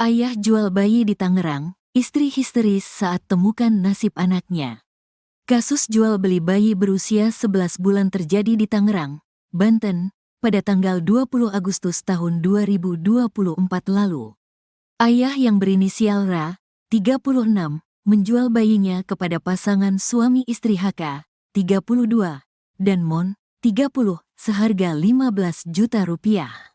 Ayah jual bayi di Tangerang, istri histeris saat temukan nasib anaknya. Kasus jual beli bayi berusia 11 bulan terjadi di Tangerang, Banten, pada tanggal 20 Agustus tahun 2024 lalu. Ayah yang berinisial Ra, 36, menjual bayinya kepada pasangan suami istri HK, 32, dan Mon, 30, seharga 15 juta rupiah.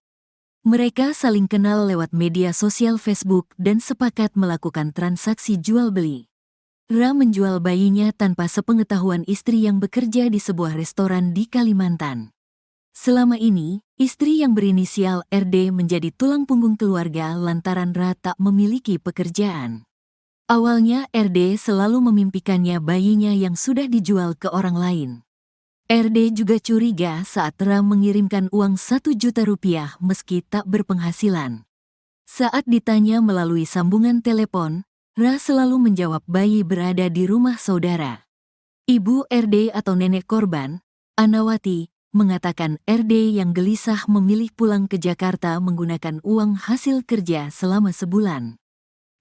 Mereka saling kenal lewat media sosial Facebook dan sepakat melakukan transaksi jual-beli. Ra menjual bayinya tanpa sepengetahuan istri yang bekerja di sebuah restoran di Kalimantan. Selama ini, istri yang berinisial RD menjadi tulang punggung keluarga lantaran Ra tak memiliki pekerjaan. Awalnya RD selalu memimpikannya bayinya yang sudah dijual ke orang lain. RD juga curiga saat Ra mengirimkan uang 1 juta rupiah meski tak berpenghasilan. Saat ditanya melalui sambungan telepon, Ra selalu menjawab bayi berada di rumah saudara. Ibu RD atau nenek korban, Anawati, mengatakan RD yang gelisah memilih pulang ke Jakarta menggunakan uang hasil kerja selama sebulan.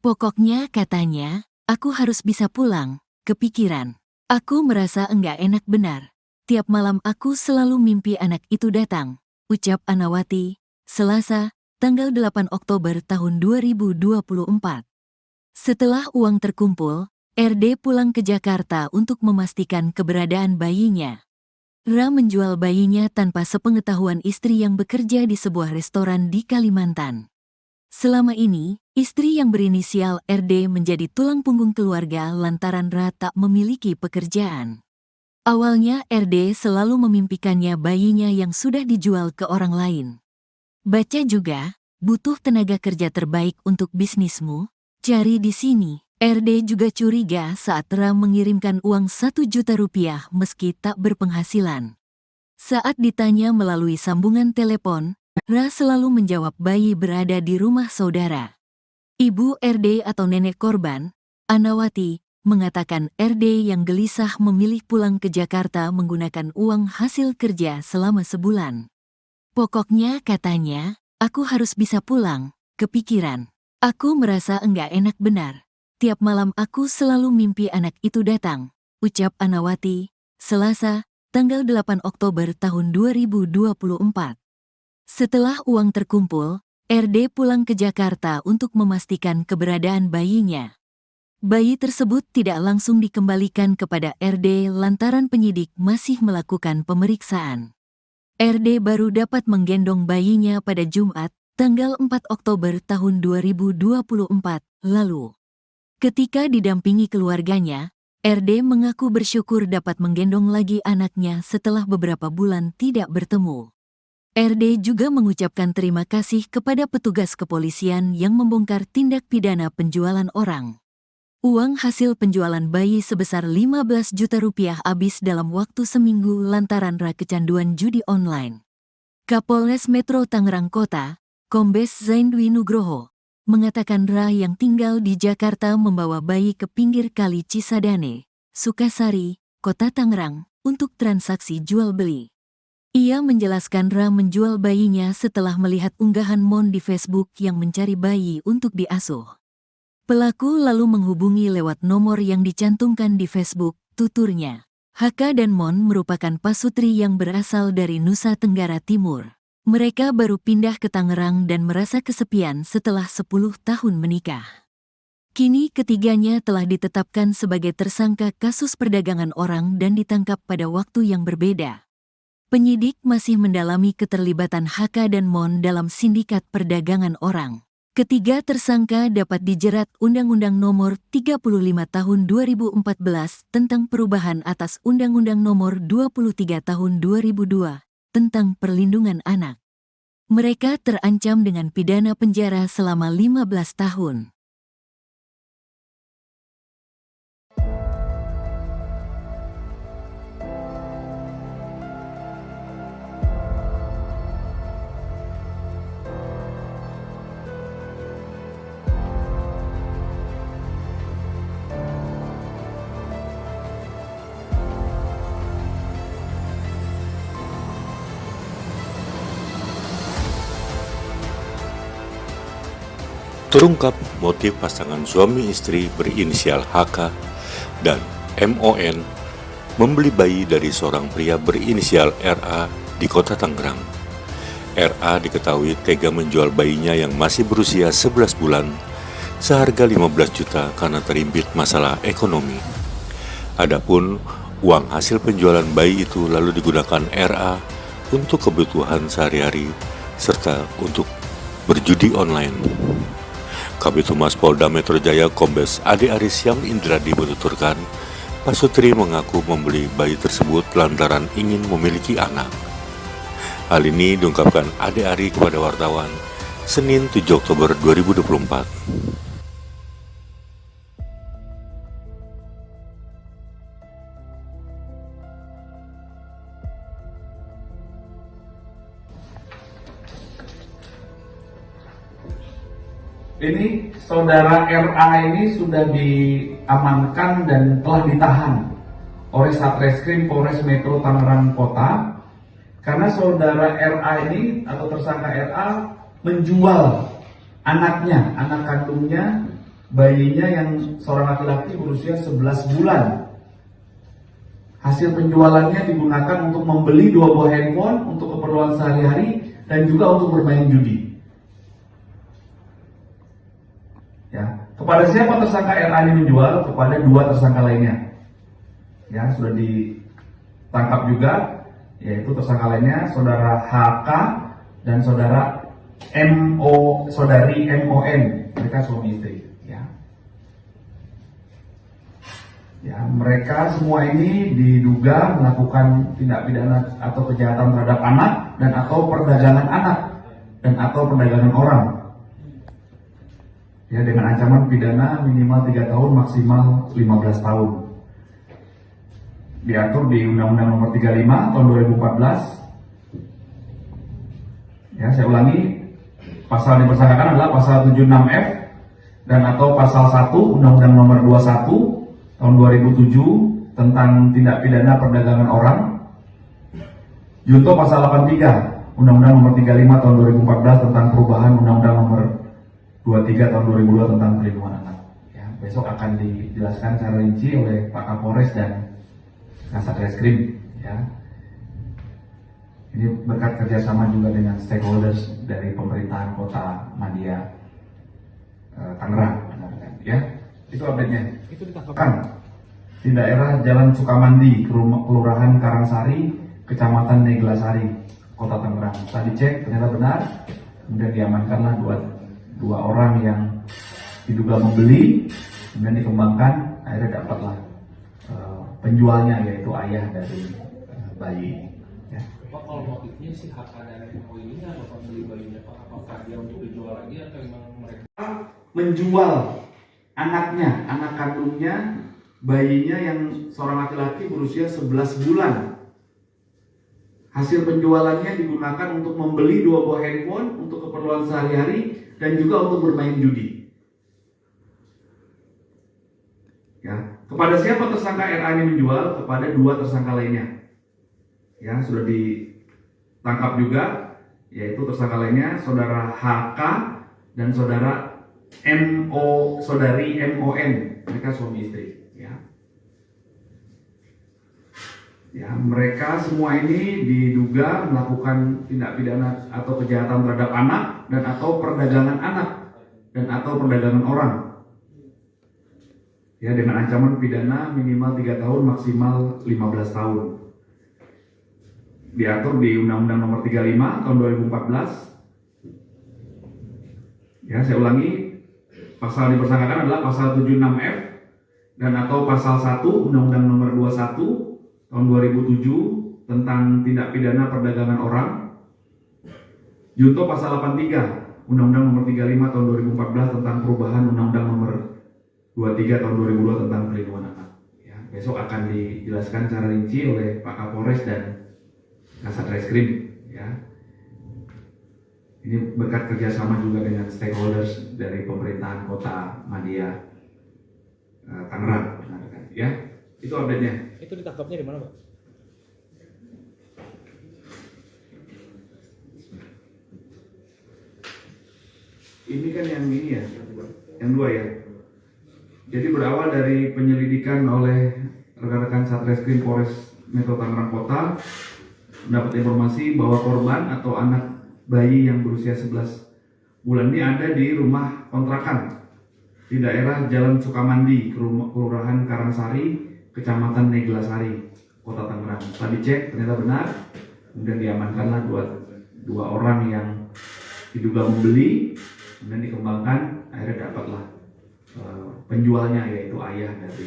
Pokoknya katanya, aku harus bisa pulang, kepikiran. Aku merasa enggak enak benar. Tiap malam aku selalu mimpi anak itu datang, ucap Anawati, Selasa, tanggal 8 Oktober tahun 2024. Setelah uang terkumpul, RD pulang ke Jakarta untuk memastikan keberadaan bayinya. Ra menjual bayinya tanpa sepengetahuan istri yang bekerja di sebuah restoran di Kalimantan. Selama ini, istri yang berinisial RD menjadi tulang punggung keluarga lantaran Ra tak memiliki pekerjaan. Awalnya RD selalu memimpikannya bayinya yang sudah dijual ke orang lain. Baca juga, butuh tenaga kerja terbaik untuk bisnismu? Cari di sini. RD juga curiga saat Ra mengirimkan uang 1 juta rupiah meski tak berpenghasilan. Saat ditanya melalui sambungan telepon, Ra selalu menjawab bayi berada di rumah saudara. Ibu RD atau nenek korban, Anawati, mengatakan RD yang gelisah memilih pulang ke Jakarta menggunakan uang hasil kerja selama sebulan. Pokoknya katanya, aku harus bisa pulang, kepikiran. Aku merasa enggak enak benar. Tiap malam aku selalu mimpi anak itu datang, ucap Anawati, Selasa, tanggal 8 Oktober tahun 2024. Setelah uang terkumpul, RD pulang ke Jakarta untuk memastikan keberadaan bayinya. Bayi tersebut tidak langsung dikembalikan kepada RD lantaran penyidik masih melakukan pemeriksaan. RD baru dapat menggendong bayinya pada Jumat, tanggal 4 Oktober tahun 2024 lalu. Ketika didampingi keluarganya, RD mengaku bersyukur dapat menggendong lagi anaknya setelah beberapa bulan tidak bertemu. RD juga mengucapkan terima kasih kepada petugas kepolisian yang membongkar tindak pidana penjualan orang. Uang hasil penjualan bayi sebesar 15 juta rupiah habis dalam waktu seminggu lantaran Ra kecanduan judi online. Kapolres Metro Tangerang Kota, Kombes Zain Dwi Nugroho, mengatakan Ra yang tinggal di Jakarta membawa bayi ke pinggir kali Cisadane, Sukasari, Kota Tangerang, untuk transaksi jual-beli. Ia menjelaskan Ra menjual bayinya setelah melihat unggahan Mon di Facebook yang mencari bayi untuk diasuh. Pelaku lalu menghubungi lewat nomor yang dicantumkan di Facebook, tuturnya. HK dan Mon merupakan pasutri yang berasal dari Nusa Tenggara Timur. Mereka baru pindah ke Tangerang dan merasa kesepian setelah 10 tahun menikah. Kini ketiganya telah ditetapkan sebagai tersangka kasus perdagangan orang dan ditangkap pada waktu yang berbeda. Penyidik masih mendalami keterlibatan HK dan Mon dalam sindikat perdagangan orang. Ketiga tersangka dapat dijerat Undang-Undang Nomor 35 Tahun 2014 tentang perubahan atas Undang-Undang Nomor 23 Tahun 2002 tentang perlindungan anak. Mereka terancam dengan pidana penjara selama 15 tahun. Terungkap motif pasangan suami istri berinisial HK dan MON membeli bayi dari seorang pria berinisial RA di kota Tangerang. RA diketahui tega menjual bayinya yang masih berusia 11 bulan seharga 15 juta karena terimpit masalah ekonomi. Adapun uang hasil penjualan bayi itu lalu digunakan RA untuk kebutuhan sehari-hari serta untuk berjudi online. Kabid Humas Polda Metro Jaya Kombes Ade Aris Syam Indradi menuturkan, Pasutri mengaku membeli bayi tersebut lantaran ingin memiliki anak. Hal ini diungkapkan Ade Ari kepada wartawan Senin 7 Oktober 2024. Ini saudara RA ini sudah diamankan dan telah ditahan oleh Satreskrim Polres Metro Tangerang Kota karena saudara RA ini atau tersangka RA menjual anaknya, anak kandungnya, bayinya yang seorang laki-laki berusia 11 bulan. Hasil penjualannya digunakan untuk membeli 2 buah handphone untuk keperluan sehari-hari dan juga untuk bermain judi. Ya, kepada siapa tersangka RA ini menjual? Kepada 2 tersangka lainnya. Ya, sudah ditangkap juga, yaitu tersangka lainnya saudara HK dan saudara saudari MON, mereka suami istri. Ya, mereka semua ini diduga melakukan tindak pidana atau kejahatan terhadap anak dan atau perdagangan anak dan atau perdagangan orang. Ya, dengan ancaman pidana minimal 3 tahun maksimal 15 tahun. Diatur di Undang-Undang Nomor 35 tahun 2014. Ya, saya ulangi, pasal yang dipersangkakan adalah pasal 76F dan atau pasal 1 Undang-Undang Nomor 21 tahun 2007 tentang tindak pidana perdagangan orang. Junto pasal 83 Undang-Undang Nomor 35 tahun 2014 tentang perubahan Undang-Undang Nomor 23 tahun 2002 tentang perlindungan anak. Ya, besok akan dijelaskan secara rinci oleh Pak Kapolres dan Kasat Reskrim. Ya, ini berkat kerjasama juga dengan stakeholders dari pemerintahan Kota Madia Tangerang. Ya, itu update-nya. Itu ditangkap di daerah Jalan Sukamandi, Kelurahan Karangsari, Kecamatan Neglasari, Kota Tangerang. Setelah dicek ternyata benar, kemudian diamankanlah dua orang yang diduga membeli, kemudian dikembangkan, akhirnya dapatlah penjualnya yaitu ayah dari bayi. Ya. Pak, kalau motifnya si HK dan MO ini apa beli bayinya Pak? Apakah dia untuk dijual lagi atau memang mereka menjual anaknya, anak kandungnya, bayinya yang seorang laki-laki berusia 11 bulan. Hasil penjualannya digunakan untuk membeli 2 buah handphone untuk keperluan sehari-hari dan juga untuk bermain judi. Ya, kepada siapa tersangka RA ini menjual? Kepada 2 tersangka lainnya. Ya, sudah ditangkap juga, yaitu tersangka lainnya saudara HK dan saudara saudari MON, mereka suami istri. Ya, mereka semua ini diduga melakukan tindak pidana atau kejahatan terhadap anak dan atau perdagangan anak dan atau perdagangan orang. Ya, dengan ancaman pidana minimal 3 tahun maksimal 15 tahun. Diatur di Undang-Undang Nomor 35 tahun 2014. Ya, saya ulangi, pasal yang dipersangkakan adalah pasal 76F dan atau pasal 1 Undang-Undang Nomor 21 tahun 2007 tentang tindak pidana perdagangan orang. Junto pasal 83 Undang-Undang Nomor 35 tahun 2014 tentang perubahan Undang-Undang Nomor 23 tahun 2002 tentang perlindungan anak. Ya, besok akan dijelaskan secara rinci oleh Pak Kapolres dan Kasat Reskrim. Ya, ini berkat kerjasama juga dengan stakeholders dari pemerintahan Kota Madia Tangerang. Ya, itu update-nya. itu ditangkapnya di mana, Pak? Ini kan yang ini ya, yang dua ya. Jadi berawal dari penyelidikan oleh rekan-rekan Satreskrim Polres Metro Tangerang Kota, mendapat informasi bahwa korban atau anak bayi yang berusia 11 bulan ini ada di rumah kontrakan di daerah Jalan Sukamandi, Kelurahan Karangsari, Kecamatan Neglasari, Kota Tangerang. Setelah dicek ternyata benar, kemudian diamankanlah dua orang yang diduga membeli, kemudian dikembangkan, akhirnya dapatlah penjualnya yaitu ayah dari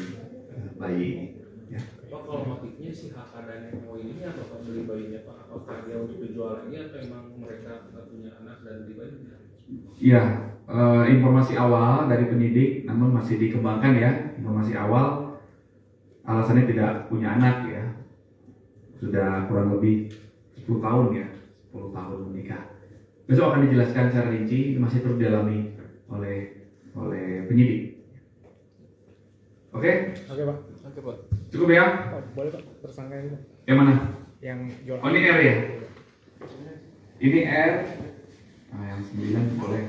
bayi ini. Ya. Pak, kalau motifnya si HK dan MO ini atau beli bayinya Pak, apakah dia untuk dijual lagi atau emang mereka nggak punya anak dan beli bayi? Ya, informasi awal dari penyidik, namun masih dikembangkan ya. Informasi awal alasannya tidak punya anak ya, sudah kurang lebih 10 tahun ya, 10 tahun menikah. Besok akan dijelaskan secara rinci, masih terus dialami oleh penyidik. Oke? Oke Pak. Oke Pak. Cukup ya? Oh, boleh Pak, tersangka ini Pak. Yang mana? Yang jual. Oh, ini R ya? Ini R. Nah, yang 9 boleh.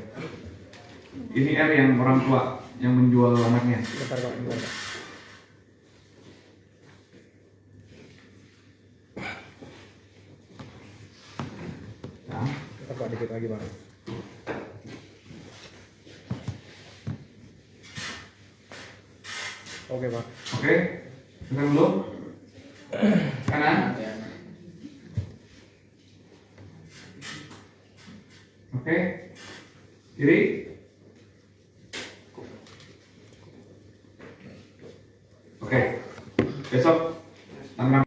Ini R yang orang tua yang menjual anaknya. Bentar Pak, bentar Pak. Nah, Bentar Pak, dikit lagi Pak. Oke Pak. oke. Tekan dulu. Kanan. Oke. Kiri. Oke. Besok Tangerang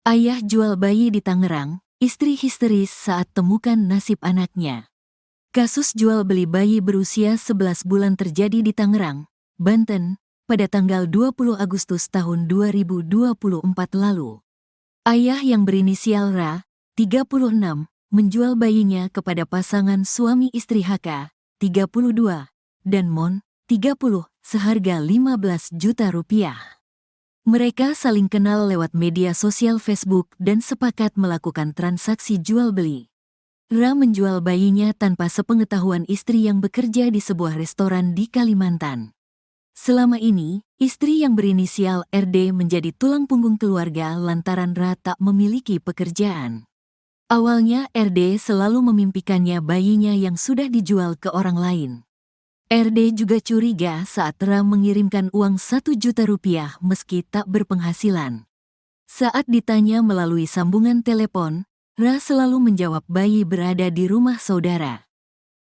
Ayah jual bayi di Tangerang, istri histeris saat temukan nasib anaknya. Kasus jual beli bayi berusia 11 bulan terjadi di Tangerang, Banten, pada tanggal 20 Agustus tahun 2024 lalu. Ayah yang berinisial Ra, 36, menjual bayinya kepada pasangan suami istri HK, 32, dan Mon, 30, seharga 15 juta rupiah. Mereka saling kenal lewat media sosial Facebook dan sepakat melakukan transaksi jual-beli. Ra menjual bayinya tanpa sepengetahuan istri yang bekerja di sebuah restoran di Kalimantan. Selama ini, istri yang berinisial RD menjadi tulang punggung keluarga lantaran Ra tak memiliki pekerjaan. Awalnya RD selalu memimpikannya bayinya yang sudah dijual ke orang lain. RD juga curiga saat Ra mengirimkan uang 1 juta rupiah meski tak berpenghasilan. Saat ditanya melalui sambungan telepon, Ra selalu menjawab bayi berada di rumah saudara.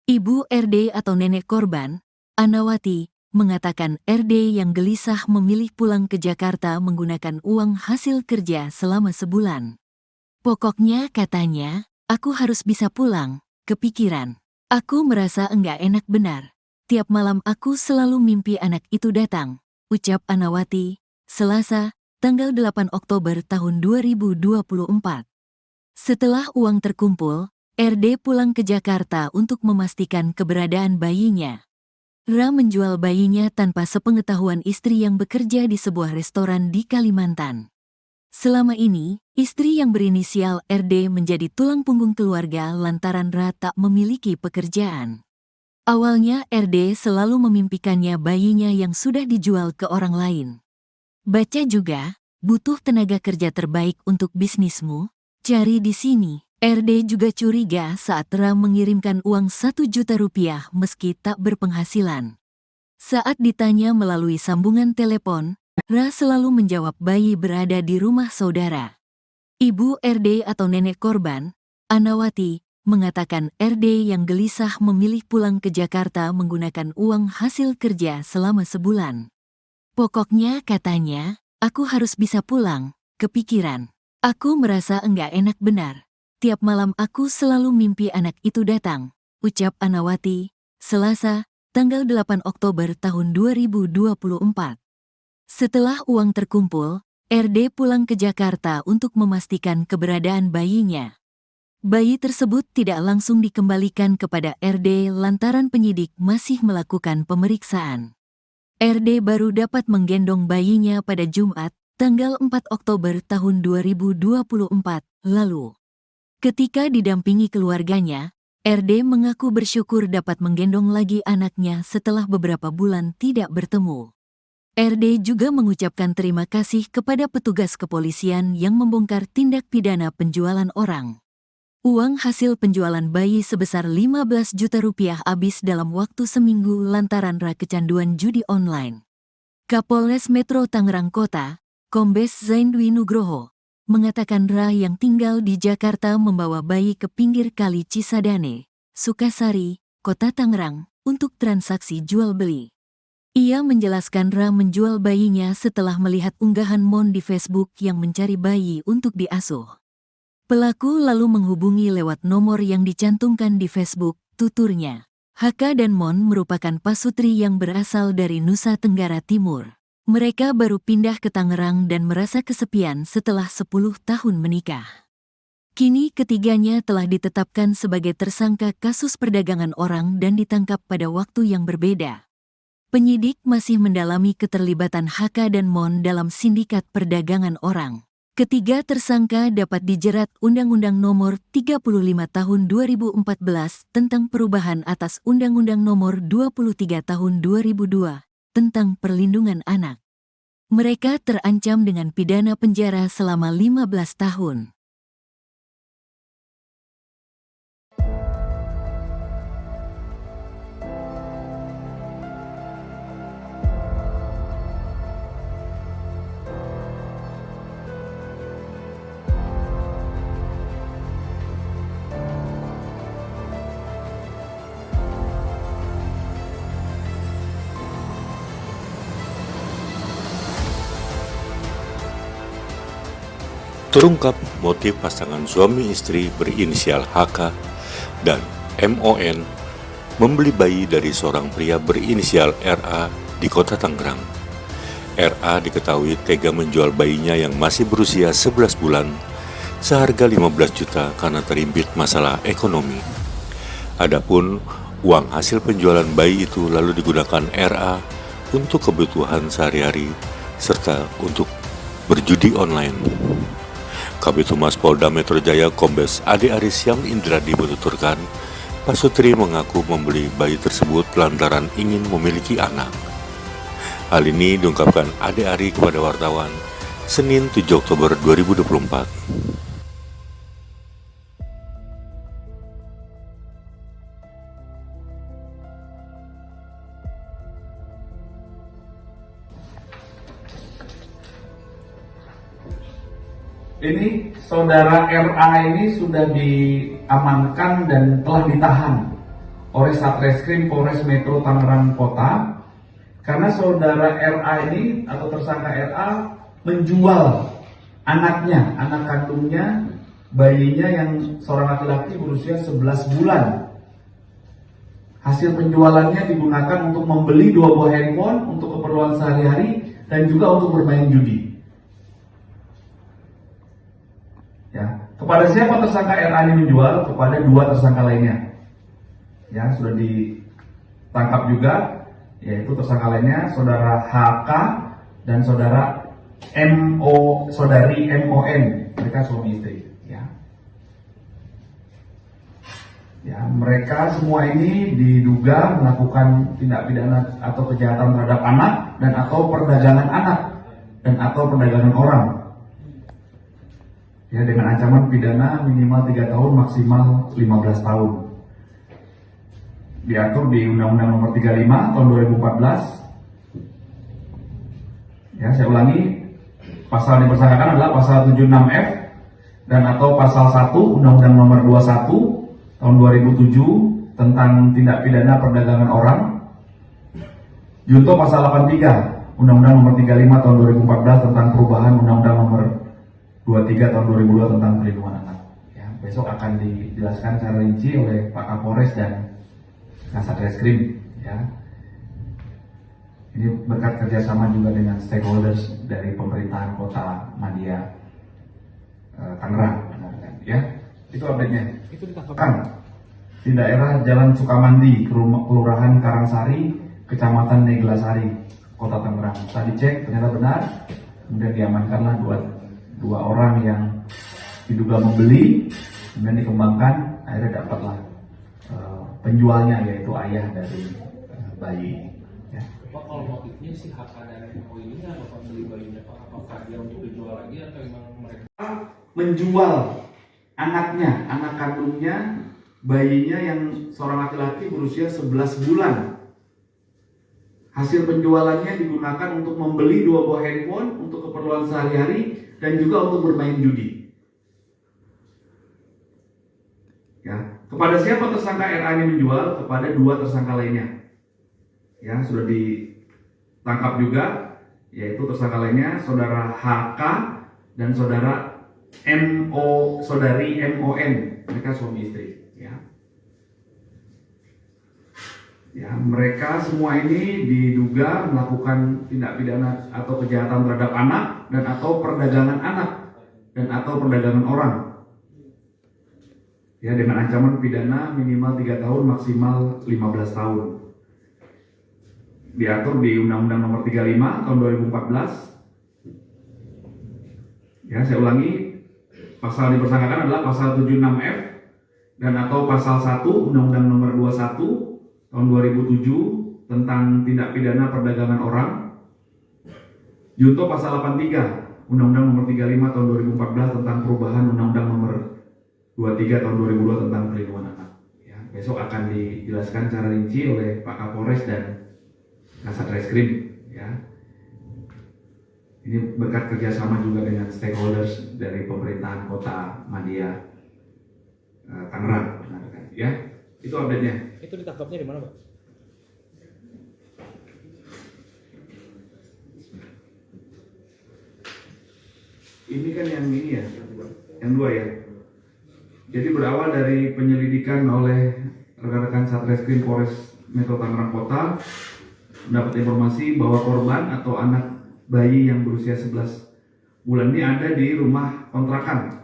Ibu RD atau nenek korban, Anawati, mengatakan RD yang gelisah memilih pulang ke Jakarta menggunakan uang hasil kerja selama sebulan. Pokoknya katanya, aku harus bisa pulang, kepikiran. Aku merasa enggak enak benar. Tiap malam aku selalu mimpi anak itu datang, ucap Anawati, Selasa, tanggal 8 Oktober tahun 2024. Setelah uang terkumpul, RD pulang ke Jakarta untuk memastikan keberadaan bayinya. Ra menjual bayinya tanpa sepengetahuan istri yang bekerja di sebuah restoran di Kalimantan. Selama ini, istri yang berinisial RD menjadi tulang punggung keluarga lantaran Ra tak memiliki pekerjaan. Awalnya RD selalu memimpikannya bayinya yang sudah dijual ke orang lain. Baca juga, butuh tenaga kerja terbaik untuk bisnismu, cari di sini. RD juga curiga saat Ra mengirimkan uang 1 juta rupiah meski tak berpenghasilan. Saat ditanya melalui sambungan telepon, Ra selalu menjawab bayi berada di rumah saudara. Ibu RD atau nenek korban, Anawati, mengatakan RD yang gelisah memilih pulang ke Jakarta menggunakan uang hasil kerja selama sebulan. Pokoknya katanya, aku harus bisa pulang, kepikiran. Aku merasa enggak enak benar. Tiap malam aku selalu mimpi anak itu datang, ucap Anawati, Selasa, tanggal 8 Oktober tahun 2024. Setelah uang terkumpul, RD pulang ke Jakarta untuk memastikan keberadaan bayinya. Bayi tersebut tidak langsung dikembalikan kepada RD lantaran penyidik masih melakukan pemeriksaan. RD baru dapat menggendong bayinya pada Jumat, tanggal 4 Oktober tahun 2024 lalu. Ketika didampingi keluarganya, RD mengaku bersyukur dapat menggendong lagi anaknya setelah beberapa bulan tidak bertemu. RD juga mengucapkan terima kasih kepada petugas kepolisian yang membongkar tindak pidana penjualan orang. Uang hasil penjualan bayi sebesar 15 juta rupiah habis dalam waktu seminggu lantaran Ra kecanduan judi online. Kapolres Metro Tangerang Kota, Kombes Zain Dwi Nugroho, mengatakan Ra yang tinggal di Jakarta membawa bayi ke pinggir kali Cisadane, Sukasari, Kota Tangerang, untuk transaksi jual-beli. Ia menjelaskan Ra menjual bayinya setelah melihat unggahan Mon di Facebook yang mencari bayi untuk diasuh. Pelaku lalu menghubungi lewat nomor yang dicantumkan di Facebook, tuturnya. HK dan Mon merupakan pasutri yang berasal dari Nusa Tenggara Timur. Mereka baru pindah ke Tangerang dan merasa kesepian setelah 10 tahun menikah. Kini ketiganya telah ditetapkan sebagai tersangka kasus perdagangan orang dan ditangkap pada waktu yang berbeda. Penyidik masih mendalami keterlibatan HK dan Mon dalam sindikat perdagangan orang. Ketiga tersangka dapat dijerat Undang-Undang Nomor 35 Tahun 2014 tentang perubahan atas Undang-Undang Nomor 23 Tahun 2002 tentang perlindungan anak. Mereka terancam dengan pidana penjara selama 15 tahun. Terungkap motif pasangan suami istri berinisial HK dan MON membeli bayi dari seorang pria berinisial RA di kota Tangerang. RA diketahui tega menjual bayinya yang masih berusia 11 bulan seharga 15 juta karena terimpit masalah ekonomi. Adapun uang hasil penjualan bayi itu lalu digunakan RA untuk kebutuhan sehari-hari serta untuk berjudi online. Kabid Humas Polda Metro Jaya Kombes Ade Aris Yang Indradi menuturkan, Pak Sutri mengaku membeli bayi tersebut lantaran ingin memiliki anak. Hal ini diungkapkan Ade Ari kepada wartawan Senin 7 Oktober 2024. Ini saudara RA ini sudah diamankan dan telah ditahan oleh Satreskrim Polres Metro Tangerang Kota karena saudara RA ini atau tersangka RA menjual anaknya, anak kandungnya, bayinya yang seorang laki-laki berusia 11 bulan. Hasil penjualannya digunakan untuk membeli 2 buah handphone untuk keperluan sehari-hari dan juga untuk bermain judi. Ya, kepada siapa tersangka RA ini menjual? Kepada 2 tersangka lainnya. Ya, sudah ditangkap juga, yaitu tersangka lainnya saudara HK dan saudari MON, mereka suami istri. Ya, mereka semua ini diduga melakukan tindak pidana atau kejahatan terhadap anak dan atau perdagangan anak dan atau perdagangan orang. Ya, dengan ancaman pidana minimal 3 tahun maksimal 15 tahun. Diatur di Undang-Undang Nomor 35 tahun 2014. Ya, saya ulangi, pasal yang dipersangkakan adalah pasal 76F dan atau pasal 1 Undang-Undang Nomor 21 tahun 2007 tentang tindak pidana perdagangan orang. Junto pasal 83 Undang-Undang Nomor 35 tahun 2014 tentang perubahan Undang-Undang Nomor 23 tahun 2002 tentang perlindungan anak. Ya, besok akan dijelaskan secara rinci oleh Pak Kapolres dan Kasat Reskrim. Ya, ini berkat kerjasama juga dengan stakeholders dari pemerintahan Kota Madia Tangerang. Ya, itu update-nya. Itu ditangkap Di daerah Jalan Sukamandi, Kelurahan Karangsari, Kecamatan Neglasari, Kota Tangerang. Setelah dicek ternyata benar, kemudian diamankanlah dua orang yang diduga membeli, kemudian dikembangkan, akhirnya dapatlah penjualnya yaitu ayah dari bayi. Ya. Pak, kalau motifnya si HK dan MO ini apa Pak beli bayinya Pak? Apakah dia untuk dijual lagi atau memang mereka Menjual anaknya, anak kandungnya, bayinya yang seorang laki-laki berusia 11 bulan. Hasil penjualannya digunakan untuk membeli 2 buah handphone untuk keperluan sehari-hari dan juga untuk bermain judi. Ya, kepada siapa tersangka RA ini menjual? Kepada 2 tersangka lainnya. Ya, sudah ditangkap juga, yaitu tersangka lainnya saudara HK dan saudari MON, mereka suami istri. Ya, mereka semua ini diduga melakukan tindak pidana atau kejahatan terhadap anak dan atau perdagangan anak dan atau perdagangan orang. Ya, dengan ancaman pidana minimal 3 tahun maksimal 15 tahun. Diatur di Undang-Undang Nomor 35 tahun 2014. Ya, saya ulangi, pasal yang dipersangkakan adalah pasal 76F dan atau pasal 1 Undang-Undang Nomor 21 tahun 2007 tentang tindak pidana perdagangan orang. Junto pasal 83 Undang-Undang Nomor 35 tahun 2014 tentang perubahan Undang-Undang Nomor 23 tahun 2002 tentang perlindungan anak. Ya, besok akan dijelaskan secara rinci oleh Pak Kapolres dan Kasat Reskrim. Ya, ini berkat kerjasama juga dengan stakeholders dari pemerintahan Kota Madia Tangerang. Ya, itu update-nya. itu ditangkapnya di mana, Pak? Ini kan yang ini ya, yang dua ya. Jadi berawal dari penyelidikan oleh rekan-rekan Satreskrim Polres Metro Tangerang Kota, mendapat informasi bahwa korban atau anak bayi yang berusia 11 bulan ini ada di rumah kontrakan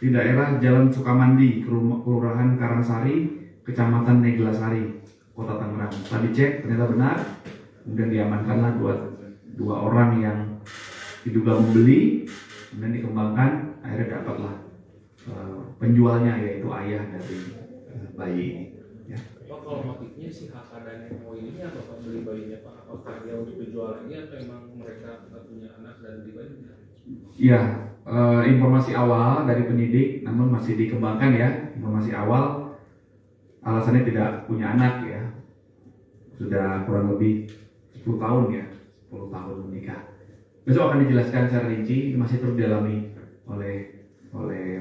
di daerah Jalan Sukamandi, Kelurahan Karangsari, Kecamatan Neglasari, Kota Tangerang. Setelah dicek ternyata benar, kemudian diamankanlah dua orang yang diduga membeli, kemudian dikembangkan, akhirnya dapatlah penjualnya yaitu ayah dari bayi ini. Ya. Pak, kalau motifnya si HK dan MO ini apa Pak beli bayinya Pak? Apakah dia untuk dijual lagi atau emang mereka punya anak dan beli bayi? Ya, informasi awal dari penyidik, namun masih dikembangkan ya. Informasi awal alasannya tidak punya anak ya, sudah kurang lebih 10 tahun ya, 10 tahun menikah. Besok akan dijelaskan secara rinci, masih terus didalami oleh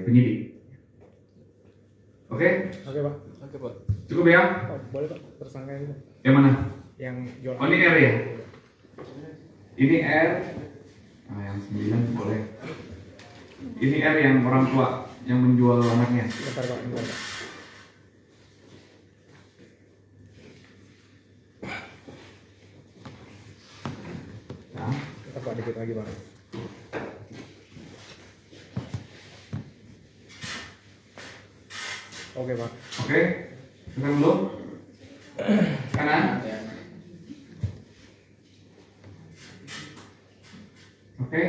penyidik. Oke? Oke Pak. Oke Pak. Cukup ya? Oh, boleh Pak, tersangka itu Yang mana? yang jual. Oh, ini R ya? Ini R. Nah, yang 9 boleh. Ini R yang orang tua yang menjual anaknya. Bentar Pak, bentar Pak. Nah, Bentar Pak, dikit lagi Pak. Oke Pak. oke. Tekan dulu. Kanan. Oke.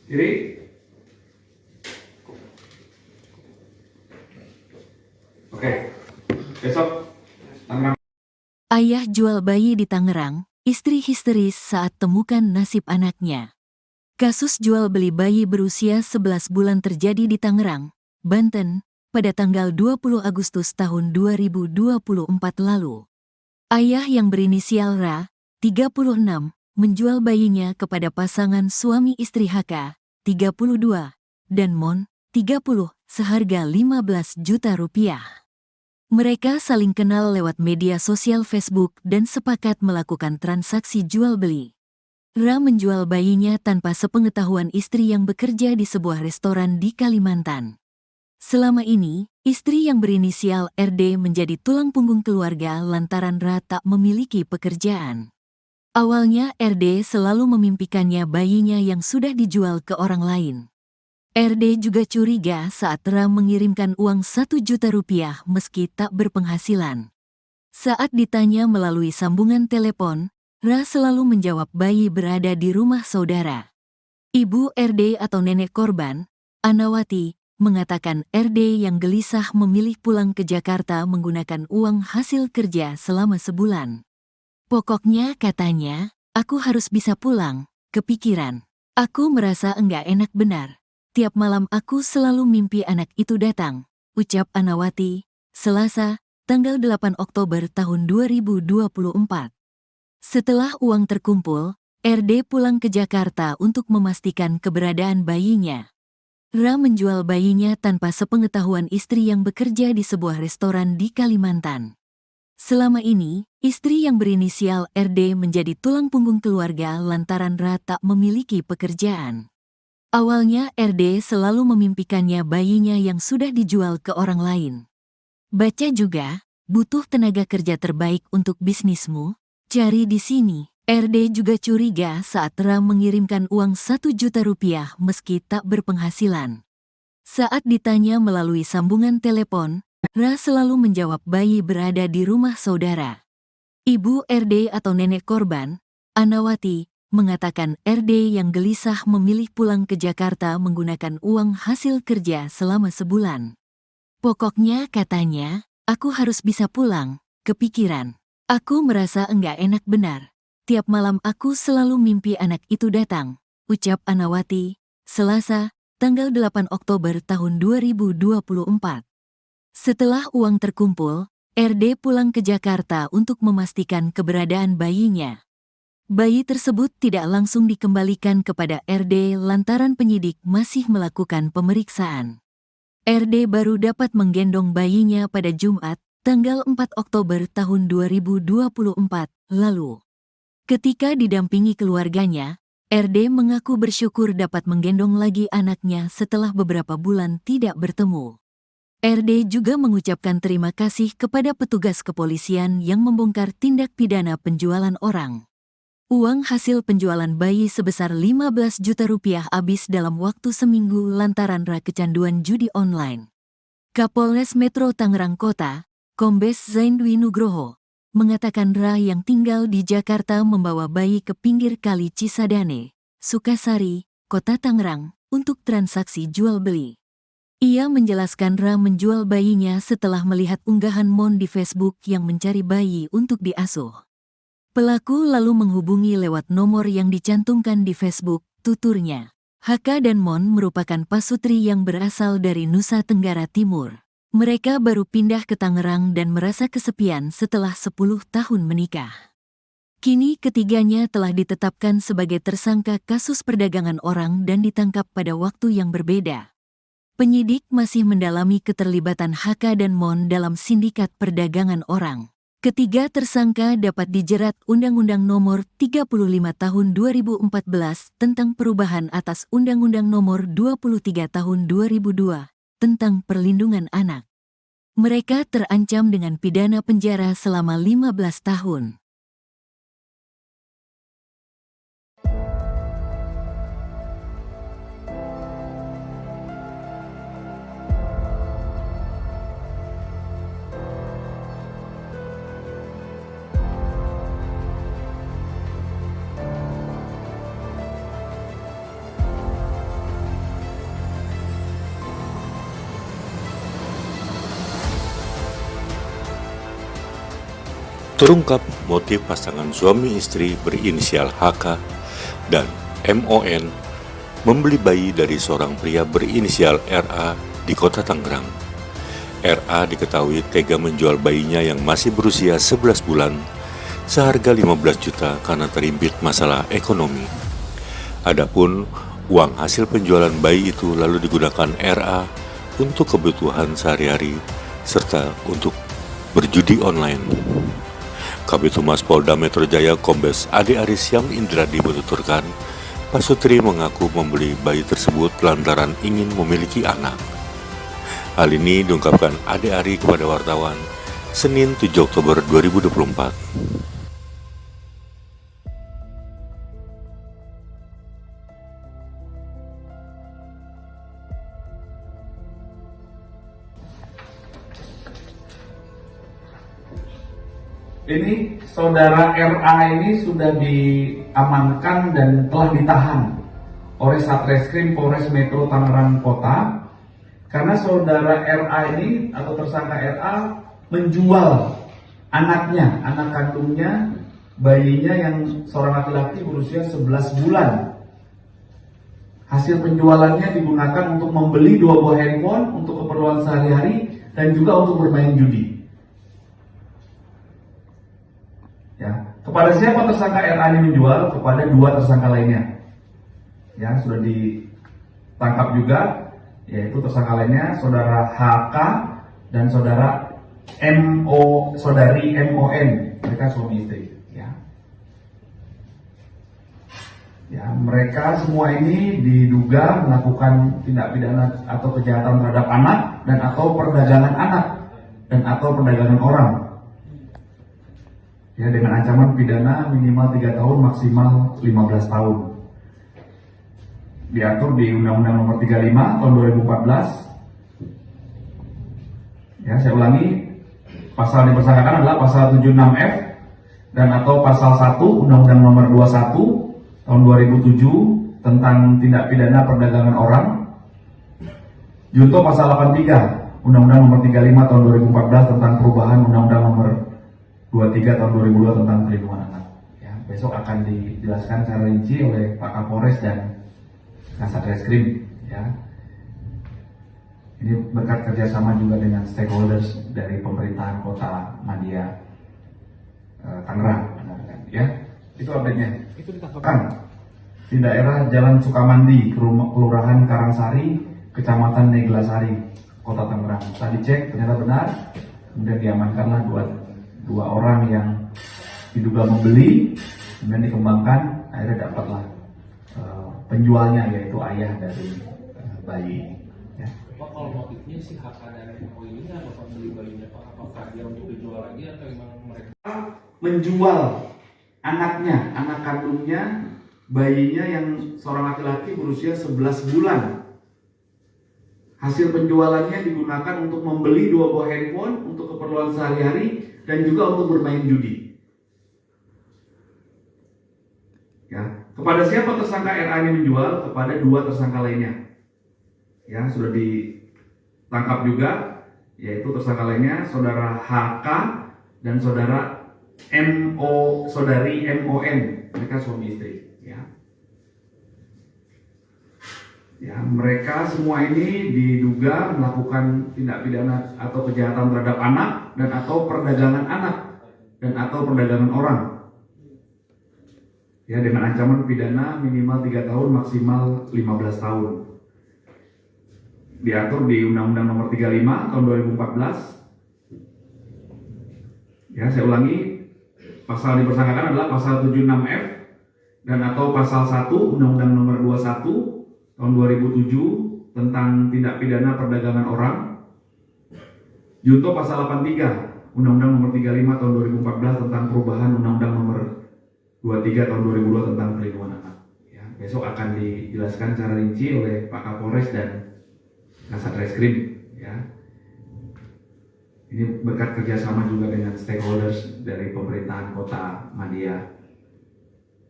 Kiri. Oke. Besok Tangerang. Ayah jual bayi di Tangerang, istri histeris saat temukan nasib anaknya. Kasus jual beli bayi berusia 11 bulan terjadi di Tangerang, Banten, pada tanggal 20 Agustus tahun 2024 lalu. Ayah yang berinisial Ra, 36, menjual bayinya kepada pasangan suami istri HK, 32, dan Mon, 30, seharga 15 juta rupiah. Mereka saling kenal lewat media sosial Facebook dan sepakat melakukan transaksi jual-beli. Ra menjual bayinya tanpa sepengetahuan istri yang bekerja di sebuah restoran di Kalimantan. Selama ini, istri yang berinisial RD menjadi tulang punggung keluarga lantaran Ra tak memiliki pekerjaan. Awalnya RD selalu memimpikannya bayinya yang sudah dijual ke orang lain. RD juga curiga saat Ra mengirimkan uang 1 juta rupiah meski tak berpenghasilan. Saat ditanya melalui sambungan telepon, Ra selalu menjawab bayi berada di rumah saudara. Ibu RD atau nenek korban, Anawati, mengatakan RD yang gelisah memilih pulang ke Jakarta menggunakan uang hasil kerja selama sebulan. Pokoknya katanya, aku harus bisa pulang, kepikiran. Aku merasa enggak enak benar. Tiap malam aku selalu mimpi anak itu datang, ucap Anawati, Selasa, tanggal 8 Oktober tahun 2024. Setelah uang terkumpul, RD pulang ke Jakarta untuk memastikan keberadaan bayinya. Ra menjual bayinya tanpa sepengetahuan istri yang bekerja di sebuah restoran di Kalimantan. Selama ini, istri yang berinisial RD menjadi tulang punggung keluarga lantaran Ra tak memiliki pekerjaan. Awalnya RD selalu memimpikannya bayinya yang sudah dijual ke orang lain. Baca juga, butuh tenaga kerja terbaik untuk bisnismu, cari di sini. RD juga curiga saat Ra mengirimkan uang 1 juta rupiah meski tak berpenghasilan. Saat ditanya melalui sambungan telepon, Ra selalu menjawab bayi berada di rumah saudara. Ibu RD atau nenek korban, Anawati, mengatakan RD yang gelisah memilih pulang ke Jakarta menggunakan uang hasil kerja selama sebulan. Pokoknya katanya, aku harus bisa pulang, kepikiran. Aku merasa enggak enak benar. Tiap malam aku selalu mimpi anak itu datang, ucap Anawati, Selasa, tanggal 8 Oktober tahun 2024. Setelah uang terkumpul, RD pulang ke Jakarta untuk memastikan keberadaan bayinya. Bayi tersebut tidak langsung dikembalikan kepada RD lantaran penyidik masih melakukan pemeriksaan. RD baru dapat menggendong bayinya pada Jumat, tanggal 4 Oktober tahun 2024 lalu. Ketika didampingi keluarganya, RD mengaku bersyukur dapat menggendong lagi anaknya setelah beberapa bulan tidak bertemu. RD juga mengucapkan terima kasih kepada petugas kepolisian yang membongkar tindak pidana penjualan orang. Uang hasil penjualan bayi sebesar 15 juta rupiah habis dalam waktu seminggu lantaran kecanduan judi online. Kapolres Metro Tangerang Kota, Kombes Zain Dwi Nugroho, mengatakan yang tinggal di Jakarta membawa bayi ke pinggir kali Cisadane, Sukasari, Kota Tangerang, untuk transaksi jual-beli. Ia menjelaskan menjual bayinya setelah melihat unggahan Mon di Facebook yang mencari bayi untuk diasuh. Pelaku lalu menghubungi lewat nomor yang dicantumkan di Facebook, tuturnya. HK dan Mon merupakan pasutri yang berasal dari Nusa Tenggara Timur. Mereka baru pindah ke Tangerang dan merasa kesepian setelah 10 tahun menikah. Kini ketiganya telah ditetapkan sebagai tersangka kasus perdagangan orang dan ditangkap pada waktu yang berbeda. Penyidik masih mendalami keterlibatan HK dan Mon dalam sindikat perdagangan orang. Ketiga tersangka dapat dijerat Undang-Undang Nomor 35 Tahun 2014 tentang perubahan atas Undang-Undang Nomor 23 Tahun 2002 tentang perlindungan anak. Mereka terancam dengan pidana penjara selama 15 tahun. Terungkap motif pasangan suami istri berinisial HK dan MON membeli bayi dari seorang pria berinisial RA di Kota Tangerang. RA diketahui tega menjual bayinya yang masih berusia 11 bulan seharga 15 juta karena terimpit masalah ekonomi. Adapun uang hasil penjualan bayi itu lalu digunakan RA untuk kebutuhan sehari-hari serta untuk berjudi online. Kabid Humas Polda Metro Jaya Kombes Ade Aris Syam Indradi menuturkan, pasutri mengaku membeli bayi tersebut lantaran ingin memiliki anak. Hal ini diungkapkan Ade Ari kepada wartawan Senin 7 Oktober 2024. Ini saudara RA ini sudah diamankan dan telah ditahan oleh Satreskrim Polres Metro Tangerang Kota karena saudara RA ini atau tersangka RA menjual anaknya, anak kandungnya, bayinya yang seorang laki-laki berusia 11 bulan. Hasil penjualannya digunakan untuk membeli 2 buah handphone untuk keperluan sehari-hari dan juga untuk bermain judi. Ya, kepada siapa tersangka RA ini menjual? Kepada 2 tersangka lainnya. Ya, sudah ditangkap juga, yaitu tersangka lainnya saudara HK dan saudari MON, mereka suami istri. Ya, mereka semua ini diduga melakukan tindak pidana atau kejahatan terhadap anak dan atau perdagangan anak dan atau perdagangan orang. Ya, dengan ancaman pidana minimal 3 tahun maksimal 15 tahun. Diatur di Undang-Undang Nomor 35 tahun 2014. Ya, saya ulangi, pasal yang dipersangkakan adalah pasal 76F dan atau pasal 1 Undang-Undang Nomor 21 tahun 2007 tentang tindak pidana perdagangan orang. Junto pasal 83 Undang-Undang Nomor 35 tahun 2014 tentang perubahan Undang-Undang Nomor 23 tahun 2002 tentang perlindungan anak. Ya, besok akan dijelaskan secara rinci oleh Pak Kapolres dan Kasat Reskrim. Ya, ini berkat kerjasama juga dengan stakeholders dari pemerintahan Kota Madia Tangerang. Ya, itu update-nya. Itu ditangkap Di daerah Jalan Sukamandi, Kelurahan Karangsari, Kecamatan Neglasari, Kota Tangerang. Tadi cek ternyata benar, kemudian diamankanlah dua orang yang diduga membeli, kemudian dikembangkan, akhirnya dapatlah penjualnya, yaitu ayah dari bayi. Ya. Pak, kalau motifnya si HK dan MO ini apakah beli bayinya Pak? Apakah dia untuk dijual lagi atau memang mereka Menjual anaknya, anak kandungnya, bayinya yang seorang laki-laki berusia 11 bulan. Hasil penjualannya digunakan untuk membeli 2 buah handphone untuk keperluan sehari-hari dan juga untuk bermain judi. Ya, kepada siapa tersangka RA ini menjual? Kepada 2 tersangka lainnya. Ya, sudah ditangkap juga, yaitu tersangka lainnya saudara HK dan saudari MON, mereka suami istri. Ya, mereka semua ini diduga melakukan tindak pidana atau kejahatan terhadap anak dan atau perdagangan anak dan atau perdagangan orang. Ya, dengan ancaman pidana minimal 3 tahun maksimal 15 tahun. Diatur di Undang-Undang Nomor 35 tahun 2014. Ya, saya ulangi, pasal dipersangkakan adalah pasal 76F dan atau pasal 1 Undang-Undang Nomor 21 tahun 2007 tentang tindak pidana perdagangan orang. Junto pasal 83 Undang-Undang Nomor 35 tahun 2014 tentang perubahan Undang-Undang Nomor 23 tahun 2002 tentang perlindungan anak. Ya, besok akan dijelaskan secara rinci oleh Pak Kapolres dan Kasat Reskrim. Ya, ini berkat kerjasama juga dengan stakeholders dari pemerintahan Kota Madia,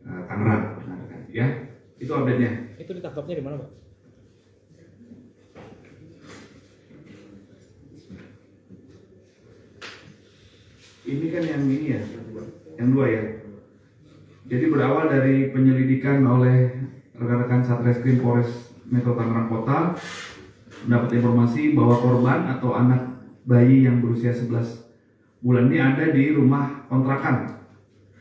Tangerang. Ya, itu update-nya. Itu ditangkapnya di mana, Pak? Ini kan yang ini ya, yang 2 ya. Jadi berawal dari penyelidikan oleh rekan-rekan Satreskrim Polres Metro Tangerang Kota, mendapat informasi bahwa korban atau anak bayi yang berusia 11 bulan ini ada di rumah kontrakan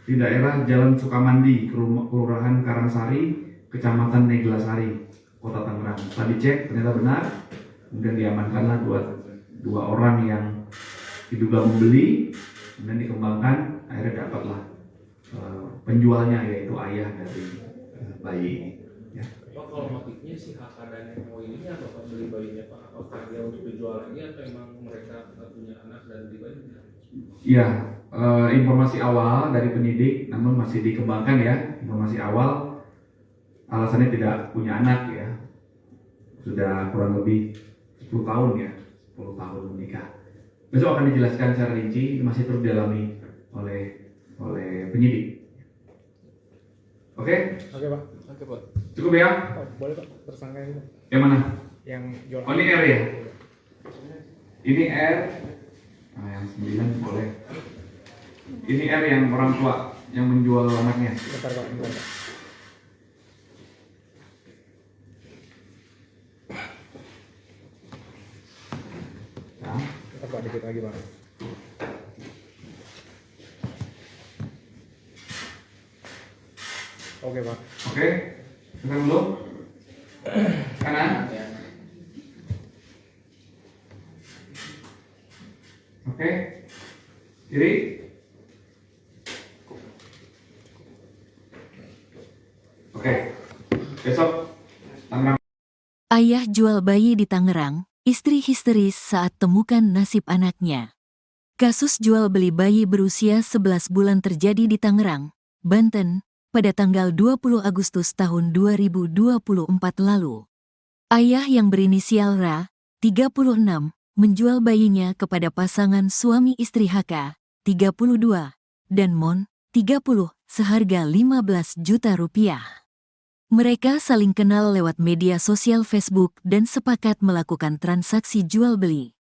di daerah Jalan Sukamandi, Kelurahan Karangsari, Kecamatan Neglasari, Kota Tangerang. Setelah dicek ternyata benar, kemudian diamankanlah dua orang yang diduga membeli, kemudian dikembangkan, akhirnya dapatlah penjualnya, yaitu ayah dari bayi ini. Ya. Pak, kalau motifnya si HK dan MO ini apakah beli bayinya Pak? Apakah dia untuk dijual lagi atau memang mereka punya anak dan beli bayinya? Ya, informasi awal dari penyidik, namun masih dikembangkan ya. Informasi awal alasannya tidak punya anak ya, sudah kurang lebih 10 tahun ya, 10 tahun menikah. Besok akan dijelaskan secara rinci, masih terus didalami oleh penyidik. Oke? Oke, Pak. Oke Pak. Cukup ya? Oh, boleh, Pak. Tersangka ini, Pak. Yang mana? Yang jual. Oh, ini R ya? Ini R. Nah, yang 9 boleh. Ini R yang orang tua yang menjual anaknya. Bentar, Pak. Bentar, Pak. Nah, Bentar, Pak. Dikit lagi, Pak. Oke, Pak. oke. Tekan dulu. Kanan. Oke. Kiri. Oke. Besok Tangerang. Ayah jual bayi di Tangerang, istri histeris saat temukan nasib anaknya. Kasus jual beli bayi berusia 11 bulan terjadi di Tangerang, Banten, pada tanggal 20 Agustus tahun 2024 lalu. Ayah yang berinisial Ra, 36, menjual bayinya kepada pasangan suami istri HK, 32, dan Mon, 30, seharga 15 juta rupiah. Mereka saling kenal lewat media sosial Facebook dan sepakat melakukan transaksi jual-beli.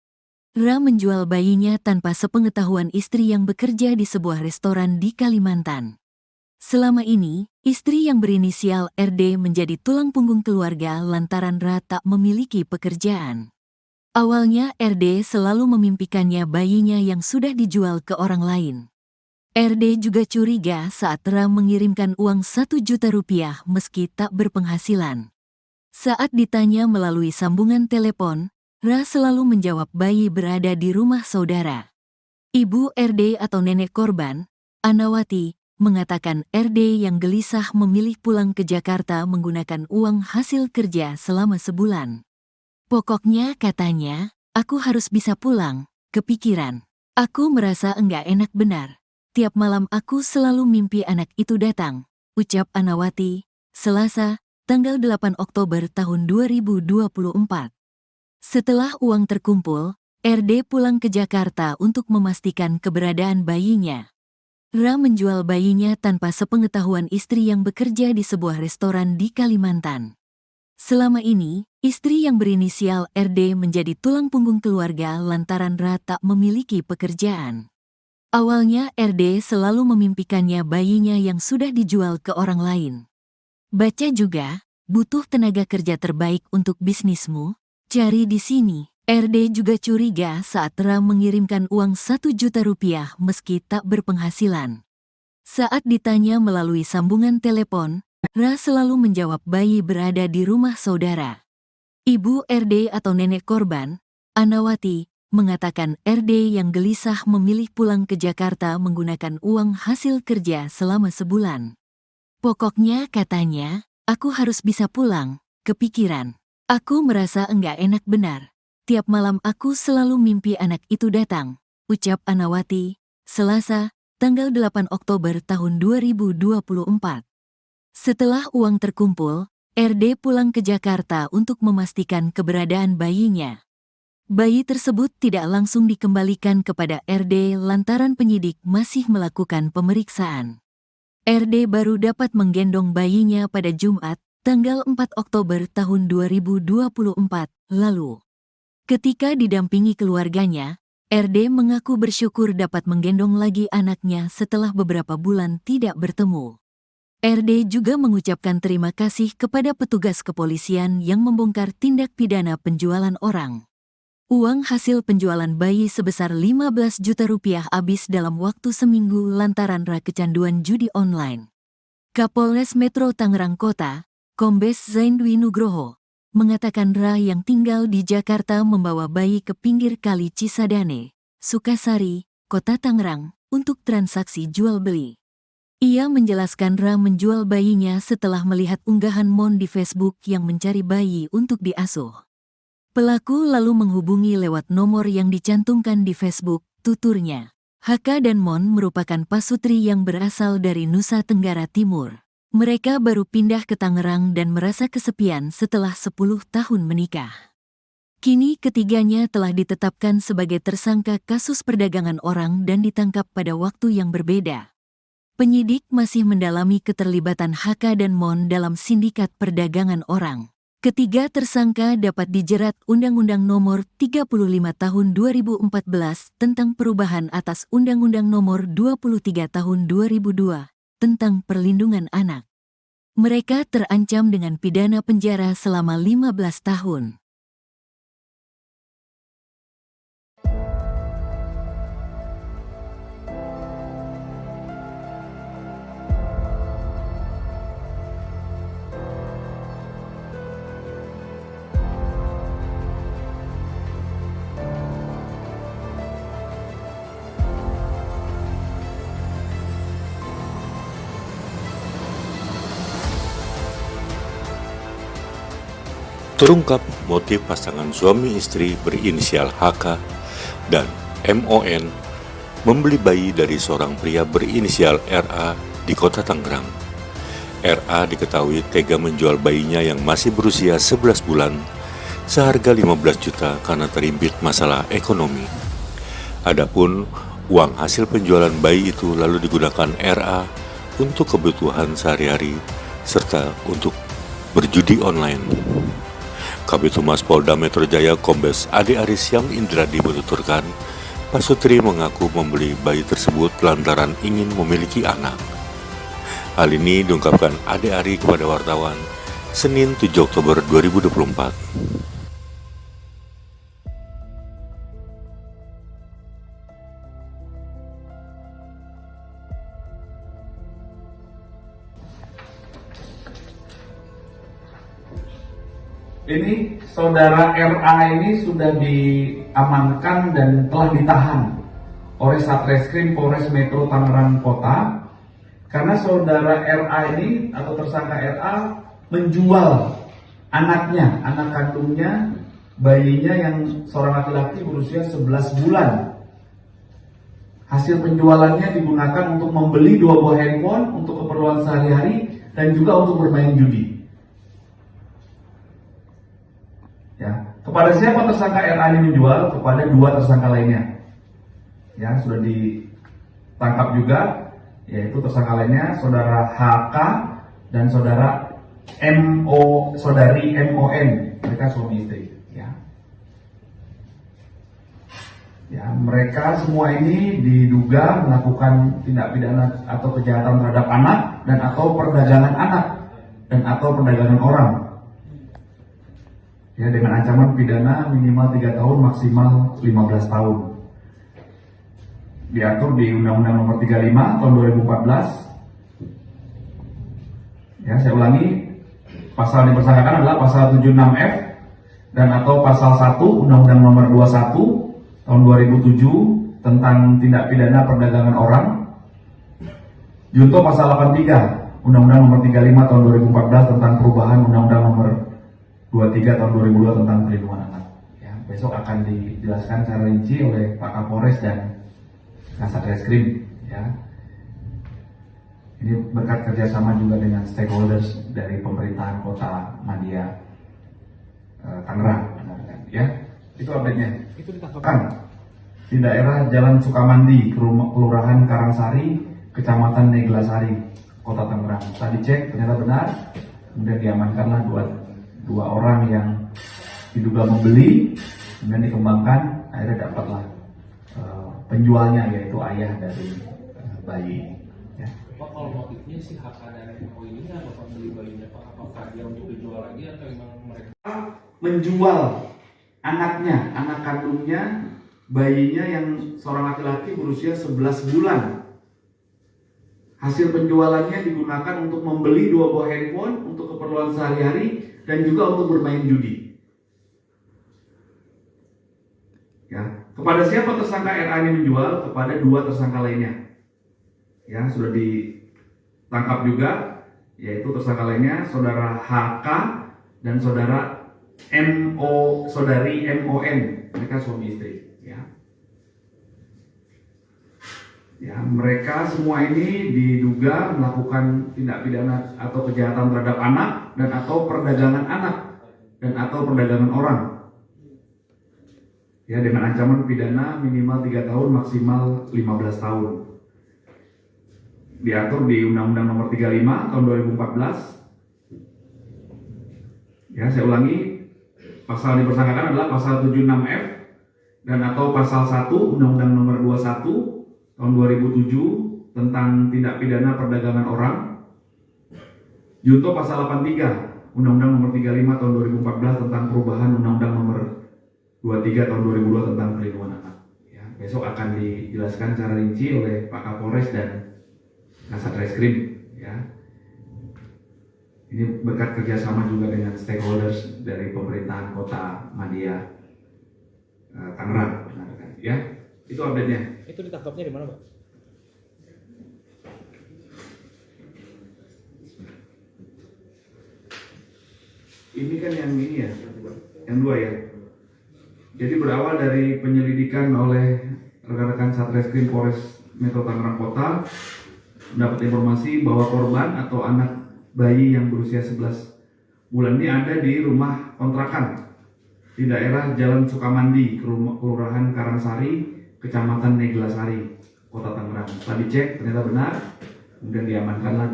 Ra menjual bayinya tanpa sepengetahuan istri yang bekerja di sebuah restoran di Kalimantan. Selama ini, istri yang berinisial RD menjadi tulang punggung keluarga lantaran Ra tak memiliki pekerjaan. Awalnya RD selalu memimpikannya bayinya yang sudah dijual ke orang lain. RD juga curiga saat Ra mengirimkan uang 1 juta rupiah meski tak berpenghasilan. Saat ditanya melalui sambungan telepon, Ra selalu menjawab bayi berada di rumah saudara. Ibu RD atau nenek korban, Anawati, mengatakan RD yang gelisah memilih pulang ke Jakarta menggunakan uang hasil kerja selama sebulan. Pokoknya katanya, aku harus bisa pulang, kepikiran. Aku merasa enggak enak benar. Tiap malam aku selalu mimpi anak itu datang, ucap Anawati, Selasa, tanggal 8 Oktober tahun 2024. Setelah uang terkumpul, RD pulang ke Jakarta untuk memastikan keberadaan bayinya. Ra menjual bayinya tanpa sepengetahuan istri yang bekerja di sebuah restoran di Kalimantan. Selama ini, istri yang berinisial RD menjadi tulang punggung keluarga lantaran Ra tak memiliki pekerjaan. Awalnya RD selalu memimpikannya bayinya yang sudah dijual ke orang lain. Baca juga, butuh tenaga kerja terbaik untuk bisnismu, cari di sini. RD juga curiga saat Ra mengirimkan uang 1 juta rupiah meski tak berpenghasilan. Saat ditanya melalui sambungan telepon, Ra selalu menjawab bayi berada di rumah saudara. Ibu RD atau nenek korban, Anawati, mengatakan RD yang gelisah memilih pulang ke Jakarta menggunakan uang hasil kerja selama sebulan. Pokoknya katanya, aku harus bisa pulang, kepikiran. Aku merasa enggak enak benar. Tiap malam aku selalu mimpi anak itu datang, ucap Anawati, Selasa, tanggal 8 Oktober tahun 2024. Setelah uang terkumpul, RD pulang ke Jakarta untuk memastikan keberadaan bayinya. Bayi tersebut tidak langsung dikembalikan kepada RD lantaran penyidik masih melakukan pemeriksaan. RD baru dapat menggendong bayinya pada Jumat, tanggal 4 Oktober tahun 2024 lalu. Ketika didampingi keluarganya, RD mengaku bersyukur dapat menggendong lagi anaknya setelah beberapa bulan tidak bertemu. RD juga mengucapkan terima kasih kepada petugas kepolisian yang membongkar tindak pidana penjualan orang. Uang hasil penjualan bayi sebesar 15 juta rupiah habis dalam waktu seminggu lantaran Ra kecanduan judi online. Kapolres Metro Tangerang Kota, Kombes Zain Dwi Nugroho, mengatakan Ra yang tinggal di Jakarta membawa bayi ke pinggir kali Cisadane, Sukasari, Kota Tangerang, untuk transaksi jual-beli. Ia menjelaskan Ra menjual bayinya setelah melihat unggahan Mon di Facebook yang mencari bayi untuk diasuh. Pelaku lalu menghubungi lewat nomor yang dicantumkan di Facebook, tuturnya. Haka dan Mon merupakan pasutri yang berasal dari Nusa Tenggara Timur. Mereka baru pindah ke Tangerang dan merasa kesepian setelah 10 tahun menikah. Kini ketiganya telah ditetapkan sebagai tersangka kasus perdagangan orang dan ditangkap pada waktu yang berbeda. Penyidik masih mendalami keterlibatan Haka dan Mon dalam sindikat perdagangan orang. Ketiga tersangka dapat dijerat Undang-Undang Nomor 35 Tahun 2014 tentang perubahan atas Undang-Undang Nomor 23 Tahun 2002 tentang perlindungan anak. Mereka terancam dengan pidana penjara selama 15 tahun. Terungkap motif pasangan suami istri berinisial HK dan MON membeli bayi dari seorang pria berinisial RA di Kota Tangerang. RA diketahui tega menjual bayinya yang masih berusia 11 bulan seharga 15 juta karena terimpit masalah ekonomi. Adapun uang hasil penjualan bayi itu lalu digunakan RA untuk kebutuhan sehari-hari serta untuk berjudi online. Kabid Humas Polda Metro Jaya Kombes Ade Aris Syam Indradi menuturkan, pasutri mengaku membeli bayi tersebut lantaran ingin memiliki anak. Hal ini diungkapkan Ade Ari kepada wartawan Senin 7 Oktober 2024. Ini saudara RA ini sudah diamankan dan telah ditahan oleh Satreskrim Polres Metro Tangerang Kota Karena saudara RA ini atau tersangka RA menjual anaknya, anak kandungnya, bayinya yang seorang laki-laki berusia 11 bulan. Hasil penjualannya digunakan untuk membeli 2 buah handphone untuk keperluan sehari-hari dan juga untuk bermain judi. Ya, kepada siapa tersangka RA ini menjual? Kepada 2 tersangka lainnya. Ya, sudah ditangkap juga, yaitu tersangka lainnya saudara HK dan saudara saudari MON, mereka suami istri. Ya, mereka semua ini diduga melakukan tindak pidana atau kejahatan terhadap anak dan atau perdagangan anak dan atau perdagangan orang. Ya, dengan ancaman pidana minimal 3 tahun maksimal 15 tahun. Diatur di Undang-Undang Nomor 35 tahun 2014. Ya, saya ulangi, pasal yang dipersangkakan adalah pasal 76F dan atau pasal 1 Undang-Undang Nomor 21 tahun 2007 tentang tindak pidana perdagangan orang. Junto pasal 83 Undang-Undang Nomor 35 tahun 2014 tentang perubahan Undang-Undang Nomor 23 tahun 2002 tentang perlindungan anak. Ya, besok akan dijelaskan secara rinci oleh Pak Kapolres dan Kasat Reskrim. Ya, ini berkat kerjasama juga dengan stakeholders dari pemerintahan Kota Madia, Tangerang. Ya, itu update-nya. Itu ditangkap Kan di daerah Jalan Sukamandi, Kelurahan Karangsari, Kecamatan Neglasari, Kota Tangerang. Tadi cek ternyata benar, kemudian diamankanlah dua orang yang diduga membeli, kemudian dikembangkan, akhirnya dapatlah penjualnya yaitu ayah dari bayi. Ya. Pak, kalau motifnya si HK dan MO ini apa beli bayinya Pak? Apakah dia untuk dijual lagi atau memang mereka Menjual anaknya, anak kandungnya, bayinya yang seorang laki-laki berusia 11 bulan. Hasil penjualannya digunakan untuk membeli 2 buah handphone untuk keperluan sehari-hari dan juga untuk bermain judi. Ya, kepada siapa tersangka RA ini menjual? Kepada 2 tersangka lainnya. Ya, sudah ditangkap juga, yaitu tersangka lainnya saudara HK dan saudara saudari MON, mereka suami istri. Ya, mereka semua ini diduga melakukan tindak pidana atau kejahatan terhadap anak dan atau perdagangan anak dan atau perdagangan orang. Ya, dengan ancaman pidana minimal 3 tahun maksimal 15 tahun. Diatur di Undang-Undang Nomor 35 tahun 2014. Ya, saya ulangi, pasal yang dipersangkakan adalah pasal 76F dan atau pasal 1 Undang-Undang Nomor 21 tahun 2007 tentang tindak pidana perdagangan orang. Junto pasal 83 Undang-Undang Nomor 35 tahun 2014 tentang perubahan Undang-Undang Nomor 23 tahun 2002 tentang perlindungan anak. Ya, besok akan dijelaskan secara rinci oleh Pak Kapolres dan Kasat Reskrim. Ya, ini berkat kerjasama juga dengan stakeholders dari pemerintahan Kota Madia, Tangerang. Ya, itu update-nya. itu ditangkapnya di mana, Pak? Ini kan yang ini ya, yang 2 ya. Jadi berawal dari penyelidikan oleh rekan-rekan Satreskrim Polres Metro Tangerang Kota, mendapat informasi bahwa korban atau anak bayi yang berusia 11 bulan ini ada di rumah kontrakan di daerah Jalan Sukamandi, Kelurahan Karangsari, Kecamatan Neglasari, Kota Tangerang. Tadi cek ternyata benar, kemudian diamankanlah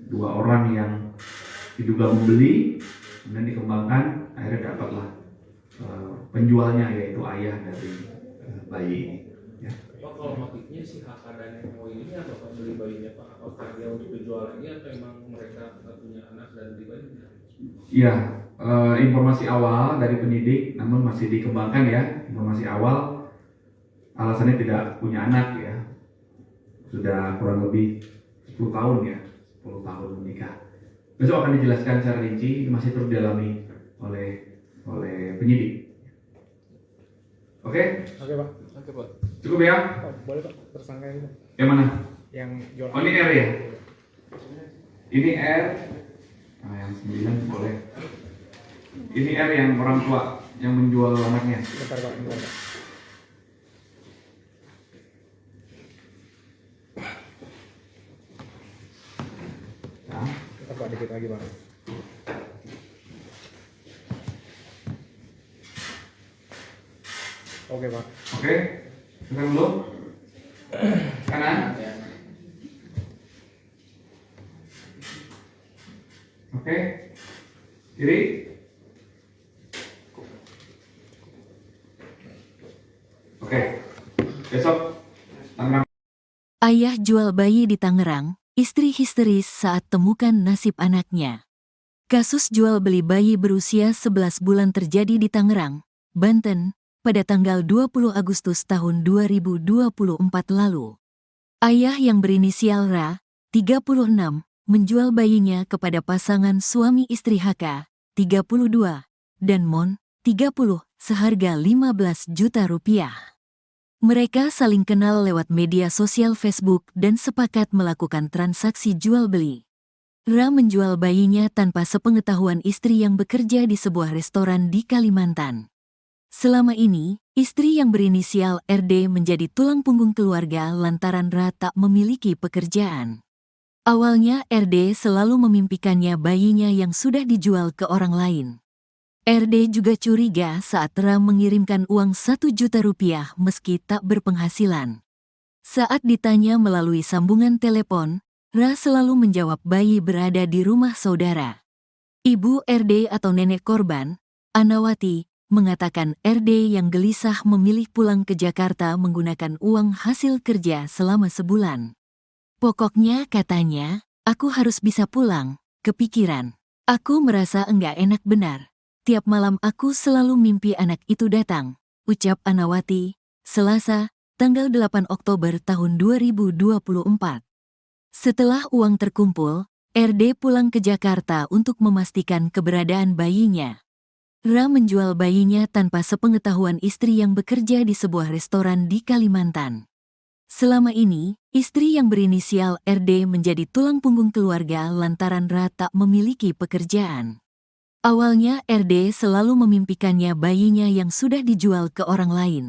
dua orang yang diduga membeli, kemudian dikembangkan, akhirnya dapatlah penjualnya yaitu ayah dari bayi ini. Ya. Pak, kalau motifnya si HK dan MO ini apa Pak beli bayinya Pak? Apakah dia untuk dijual lagi atau memang mereka punya anak dan beli bayinya? Ya, informasi awal dari penyidik, namun masih dikembangkan ya. Informasi awal, alasannya tidak punya anak ya, sudah kurang lebih 10 tahun ya, 10 tahun menikah. Besok akan dijelaskan secara rinci, masih terus didalami oleh penyidik. Oke? Oke, Pak. Oke, Pak. Cukup ya? Pak, boleh Pak tersangka ini, Pak? Yang mana? Yang jual. Oh, ini R ya? Ini R, nah yang 9 boleh. Ini R yang orang tua yang menjual anaknya. Bentar Pak, bentar Pak. Nah, Bentar Pak, dikit lagi Pak. Oke Pak. oke, tekan dulu. Kanan. Oke, kiri. Oke, besok Tangerang. Ayah jual bayi di Tangerang, istri histeris saat temukan nasib anaknya. Kasus jual beli bayi berusia 11 bulan terjadi di Tangerang, Banten, pada tanggal 20 Agustus tahun 2024 lalu. Ayah yang berinisial Ra, 36, menjual bayinya kepada pasangan suami istri HK, 32, dan Mon, 30, seharga 15 juta rupiah. Mereka saling kenal lewat media sosial Facebook dan sepakat melakukan transaksi jual beli. Ra menjual bayinya tanpa sepengetahuan istri yang bekerja di sebuah restoran di Kalimantan. Selama ini, istri yang berinisial RD menjadi tulang punggung keluarga lantaran Ra tak memiliki pekerjaan. Awalnya RD selalu memimpikannya bayinya yang sudah dijual ke orang lain. RD juga curiga saat Ra mengirimkan uang 1 juta rupiah meski tak berpenghasilan. Saat ditanya melalui sambungan telepon, Ra selalu menjawab bayi berada di rumah saudara. Ibu RD atau nenek korban, Anawati, mengatakan RD yang gelisah memilih pulang ke Jakarta menggunakan uang hasil kerja selama sebulan. Pokoknya katanya, aku harus bisa pulang, kepikiran. Aku merasa enggak enak benar. Tiap malam aku selalu mimpi anak itu datang, ucap Anawati, Selasa, tanggal 8 Oktober tahun 2024. Setelah uang terkumpul, RD pulang ke Jakarta untuk memastikan keberadaan bayinya. Ra menjual bayinya tanpa sepengetahuan istri yang bekerja di sebuah restoran di Kalimantan. Selama ini, istri yang berinisial RD menjadi tulang punggung keluarga lantaran Ra tak memiliki pekerjaan. Awalnya RD selalu memimpikannya bayinya yang sudah dijual ke orang lain.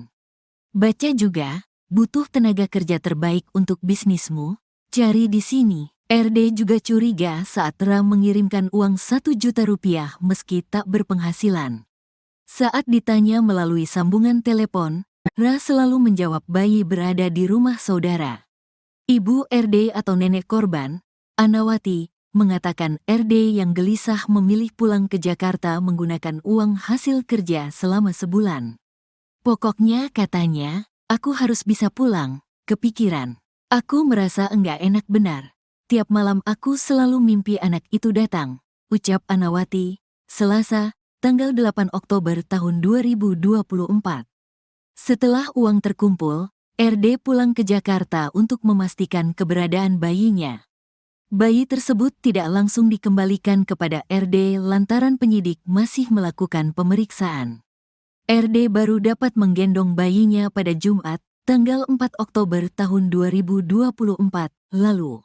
Baca juga, butuh tenaga kerja terbaik untuk bisnismu, cari di sini. RD juga curiga saat Ra mengirimkan uang 1 juta rupiah meski tak berpenghasilan. Saat ditanya melalui sambungan telepon, Ra selalu menjawab bayi berada di rumah saudara. Ibu RD atau nenek korban, Anawati, mengatakan RD yang gelisah memilih pulang ke Jakarta menggunakan uang hasil kerja selama sebulan. Pokoknya katanya, aku harus bisa pulang, kepikiran. Aku merasa enggak enak benar. Tiap malam aku selalu mimpi anak itu datang, ucap Anawati, Selasa, tanggal 8 Oktober tahun 2024. Setelah uang terkumpul, RD pulang ke Jakarta untuk memastikan keberadaan bayinya. Bayi tersebut tidak langsung dikembalikan kepada RD lantaran penyidik masih melakukan pemeriksaan. RD baru dapat menggendong bayinya pada Jumat, tanggal 4 Oktober tahun 2024 lalu.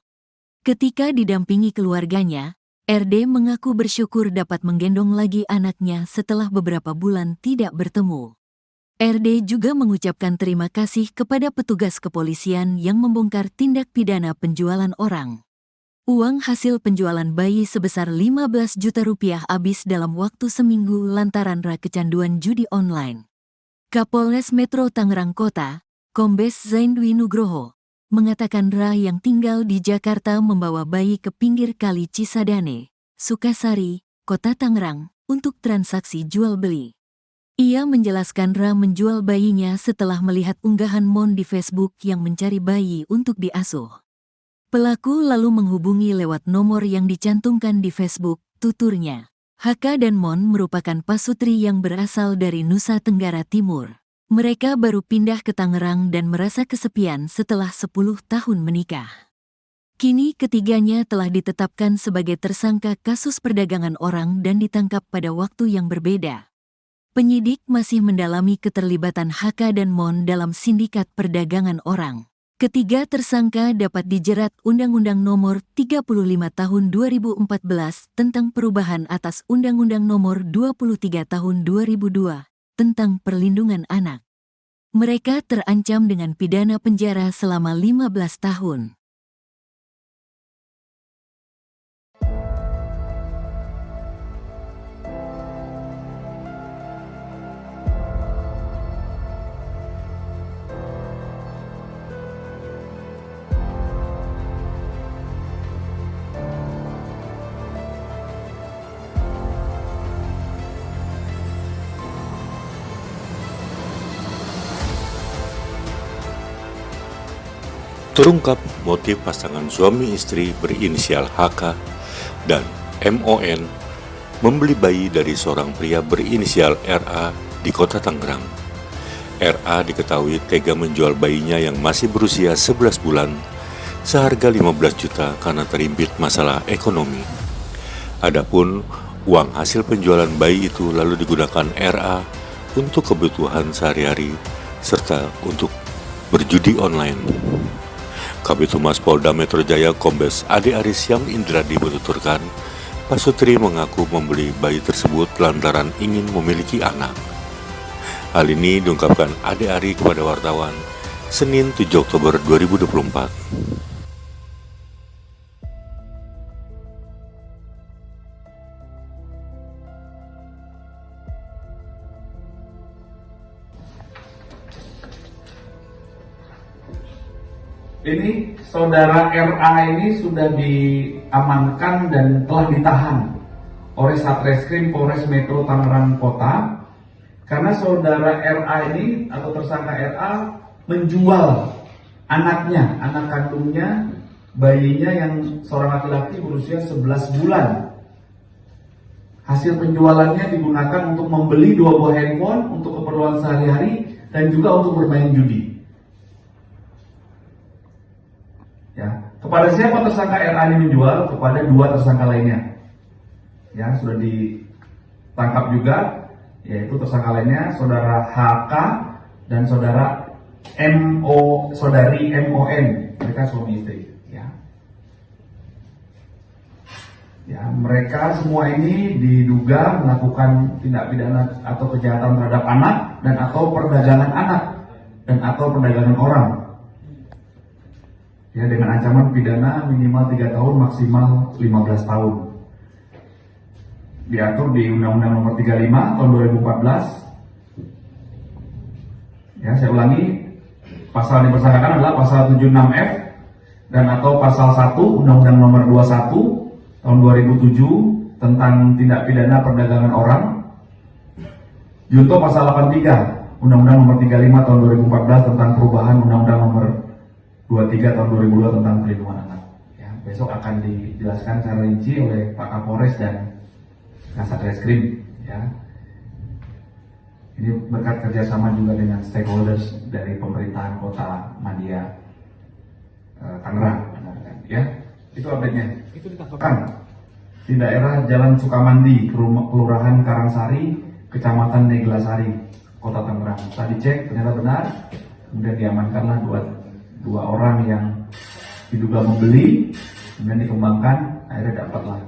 Ketika didampingi keluarganya, RD mengaku bersyukur dapat menggendong lagi anaknya setelah beberapa bulan tidak bertemu. RD juga mengucapkan terima kasih kepada petugas kepolisian yang membongkar tindak pidana penjualan orang. Uang hasil penjualan bayi sebesar 15 juta rupiah habis dalam waktu seminggu lantaran Ra kecanduan judi online. Kapolres Metro Tangerang Kota, Kombes Zain Dwi Nugroho, mengatakan Ra yang tinggal di Jakarta membawa bayi ke pinggir kali Cisadane, Sukasari, Kota Tangerang, untuk transaksi jual beli. Ia menjelaskan Ra menjual bayinya setelah melihat unggahan Mon di Facebook yang mencari bayi untuk diasuh. Pelaku lalu menghubungi lewat nomor yang dicantumkan di Facebook, tuturnya. HK dan Mon merupakan pasutri yang berasal dari Nusa Tenggara Timur. Mereka baru pindah ke Tangerang dan merasa kesepian setelah 10 tahun menikah. Kini ketiganya telah ditetapkan sebagai tersangka kasus perdagangan orang dan ditangkap pada waktu yang berbeda. Penyidik masih mendalami keterlibatan HK dan Mon dalam sindikat perdagangan orang. Ketiga tersangka dapat dijerat Undang-Undang Nomor 35 Tahun 2014 tentang perubahan atas Undang-Undang Nomor 23 Tahun 2002 tentang perlindungan anak. Mereka terancam dengan pidana penjara selama 15 tahun. Terungkap motif pasangan suami istri berinisial HK dan MON membeli bayi dari seorang pria berinisial RA di kota Tangerang. RA diketahui tega menjual bayinya yang masih berusia 11 bulan seharga 15 juta karena terimpit masalah ekonomi. Adapun uang hasil penjualan bayi itu lalu digunakan RA untuk kebutuhan sehari-hari serta untuk berjudi online. Kabid Humas Polda Metro Jaya Kombes Ade Aris Syam Indradi menuturkan, Pak Sutri mengaku membeli bayi tersebut lantaran ingin memiliki anak. Hal ini diungkapkan Ade Ari kepada wartawan Senin 7 Oktober 2024. Ini saudara RA ini sudah diamankan dan telah ditahan oleh Satreskrim Polres Metro Tangerang Kota karena saudara RA ini atau tersangka RA menjual anaknya, anak kandungnya, bayinya yang seorang laki-laki berusia 11 bulan. Hasil penjualannya digunakan untuk membeli 2 buah handphone untuk keperluan sehari-hari dan juga untuk bermain judi. Ya, kepada siapa tersangka RA ini menjual? Kepada 2 tersangka lainnya. Ya, sudah ditangkap juga, yaitu tersangka lainnya saudara HK dan saudara saudari MON, mereka suami istri. Ya, mereka semua ini diduga melakukan tindak pidana atau kejahatan terhadap anak dan atau perdagangan anak dan atau perdagangan orang. Ya, dengan ancaman pidana minimal 3 tahun maksimal 15 tahun. Diatur di Undang-Undang Nomor 35 tahun 2014. Ya, saya ulangi, pasal yang dipersangkakan adalah pasal 76F dan atau pasal 1 Undang-Undang Nomor 21 tahun 2007 tentang tindak pidana perdagangan orang. Junto pasal 83 Undang-Undang Nomor 35 tahun 2014 tentang perubahan Undang-Undang Nomor 23 tahun 2002 tentang perlindungan anak. Ya, besok akan dijelaskan secara rinci oleh Pak Kapolres dan Kasat Reskrim. Ya, ini berkat kerjasama juga dengan stakeholders dari pemerintahan Kota Madia Tangerang. Ya, itu update-nya. Itu ditangkap Kan di daerah Jalan Sukamandi, Kelurahan Karangsari, Kecamatan Neglasari, Kota Tangerang. Tadi cek ternyata benar, kemudian diamankanlah dua orang yang diduga membeli, kemudian dikembangkan, akhirnya dapatlah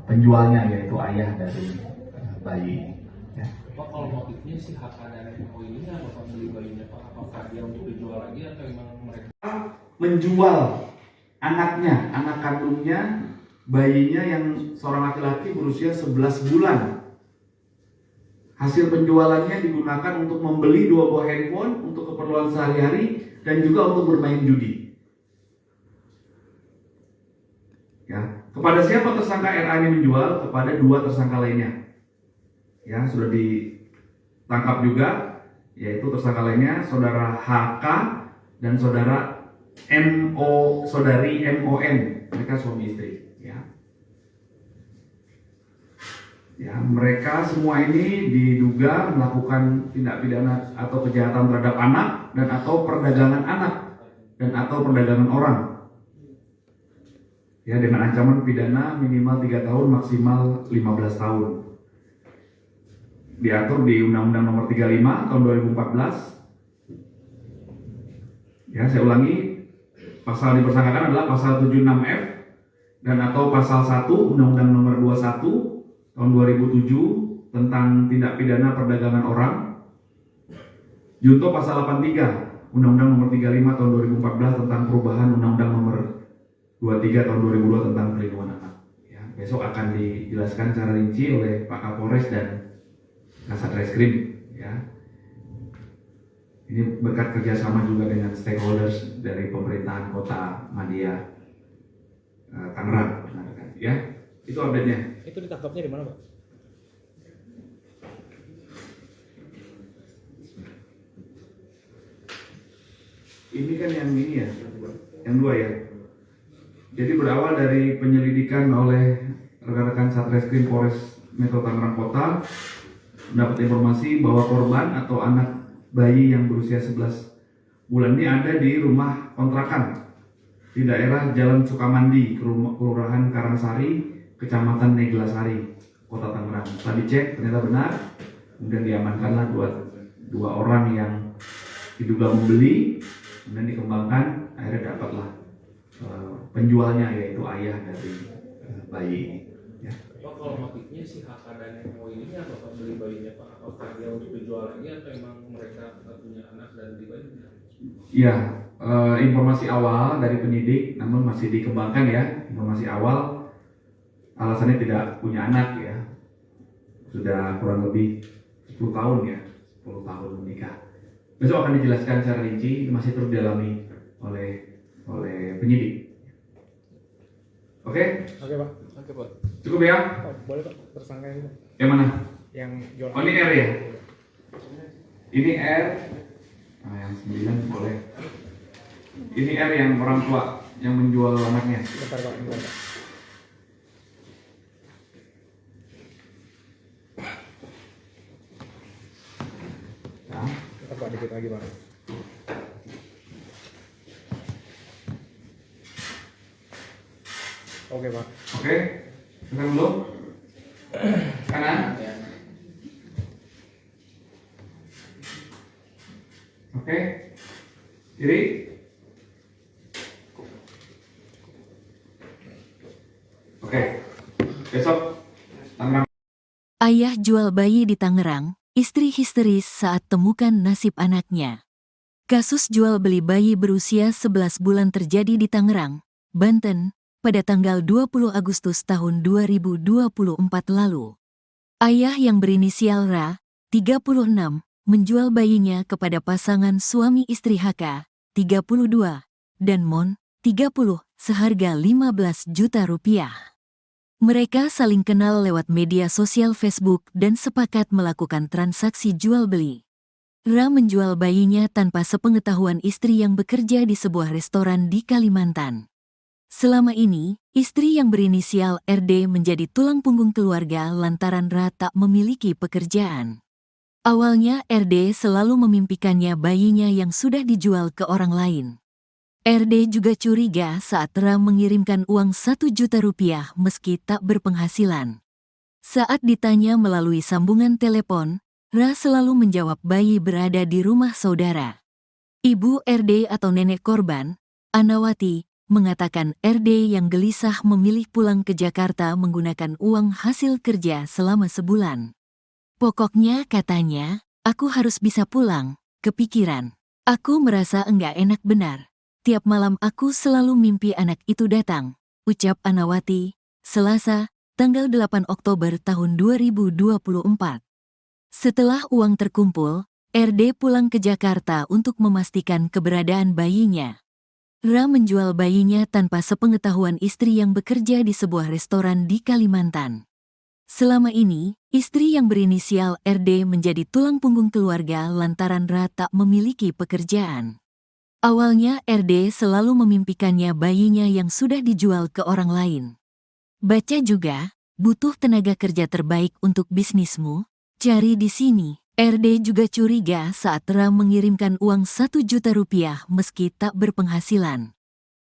penjualnya yaitu ayah dari bayi. Ya. Pak, kalau motifnya si HK dan MO ini apa beli bayinya Pak? Apakah dia untuk dijual lagi atau memang mereka Menjual anaknya, anak kandungnya, bayinya yang seorang laki-laki berusia 11 bulan. Hasil penjualannya digunakan untuk membeli 2 buah handphone untuk keperluan sehari-hari dan juga untuk bermain judi. Ya, kepada siapa tersangka RA ini menjual? Kepada 2 tersangka lainnya. Ya, sudah ditangkap juga, yaitu tersangka lainnya saudara HK dan saudara saudari MON, mereka suami istri. Ya, mereka semua ini diduga melakukan tindak pidana atau kejahatan terhadap anak dan atau perdagangan anak dan atau perdagangan orang. Ya, dengan ancaman pidana minimal 3 tahun maksimal 15 tahun. Diatur di Undang-Undang Nomor 35 tahun 2014. Ya, saya ulangi, pasal dipersangkakan adalah pasal 76F dan atau pasal 1 Undang-Undang Nomor 21 tahun 2007 tentang tindak pidana perdagangan orang. Junto pasal 83 Undang-Undang Nomor 35 tahun 2014 tentang perubahan Undang-Undang Nomor 23 tahun 2002 tentang perlindungan anak. Ya, besok akan dijelaskan secara rinci oleh Pak Kapolres dan Kasat Reskrim. Ya, ini berkat kerjasama juga dengan stakeholders dari pemerintahan Kota Madia Tangerang. Ya, itu update-nya. Itu ditangkapnya di mana, Pak? Ini kan yang ini ya, yang dua ya. Jadi berawal dari penyelidikan oleh rekan-rekan Satreskrim Polres Metro Tangerang Kota, mendapat informasi bahwa korban atau anak bayi yang berusia 11 bulan ini ada di rumah kontrakan di daerah Jalan Sukamandi, Kelurahan Karangsari, Kecamatan Neglasari, Kota Tangerang. Setelah dicek ternyata benar, kemudian diamankanlah dua orang yang diduga membeli, kemudian dikembangkan, akhirnya dapatlah penjualnya yaitu ayah dari bayi ini. Ya. Pak, kalau motifnya si HK dan MO ini apa Pak beli bayinya Pak? Apakah dia untuk dijual lagi atau emang mereka punya anak dan beli bayinya? Ya, informasi awal dari penyidik, namun masih dikembangkan ya. Informasi awal alasannya tidak punya anak ya, sudah kurang lebih 10 tahun ya, 10 tahun menikah. Besok akan dijelaskan secara rinci, masih terus didalami oleh penyidik. Oke? Oke, Pak. Oke, Pak. Cukup ya? Oh, boleh, Pak. Tersangka ini, Pak. Yang mana? Yang jual. Oh, ini R ya? Ini R. Nah, yang 9 boleh. Ini R yang orang tua yang menjual anaknya. Bentar, Pak. Bentar, Pak. Nah, Bentar, Pak. Dikit lagi, Pak. Oke, Pak. oke. Sekarang dulu. Kanan. Oke. Kiri. Oke. Besok Tangerang. Ayah jual bayi di Tangerang, istri histeris saat temukan nasib anaknya. Kasus jual beli bayi berusia 11 bulan terjadi di Tangerang, Banten, pada tanggal 20 Agustus tahun 2024 lalu. Ayah yang berinisial Ra, 36, menjual bayinya kepada pasangan suami istri HK, 32, dan Mon, 30, seharga 15 juta rupiah. Mereka saling kenal lewat media sosial Facebook dan sepakat melakukan transaksi jual-beli. Ra menjual bayinya tanpa sepengetahuan istri yang bekerja di sebuah restoran di Kalimantan. Selama ini, istri yang berinisial RD menjadi tulang punggung keluarga lantaran Ra tak memiliki pekerjaan. Awalnya RD selalu memimpikannya bayinya yang sudah dijual ke orang lain. RD juga curiga saat Ra mengirimkan uang 1 juta rupiah meski tak berpenghasilan. Saat ditanya melalui sambungan telepon, Ra selalu menjawab bayi berada di rumah saudara. Ibu RD atau nenek korban, Anawati, mengatakan RD yang gelisah memilih pulang ke Jakarta menggunakan uang hasil kerja selama sebulan. Pokoknya katanya, aku harus bisa pulang, kepikiran. Aku merasa enggak enak benar. Tiap malam aku selalu mimpi anak itu datang, ucap Anawati, Selasa, tanggal 8 Oktober tahun 2024. Setelah uang terkumpul, RD pulang ke Jakarta untuk memastikan keberadaan bayinya. Ra menjual bayinya tanpa sepengetahuan istri yang bekerja di sebuah restoran di Kalimantan. Selama ini, istri yang berinisial RD menjadi tulang punggung keluarga lantaran Ra tak memiliki pekerjaan. Awalnya RD selalu memimpikannya bayinya yang sudah dijual ke orang lain. Baca juga, butuh tenaga kerja terbaik untuk bisnismu, cari di sini. RD juga curiga saat Ra mengirimkan uang 1 juta rupiah meski tak berpenghasilan.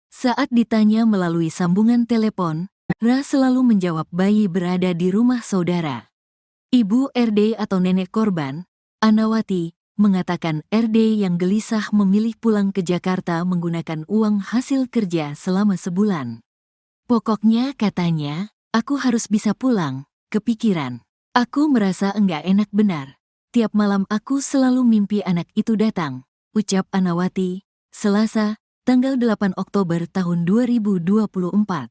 Saat ditanya melalui sambungan telepon, Ra selalu menjawab bayi berada di rumah saudara. Ibu RD atau nenek korban, Anawati, mengatakan RD yang gelisah memilih pulang ke Jakarta menggunakan uang hasil kerja selama sebulan. Pokoknya katanya, aku harus bisa pulang, kepikiran. Aku merasa enggak enak benar. Tiap malam aku selalu mimpi anak itu datang, ucap Anawati, Selasa, tanggal 8 Oktober tahun 2024.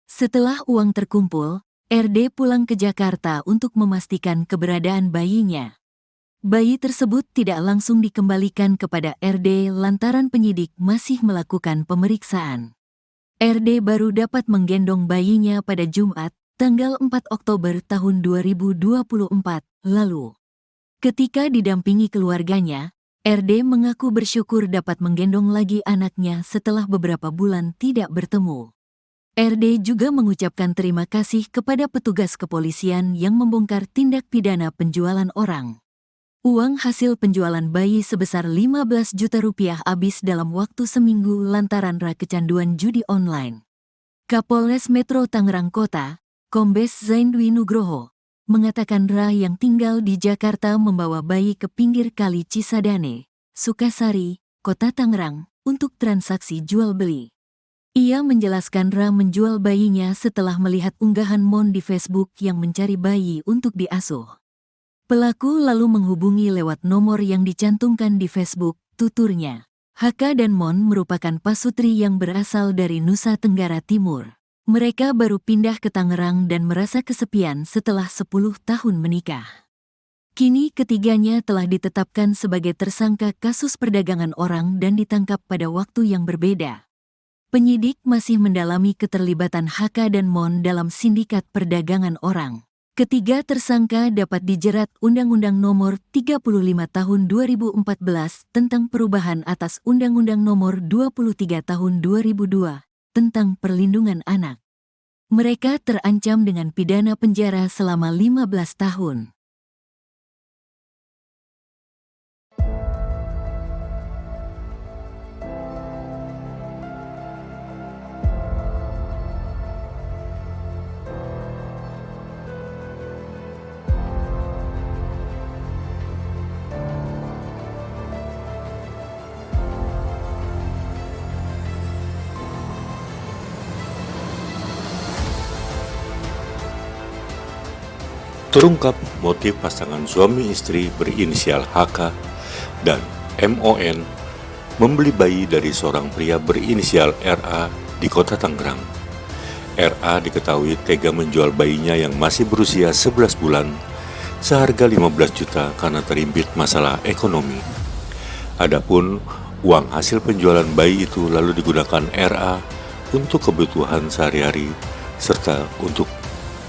Setelah uang terkumpul, RD pulang ke Jakarta untuk memastikan keberadaan bayinya. Bayi tersebut tidak langsung dikembalikan kepada RD lantaran penyidik masih melakukan pemeriksaan. RD baru dapat menggendong bayinya pada Jumat, tanggal 4 Oktober tahun 2024 lalu. Ketika didampingi keluarganya, RD mengaku bersyukur dapat menggendong lagi anaknya setelah beberapa bulan tidak bertemu. RD juga mengucapkan terima kasih kepada petugas kepolisian yang membongkar tindak pidana penjualan orang. Uang hasil penjualan bayi sebesar 15 juta rupiah habis dalam waktu seminggu lantaran Ra kecanduan judi online. Kapolres Metro Tangerang Kota, Kombes Zain Dwi Nugroho, mengatakan Ra yang tinggal di Jakarta membawa bayi ke pinggir kali Cisadane, Sukasari, Kota Tangerang, untuk transaksi jual-beli. Ia menjelaskan Ra menjual bayinya setelah melihat unggahan Mon di Facebook yang mencari bayi untuk diasuh. Pelaku lalu menghubungi lewat nomor yang dicantumkan di Facebook, tuturnya. HK dan Mon merupakan pasutri yang berasal dari Nusa Tenggara Timur. Mereka baru pindah ke Tangerang dan merasa kesepian setelah 10 tahun menikah. Kini ketiganya telah ditetapkan sebagai tersangka kasus perdagangan orang dan ditangkap pada waktu yang berbeda. Penyidik masih mendalami keterlibatan HK dan Mon dalam sindikat perdagangan orang. Ketiga tersangka dapat dijerat Undang-Undang Nomor 35 Tahun 2014 tentang perubahan atas Undang-Undang Nomor 23 Tahun 2002 tentang perlindungan anak. Mereka terancam dengan pidana penjara selama 15 tahun. Terungkap motif pasangan suami istri berinisial HK dan MON membeli bayi dari seorang pria berinisial RA di Kota Tangerang. RA diketahui tega menjual bayinya yang masih berusia 11 bulan seharga 15 juta karena terimpit masalah ekonomi. Adapun uang hasil penjualan bayi itu lalu digunakan RA untuk kebutuhan sehari-hari serta untuk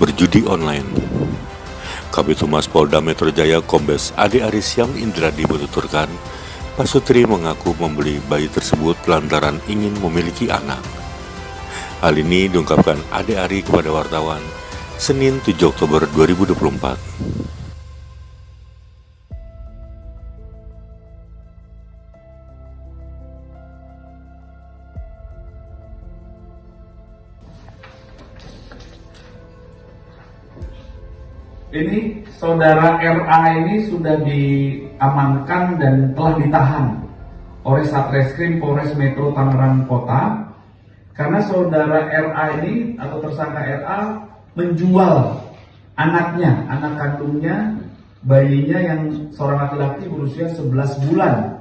berjudi online. Kabid Humas Polda Metro Jaya Kombes Ade Aris Yang Indradi menuturkan, pasutri mengaku membeli bayi tersebut lantaran ingin memiliki anak. Hal ini diungkapkan Ade Ari kepada wartawan Senin 7 Oktober 2024. Ini saudara RA ini sudah diamankan dan telah ditahan oleh Satreskrim Polres Metro Tangerang Kota karena saudara RA ini atau tersangka RA menjual anaknya, anak kandungnya, bayinya yang seorang laki-laki berusia 11 bulan.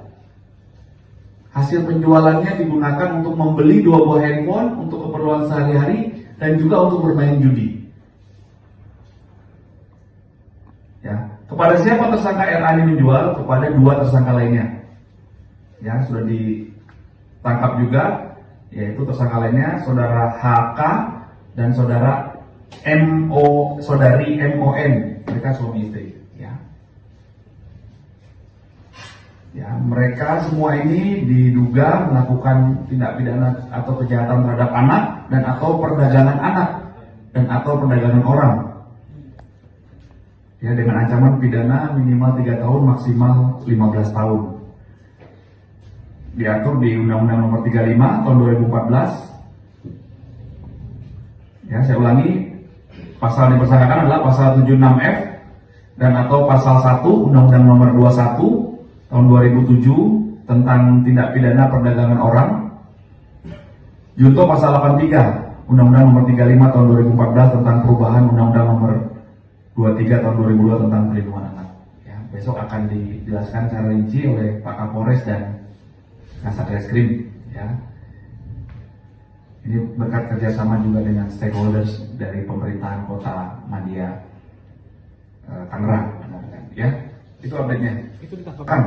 Hasil penjualannya digunakan untuk membeli 2 buah handphone untuk keperluan sehari-hari dan juga untuk bermain judi. Ya, kepada siapa tersangka RA ini menjual? Kepada 2 tersangka lainnya. Ya, sudah ditangkap juga, yaitu tersangka lainnya saudara HK dan saudari MON, mereka suami istri. Ya, mereka semua ini diduga melakukan tindak pidana atau kejahatan terhadap anak dan atau perdagangan anak dan atau perdagangan orang. Ya, dengan ancaman pidana minimal 3 tahun maksimal 15 tahun. Diatur di Undang-Undang Nomor 35 tahun 2014. Ya, saya ulangi, pasal yang dipersangkakan adalah pasal 76F dan atau pasal 1 Undang-Undang Nomor 21 tahun 2007 tentang tindak pidana perdagangan orang. Junto pasal 83 Undang-Undang Nomor 35 tahun 2014 tentang perubahan Undang-Undang Nomor 23 tahun 2002 tentang perlindungan anak. Ya, besok akan dijelaskan secara rinci oleh Pak Kapolres dan Kasat Reskrim. Ya. Ini berkat kerjasama juga dengan stakeholders dari pemerintahan Kota Madia, Tangerang. Ya, itu update-nya. Itu ditangkap. Kan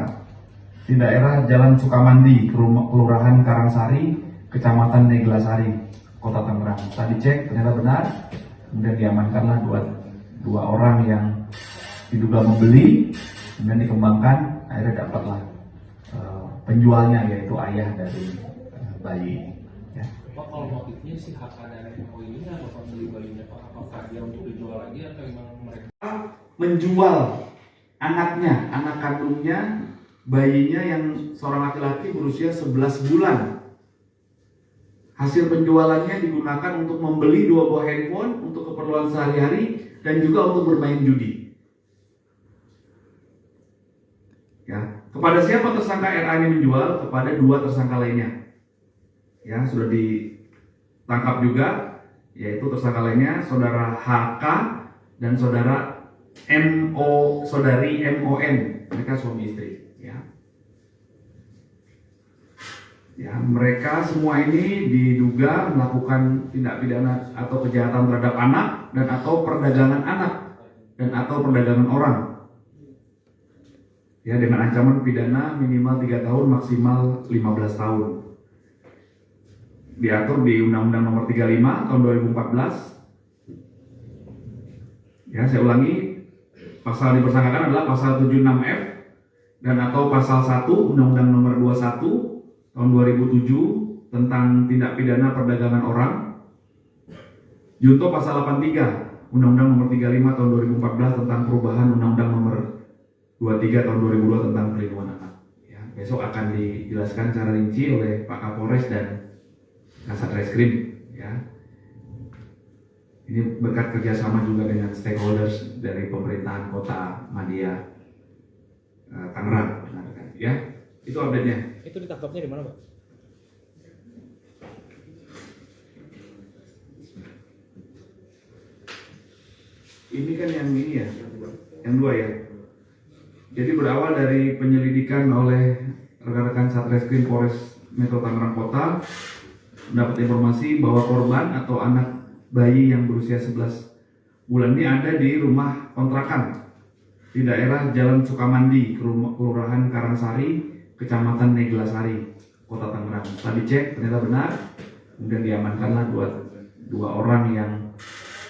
di daerah Jalan Sukamandi, Kelurahan Karangsari, Kecamatan Neglasari, Kota Tangerang. Tadi cek ternyata benar, kemudian diamankanlah dua orang yang diduga membeli, kemudian dikembangkan, akhirnya dapatlah penjualnya yaitu ayah dari bayi. Ya. Pak, kalau motifnya si HK dan MO ini apa Pak beli bayinya Pak? Apakah dia untuk dijual lagi atau memang mereka Menjual anaknya, anak kandungnya, bayinya yang seorang laki-laki berusia 11 bulan. Hasil penjualannya digunakan untuk membeli 2 buah handphone untuk keperluan sehari-hari dan juga untuk bermain judi. Ya, kepada siapa tersangka RA ini menjual? Kepada 2 tersangka lainnya. Ya, sudah ditangkap juga, yaitu tersangka lainnya saudara HK dan saudari MON, mereka suami istri. Ya, mereka semua ini diduga melakukan tindak pidana atau kejahatan terhadap anak dan atau perdagangan anak dan atau perdagangan orang. Ya, dengan ancaman pidana minimal 3 tahun maksimal 15 tahun. Diatur di Undang-Undang Nomor 35 tahun 2014. Ya, saya ulangi, pasal dipersangkakan adalah pasal 76F dan atau pasal 1 Undang-Undang Nomor 21 tahun 2007 tentang tindak pidana perdagangan orang. Junto pasal 83 Undang-Undang Nomor 35 tahun 2014 tentang perubahan Undang-Undang Nomor 23 tahun 2002 tentang perlindungan anak. Ya, besok akan dijelaskan secara rinci oleh Pak Kapolres dan Kasat Reskrim. Ya. Ini berkat kerjasama juga dengan stakeholders dari pemerintahan Kota Madia, Tangerang. Ya, itu update-nya. Itu ditangkapnya di mana, Pak? Ini kan yang ini ya, yang 2 ya. Jadi berawal dari penyelidikan oleh rekan-rekan Satreskrim Polres Metro Tangerang Kota, mendapat informasi bahwa korban atau anak bayi yang berusia 11 bulan ini ada di rumah kontrakan di daerah Jalan Sukamandi, Kelurahan Karangsari, Kecamatan Neglasari, Kota Tangerang. Tadi cek ternyata benar, kemudian diamankanlah dua orang yang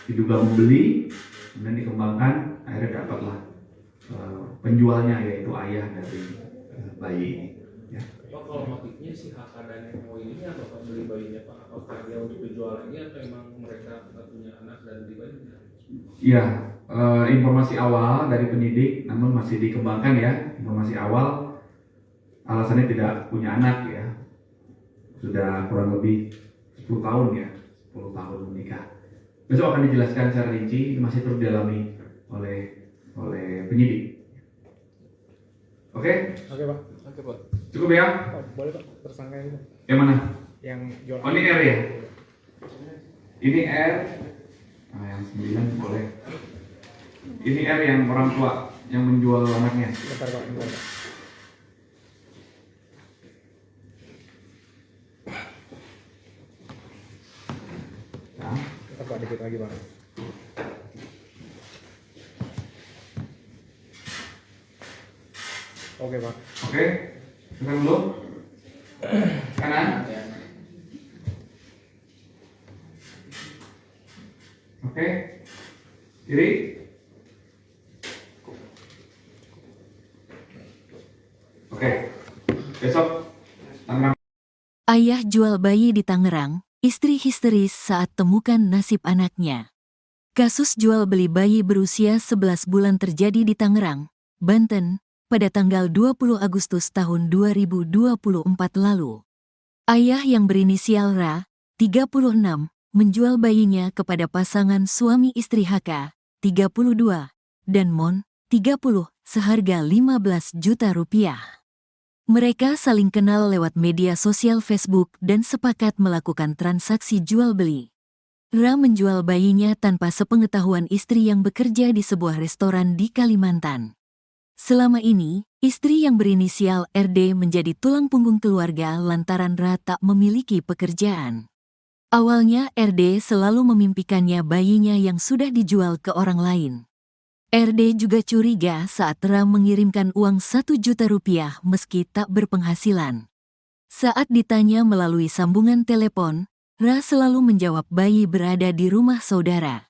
diduga membeli, kemudian dikembangkan, akhirnya dapatlah penjualnya yaitu ayah dari bayi ini. Ya. Pak, kalau motifnya si HK dan MO ini apa Pak beli bayinya Pak? Apakah dia untuk dijual lagi atau memang mereka punya anak dan beli bayinya? Ya, informasi awal dari penyidik, namun masih dikembangkan ya. Informasi awal, alasannya tidak punya anak ya. Sudah kurang lebih 10 tahun ya, 10 tahun menikah. Besok akan dijelaskan secara rinci, masih terus didalami oleh penyidik. Oke? Oke, Pak. Oke Pak. Cukup ya? Pak, boleh Pak tersangka itu? Yang mana? Yang jual. Oh, ini R ya? Ini R. Nah, yang 9 boleh. Ini R yang orang tua yang menjual anaknya. Bentar, Pak. Bentar, Pak. Nah, Bentar, Pak. Dikit lagi, Pak. Oke, Pak. oke. Sekarang dulu. Kanan. Oke. Kiri. Oke. Besok Tangerang. Ayah jual bayi di Tangerang, istri histeris saat temukan nasib anaknya. Kasus jual beli bayi berusia 11 bulan terjadi di Tangerang, Banten, pada tanggal 20 Agustus tahun 2024 lalu. Ayah yang berinisial Ra, 36, menjual bayinya kepada pasangan suami istri HK, 32, dan Mon, 30, seharga 15 juta rupiah. Mereka saling kenal lewat media sosial Facebook dan sepakat melakukan transaksi jual-beli. Ra menjual bayinya tanpa sepengetahuan istri yang bekerja di sebuah restoran di Kalimantan. Selama ini, istri yang berinisial RD menjadi tulang punggung keluarga lantaran Ra tak memiliki pekerjaan. Awalnya RD selalu memimpikannya bayinya yang sudah dijual ke orang lain. RD juga curiga saat Ra mengirimkan uang 1 juta rupiah meski tak berpenghasilan. Saat ditanya melalui sambungan telepon, Ra selalu menjawab bayi berada di rumah saudara.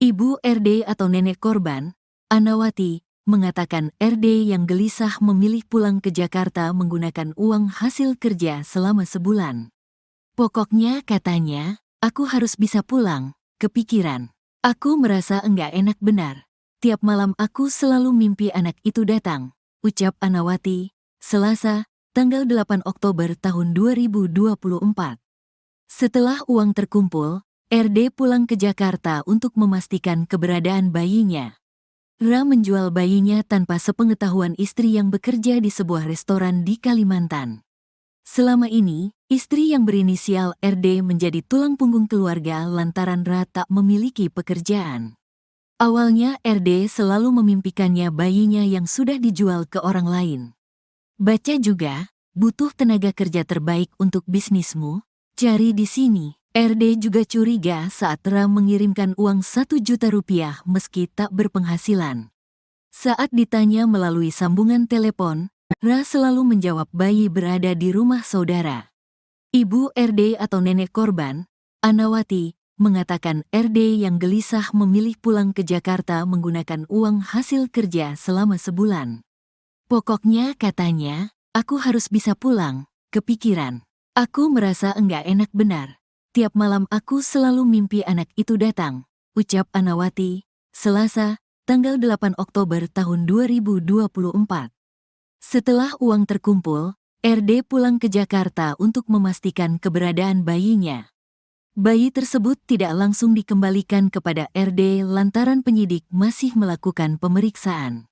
Ibu RD atau nenek korban, Anawati, mengatakan RD yang gelisah memilih pulang ke Jakarta menggunakan uang hasil kerja selama sebulan. Pokoknya katanya, aku harus bisa pulang, kepikiran. Aku merasa enggak enak benar. Tiap malam aku selalu mimpi anak itu datang, ucap Anawati, Selasa, tanggal 8 Oktober tahun 2024. Setelah uang terkumpul, RD pulang ke Jakarta untuk memastikan keberadaan bayinya. Ra menjual bayinya tanpa sepengetahuan istri yang bekerja di sebuah restoran di Kalimantan. Selama ini, istri yang berinisial RD menjadi tulang punggung keluarga lantaran Ra tak memiliki pekerjaan. Awalnya RD selalu memimpikannya bayinya yang sudah dijual ke orang lain. Baca juga, butuh tenaga kerja terbaik untuk bisnismu? Cari di sini. RD juga curiga saat Ra mengirimkan uang 1 juta rupiah meski tak berpenghasilan. Saat ditanya melalui sambungan telepon, Ra selalu menjawab bayi berada di rumah saudara. Ibu RD atau nenek korban, Anawati, mengatakan RD yang gelisah memilih pulang ke Jakarta menggunakan uang hasil kerja selama sebulan. Pokoknya katanya, aku harus bisa pulang, kepikiran. Aku merasa enggak enak benar. Tiap malam aku selalu mimpi anak itu datang, ucap Anawati, Selasa, tanggal 8 Oktober tahun 2024. Setelah uang terkumpul, RD pulang ke Jakarta untuk memastikan keberadaan bayinya. Bayi tersebut tidak langsung dikembalikan kepada RD lantaran penyidik masih melakukan pemeriksaan.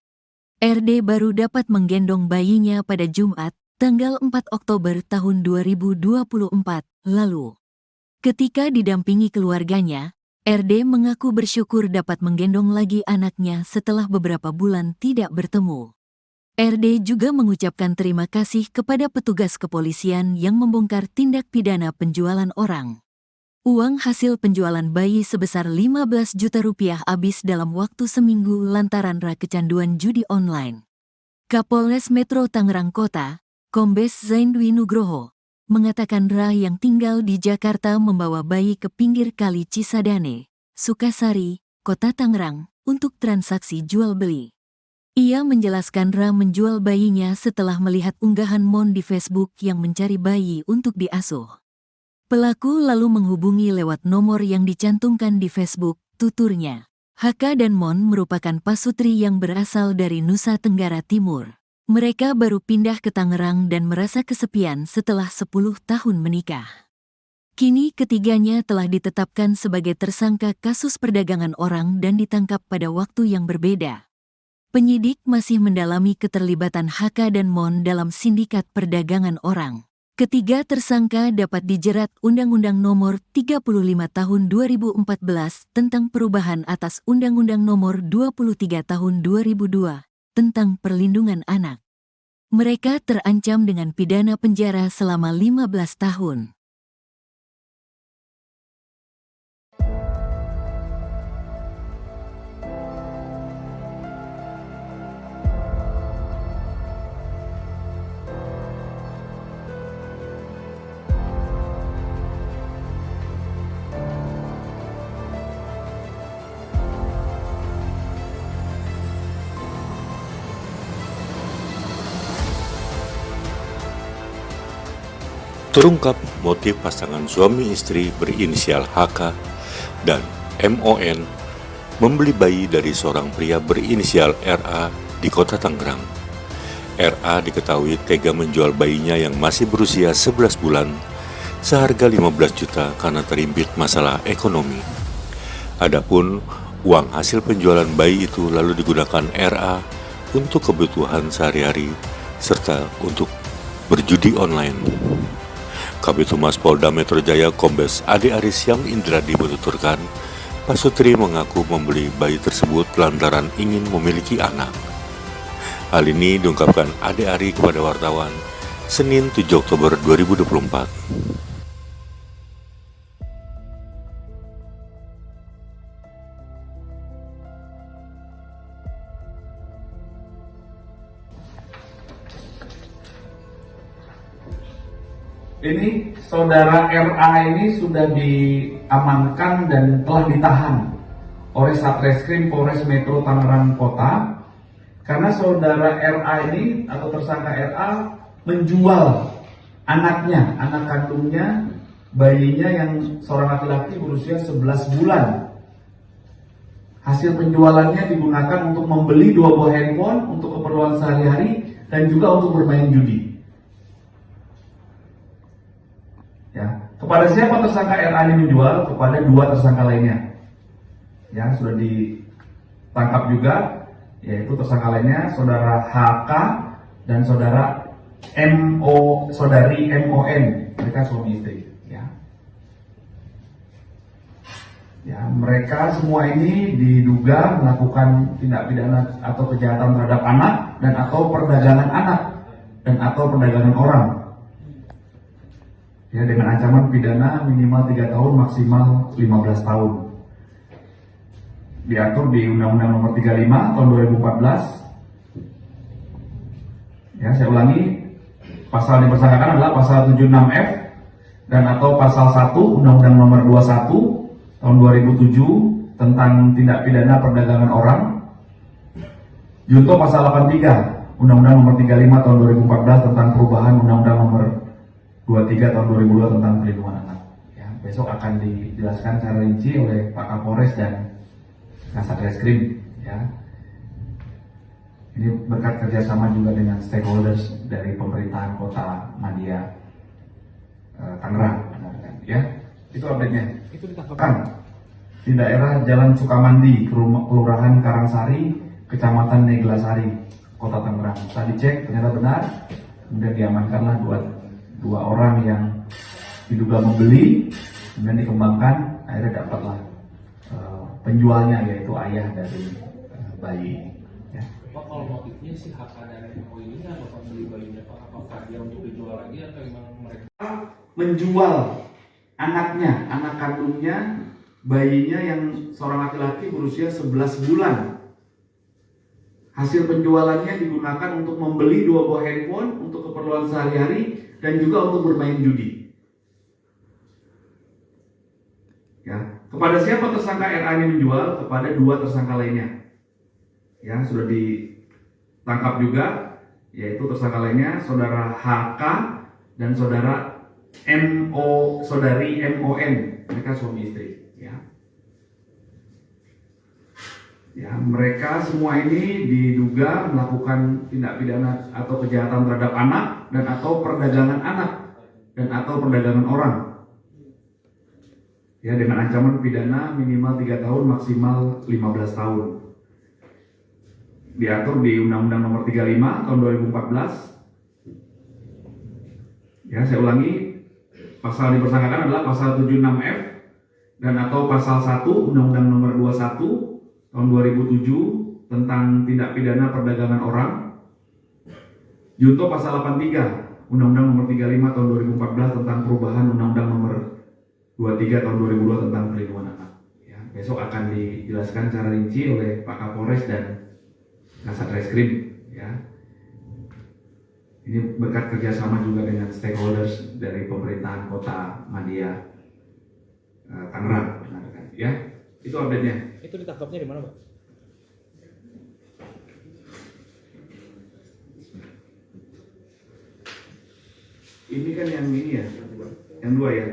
RD baru dapat menggendong bayinya pada Jumat, tanggal 4 Oktober tahun 2024 lalu. Ketika didampingi keluarganya, RD mengaku bersyukur dapat menggendong lagi anaknya setelah beberapa bulan tidak bertemu. RD juga mengucapkan terima kasih kepada petugas kepolisian yang membongkar tindak pidana penjualan orang. Uang hasil penjualan bayi sebesar 15 juta rupiah habis dalam waktu seminggu lantaran Ra kecanduan judi online. Kapolres Metro Tangerang Kota, Kombes Zain Dwi Nugroho, mengatakan Ra yang tinggal di Jakarta membawa bayi ke pinggir kali Cisadane, Sukasari, Kota Tangerang, untuk transaksi jual-beli. Ia menjelaskan Ra menjual bayinya setelah melihat unggahan Mon di Facebook yang mencari bayi untuk diasuh. Pelaku lalu menghubungi lewat nomor yang dicantumkan di Facebook, tuturnya. HK dan Mon merupakan pasutri yang berasal dari Nusa Tenggara Timur. Mereka baru pindah ke Tangerang dan merasa kesepian setelah 10 tahun menikah. Kini ketiganya telah ditetapkan sebagai tersangka kasus perdagangan orang dan ditangkap pada waktu yang berbeda. Penyidik masih mendalami keterlibatan HK dan Mon dalam sindikat perdagangan orang. Ketiga tersangka dapat dijerat Undang-Undang Nomor 35 Tahun 2014 tentang perubahan atas Undang-Undang Nomor 23 Tahun 2002 tentang perlindungan anak. Mereka terancam dengan pidana penjara selama 15 tahun. Terungkap motif pasangan suami istri berinisial HK dan MON membeli bayi dari seorang pria berinisial RA di kota Tangerang. RA diketahui tega menjual bayinya yang masih berusia 11 bulan seharga 15 juta karena terimpit masalah ekonomi. Adapun uang hasil penjualan bayi itu lalu digunakan RA untuk kebutuhan sehari-hari serta untuk berjudi online. Kabid Humas Polda Metro Jaya Kombes Ade Arisyam Indradi menuturkan, Pak Sutri mengaku membeli bayi tersebut lantaran ingin memiliki anak. Hal ini diungkapkan Ade Ari kepada wartawan Senin 7 Oktober 2024. Ini saudara RA ini sudah diamankan dan telah ditahan oleh Satreskrim Polres Metro Tangerang Kota karena saudara RA ini atau tersangka RA menjual anaknya, anak kandungnya, bayinya yang seorang laki-laki berusia 11 bulan. Hasil penjualannya digunakan untuk membeli 2 buah handphone untuk keperluan sehari-hari dan juga untuk bermain judi. Ya, kepada siapa tersangka RA ini menjual? Kepada 2 tersangka lainnya. Ya, sudah ditangkap juga, yaitu tersangka lainnya saudara HK dan saudari MON, mereka suami istri. Ya, mereka semua ini diduga melakukan tindak pidana atau kejahatan terhadap anak dan atau perdagangan anak dan atau perdagangan orang. Ya, dengan ancaman pidana minimal 3 tahun maksimal 15 tahun. Diatur di Undang-Undang Nomor 35 tahun 2014. Ya, saya ulangi, pasal yang dipersangkakan adalah pasal 76F dan atau pasal 1 Undang-Undang Nomor 21 tahun 2007 tentang tindak pidana perdagangan orang. Junto pasal 83 Undang-Undang Nomor 35 tahun 2014 tentang perubahan Undang-Undang Nomor 23 tahun 2002 tentang perlindungan anak. Ya, besok akan dijelaskan secara rinci oleh Pak Kapolres dan Kasat Reskrim. Ya, ini berkat kerjasama juga dengan stakeholders dari pemerintahan Kota Madia Tangerang. Ya, itu update-nya. Itu ditangkap Kan di daerah Jalan Sukamandi, Kelurahan Karangsari, Kecamatan Neglasari, Kota Tangerang. Setelah dicek ternyata benar, kemudian diamankanlah dua orang yang diduga membeli, kemudian dikembangkan, akhirnya dapatlah penjualnya yaitu ayah dari bayi. Ya. Pak, kalau motifnya si HK dan MO ini kan bapak beli bayinya Pak, apakah dia untuk dijual lagi atau memang mereka Menjual anaknya, anak kandungnya, bayinya yang seorang laki-laki berusia 11 bulan. Hasil penjualannya digunakan untuk membeli 2 buah handphone untuk keperluan sehari-hari dan juga untuk bermain judi. Ya, kepada siapa tersangka RA ini menjual? Kepada 2 tersangka lainnya. Ya, sudah ditangkap juga, yaitu tersangka lainnya saudara HK dan saudari MON, mereka suami istri. Ya, mereka semua ini diduga melakukan tindak pidana atau kejahatan terhadap anak dan atau perdagangan anak dan atau perdagangan orang. Ya, dengan ancaman pidana minimal 3 tahun maksimal 15 tahun. Diatur di Undang-Undang Nomor 35 tahun 2014. Ya, saya ulangi, pasal yang dipersangkakan adalah pasal 76F dan atau pasal 1 Undang-Undang Nomor 21 tahun 2007 tentang tindak pidana perdagangan orang. Junto pasal 83 Undang-Undang Nomor 35 tahun 2014 tentang perubahan Undang-Undang Nomor 23 tahun 2002 tentang perlindungan anak. Ya, besok akan dijelaskan secara rinci oleh Pak Kapolres dan Kasat Reskrim. Ya, ini berkat kerjasama juga dengan stakeholders dari pemerintahan Kota Madia Tangerang. Ya, itu update-nya. Itu ditangkapnya di mana, Pak? Ini kan yang ini ya, yang 2 ya.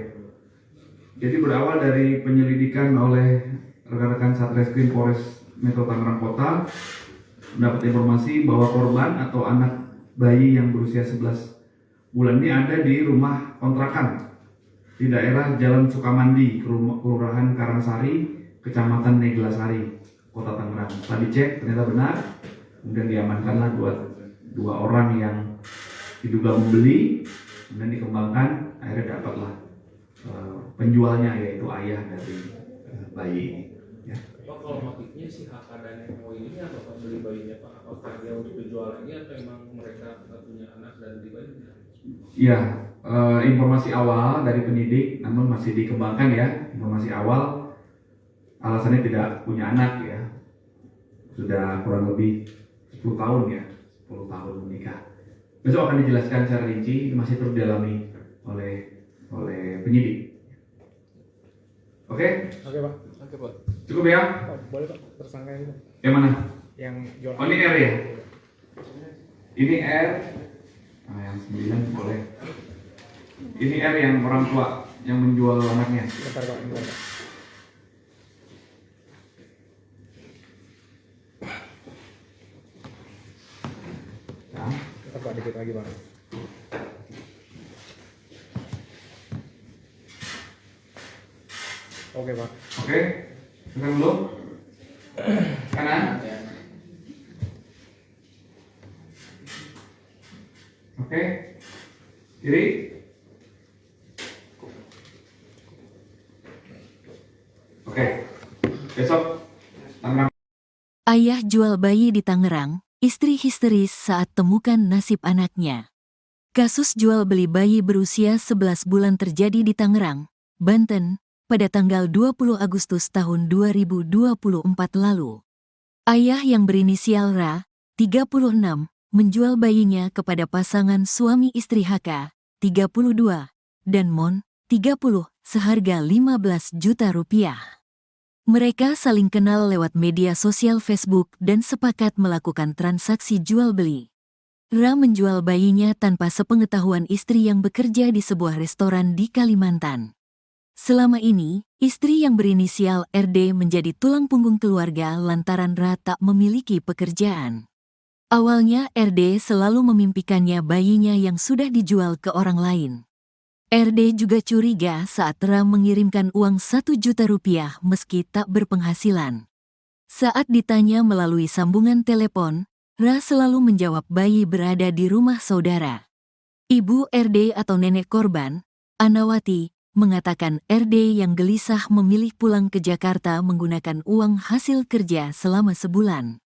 Jadi berawal dari penyelidikan oleh rekan-rekan Satreskrim Polres Metro Tangerang Kota, mendapat informasi bahwa korban atau anak bayi yang berusia 11 bulan ini ada di rumah kontrakan di daerah Jalan Sukamandi, Kelurahan Karangsari, Kecamatan Neglasari, Kota Tangerang. Setelah dicek ternyata benar, kemudian diamankanlah dua orang yang diduga membeli, kemudian dikembangkan, akhirnya dapatlah penjualnya yaitu ayah dari bayi ini. Ya. Pak, kalau motifnya si HK dan MO ini apa Pak beli bayinya Pak? Apakah dia untuk dijual lagi atau emang mereka punya anak dan beli bayinya? Ya, informasi awal dari penyidik, namun masih dikembangkan ya. Informasi awal alasannya tidak punya anak ya, sudah kurang lebih 10 tahun ya, 10 tahun menikah. Besok akan dijelaskan secara rinci, masih terus didalami oleh penyidik. Oke? Oke Pak. Oke Pak. Cukup ya? Pak, boleh Pak tersangka itu Yang mana? yang jual. Oh, ini R ya? Ini R. Yang 9 boleh. Ini R yang orang tua yang menjual anaknya. Bentar Pak, bentar Pak. Ya. Bentar Pak, dikit lagi Pak. Oke Pak. Oke. Sekarang dulu. Kanan. Oke. Kiri. Oke. Besok Tangerang. Ayah jual bayi di Tangerang, istri histeris saat temukan nasib anaknya. Kasus jual beli bayi berusia 11 bulan terjadi di Tangerang, Banten, pada tanggal 20 Agustus tahun 2024 lalu. Ayah yang berinisial Ra, 36, menjual bayinya kepada pasangan suami istri HK, 32, dan Mon, 30, seharga 15 juta rupiah. Mereka saling kenal lewat media sosial Facebook dan sepakat melakukan transaksi jual-beli. Ra menjual bayinya tanpa sepengetahuan istri yang bekerja di sebuah restoran di Kalimantan. Selama ini, istri yang berinisial RD menjadi tulang punggung keluarga lantaran Ra tak memiliki pekerjaan. Awalnya RD selalu memimpikannya bayinya yang sudah dijual ke orang lain. RD juga curiga saat Ra mengirimkan uang 1 juta rupiah meski tak berpenghasilan. Saat ditanya melalui sambungan telepon, Ra selalu menjawab bayi berada di rumah saudara. Ibu RD atau nenek korban, Anawati, mengatakan RD yang gelisah memilih pulang ke Jakarta menggunakan uang hasil kerja selama sebulan.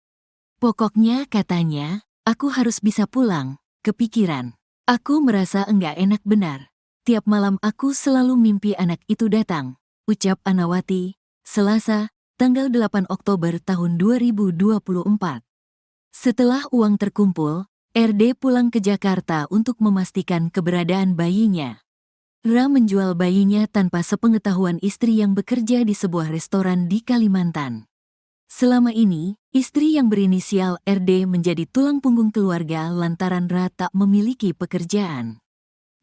Pokoknya katanya, aku harus bisa pulang, kepikiran. Aku merasa enggak enak benar. Tiap malam aku selalu mimpi anak itu datang, ucap Anawati, Selasa, tanggal 8 Oktober tahun 2024. Setelah uang terkumpul, RD pulang ke Jakarta untuk memastikan keberadaan bayinya. Ra menjual bayinya tanpa sepengetahuan istri yang bekerja di sebuah restoran di Kalimantan. Selama ini, istri yang berinisial RD menjadi tulang punggung keluarga lantaran Ra tak memiliki pekerjaan.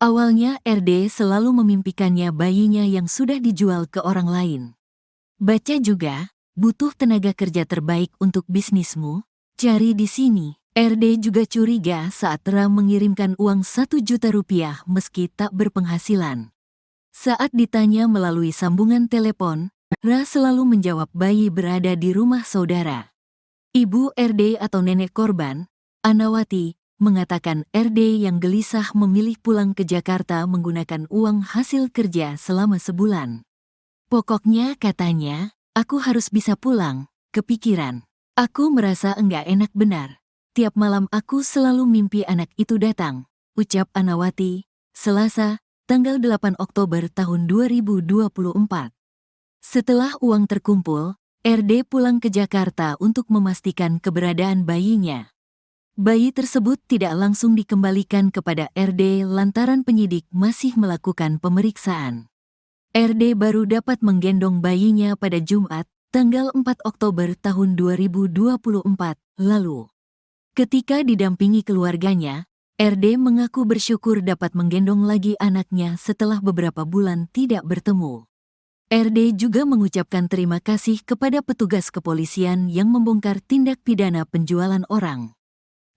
Awalnya RD selalu memimpikannya bayinya yang sudah dijual ke orang lain. Baca juga, butuh tenaga kerja terbaik untuk bisnismu, cari di sini. RD juga curiga saat Ra mengirimkan uang 1 juta rupiah meski tak berpenghasilan. Saat ditanya melalui sambungan telepon, Ra selalu menjawab bayi berada di rumah saudara. Ibu RD atau nenek korban, Anawati, mengatakan RD yang gelisah memilih pulang ke Jakarta menggunakan uang hasil kerja selama sebulan. Pokoknya katanya, aku harus bisa pulang, kepikiran. Aku merasa enggak enak benar. Tiap malam aku selalu mimpi anak itu datang, ucap Anawati, Selasa, tanggal 8 Oktober tahun 2024. Setelah uang terkumpul, RD pulang ke Jakarta untuk memastikan keberadaan bayinya. Bayi tersebut tidak langsung dikembalikan kepada RD lantaran penyidik masih melakukan pemeriksaan. RD baru dapat menggendong bayinya pada Jumat, tanggal 4 Oktober tahun 2024 lalu. Ketika didampingi keluarganya, RD mengaku bersyukur dapat menggendong lagi anaknya setelah beberapa bulan tidak bertemu. RD juga mengucapkan terima kasih kepada petugas kepolisian yang membongkar tindak pidana penjualan orang.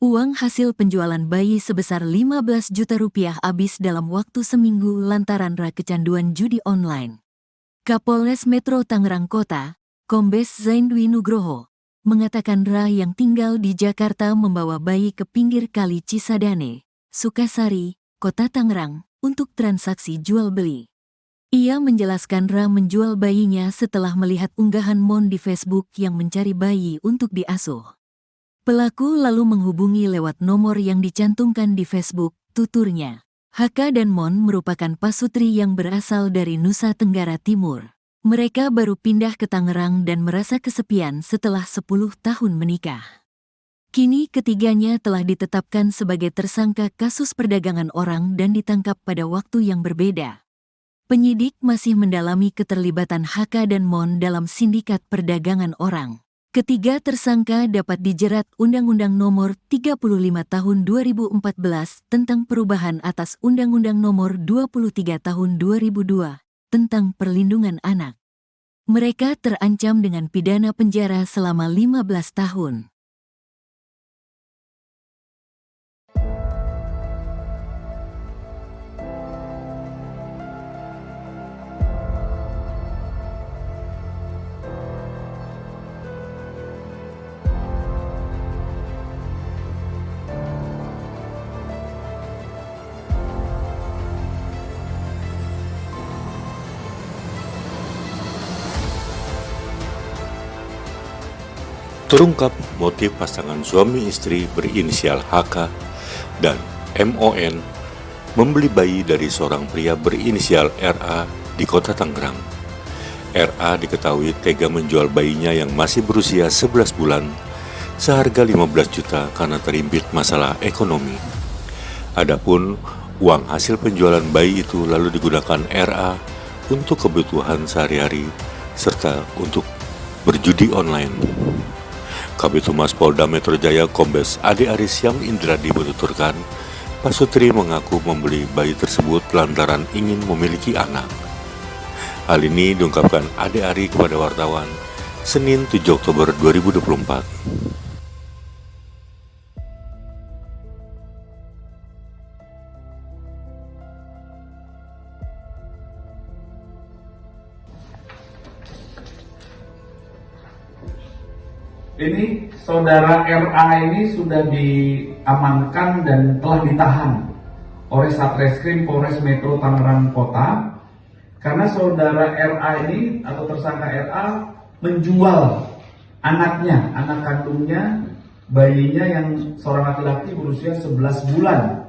Uang hasil penjualan bayi sebesar 15 juta rupiah habis dalam waktu seminggu lantaran Ra kecanduan judi online. Kapolres Metro Tangerang Kota, Kombes Zaindwi Nugroho, mengatakan Ra yang tinggal di Jakarta membawa bayi ke pinggir kali Cisadane, Sukasari, Kota Tangerang, untuk transaksi jual-beli. Ia menjelaskan Ra menjual bayinya setelah melihat unggahan Mon di Facebook yang mencari bayi untuk diasuh. Pelaku lalu menghubungi lewat nomor yang dicantumkan di Facebook, tuturnya. Haka dan Mon merupakan pasutri yang berasal dari Nusa Tenggara Timur. Mereka baru pindah ke Tangerang dan merasa kesepian setelah 10 tahun menikah. Kini ketiganya telah ditetapkan sebagai tersangka kasus perdagangan orang dan ditangkap pada waktu yang berbeda. Penyidik masih mendalami keterlibatan Haka dan Mon dalam sindikat perdagangan orang. Ketiga tersangka dapat dijerat Undang-Undang Nomor 35 Tahun 2014 tentang perubahan atas Undang-Undang Nomor 23 Tahun 2002 tentang perlindungan anak. Mereka terancam dengan pidana penjara selama 15 tahun. Terungkap motif pasangan suami istri berinisial HK dan MON membeli bayi dari seorang pria berinisial RA di Kota Tangerang. RA diketahui tega menjual bayinya yang masih berusia 11 bulan seharga 15 juta karena terimpit masalah ekonomi. Adapun uang hasil penjualan bayi itu lalu digunakan RA untuk kebutuhan sehari-hari serta untuk berjudi online. Kabid Humas Polda Metro Jaya Kombes Ade Aris Syam Indradi menuturkan, pasutri mengaku membeli bayi tersebut lantaran ingin memiliki anak. Hal ini diungkapkan Ade Ari kepada wartawan Senin 7 Oktober 2024. Ini saudara RA ini sudah diamankan dan telah ditahan oleh Satreskrim Polres Metro Tangerang Kota karena saudara RA ini atau tersangka RA menjual anaknya, anak kandungnya, bayinya yang seorang laki-laki berusia 11 bulan.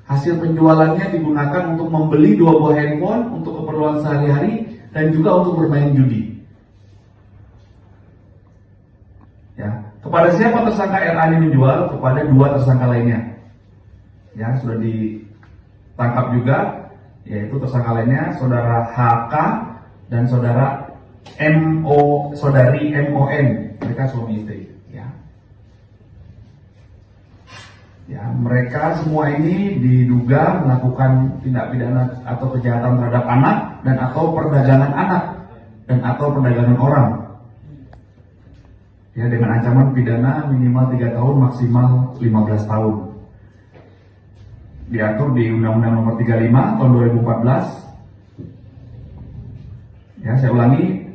Hasil penjualannya digunakan untuk membeli 2 buah handphone untuk keperluan sehari-hari dan juga untuk bermain judi. Ya, kepada siapa tersangka RA ini menjual? Kepada 2 tersangka lainnya. Ya, sudah ditangkap juga, yaitu tersangka lainnya saudara HK dan saudari MON, mereka suami istri. Ya, mereka semua ini diduga melakukan tindak pidana atau kejahatan terhadap anak dan atau perdagangan anak dan atau perdagangan orang. Ya, dengan ancaman pidana minimal 3 tahun maksimal 15 tahun. Diatur di Undang-Undang Nomor 35 tahun 2014. Ya, saya ulangi,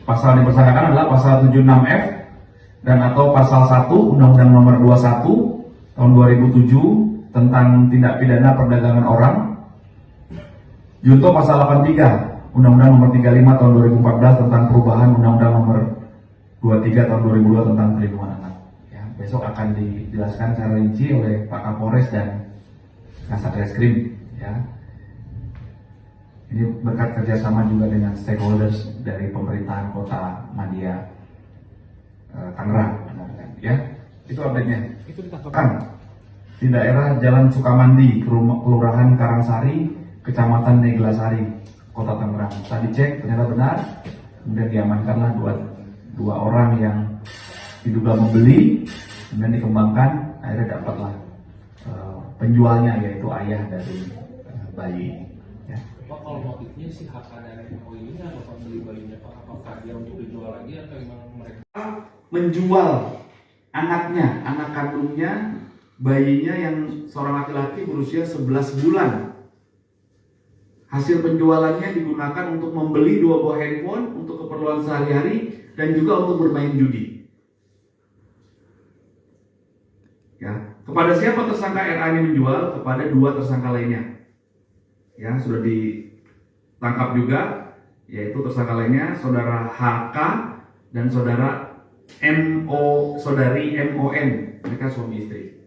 pasal yang dipersangkakan adalah pasal 76F dan atau pasal 1 Undang-Undang Nomor 21 tahun 2007 tentang tindak pidana perdagangan orang. Junto pasal 83 Undang-Undang Nomor 35 tahun 2014 tentang perubahan Undang-Undang Nomor 23 tahun 2002 tentang perlindungan anak. Ya, besok akan dijelaskan secara rinci oleh Pak Kapolres dan Kasat Reskrim. Ya, ini berkat kerjasama juga dengan stakeholders dari pemerintahan Kota Madia Tangerang. Ya, itu update-nya. Itu ditangkap Di daerah Jalan Sukamandi, Kelurahan Karangsari, Kecamatan Neglasari, Kota Tangerang. Tadi cek ternyata benar, kemudian diamankanlah dua orang yang diduga membeli, kemudian dikembangkan, akhirnya dapatlah penjualnya yaitu ayah dari bayi. Ya. Pak, kalau motifnya si HK dan MO ini apa beli bayinya Pak? Apakah dia untuk dijual lagi atau memang mereka menjual anaknya, anak kandungnya, bayinya yang seorang laki-laki berusia 11 bulan. Hasil penjualannya digunakan untuk membeli 2 buah handphone untuk keperluan sehari-hari dan juga untuk bermain judi. Ya, Kepada siapa tersangka RA ini menjual? Kepada dua tersangka lainnya. Ya, sudah ditangkap juga, yaitu tersangka lainnya saudara HK dan saudari MON. Mereka suami istri.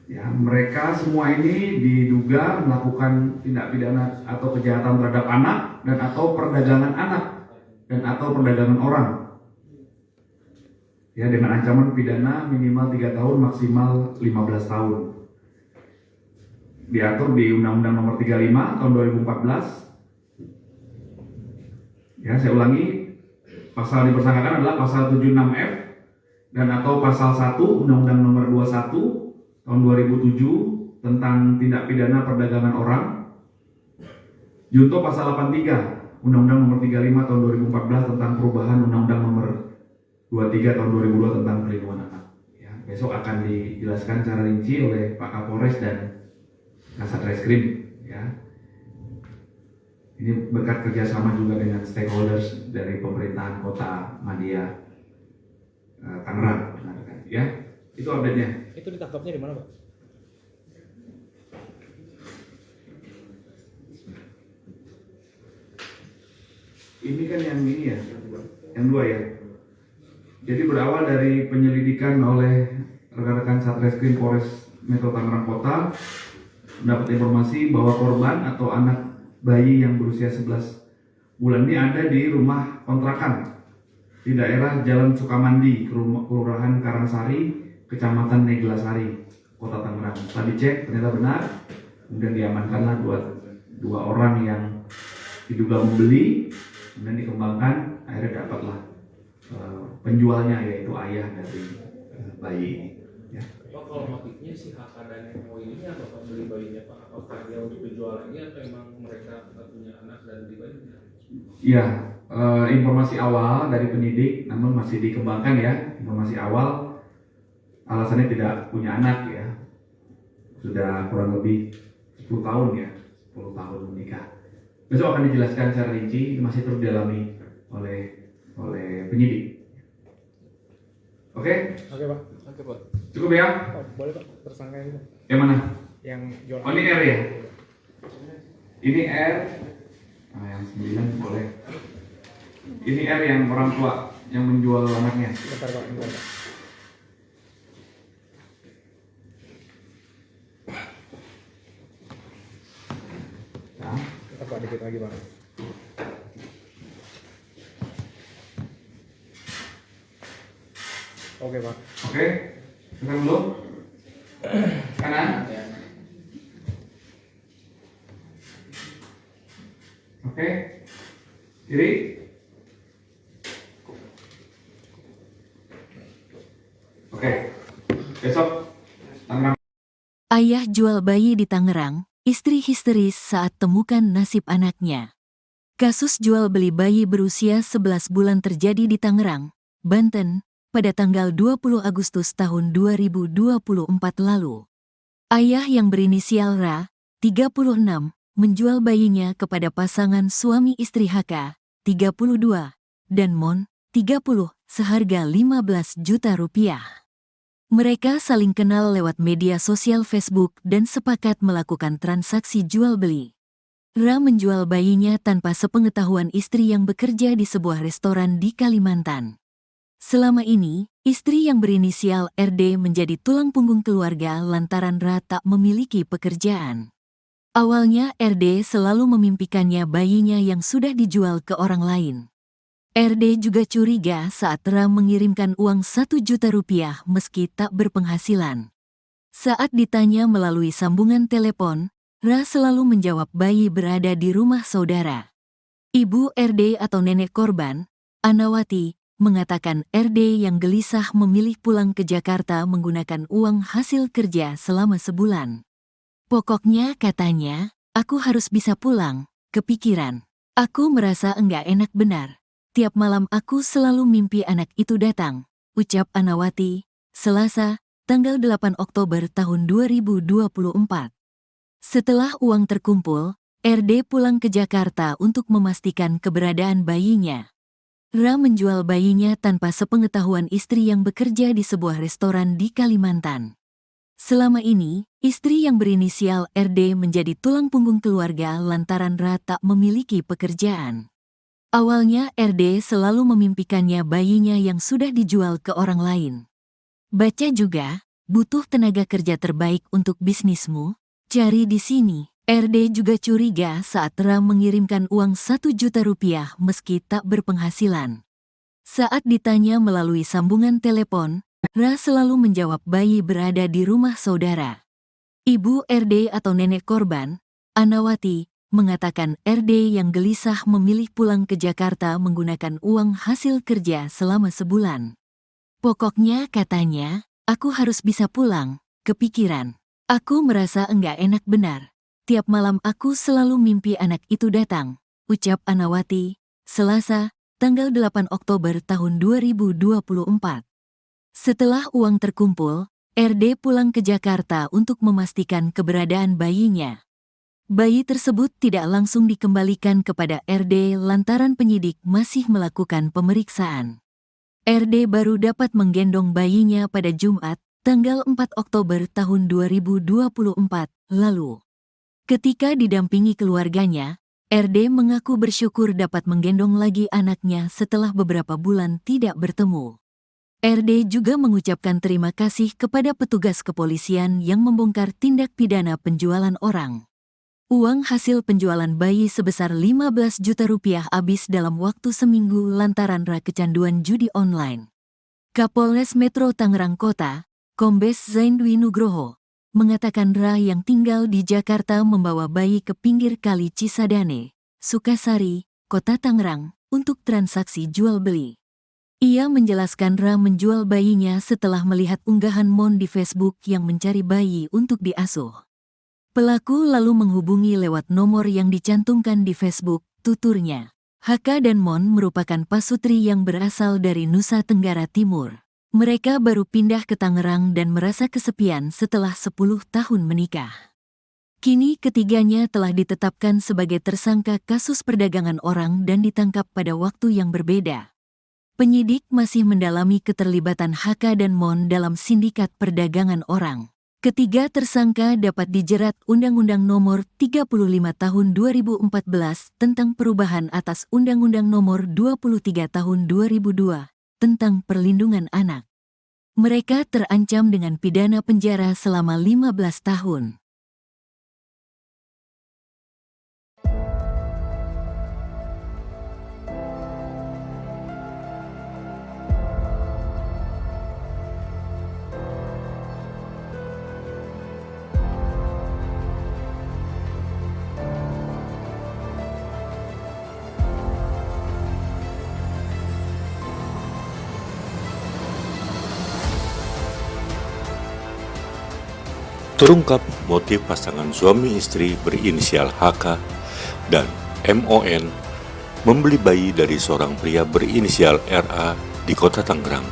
Ya, mereka semua ini diduga melakukan tindak pidana atau kejahatan terhadap anak dan atau perdagangan anak dan atau perdagangan orang. Ya, dengan ancaman pidana minimal 3 tahun maksimal 15 tahun. Diatur di Undang-Undang Nomor 35 tahun 2014. Ya, saya ulangi, pasal dipersangkakan adalah pasal 76F dan atau pasal 1 Undang-Undang Nomor 21 tahun 2007 tentang tindak pidana perdagangan orang. Junto pasal 83 Undang-Undang Nomor 35 tahun 2014 tentang perubahan Undang-Undang Nomor 23 tahun 2002 tentang perlindungan anak. Ya, besok akan dijelaskan secara rinci oleh Pak Kapolres dan Kasat Reskrim. Ya, ini berkat kerjasama juga dengan stakeholders dari pemerintahan Kota Madia Tangerang. Ya, itu update-nya. Itu ditangkapnya di mana, Pak? Ini kan yang ini ya, yang dua ya. Jadi berawal dari penyelidikan oleh rekan-rekan Satreskrim Polres Metro Tangerang Kota, mendapat informasi bahwa korban atau anak bayi yang berusia 11 bulan ini ada di rumah kontrakan di daerah Jalan Sukamandi, Kelurahan Karangsari, Kecamatan Neglasari, Kota Tangerang. Setelah dicek ternyata benar, kemudian diamankanlah dua orang yang diduga membeli, kemudian dikembangkan, akhirnya dapatlah penjualnya yaitu ayah dari bayi ini. Ya. Pak, kalau motifnya si HK dan MO ini apa Pak beli bayinya Pak? Apakah dia untuk dijual lagi atau emang mereka punya anak dan beli bayinya? Ya, informasi awal dari penyidik, namun masih dikembangkan ya. Informasi awal alasannya tidak punya anak ya, sudah kurang lebih 10 tahun ya, 10 tahun menikah. Besok akan dijelaskan secara rinci, masih terus didalami oleh penyidik. Oke? Oke, Pak. Oke, Pak. Cukup ya? Oh, boleh, Pak. Tersangka ini, Pak. Yang mana? Yang jual. Oh, ini R ya? Ini R. Nah, yang 9 boleh. Ini R yang orang tua yang menjual anaknya. Bentar, Pak. Bentar, Pak. Nah, Bentar, Pak. Dikit lagi, Pak. Oke, Pak. oke. Tekan dulu. Kanan. Oke. Kiri. Oke. Besok Tangerang. Ayah jual bayi di Tangerang, istri histeris saat temukan nasib anaknya. Kasus jual beli bayi berusia 11 bulan terjadi di Tangerang, Banten, pada tanggal 20 Agustus tahun 2024 lalu. Ayah yang berinisial Ra, 36, menjual bayinya kepada pasangan suami istri HK, 32, dan Mon, 30, seharga 15 juta rupiah. Mereka saling kenal lewat media sosial Facebook dan sepakat melakukan transaksi jual-beli. Ra menjual bayinya tanpa sepengetahuan istri yang bekerja di sebuah restoran di Kalimantan. Selama ini, istri yang berinisial RD menjadi tulang punggung keluarga lantaran Ra tak memiliki pekerjaan. Awalnya RD selalu memimpikannya bayinya yang sudah dijual ke orang lain. RD juga curiga saat Ra mengirimkan uang 1 juta rupiah meski tak berpenghasilan. Saat ditanya melalui sambungan telepon, Ra selalu menjawab bayi berada di rumah saudara. Ibu RD atau nenek korban, Anawati, mengatakan RD yang gelisah memilih pulang ke Jakarta menggunakan uang hasil kerja selama sebulan. Pokoknya katanya, aku harus bisa pulang, kepikiran. Aku merasa enggak enak benar. Tiap malam aku selalu mimpi anak itu datang, ucap Anawati, Selasa, tanggal 8 Oktober tahun 2024. Setelah uang terkumpul, RD pulang ke Jakarta untuk memastikan keberadaan bayinya. Ra menjual bayinya tanpa sepengetahuan istri yang bekerja di sebuah restoran di Kalimantan. Selama ini, istri yang berinisial RD menjadi tulang punggung keluarga lantaran Ra tak memiliki pekerjaan. Awalnya RD selalu memimpikannya bayinya yang sudah dijual ke orang lain. Baca juga, butuh tenaga kerja terbaik untuk bisnismu, cari di sini. RD juga curiga saat Ra mengirimkan uang 1 juta rupiah meski tak berpenghasilan. Saat ditanya melalui sambungan telepon, Ra selalu menjawab bayi berada di rumah saudara. Ibu RD atau nenek korban, Anawati, mengatakan RD yang gelisah memilih pulang ke Jakarta menggunakan uang hasil kerja selama sebulan. Pokoknya katanya, aku harus bisa pulang, kepikiran. Aku merasa enggak enak benar. Tiap malam aku selalu mimpi anak itu datang, ucap Anawati, Selasa, tanggal 8 Oktober tahun 2024. Setelah uang terkumpul, RD pulang ke Jakarta untuk memastikan keberadaan bayinya. Bayi tersebut tidak langsung dikembalikan kepada RD lantaran penyidik masih melakukan pemeriksaan. RD baru dapat menggendong bayinya pada Jumat, tanggal 4 Oktober tahun 2024 lalu. Ketika didampingi keluarganya, RD mengaku bersyukur dapat menggendong lagi anaknya setelah beberapa bulan tidak bertemu. RD juga mengucapkan terima kasih kepada petugas kepolisian yang membongkar tindak pidana penjualan orang. Uang hasil penjualan bayi sebesar 15 juta rupiah habis dalam waktu seminggu lantaran Ra kecanduan judi online. Kapolres Metro Tangerang Kota, Kombes Zain Dwi Nugroho, mengatakan Ra yang tinggal di Jakarta membawa bayi ke pinggir kali Cisadane, Sukasari, Kota Tangerang, untuk transaksi jual-beli. Ia menjelaskan Ra menjual bayinya setelah melihat unggahan Mon di Facebook yang mencari bayi untuk diasuh. Pelaku lalu menghubungi lewat nomor yang dicantumkan di Facebook, tuturnya. HK dan Mon merupakan pasutri yang berasal dari Nusa Tenggara Timur. Mereka baru pindah ke Tangerang dan merasa kesepian setelah 10 tahun menikah. Kini ketiganya telah ditetapkan sebagai tersangka kasus perdagangan orang dan ditangkap pada waktu yang berbeda. Penyidik masih mendalami keterlibatan HK dan Mon dalam sindikat perdagangan orang. Ketiga tersangka dapat dijerat Undang-Undang Nomor 35 Tahun 2014 tentang perubahan atas Undang-Undang Nomor 23 Tahun 2002 tentang perlindungan anak. Mereka terancam dengan pidana penjara selama 15 tahun. Terungkap motif pasangan suami istri berinisial HK dan MON membeli bayi dari seorang pria berinisial RA di Kota Tangerang.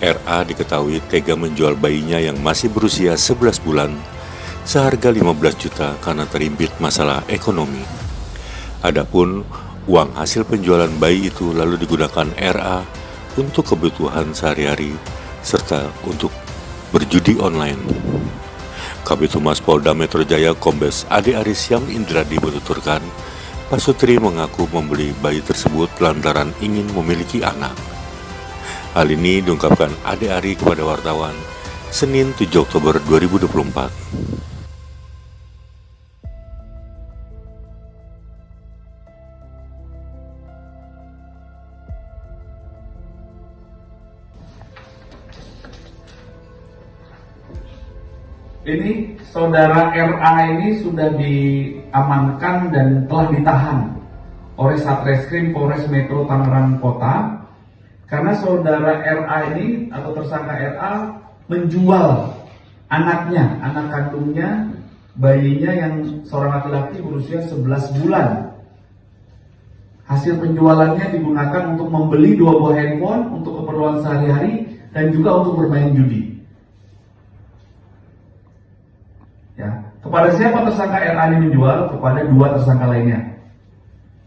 RA diketahui tega menjual bayinya yang masih berusia 11 bulan seharga 15 juta karena terimpit masalah ekonomi. Adapun uang hasil penjualan bayi itu lalu digunakan RA untuk kebutuhan sehari-hari serta untuk berjudi online. Kabid Humas Polda Metro Jaya Kombes Ade Aris Syam Indradi menuturkan, pasutri mengaku membeli bayi tersebut lantaran ingin memiliki anak. Hal ini diungkapkan Ade Ari kepada wartawan Senin 7 Oktober 2024. Ini saudara RA ini sudah diamankan dan telah ditahan oleh Satreskrim Polres Metro Tangerang Kota karena saudara RA ini atau tersangka RA menjual anaknya, anak kandungnya, bayinya yang seorang laki-laki berusia 11 bulan. Hasil penjualannya digunakan untuk membeli 2 buah handphone untuk keperluan sehari-hari dan juga untuk bermain judi. Ya, kepada siapa tersangka RA ini menjual? Kepada 2 tersangka lainnya.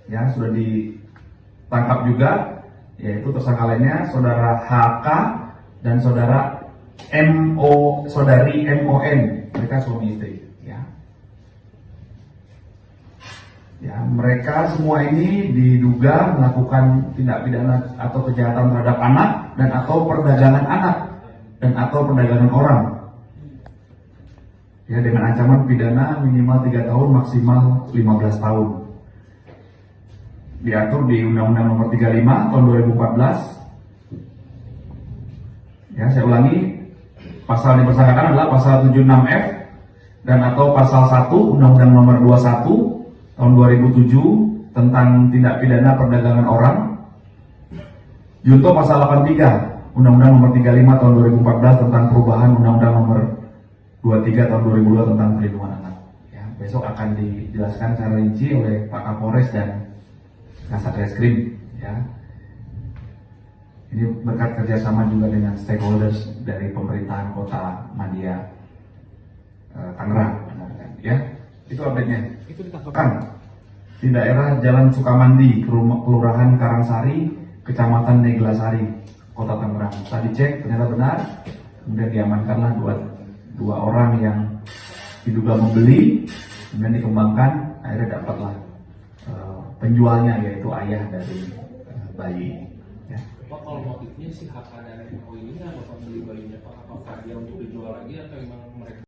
Ya, sudah ditangkap juga yaitu tersangka lainnya saudara HK dan saudari MON, mereka suami istri. Ya, mereka semua ini diduga melakukan tindak pidana atau kejahatan terhadap anak dan atau perdagangan anak dan atau perdagangan orang. Ya, dengan ancaman pidana minimal 3 tahun maksimal 15 tahun. Diatur di Undang-Undang Nomor 35 Tahun 2014. Ya, saya ulangi, pasal yang dipersangkakan adalah pasal 76F dan atau pasal 1 Undang-Undang Nomor 21 Tahun 2007 tentang tindak pidana perdagangan orang. Junto pasal 83 Undang-Undang Nomor 35 Tahun 2014 tentang perubahan Undang-Undang Nomor 23 Tahun 2002 tentang perlindungan anak. Ya, besok akan dijelaskan secara rinci oleh Pak Kapolres dan Kasat Reskrim. Ya, ini berkat kerjasama juga dengan stakeholders dari pemerintahan Kota Madia Tangerang. Ya, itu update-nya. Itu ditangkap. Di daerah Jalan Sukamandi, Kelurahan Karangsari, Kecamatan Neglasari, Kota Tangerang. Setelah dicek ternyata benar, kemudian diamankanlah dua orang yang diduga membeli, kemudian dikembangkan, akhirnya dapatlah penjualnya yaitu ayah dari bayi. Ya. Pak, kalau motifnya si HK dan MO ini apa beli bayinya Pak? Apakah dia untuk dijual lagi atau memang mereka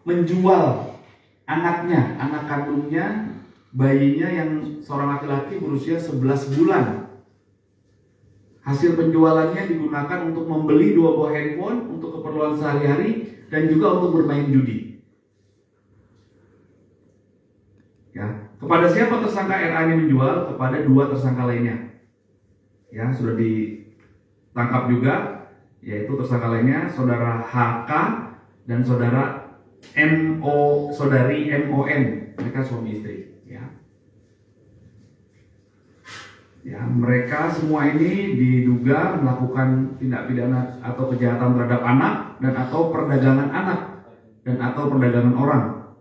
Menjual anaknya, anak kandungnya, bayinya yang seorang laki-laki berusia 11 bulan. Hasil penjualannya digunakan untuk membeli 2 buah handphone untuk keperluan sehari-hari dan juga untuk bermain judi. Ya, kepada siapa tersangka RA ini menjual? Kepada 2 tersangka lainnya. Ya, sudah ditangkap juga, yaitu tersangka lainnya saudara HK dan saudari MON, mereka suami istri. Ya, mereka semua ini diduga melakukan tindak pidana atau kejahatan terhadap anak dan atau perdagangan anak dan atau perdagangan orang.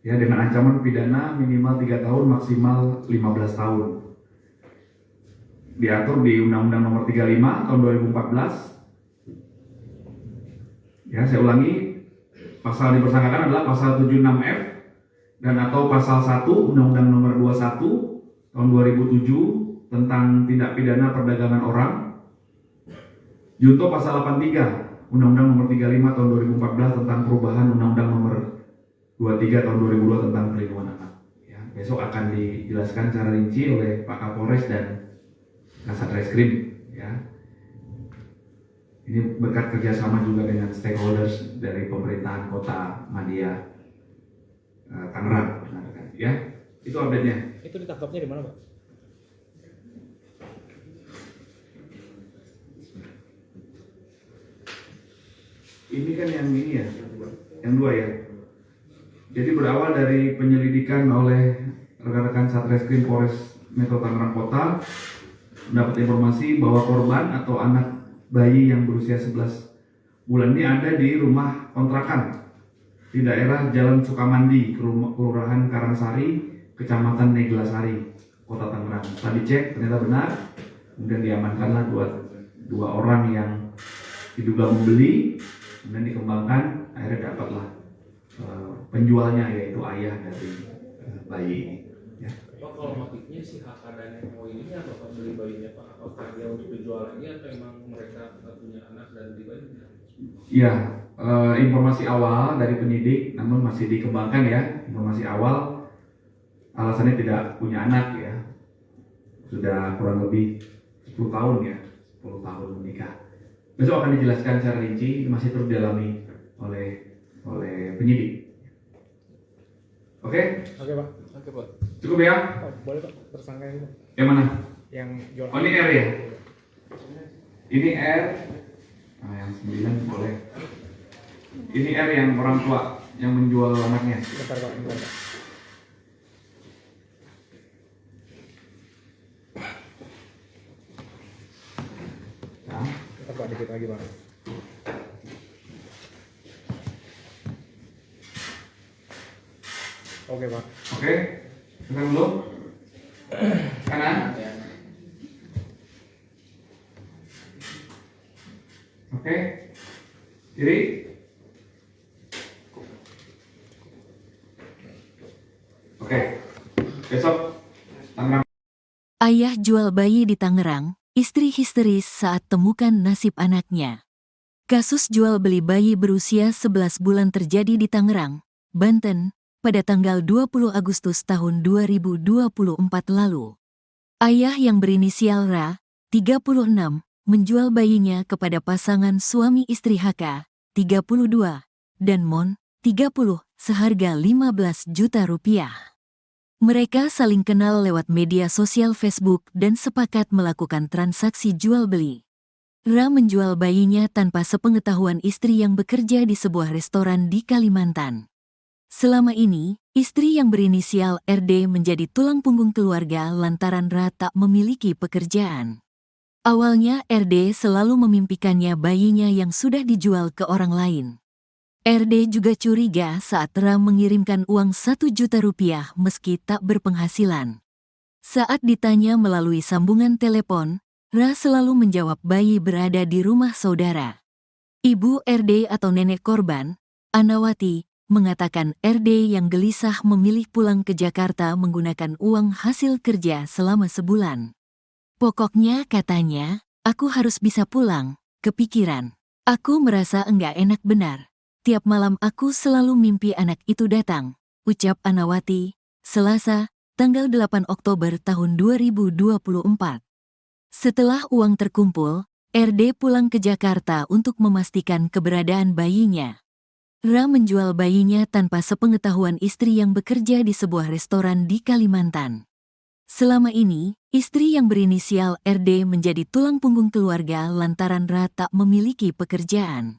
Ya, dengan ancaman pidana minimal 3 tahun maksimal 15 tahun. Diatur di Undang-Undang Nomor 35 Tahun 2014. Ya, saya ulangi, pasal yang dipersangkakan adalah pasal 76F dan atau pasal 1 Undang-Undang Nomor 21 Tahun 2007 tentang tindak pidana perdagangan orang. Junto pasal 83 Undang-Undang Nomor 35 Tahun 2014 tentang perubahan Undang-Undang Nomor 23 Tahun 2002 tentang perlindungan anak. Ya, besok akan dijelaskan secara rinci oleh Pak Kapolres dan Kasat Reskrim. Ya, ini berkat kerjasama juga dengan stakeholders dari pemerintahan Kota Madia Tangerang. Ya, itu update-nya. Itu ditangkapnya di mana, Pak? Ini kan yang ini ya, yang 2 ya. Jadi berawal dari penyelidikan oleh rekan-rekan Satreskrim Polres Metro Tangerang Kota, mendapat informasi bahwa korban atau anak bayi yang berusia 11 bulan ini ada di rumah kontrakan di daerah Jalan Sukamandi, Kelurahan Karangsari, Kecamatan Neglasari, Kota Tangerang. Setelah dicek ternyata benar, kemudian diamankanlah dua orang yang diduga membeli, kemudian dikembangkan, akhirnya dapatlah penjualnya yaitu ayah dari bayi ini. Ya. Pak, kalau motifnya si HK dan MO ini apa Pak beli bayinya Pak? Apakah dia untuk dijual lagi atau memang mereka punya anak dan beli bayinya? Ya, informasi awal dari penyidik, namun masih dikembangkan ya. Informasi awal alasannya tidak punya anak ya, sudah kurang lebih 10 tahun ya, 10 tahun menikah. Besok akan dijelaskan secara rinci, masih terus dialami oleh penyidik. Oke? Oke, Pak. Oke Pak. Cukup ya? Oh, boleh, Pak. Tersangka ini, Pak. Yang mana? Yang jual. Oh, ini R ya? Ini R. Nah, yang 9 boleh. Ini R yang orang tua yang menjual anaknya. Bentar, Pak. Bentar, Pak. Nah, Bentar, Pak. Dikit lagi, Pak. Oke, Pak. oke. Sekarang dulu. Kanan. Oke. Kiri. Oke. Besok Tangerang. Ayah jual bayi di Tangerang, istri histeris saat temukan nasib anaknya. Kasus jual beli bayi berusia 11 bulan terjadi di Tangerang, Banten, pada tanggal 20 Agustus tahun 2024 lalu. Ayah yang berinisial Ra, 36, menjual bayinya kepada pasangan suami istri HK, 32, dan Mon, 30, seharga 15 juta rupiah. Mereka saling kenal lewat media sosial Facebook dan sepakat melakukan transaksi jual beli. Ra menjual bayinya tanpa sepengetahuan istri yang bekerja di sebuah restoran di Kalimantan. Selama ini, istri yang berinisial RD menjadi tulang punggung keluarga lantaran Ra tak memiliki pekerjaan. Awalnya RD selalu memimpikannya bayinya yang sudah dijual ke orang lain. RD juga curiga saat Ra mengirimkan uang 1 juta rupiah meski tak berpenghasilan. Saat ditanya melalui sambungan telepon, Ra selalu menjawab bayi berada di rumah saudara. Ibu RD atau nenek korban, Anawati, mengatakan RD yang gelisah memilih pulang ke Jakarta menggunakan uang hasil kerja selama sebulan. Pokoknya katanya, aku harus bisa pulang, kepikiran. Aku merasa enggak enak benar. Tiap malam aku selalu mimpi anak itu datang, ucap Anawati, Selasa, tanggal 8 Oktober tahun 2024. Setelah uang terkumpul, RD pulang ke Jakarta untuk memastikan keberadaan bayinya. Ra menjual bayinya tanpa sepengetahuan istri yang bekerja di sebuah restoran di Kalimantan. Selama ini, istri yang berinisial RD menjadi tulang punggung keluarga lantaran Ra tak memiliki pekerjaan.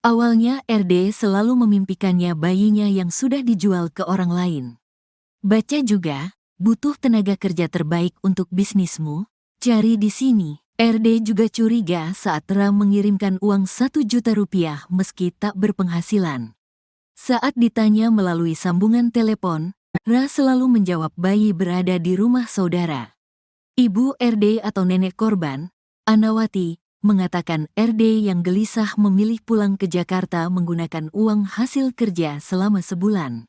Awalnya RD selalu memimpikannya bayinya yang sudah dijual ke orang lain. Baca juga, butuh tenaga kerja terbaik untuk bisnismu? Cari di sini. RD juga curiga saat Ra mengirimkan uang 1 juta rupiah meski tak berpenghasilan. Saat ditanya melalui sambungan telepon, Ra selalu menjawab bayi berada di rumah saudara. Ibu RD atau nenek korban, Anawati, mengatakan RD yang gelisah memilih pulang ke Jakarta menggunakan uang hasil kerja selama sebulan.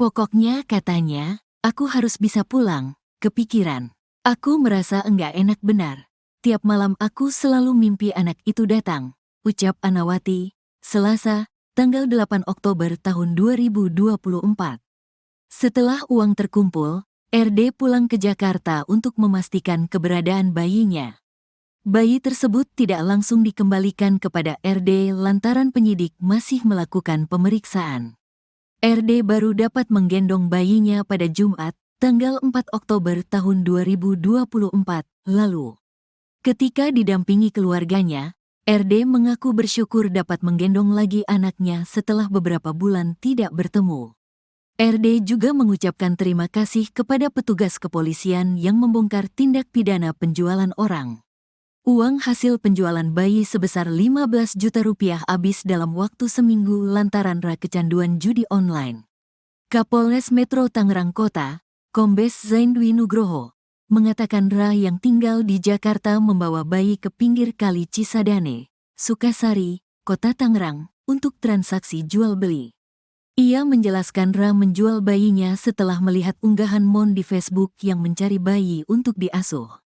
Pokoknya katanya, aku harus bisa pulang, kepikiran. Aku merasa enggak enak benar. Tiap malam aku selalu mimpi anak itu datang, ucap Anawati, Selasa, tanggal 8 Oktober tahun 2024. Setelah uang terkumpul, RD pulang ke Jakarta untuk memastikan keberadaan bayinya. Bayi tersebut tidak langsung dikembalikan kepada RD lantaran penyidik masih melakukan pemeriksaan. RD baru dapat menggendong bayinya pada Jumat, tanggal 4 Oktober tahun 2024 lalu. Ketika didampingi keluarganya, RD mengaku bersyukur dapat menggendong lagi anaknya setelah beberapa bulan tidak bertemu. RD juga mengucapkan terima kasih kepada petugas kepolisian yang membongkar tindak pidana penjualan orang. Uang hasil penjualan bayi sebesar 15 juta rupiah habis dalam waktu seminggu lantaran Ra kecanduan judi online. Kapolres Metro Tangerang Kota, Kombes Zain Dwi Nugroho, mengatakan Ra yang tinggal di Jakarta membawa bayi ke pinggir kali Cisadane, Sukasari, Kota Tangerang, untuk transaksi jual beli. Ia menjelaskan Ra menjual bayinya setelah melihat unggahan Mon di Facebook yang mencari bayi untuk diasuh.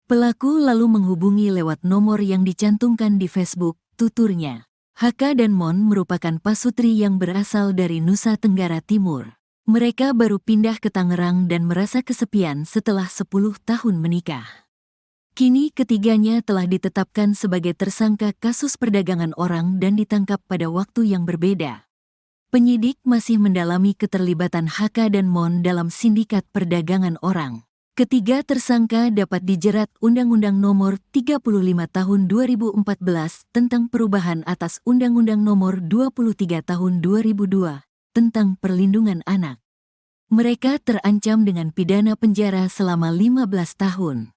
Pelaku lalu menghubungi lewat nomor yang dicantumkan di Facebook, tuturnya. HK dan Mon merupakan pasutri yang berasal dari Nusa Tenggara Timur. Mereka baru pindah ke Tangerang dan merasa kesepian setelah 10 tahun menikah. Kini ketiganya telah ditetapkan sebagai tersangka kasus perdagangan orang dan ditangkap pada waktu yang berbeda. Penyidik masih mendalami keterlibatan HK dan Mon dalam sindikat perdagangan orang. Ketiga tersangka dapat dijerat Undang-Undang Nomor 35 Tahun 2014 tentang perubahan atas Undang-Undang Nomor 23 Tahun 2002 tentang perlindungan anak. Mereka terancam dengan pidana penjara selama 15 tahun.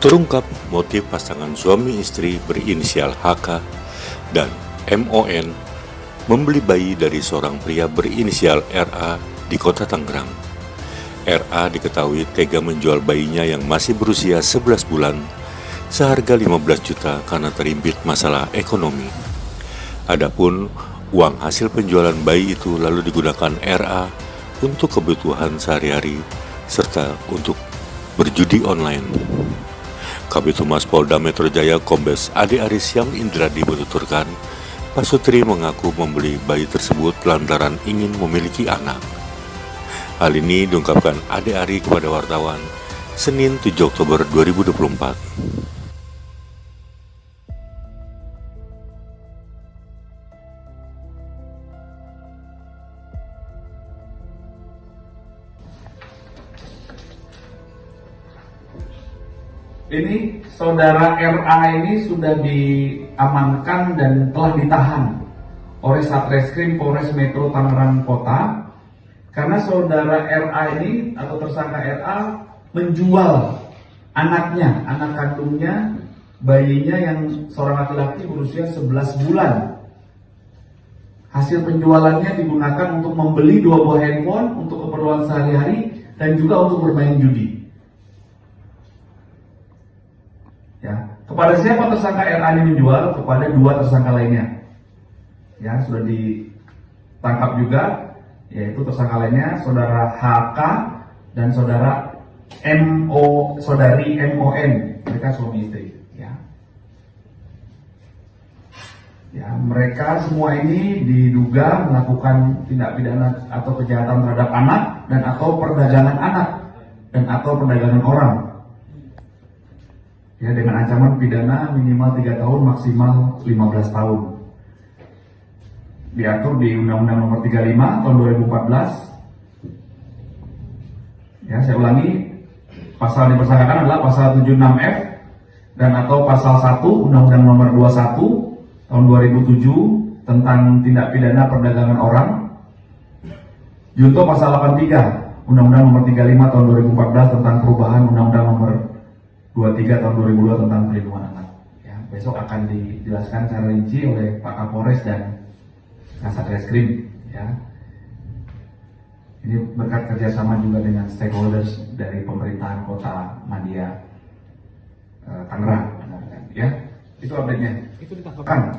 Terungkap motif pasangan suami istri berinisial HK dan MON membeli bayi dari seorang pria berinisial RA di kota Tangerang. RA diketahui tega menjual bayinya yang masih berusia 11 bulan seharga 15 juta karena terimpit masalah ekonomi. Adapun uang hasil penjualan bayi itu lalu digunakan RA untuk kebutuhan sehari-hari serta untuk berjudi online. Kabid Humas Polda Metro Jaya Kombes Ade Aris Yang Indradi menuturkan, Pak Sutri mengaku membeli bayi tersebut lantaran ingin memiliki anak. Hal ini diungkapkan Ade Ari kepada wartawan Senin 7 Oktober 2024. Ini saudara RA ini sudah diamankan dan telah ditahan oleh Satreskrim Polres Metro Tangerang Kota karena saudara RA ini atau tersangka RA menjual anaknya, anak kandungnya, bayinya yang seorang laki-laki berusia 11 bulan. Hasil penjualannya digunakan untuk membeli 2 buah handphone untuk keperluan sehari-hari dan juga untuk bermain judi. Ya, kepada siapa tersangka RA ini menjual? Kepada 2 tersangka lainnya. Ya, sudah ditangkap juga, yaitu tersangka lainnya saudara HK dan saudari MON, mereka suami istri. Ya, mereka semua ini diduga melakukan tindak pidana atau kejahatan terhadap anak dan atau perdagangan anak dan atau perdagangan orang. Ya, dengan ancaman pidana minimal 3 tahun maksimal 15 tahun. Diatur di Undang-Undang Nomor 35 tahun 2014. Ya, saya ulangi, pasal yang dipersangkakan adalah pasal 76F dan atau pasal 1 Undang-Undang Nomor 21 tahun 2007 tentang tindak pidana perdagangan orang. Junto pasal 83 Undang-Undang Nomor 35 tahun 2014 tentang perubahan Undang-Undang Nomor 23 tahun 2002 tentang perlindungan anak. Ya, besok akan dijelaskan secara rinci oleh Pak Kapolres dan Kasat Reskrim. Ya, ini berkat kerjasama juga dengan stakeholders dari pemerintahan Kota Madia Tangerang. Ya, itu update-nya. Itu ditangkap Kan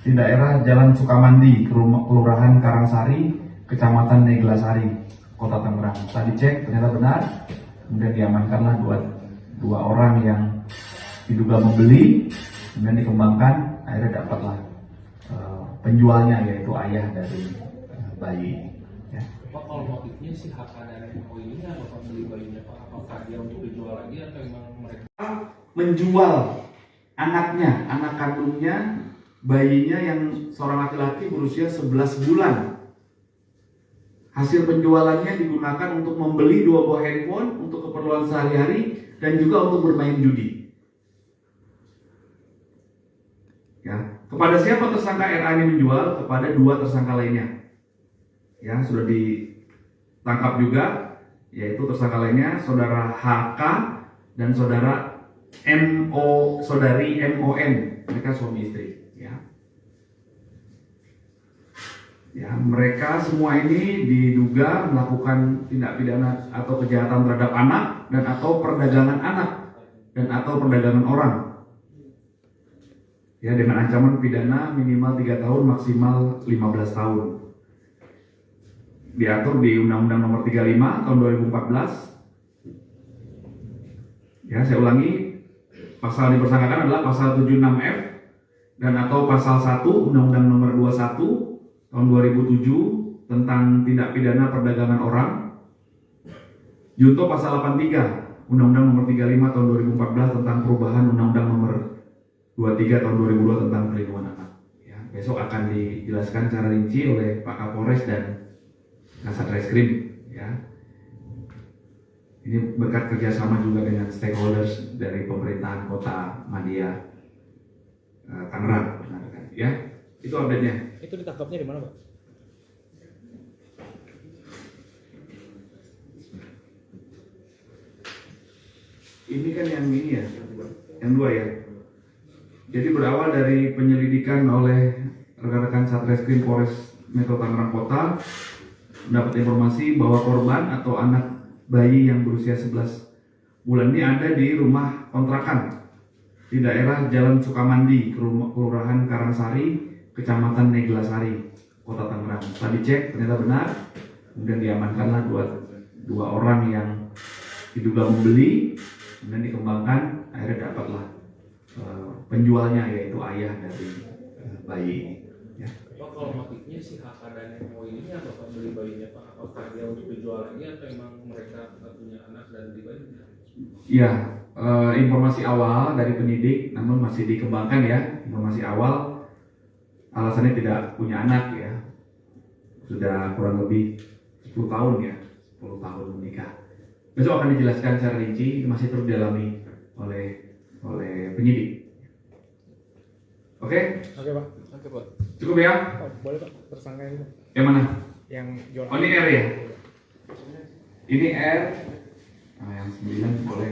di daerah Jalan Sukamandi, Kelurahan Karangsari, Kecamatan Neglasari, Kota Tangerang. Tadi cek ternyata benar, kemudian diamankanlah dua orang yang diduga membeli, kemudian dikembangkan, akhirnya dapatlah penjualnya yaitu ayah dari bayi. Ya. Pak, kalau motifnya si HK dan MO ini apa beli bayinya Pak? Apakah dia untuk dijual lagi atau memang mereka Menjual anaknya, anak kandungnya, bayinya yang seorang laki-laki berusia 11 bulan. Hasil penjualannya digunakan untuk membeli 2 buah handphone untuk keperluan sehari-hari dan juga untuk bermain judi. Ya, kepada siapa tersangka RA ini menjual? Kepada 2 tersangka lainnya. Ya, sudah ditangkap juga, yaitu tersangka lainnya saudara HK dan saudari MON, mereka suami istri. Ya, mereka semua ini diduga melakukan tindak pidana atau kejahatan terhadap anak dan atau perdagangan anak dan atau perdagangan orang. Ya, dengan ancaman pidana minimal 3 tahun maksimal 15 tahun. Diatur di Undang-Undang Nomor 35 tahun 2014. Ya, saya ulangi, pasal yang dipersangkakan adalah pasal 76F dan atau pasal 1 Undang-Undang Nomor 21 tahun 2007 tentang tindak pidana perdagangan orang. Junto pasal 83 Undang-Undang Nomor 35 tahun 2014 tentang perubahan Undang-Undang Nomor 23 tahun 2002 tentang perlindungan anak. Ya, besok akan dijelaskan secara rinci oleh Pak Kapolres dan Kasat Reskrim. Ya, ini berkat kerjasama juga dengan stakeholders dari pemerintahan Kota Madia Tangerang. Ya, itu update-nya. Itu ditangkapnya di mana, Pak? Ini kan yang ini ya, Yang dua ya. Jadi berawal dari penyelidikan oleh rekan-rekan Satreskrim Polres Metro Tangerang Kota, mendapat informasi bahwa korban atau anak bayi yang berusia 11 bulan ini ada di rumah kontrakan di daerah Jalan Sukamandi, Kelurahan Karangsari, Kecamatan Neglasari, Kota Tangerang. Setelah dicek ternyata benar, kemudian diamankanlah dua orang yang diduga membeli, kemudian dikembangkan, akhirnya dapatlah penjualnya yaitu ayah dari bayi ini. Ya. Pak, kalau motifnya si HK dan MO ini apa Pak beli bayinya Pak? Apakah dia untuk dijual lagi atau emang mereka punya anak dan beli bayinya? Ya, informasi awal dari penyidik, namun masih dikembangkan ya. Informasi awal alasannya tidak punya anak ya, sudah kurang lebih 10 tahun ya, 10 tahun menikah. Besok akan dijelaskan secara rinci, masih terus didalami oleh penyidik. Oke? Oke Pak. Oke Pak. Cukup ya? Oh, boleh Pak tersangka itu Yang mana? yang jual. Oh, ini R ya? Ini R. Nah, yang 9 boleh.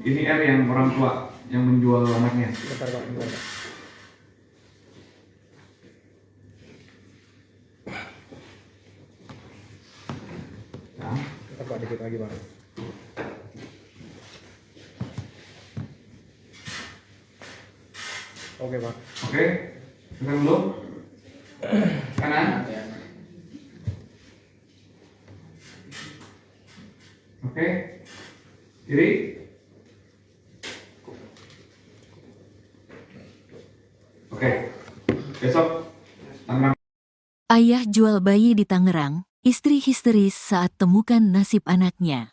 Ini R yang orang tua yang menjual anaknya. Bentar Pak, bentar Pak. Nah, Bentar Pak, dikit lagi Pak. Oke Pak. oke. Sekarang dulu. Kanan. Oke. Kiri. Oke. Besok Tangerang. Ayah jual bayi di Tangerang, istri histeris saat temukan nasib anaknya.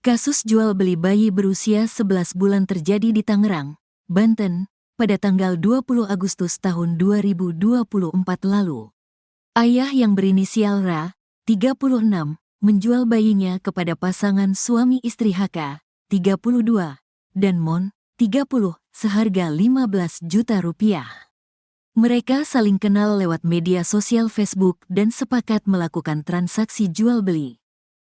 Kasus jual beli bayi berusia 11 bulan terjadi di Tangerang, Banten, pada tanggal 20 Agustus tahun 2024 lalu. Ayah yang berinisial Ra, 36, menjual bayinya kepada pasangan suami istri HK, 32, dan Mon, 30, seharga 15 juta rupiah. Mereka saling kenal lewat media sosial Facebook dan sepakat melakukan transaksi jual-beli.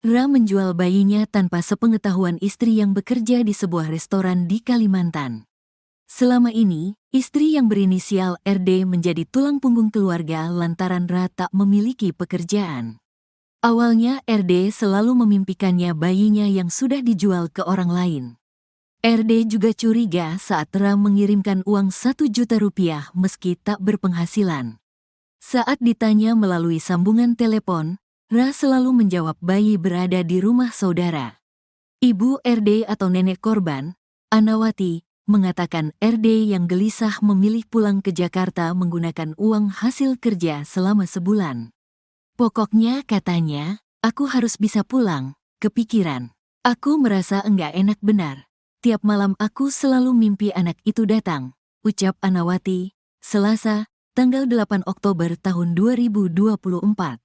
Ra menjual bayinya tanpa sepengetahuan istri yang bekerja di sebuah restoran di Kalimantan. Selama ini, istri yang berinisial RD menjadi tulang punggung keluarga lantaran Ra tak memiliki pekerjaan. Awalnya RD selalu memimpikannya bayinya yang sudah dijual ke orang lain. RD juga curiga saat Ra mengirimkan uang 1 juta rupiah meski tak berpenghasilan. Saat ditanya melalui sambungan telepon, Ra selalu menjawab bayi berada di rumah saudara. Ibu RD atau nenek korban, Anawati, mengatakan RD yang gelisah memilih pulang ke Jakarta menggunakan uang hasil kerja selama sebulan. Pokoknya katanya, aku harus bisa pulang, kepikiran. Aku merasa enggak enak benar. Tiap malam aku selalu mimpi anak itu datang, ucap Anawati, Selasa, tanggal 8 Oktober tahun 2024.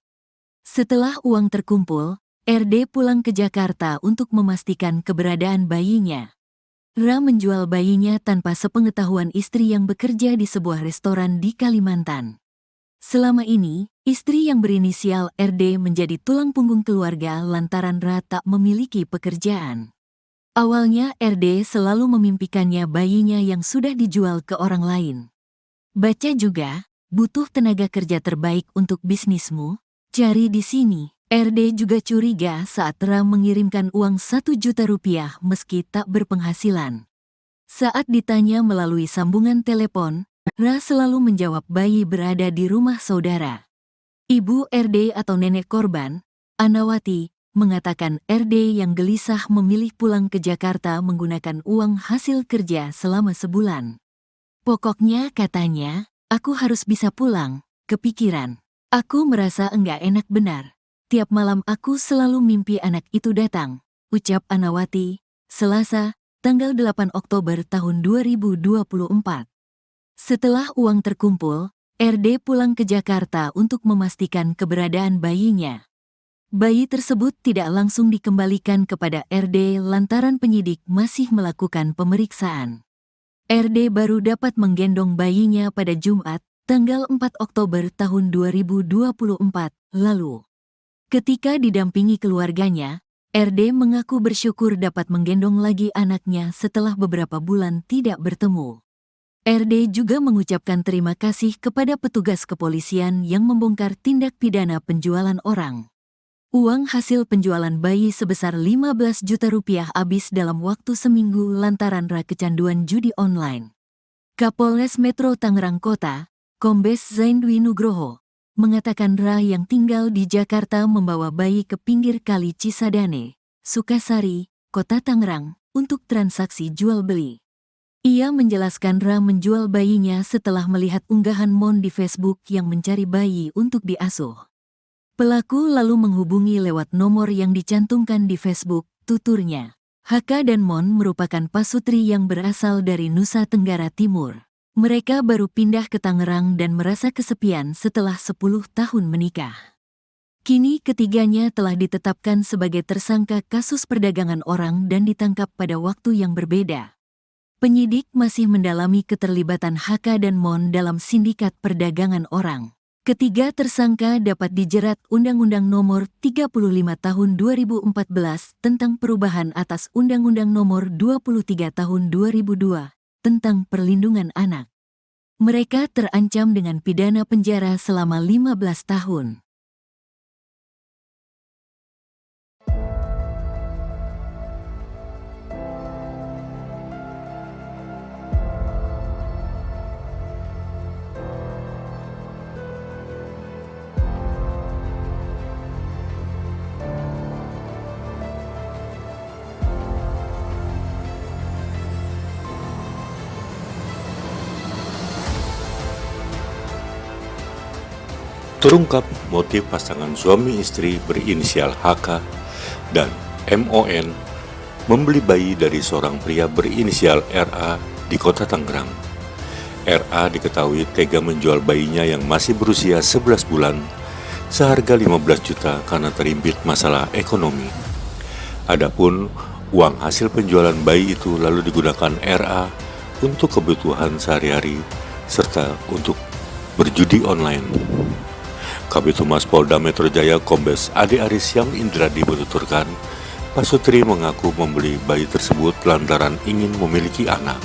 Setelah uang terkumpul, RD pulang ke Jakarta untuk memastikan keberadaan bayinya. Ra menjual bayinya tanpa sepengetahuan istri yang bekerja di sebuah restoran di Kalimantan. Selama ini, istri yang berinisial RD menjadi tulang punggung keluarga lantaran Ra tak memiliki pekerjaan. Awalnya RD selalu memimpikannya bayinya yang sudah dijual ke orang lain. Baca juga, butuh tenaga kerja terbaik untuk bisnismu, cari di sini. RD juga curiga saat Ra mengirimkan uang 1 juta rupiah meski tak berpenghasilan. Saat ditanya melalui sambungan telepon, Ra selalu menjawab bayi berada di rumah saudara. Ibu RD atau nenek korban, Anawati, mengatakan RD yang gelisah memilih pulang ke Jakarta menggunakan uang hasil kerja selama sebulan. Pokoknya katanya, aku harus bisa pulang, kepikiran. Aku merasa enggak enak benar. Tiap malam aku selalu mimpi anak itu datang, ucap Anawati, Selasa, tanggal 8 Oktober tahun 2024. Setelah uang terkumpul, RD pulang ke Jakarta untuk memastikan keberadaan bayinya. Bayi tersebut tidak langsung dikembalikan kepada RD lantaran penyidik masih melakukan pemeriksaan. RD baru dapat menggendong bayinya pada Jumat, tanggal 4 Oktober tahun 2024 lalu. Ketika didampingi keluarganya, RD mengaku bersyukur dapat menggendong lagi anaknya setelah beberapa bulan tidak bertemu. RD juga mengucapkan terima kasih kepada petugas kepolisian yang membongkar tindak pidana penjualan orang. Uang hasil penjualan bayi sebesar 15 juta rupiah habis dalam waktu seminggu lantaran kecanduan judi online. Kapolres Metro Tangerang Kota, Kombes Zaindwi Nugroho, mengatakan yang tinggal di Jakarta membawa bayi ke pinggir kali Cisadane, Sukasari, Kota Tangerang, untuk transaksi jual-beli. Ia menjelaskan menjual bayinya setelah melihat unggahan Mon di Facebook yang mencari bayi untuk diasuh. Pelaku lalu menghubungi lewat nomor yang dicantumkan di Facebook, tuturnya. HK dan Mon merupakan pasutri yang berasal dari Nusa Tenggara Timur. Mereka baru pindah ke Tangerang dan merasa kesepian setelah 10 tahun menikah. Kini ketiganya telah ditetapkan sebagai tersangka kasus perdagangan orang dan ditangkap pada waktu yang berbeda. Penyidik masih mendalami keterlibatan HK dan Mon dalam sindikat perdagangan orang. Ketiga tersangka dapat dijerat Undang-Undang Nomor 35 Tahun 2014 tentang perubahan atas Undang-Undang Nomor 23 Tahun 2002 tentang perlindungan anak. Mereka terancam dengan pidana penjara selama 15 tahun. Terungkap motif pasangan suami istri berinisial HK dan MON membeli bayi dari seorang pria berinisial RA di Kota Tangerang. RA diketahui tega menjual bayinya yang masih berusia 11 bulan seharga 15 juta karena terimpit masalah ekonomi. Adapun uang hasil penjualan bayi itu lalu digunakan RA untuk kebutuhan sehari-hari serta untuk berjudi online. Kabid Humas Polda Metro Jaya Kombes Ade Arisyam Indradi menuturkan, pasutri mengaku membeli bayi tersebut lantaran ingin memiliki anak.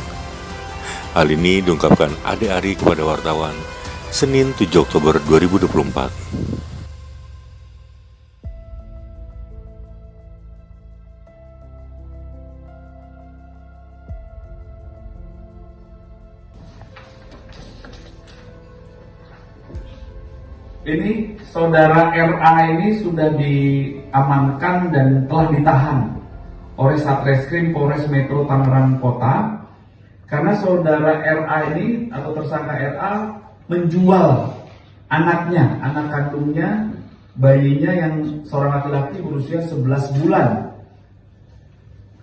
Hal ini diungkapkan Ade Ari kepada wartawan Senin 7 Oktober 2024. Ini saudara RA ini sudah diamankan dan telah ditahan oleh Satreskrim Polres Metro Tangerang Kota karena saudara RA ini atau tersangka RA menjual anaknya, anak kandungnya, bayinya yang seorang laki-laki berusia 11 bulan.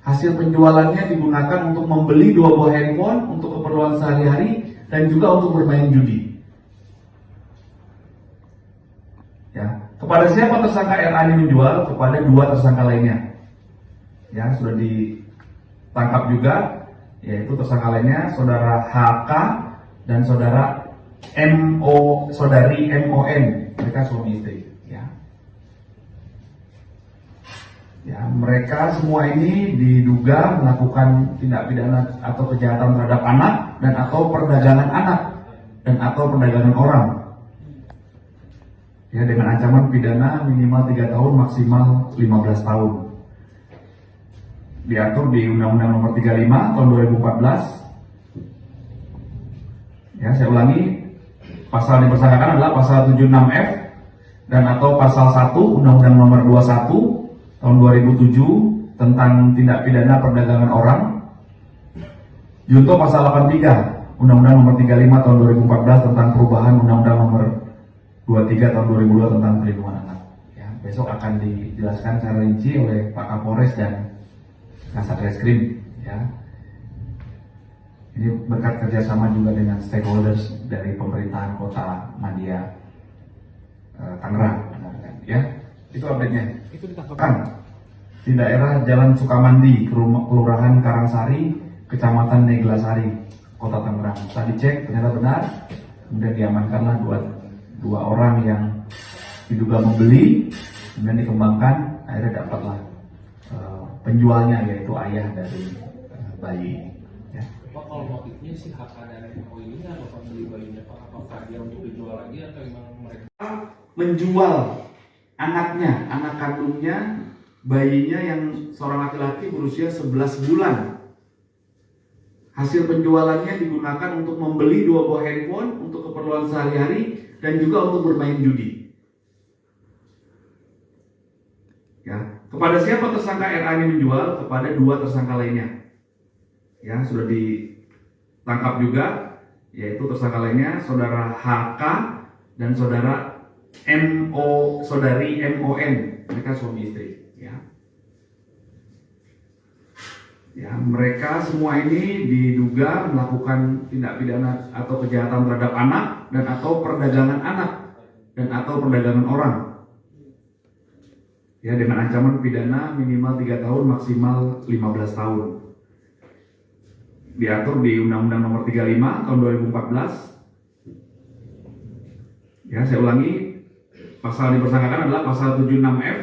Hasil penjualannya digunakan untuk membeli 2 buah handphone untuk keperluan sehari-hari dan juga untuk bermain judi. Ya, kepada siapa tersangka RA ini menjual? Kepada 2 tersangka lainnya. Ya, sudah ditangkap juga, yaitu tersangka lainnya saudara HK dan saudari MON, mereka suami istri. Ya, mereka semua ini diduga melakukan tindak pidana atau kejahatan terhadap anak dan atau perdagangan anak dan atau perdagangan orang. Ya, dengan ancaman pidana minimal 3 tahun maksimal 15 tahun. Diatur di Undang-Undang Nomor 35 tahun 2014. Ya, saya ulangi, pasal yang dipersangkakan adalah pasal 76F dan atau pasal 1 Undang-Undang Nomor 21 tahun 2007 tentang tindak pidana perdagangan orang. Junto pasal 83 Undang-Undang Nomor 35 tahun 2014 tentang perubahan Undang-Undang Nomor 23 tahun 2002 tentang perlindungan anak. Ya, besok akan dijelaskan secara rinci oleh Pak Kapolres dan Kasat Reskrim. Ya, ini berkat kerjasama juga dengan stakeholders dari pemerintahan Kota Madia Tangerang. Ya, itu update-nya. Itu ditangkap Di daerah Jalan Sukamandi, Kelurahan Karangsari, Kecamatan Neglasari, Kota Tangerang. Setelah dicek ternyata benar, kemudian diamankanlah dua orang yang diduga membeli, kemudian dikembangkan, akhirnya dapatlah penjualnya yaitu ayah dari bayi. Ya. Pak, kalau motifnya si HK dan MO ini apa beli bayinya Pak? Apakah dia untuk dijual lagi atau emang mereka Menjual anaknya, anak kandungnya, bayinya yang seorang laki-laki berusia 11 bulan. Hasil penjualannya digunakan untuk membeli 2 buah handphone untuk keperluan sehari-hari dan juga untuk bermain judi. Ya, kepada siapa tersangka RA ini menjual? Kepada 2 tersangka lainnya. Ya, sudah ditangkap juga, yaitu tersangka lainnya saudara HK dan saudari MON. Mereka suami istri. Ya, mereka semua ini diduga melakukan tindak pidana atau kejahatan terhadap anak dan atau perdagangan anak dan atau perdagangan orang. Ya, dengan ancaman pidana minimal 3 tahun maksimal 15 tahun. Diatur di Undang-Undang Nomor 35 tahun 2014. Ya, saya ulangi, pasal dipersangkakan adalah pasal 76F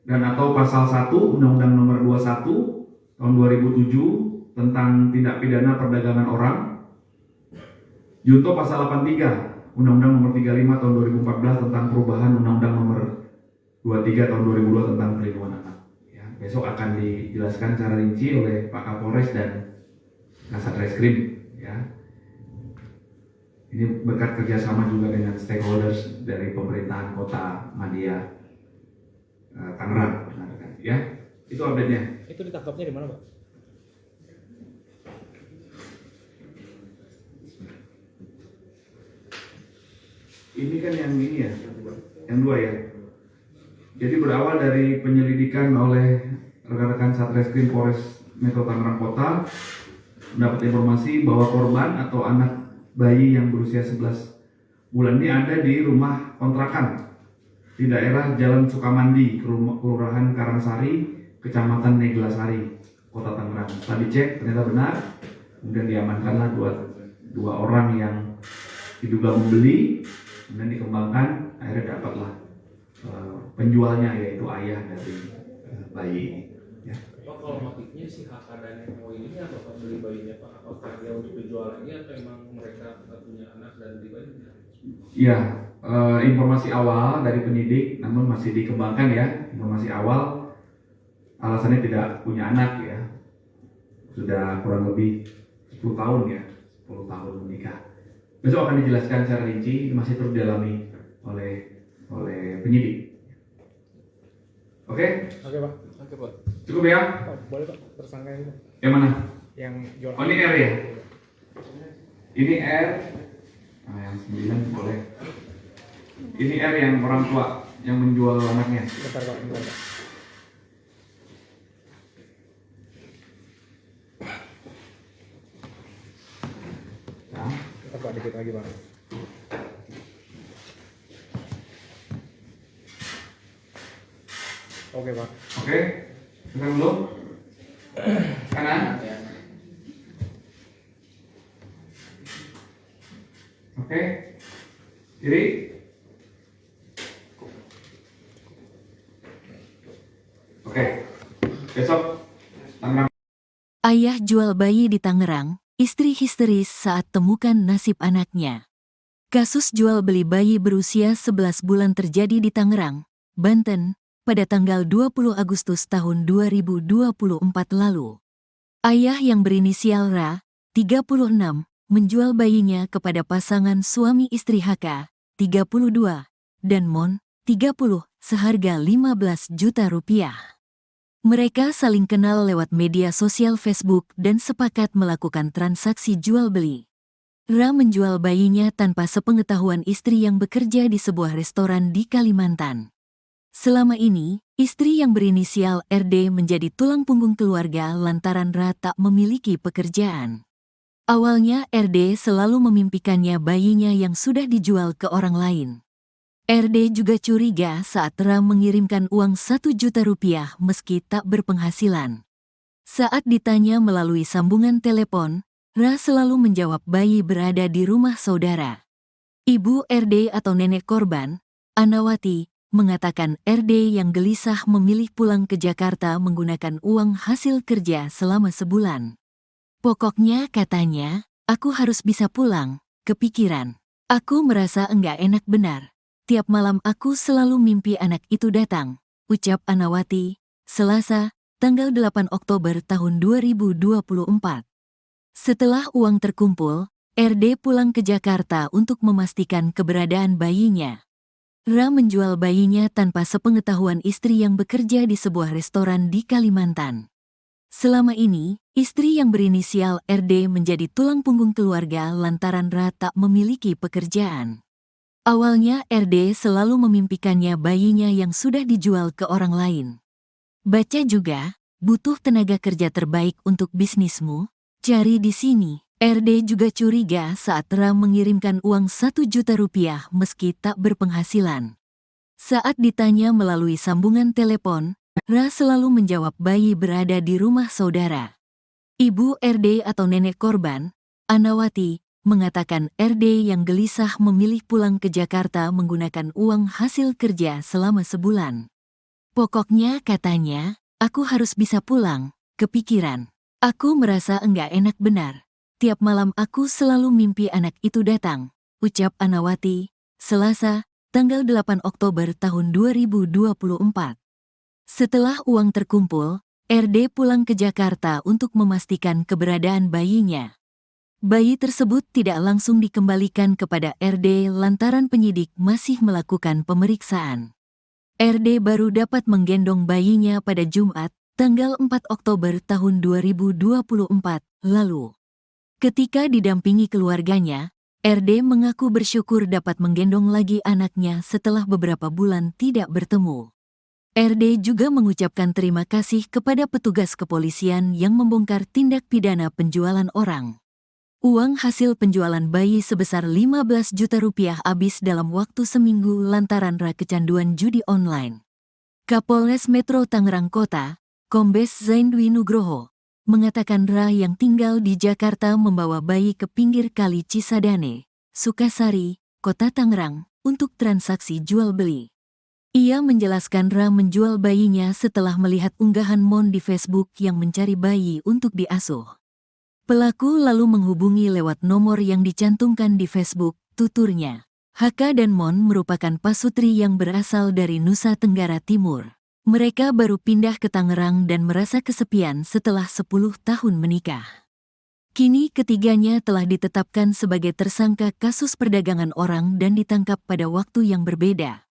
dan atau pasal 1 Undang-Undang Nomor 21 tahun 2007 tentang tindak pidana perdagangan orang. Junto pasal 83 Undang-Undang Nomor 35 tahun 2014 tentang perubahan Undang-Undang Nomor 23 tahun 2002 tentang perlindungan anak. Ya, besok akan dijelaskan secara rinci oleh Pak Kapolres dan Kasat Reskrim. Ya, ini berkat kerjasama juga dengan stakeholders dari pemerintahan Kota Madia, Tangerang. Ya, itu update-nya. Itu ditangkapnya di mana, Pak? Ini kan yang ini ya, yang 2 ya. Jadi berawal dari penyelidikan oleh rekan-rekan Satreskrim Polres Metro Tangerang Kota, mendapat informasi bahwa korban atau anak bayi yang berusia 11 bulan ini ada di rumah kontrakan di daerah Jalan Sukamandi, Kelurahan Karangsari, Kecamatan Neglasari, Kota Tangerang. Setelah dicek ternyata benar, kemudian diamankanlah dua orang yang diduga membeli, kemudian dikembangkan, akhirnya dapatlah penjualnya yaitu ayah dari bayi ini. Ya. Pak, kalau motifnya si HK dan MO ini apa Pak beli bayinya Pak? Apakah dia untuk dijual lagi atau emang mereka punya anak dan beli bayinya? Ya, informasi awal dari penyidik, namun masih dikembangkan ya. Informasi awal alasannya tidak punya anak ya, sudah kurang lebih 10 tahun ya, 10 tahun menikah. Besok akan dijelaskan secara rinci, masih terus didalami oleh penyidik. Oke? Oke, Pak. Oke Pak. Cukup ya? Pak, boleh Pak tersangka itu? Yang mana? Yang jual. Oh, ini R ya? Ini R. Nah, yang 9 boleh. Ini R yang orang tua yang menjual anaknya. Bentar, Pak. Bentar, Pak. Nah, Bentar, Pak. Dikit lagi, Pak. Oke, Pak. oke. Sekarang dulu. Kanan. Oke. Kiri. Oke. Besok Tangerang. Ayah jual bayi di Tangerang, istri histeris saat temukan nasib anaknya. Kasus jual beli bayi berusia 11 bulan terjadi di Tangerang, Banten, pada tanggal 20 Agustus tahun 2024 lalu. Ayah yang berinisial Ra, 36, menjual bayinya kepada pasangan suami istri HK, 32, dan Mon, 30, seharga 15 juta rupiah. Mereka saling kenal lewat media sosial Facebook dan sepakat melakukan transaksi jual-beli. Ra menjual bayinya tanpa sepengetahuan istri yang bekerja di sebuah restoran di Kalimantan. Selama ini, istri yang berinisial RD menjadi tulang punggung keluarga lantaran Ra tak memiliki pekerjaan. Awalnya RD selalu memimpikannya bayinya yang sudah dijual ke orang lain. RD juga curiga saat Ra mengirimkan uang 1 juta rupiah meski tak berpenghasilan. Saat ditanya melalui sambungan telepon, Ra selalu menjawab bayi berada di rumah saudara. Ibu RD atau nenek korban, Anawati, mengatakan RD yang gelisah memilih pulang ke Jakarta menggunakan uang hasil kerja selama sebulan. Pokoknya katanya, aku harus bisa pulang, kepikiran. Aku merasa enggak enak benar. Tiap malam aku selalu mimpi anak itu datang, ucap Anawati, Selasa, tanggal 8 Oktober tahun 2024. Setelah uang terkumpul, RD pulang ke Jakarta untuk memastikan keberadaan bayinya. Ra menjual bayinya tanpa sepengetahuan istri yang bekerja di sebuah restoran di Kalimantan. Selama ini, istri yang berinisial RD menjadi tulang punggung keluarga lantaran Ra tak memiliki pekerjaan. Awalnya RD selalu memimpikannya bayinya yang sudah dijual ke orang lain. Baca juga, butuh tenaga kerja terbaik untuk bisnismu, cari di sini. RD juga curiga saat Ra mengirimkan uang 1 juta rupiah meski tak berpenghasilan. Saat ditanya melalui sambungan telepon, Ra selalu menjawab bayi berada di rumah saudara. Ibu RD atau nenek korban, Anawati, mengatakan RD yang gelisah memilih pulang ke Jakarta menggunakan uang hasil kerja selama sebulan. Pokoknya katanya, aku harus bisa pulang, kepikiran. Aku merasa enggak enak benar. Tiap malam aku selalu mimpi anak itu datang, ucap Anawati, Selasa, tanggal 8 Oktober tahun 2024. Setelah uang terkumpul, RD pulang ke Jakarta untuk memastikan keberadaan bayinya. Bayi tersebut tidak langsung dikembalikan kepada RD lantaran penyidik masih melakukan pemeriksaan. RD baru dapat menggendong bayinya pada Jumat, tanggal 4 Oktober tahun 2024 lalu. Ketika didampingi keluarganya, RD mengaku bersyukur dapat menggendong lagi anaknya setelah beberapa bulan tidak bertemu. RD juga mengucapkan terima kasih kepada petugas kepolisian yang membongkar tindak pidana penjualan orang. Uang hasil penjualan bayi sebesar 15 juta rupiah habis dalam waktu seminggu lantaran Ra kecanduan judi online. Kapolres Metro Tangerang Kota, Kombes Zaindwi Nugroho, mengatakan Ra yang tinggal di Jakarta membawa bayi ke pinggir kali Cisadane, Sukasari, Kota Tangerang, untuk transaksi jual-beli. Ia menjelaskan Ra menjual bayinya setelah melihat unggahan Mon di Facebook yang mencari bayi untuk diasuh. Pelaku lalu menghubungi lewat nomor yang dicantumkan di Facebook, tuturnya. Haka dan Mon merupakan pasutri yang berasal dari Nusa Tenggara Timur. Mereka baru pindah ke Tangerang dan merasa kesepian setelah 10 tahun menikah. Kini ketiganya telah ditetapkan sebagai tersangka kasus perdagangan orang dan ditangkap pada waktu yang berbeda.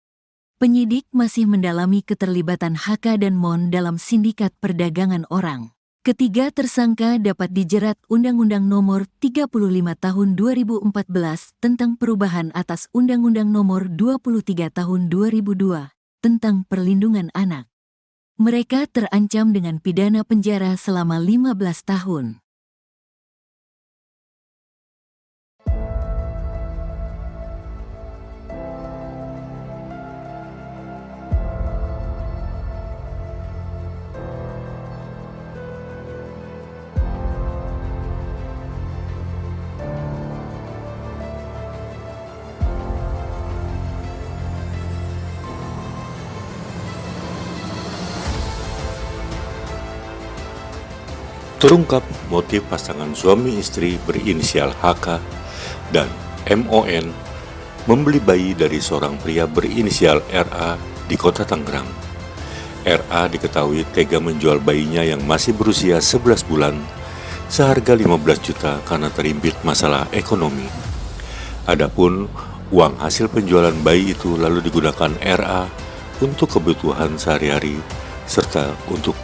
Penyidik masih mendalami keterlibatan Haka dan Mon dalam sindikat perdagangan orang. Ketiga tersangka dapat dijerat Undang-Undang Nomor 35 Tahun 2014 tentang perubahan atas Undang-Undang Nomor 23 Tahun 2002 tentang perlindungan anak. Mereka terancam dengan pidana penjara selama 15 tahun. Terungkap motif pasangan suami istri berinisial HK dan MON membeli bayi dari seorang pria berinisial RA di Kota Tangerang. RA diketahui tega menjual bayinya yang masih berusia 11 bulan seharga 15 juta karena terimpit masalah ekonomi. Adapun uang hasil penjualan bayi itu lalu digunakan RA untuk kebutuhan sehari-hari serta untuk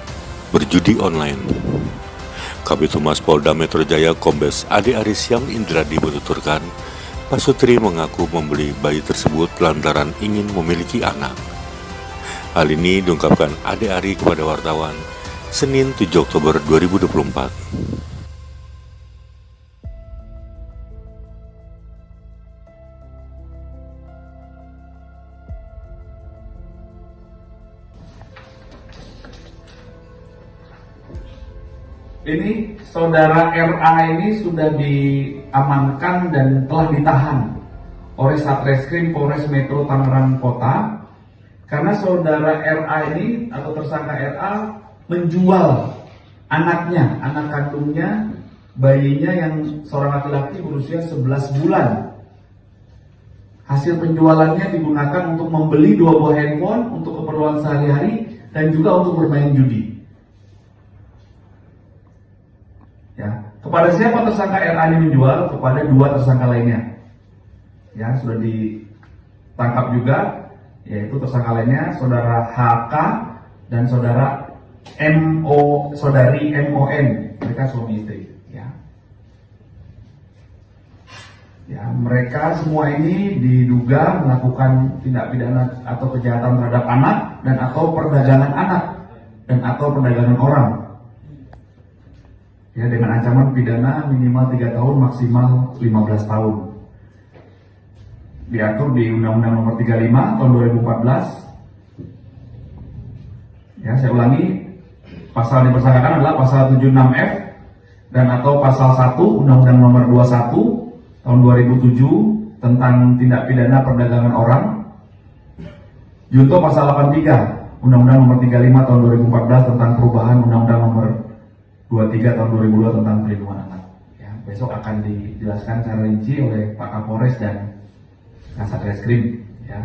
berjudi online. Kabid Humas Polda Metro Jaya Kombes Ade Aris Syam Indradi menuturkan, pasutri mengaku membeli bayi tersebut lantaran ingin memiliki anak. Hal ini diungkapkan Ade Ari kepada wartawan Senin 7 Oktober 2024. Ini saudara RA ini sudah diamankan dan telah ditahan oleh Satreskrim Polres Metro Tangerang Kota karena saudara RA ini atau tersangka RA menjual anaknya, anak kandungnya, bayinya yang seorang laki-laki berusia 11 bulan. Hasil penjualannya digunakan untuk membeli 2 buah handphone untuk keperluan sehari-hari dan juga untuk bermain judi. Ya, kepada siapa tersangka RA ini menjual? Kepada 2 tersangka lainnya. Ya, sudah ditangkap juga, yaitu tersangka lainnya saudara HK dan saudara saudari MON, mereka suami istri. Ya, mereka semua ini diduga melakukan tindak pidana atau kejahatan terhadap anak dan atau perdagangan anak dan atau perdagangan orang. Ya, dengan ancaman pidana minimal 3 tahun maksimal 15 tahun. Diatur di Undang-Undang Nomor 35 tahun 2014. Ya, saya ulangi, pasal yang dipersangkakan adalah pasal 76F dan atau pasal 1 Undang-Undang Nomor 21 tahun 2007 tentang tindak pidana perdagangan orang. Junto pasal 83 Undang-Undang Nomor 35 tahun 2014 tentang perubahan Undang-Undang Nomor 23 tahun 2002 tentang perlindungan anak. Ya, besok akan dijelaskan secara rinci oleh Pak Kapolres dan Kasat Reskrim. Ya,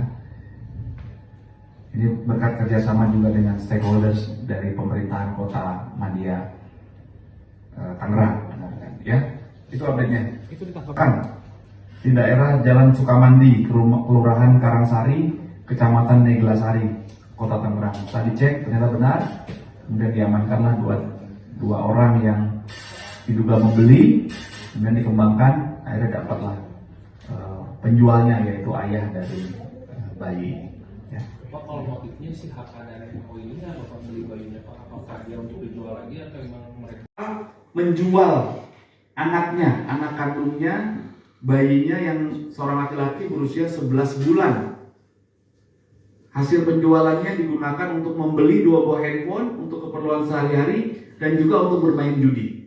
ini berkat kerjasama juga dengan stakeholders dari pemerintahan Kota Madia, Tangerang. Ya, itu update-nya. Itu ditangkap Kan di daerah Jalan Sukamandi, Kelurahan Karangsari, Kecamatan Neglasari, Kota Tangerang. Setelah dicek ternyata benar, kemudian diamankanlah dua orang yang diduga membeli, kemudian dikembangkan, akhirnya dapatlah penjualnya yaitu ayah dari bayi. Ya. Pak, kalau motifnya si HK dan MO ini apa beli bayinya Pak? Apakah dia untuk dijual lagi atau memang mereka menjual anaknya, anak kandungnya, bayinya yang seorang laki-laki berusia 11 bulan. Hasil penjualannya digunakan untuk membeli 2 buah handphone untuk keperluan sehari-hari dan juga untuk bermain judi.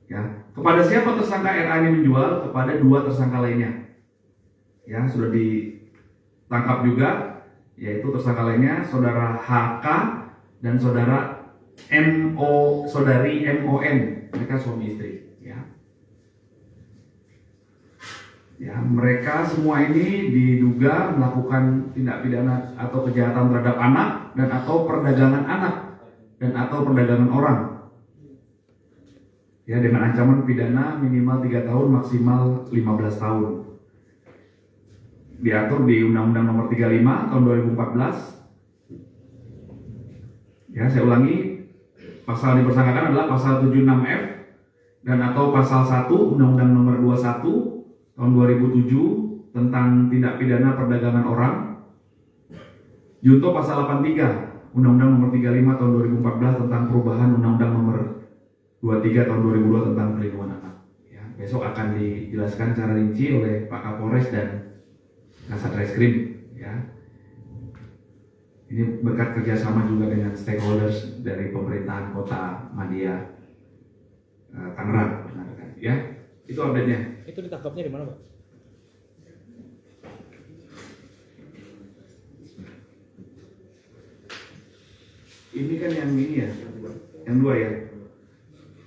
Ya, kepada siapa tersangka RA ini menjual? Kepada 2 tersangka lainnya. Ya, sudah ditangkap juga, yaitu tersangka lainnya saudara HK dan saudara saudari MON, mereka suami istri. Ya, mereka semua ini diduga melakukan tindak pidana atau kejahatan terhadap anak dan atau perdagangan anak dan atau perdagangan orang. Ya, dengan ancaman pidana minimal 3 tahun maksimal 15 tahun. Diatur di Undang-Undang Nomor 35 tahun 2014. Ya, saya ulangi, pasal yang dipersangkakan adalah pasal 76F dan atau pasal 1 Undang-Undang Nomor 21 tahun 2007 tentang tindak pidana perdagangan orang. Junto pasal 83 Undang-Undang Nomor 35 tahun 2014 tentang perubahan Undang-Undang Nomor 23 tahun 2002 tentang perlindungan anak. Ya, besok akan dijelaskan secara rinci oleh Pak Kapolres dan Kasat Reskrim. Ya, ini berkat kerjasama juga dengan stakeholders dari pemerintahan Kota Madia, Tangerang. Ya, itu update-nya. itu ditangkapnya di mana, Pak? Ini kan yang ini ya, yang 2 ya.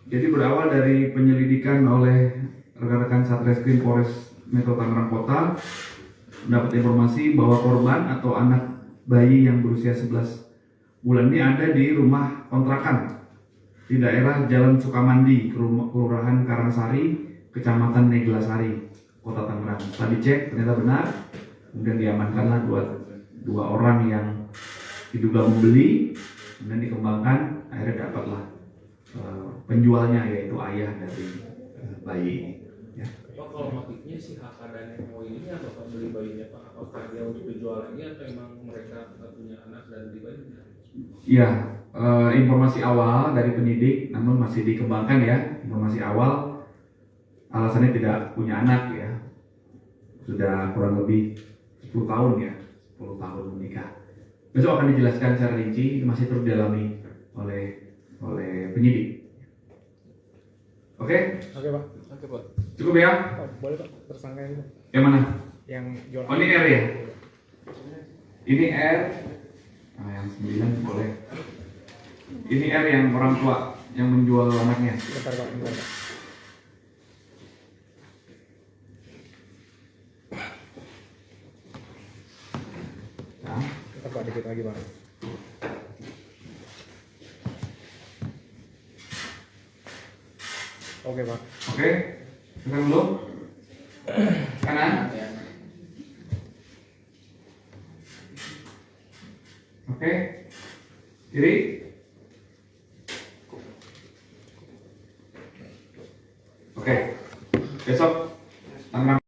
Jadi berawal dari penyelidikan oleh rekan-rekan Satreskrim Polres Metro Tangerang Kota, mendapat informasi bahwa korban atau anak bayi yang berusia 11 bulan ini ada di rumah kontrakan di daerah Jalan Sukamandi, Kelurahan Karangsari, Kecamatan Neglasari, Kota Tangerang. Setelah dicek ternyata benar, kemudian diamankanlah dua orang yang diduga membeli, kemudian dikembangkan, akhirnya dapatlah penjualnya yaitu ayah dari bayi ini. Ya. Pak, kalau motifnya si HK dan MO ini apa Pak beli bayinya Pak? Apakah dia untuk dijual lagi atau memang mereka punya anak dan beli bayinya? Ya, informasi awal dari penyidik, namun masih dikembangkan ya. Informasi awal alasannya tidak punya anak ya, sudah kurang lebih 10 tahun ya, 10 tahun menikah. Besok akan dijelaskan secara rinci, masih terus didalami oleh penyidik. Oke? Oke, Pak. Cukup ya? Pak, boleh Pak tersangka ini, Pak? Yang mana? Yang jualan. Oh, ini R ya? Ini R. Nah, yang 9 boleh. Ini R yang orang tua yang menjual anaknya. Bentar Pak, bentar Pak. Nah, Bentar Pak, dikit lagi Pak. Oke Pak. oke. Tekan dulu. Kanan. Oke. Kiri. Oke. Besok Tangerang.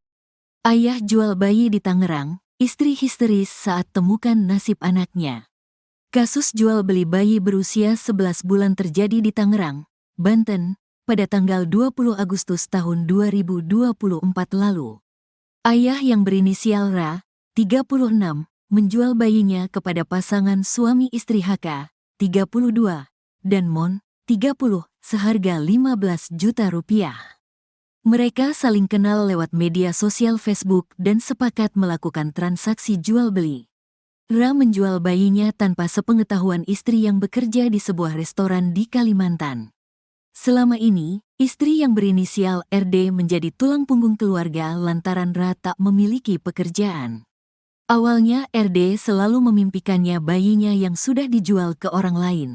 Ayah jual bayi di Tangerang, istri histeris saat temukan nasib anaknya. Kasus jual beli bayi berusia 11 bulan terjadi di Tangerang, Banten, pada tanggal 20 Agustus tahun 2024 lalu. Ayah yang berinisial Ra, 36, menjual bayinya kepada pasangan suami istri HK, 32, dan Mon, 30, seharga 15 juta rupiah. Mereka saling kenal lewat media sosial Facebook dan sepakat melakukan transaksi jual-beli. Ra menjual bayinya tanpa sepengetahuan istri yang bekerja di sebuah restoran di Kalimantan. Selama ini, istri yang berinisial RD menjadi tulang punggung keluarga lantaran Ra tak memiliki pekerjaan. Awalnya RD selalu memimpikannya bayinya yang sudah dijual ke orang lain.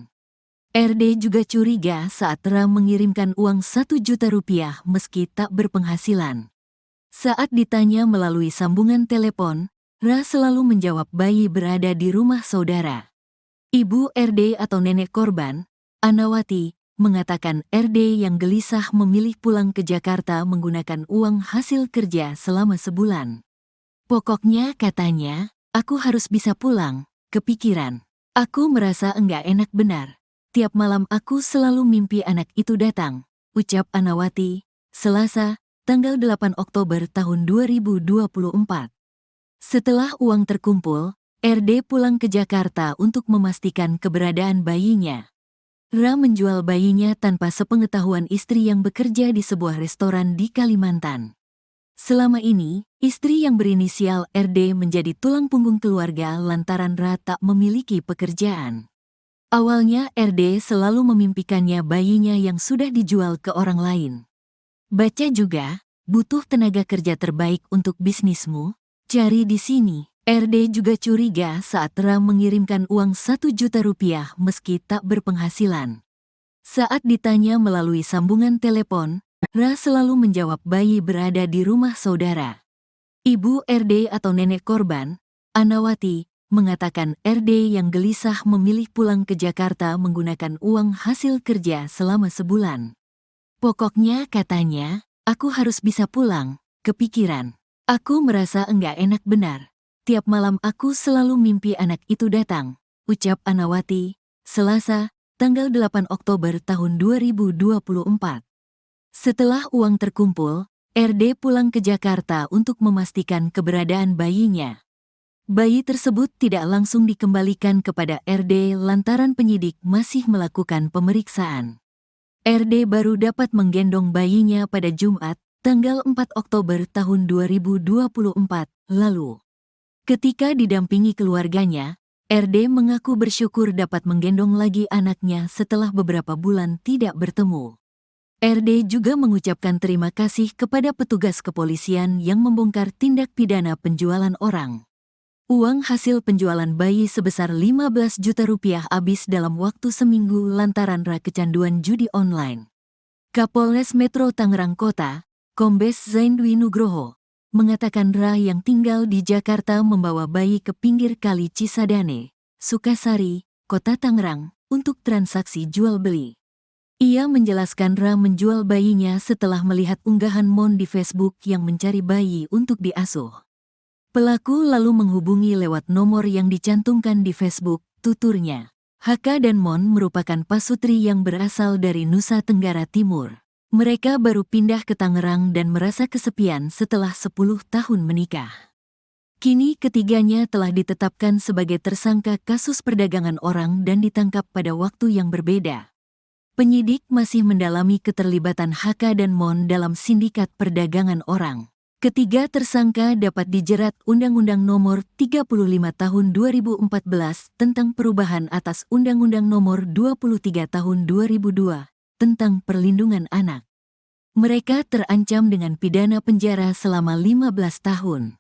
RD juga curiga saat Ra mengirimkan uang 1 juta rupiah meski tak berpenghasilan. Saat ditanya melalui sambungan telepon, Ra selalu menjawab bayi berada di rumah saudara. Ibu RD atau nenek korban, Anawati, mengatakan RD yang gelisah memilih pulang ke Jakarta menggunakan uang hasil kerja selama sebulan. Pokoknya katanya, aku harus bisa pulang, kepikiran. Aku merasa enggak enak benar. Tiap malam aku selalu mimpi anak itu datang, ucap Anawati, Selasa, tanggal 8 Oktober tahun 2024. Setelah uang terkumpul, RD pulang ke Jakarta untuk memastikan keberadaan bayinya. Ra menjual bayinya tanpa sepengetahuan istri yang bekerja di sebuah restoran di Kalimantan. Selama ini, istri yang berinisial RD menjadi tulang punggung keluarga lantaran Ra tak memiliki pekerjaan. Awalnya RD selalu memimpikannya bayinya yang sudah dijual ke orang lain. Baca juga, butuh tenaga kerja terbaik untuk bisnismu? Cari di sini. RD juga curiga saat Ra mengirimkan uang 1 juta rupiah meski tak berpenghasilan. Saat ditanya melalui sambungan telepon, Ra selalu menjawab bayi berada di rumah saudara. Ibu RD atau nenek korban, Anawati, mengatakan RD yang gelisah memilih pulang ke Jakarta menggunakan uang hasil kerja selama sebulan. Pokoknya katanya, aku harus bisa pulang, kepikiran. Aku merasa enggak enak benar. Tiap malam aku selalu mimpi anak itu datang, ucap Anawati, Selasa, tanggal 8 Oktober tahun 2024. Setelah uang terkumpul, RD pulang ke Jakarta untuk memastikan keberadaan bayinya. Bayi tersebut tidak langsung dikembalikan kepada RD lantaran penyidik masih melakukan pemeriksaan. RD baru dapat menggendong bayinya pada Jumat, tanggal 4 Oktober tahun 2024 lalu. Ketika didampingi keluarganya, RD mengaku bersyukur dapat menggendong lagi anaknya setelah beberapa bulan tidak bertemu. RD juga mengucapkan terima kasih kepada petugas kepolisian yang membongkar tindak pidana penjualan orang. Uang hasil penjualan bayi sebesar 15 juta rupiah habis dalam waktu seminggu lantaran Ra kecanduan judi online. Kapolres Metro Tangerang Kota, Kombes Zain Dwi Nugroho, mengatakan Ra yang tinggal di Jakarta membawa bayi ke pinggir kali Cisadane, Sukasari, Kota Tangerang, untuk transaksi jual-beli. Ia menjelaskan Ra menjual bayinya setelah melihat unggahan Mon di Facebook yang mencari bayi untuk diasuh. Pelaku lalu menghubungi lewat nomor yang dicantumkan di Facebook, tuturnya. HK dan Mon merupakan pasutri yang berasal dari Nusa Tenggara Timur. Mereka baru pindah ke Tangerang dan merasa kesepian setelah 10 tahun menikah. Kini ketiganya telah ditetapkan sebagai tersangka kasus perdagangan orang dan ditangkap pada waktu yang berbeda. Penyidik masih mendalami keterlibatan HK dan Mon dalam sindikat perdagangan orang. Ketiga tersangka dapat dijerat Undang-Undang Nomor 35 Tahun 2014 tentang perubahan atas Undang-Undang Nomor 23 Tahun 2002 tentang perlindungan anak. Mereka terancam dengan pidana penjara selama 15 tahun.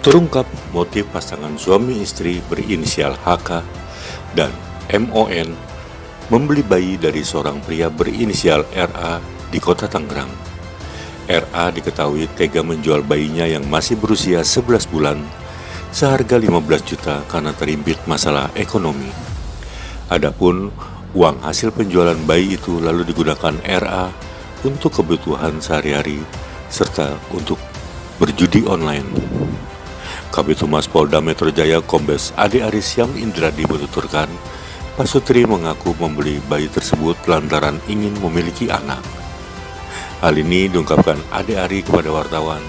Terungkap motif pasangan suami istri berinisial HK dan MON membeli bayi dari seorang pria berinisial RA di kota Tangerang. RA diketahui tega menjual bayinya yang masih berusia 11 bulan seharga 15 juta karena terimpit masalah ekonomi. Adapun uang hasil penjualan bayi itu lalu digunakan RA untuk kebutuhan sehari-hari serta untuk berjudi online. Kabid Humas Polda Metro Jaya Kombes Ade Aris Syam Indradi menuturkan, Pasutri mengaku membeli bayi tersebut lantaran ingin memiliki anak. Hal ini diungkapkan Ade Ari kepada wartawan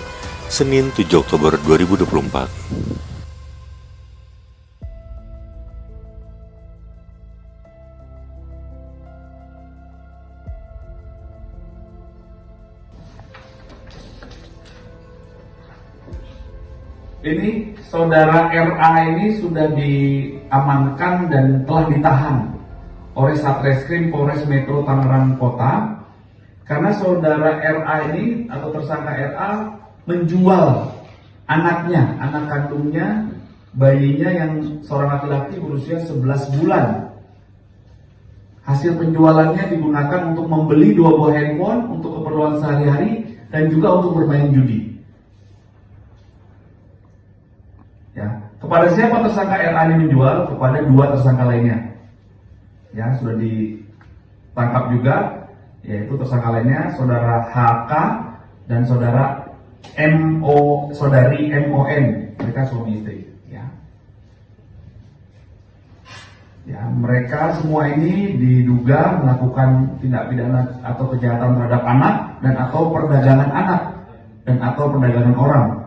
Senin 7 Oktober 2024. Ini saudara RA ini sudah diamankan dan telah ditahan oleh Satreskrim Polres Metro Tangerang Kota karena saudara RA ini atau tersangka RA menjual anaknya, anak kandungnya, bayinya yang seorang laki-laki berusia 11 bulan. Hasil penjualannya digunakan untuk membeli 2 buah handphone untuk keperluan sehari-hari dan juga untuk bermain judi. Ya, kepada siapa tersangka RA ini menjual? Kepada 2 tersangka lainnya. Ya, sudah ditangkap juga, yaitu tersangka lainnya saudara HK dan saudari MON, mereka suami istri. Ya, mereka semua ini diduga melakukan tindak pidana atau kejahatan terhadap anak dan atau perdagangan anak dan atau perdagangan orang.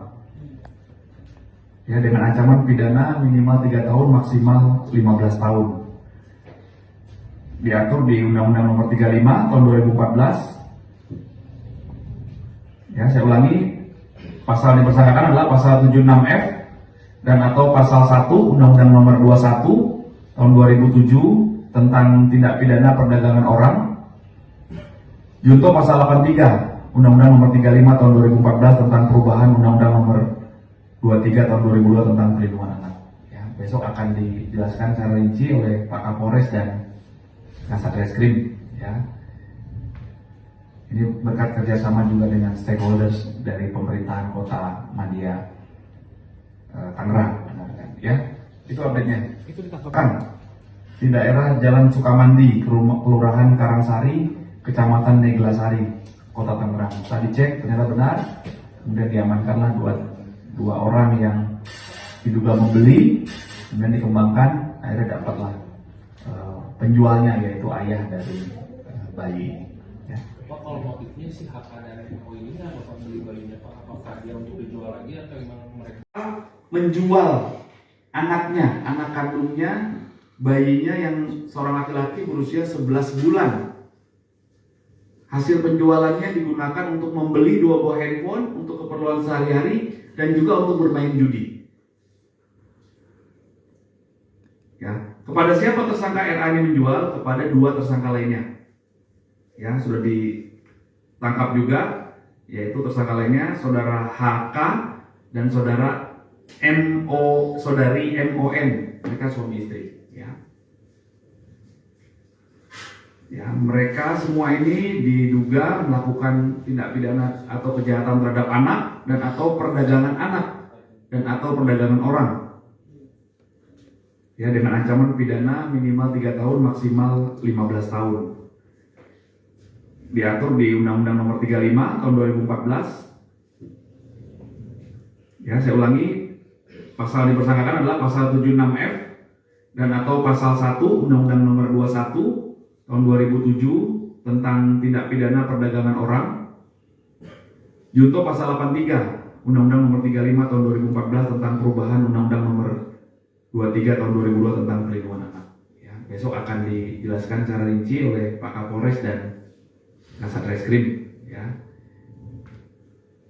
Ya, dengan ancaman pidana minimal 3 tahun maksimal 15 tahun. Diatur di Undang-Undang Nomor 35 Tahun 2014. Ya, saya ulangi, pasal yang dipersangkakan adalah pasal 76F dan atau pasal 1 Undang-Undang Nomor 21 Tahun 2007 tentang tindak pidana perdagangan orang. Junto pasal 83 Undang-Undang Nomor 35 Tahun 2014 tentang perubahan Undang-Undang Nomor 23 tahun 2002 tentang perlindungan anak. Ya, besok akan dijelaskan secara rinci oleh Pak Kapolres dan Kasat Reskrim. Ya, ini berkat kerjasama juga dengan stakeholders dari pemerintahan Kota Madia Tangerang. Ya, itu update-nya. Itu ditangkap Kan di daerah Jalan Sukamandi, Kelurahan Karangsari, Kecamatan Neglasari, Kota Tangerang. Tadi cek ternyata benar, kemudian diamankanlah dua orang yang diduga membeli, kemudian dikembangkan, akhirnya dapatlah penjualnya yaitu ayah dari bayi. Ya. Pak, kalau motifnya si HK dan MO ini apa beli bayinya Pak? Apakah dia untuk dijual lagi atau memang mereka Menjual anaknya, anak kandungnya, bayinya yang seorang laki-laki berusia 11 bulan. Hasil penjualannya digunakan untuk membeli 2 buah handphone untuk keperluan sehari-hari dan juga untuk bermain judi. Ya, kepada siapa tersangka RA ini menjual? Kepada 2 tersangka lainnya. Ya, sudah ditangkap juga, yaitu tersangka lainnya saudara HK dan saudari MON, mereka suami istri. Ya, mereka semua ini diduga melakukan tindak pidana atau kejahatan terhadap anak dan atau perdagangan anak dan atau perdagangan orang. Ya, dengan ancaman pidana minimal 3 tahun maksimal 15 tahun. Diatur di Undang-Undang Nomor 35 Tahun 2014. Ya, saya ulangi, pasal dipersangkakan adalah pasal 76F dan atau pasal 1 Undang-Undang Nomor 21 Tahun 2007 tentang tindak pidana perdagangan orang. Junto pasal 83 Undang-Undang Nomor 35 Tahun 2014 tentang perubahan Undang-Undang Nomor 23 Tahun 2002 tentang perlindungan anak. Ya, besok akan dijelaskan secara rinci oleh Pak Kapolres dan Kasat Reskrim. Ya.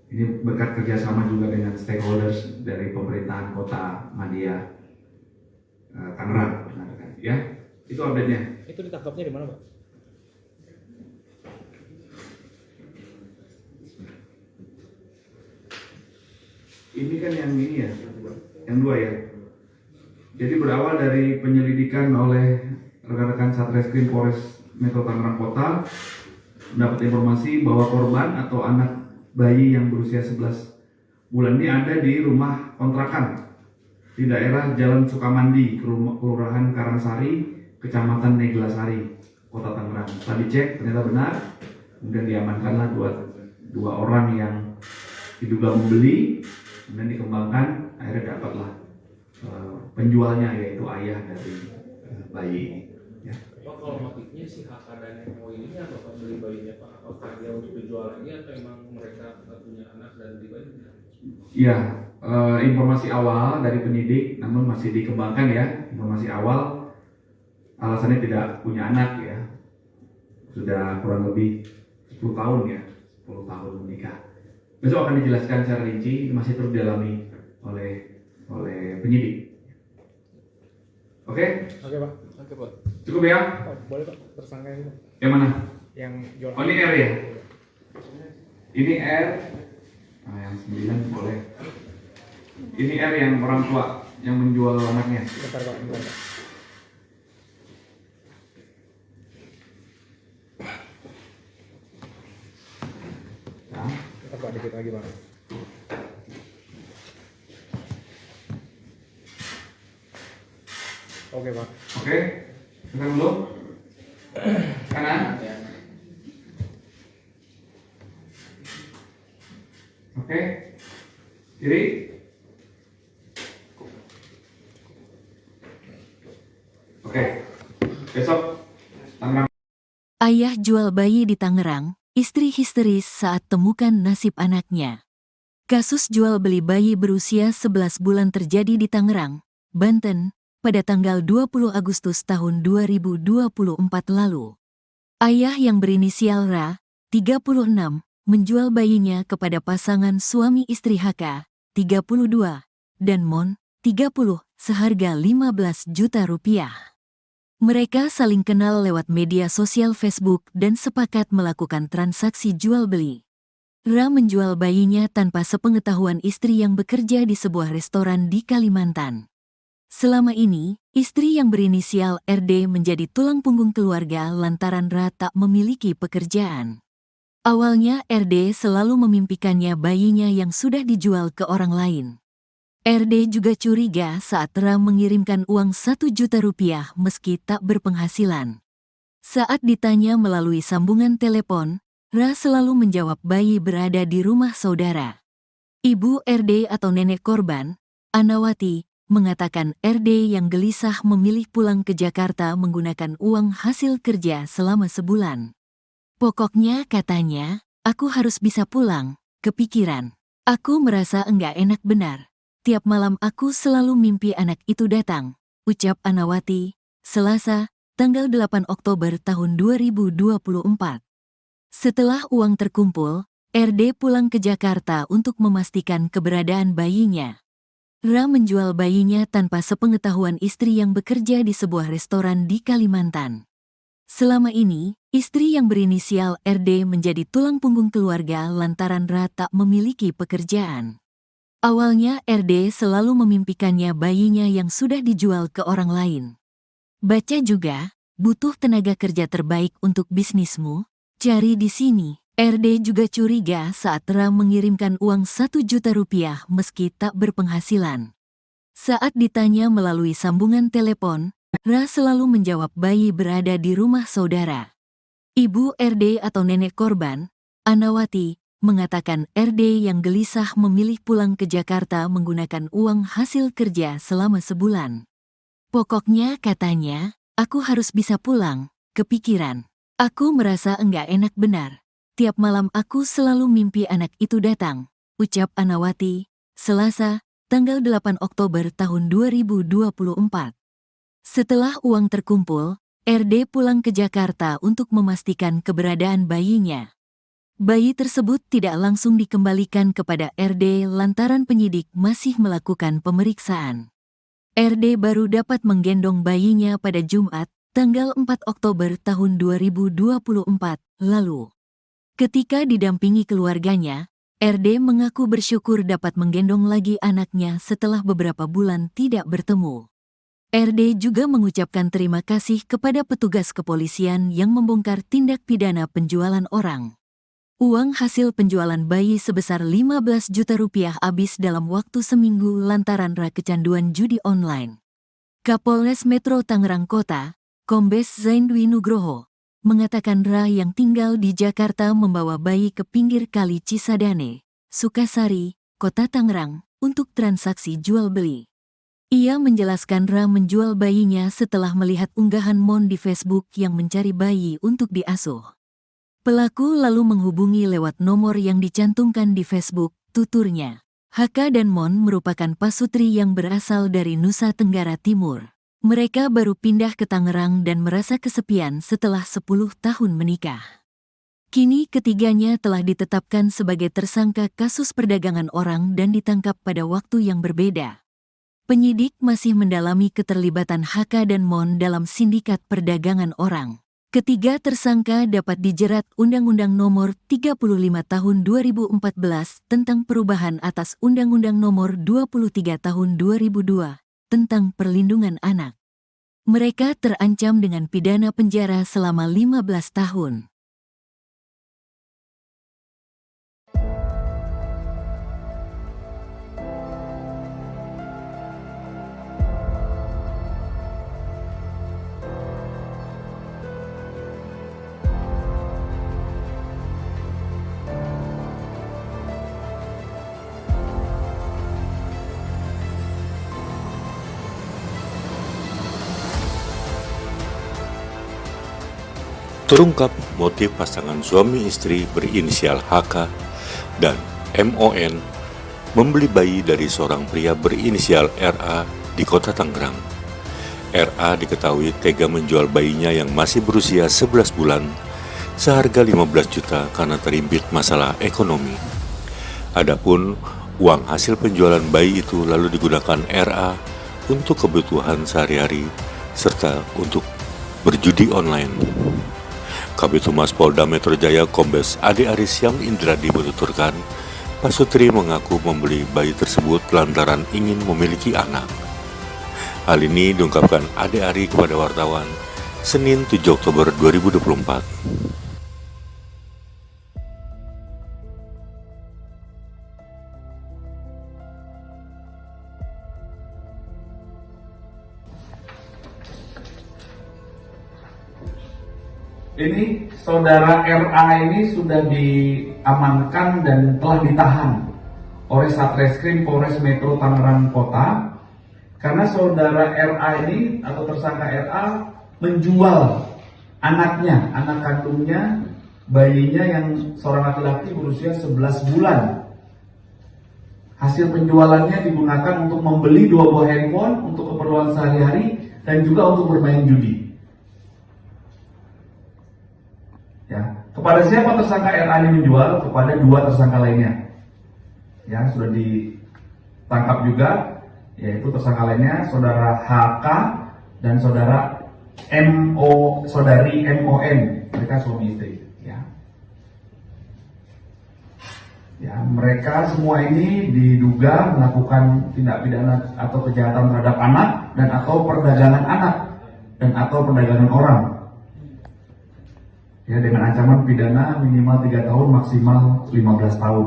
Ini berkat kerjasama juga dengan stakeholders dari pemerintahan Kota Madia Tangerang. Ya, itu update-nya. Itu ditangkapnya di mana, Pak? Ini kan yang ini ya, yang dua ya. Jadi berawal dari penyelidikan oleh rekan-rekan Satreskrim Polres Metro Tangerang Kota, mendapat informasi bahwa korban atau anak bayi yang berusia 11 bulan ini ada di rumah kontrakan di daerah Jalan Sukamandi, Kelurahan Karangsari, Kecamatan Neglasari, Kota Tangerang. Setelah dicek ternyata benar, kemudian diamankanlah dua orang yang diduga membeli, kemudian dikembangkan, akhirnya dapatlah penjualnya yaitu ayah dari bayi ini. Ya. Pak, kalau motifnya si HK dan MO ini apa Pak beli bayinya Pak? Apakah dia untuk dijual lagi atau emang mereka punya anak dan beli bayi? Ya, informasi awal dari penyidik, namun masih dikembangkan ya. Informasi awal alasannya tidak punya anak ya, sudah kurang lebih 10 tahun ya, 10 tahun menikah. Besok akan dijelaskan secara rinci, masih terus didalami oleh penyidik. Oke? Oke, Pak. Oke, Pak. Cukup ya? Oh, boleh, Pak. Tersangka ini, Pak. Yang mana? Yang jual. Oh, ini R ya? Ini R. Nah, yang 9 boleh. Ini R yang orang tua yang menjual anaknya. Bentar, Pak. Bentar, Pak. Nah, Bentar, Pak. Dikit lagi, Pak. Oke, Pak. oke. Tekan dulu. Kanan. Oke. Kiri. Oke. Besok Tangerang. Ayah jual bayi di Tangerang, istri histeris saat temukan nasib anaknya. Kasus jual beli bayi berusia 11 bulan terjadi di Tangerang, Banten, pada tanggal 20 Agustus tahun 2024 lalu. Ayah yang berinisial Ra, 36, menjual bayinya kepada pasangan suami istri HK, 32, dan Mon, 30, seharga 15 juta rupiah. Mereka saling kenal lewat media sosial Facebook dan sepakat melakukan transaksi jual-beli. Ra menjual bayinya tanpa sepengetahuan istri yang bekerja di sebuah restoran di Kalimantan. Selama ini, istri yang berinisial RD menjadi tulang punggung keluarga lantaran Ra tak memiliki pekerjaan. Awalnya RD selalu memimpikannya bayinya yang sudah dijual ke orang lain. RD juga curiga saat Ra mengirimkan uang 1 juta rupiah meski tak berpenghasilan. Saat ditanya melalui sambungan telepon, Ra selalu menjawab bayi berada di rumah saudara. Ibu RD atau nenek korban, Anawati, mengatakan RD yang gelisah memilih pulang ke Jakarta menggunakan uang hasil kerja selama sebulan. Pokoknya katanya, aku harus bisa pulang, kepikiran. Aku merasa enggak enak benar. Tiap malam aku selalu mimpi anak itu datang, ucap Anawati, Selasa, tanggal 8 Oktober tahun 2024. Setelah uang terkumpul, RD pulang ke Jakarta untuk memastikan keberadaan bayinya. Ra menjual bayinya tanpa sepengetahuan istri yang bekerja di sebuah restoran di Kalimantan. Selama ini, istri yang berinisial RD menjadi tulang punggung keluarga lantaran Ra tak memiliki pekerjaan. Awalnya RD selalu memimpikannya bayinya yang sudah dijual ke orang lain. Baca juga, butuh tenaga kerja terbaik untuk bisnismu, cari di sini. RD juga curiga saat Ra mengirimkan uang 1 juta rupiah meski tak berpenghasilan. Saat ditanya melalui sambungan telepon, Ra selalu menjawab bayi berada di rumah saudara. Ibu RD atau nenek korban, Anawati, mengatakan RD yang gelisah memilih pulang ke Jakarta menggunakan uang hasil kerja selama sebulan. Pokoknya katanya, aku harus bisa pulang, kepikiran. Aku merasa enggak enak benar. Tiap malam aku selalu mimpi anak itu datang, ucap Anawati, Selasa, tanggal 8 Oktober tahun 2024. Setelah uang terkumpul, RD pulang ke Jakarta untuk memastikan keberadaan bayinya. Bayi tersebut tidak langsung dikembalikan kepada RD lantaran penyidik masih melakukan pemeriksaan. RD baru dapat menggendong bayinya pada Jumat, tanggal 4 Oktober tahun 2024 lalu. Ketika didampingi keluarganya, RD mengaku bersyukur dapat menggendong lagi anaknya setelah beberapa bulan tidak bertemu. RD juga mengucapkan terima kasih kepada petugas kepolisian yang membongkar tindak pidana penjualan orang. Uang hasil penjualan bayi sebesar 15 juta rupiah habis dalam waktu seminggu lantaran Ra kecanduan judi online. Kapolres Metro Tangerang Kota, Kombes Zain Dwi Nugroho, mengatakan Ra yang tinggal di Jakarta membawa bayi ke pinggir kali Cisadane, Sukasari, Kota Tangerang, untuk transaksi jual-beli. Ia menjelaskan Ra menjual bayinya setelah melihat unggahan Mon di Facebook yang mencari bayi untuk diasuh. Pelaku lalu menghubungi lewat nomor yang dicantumkan di Facebook, tuturnya. Haka dan Mon merupakan pasutri yang berasal dari Nusa Tenggara Timur. Mereka baru pindah ke Tangerang dan merasa kesepian setelah 10 tahun menikah. Kini ketiganya telah ditetapkan sebagai tersangka kasus perdagangan orang dan ditangkap pada waktu yang berbeda. Penyidik masih mendalami keterlibatan Haka dan Mon dalam sindikat perdagangan orang. Ketiga tersangka dapat dijerat Undang-Undang Nomor 35 Tahun 2014 tentang perubahan atas Undang-Undang Nomor 23 Tahun 2002 tentang perlindungan anak. Mereka terancam dengan pidana penjara selama 15 tahun. Terungkap motif pasangan suami istri berinisial HK dan MON membeli bayi dari seorang pria berinisial RA di Kota Tangerang. RA diketahui tega menjual bayinya yang masih berusia 11 bulan seharga 15 juta karena terimpit masalah ekonomi. Adapun uang hasil penjualan bayi itu lalu digunakan RA untuk kebutuhan sehari-hari serta untuk berjudi online. Kabid Humas Polda Metro Jaya Kombes Ade Aris Syam Indradi menuturkan, pasutri mengaku membeli bayi tersebut lantaran ingin memiliki anak. Hal ini diungkapkan Ade Ari kepada wartawan Senin 7 Oktober 2024. Ini saudara RA ini sudah diamankan dan telah ditahan oleh Satreskrim Polres Metro Tangerang Kota karena saudara RA ini atau tersangka RA menjual anaknya, anak kandungnya, bayinya yang seorang laki-laki berusia 11 bulan. Hasil penjualannya digunakan untuk membeli 2 buah handphone untuk keperluan sehari-hari dan juga untuk bermain judi. Ya, kepada siapa tersangka RA ini menjual? Kepada 2 tersangka lainnya. Ya, sudah ditangkap juga, yaitu tersangka lainnya saudara HK dan saudari MON, mereka suami istri. Ya, mereka semua ini diduga melakukan tindak pidana atau kejahatan terhadap anak dan atau perdagangan anak dan atau perdagangan orang. Ya, dengan ancaman pidana minimal 3 tahun maksimal 15 tahun.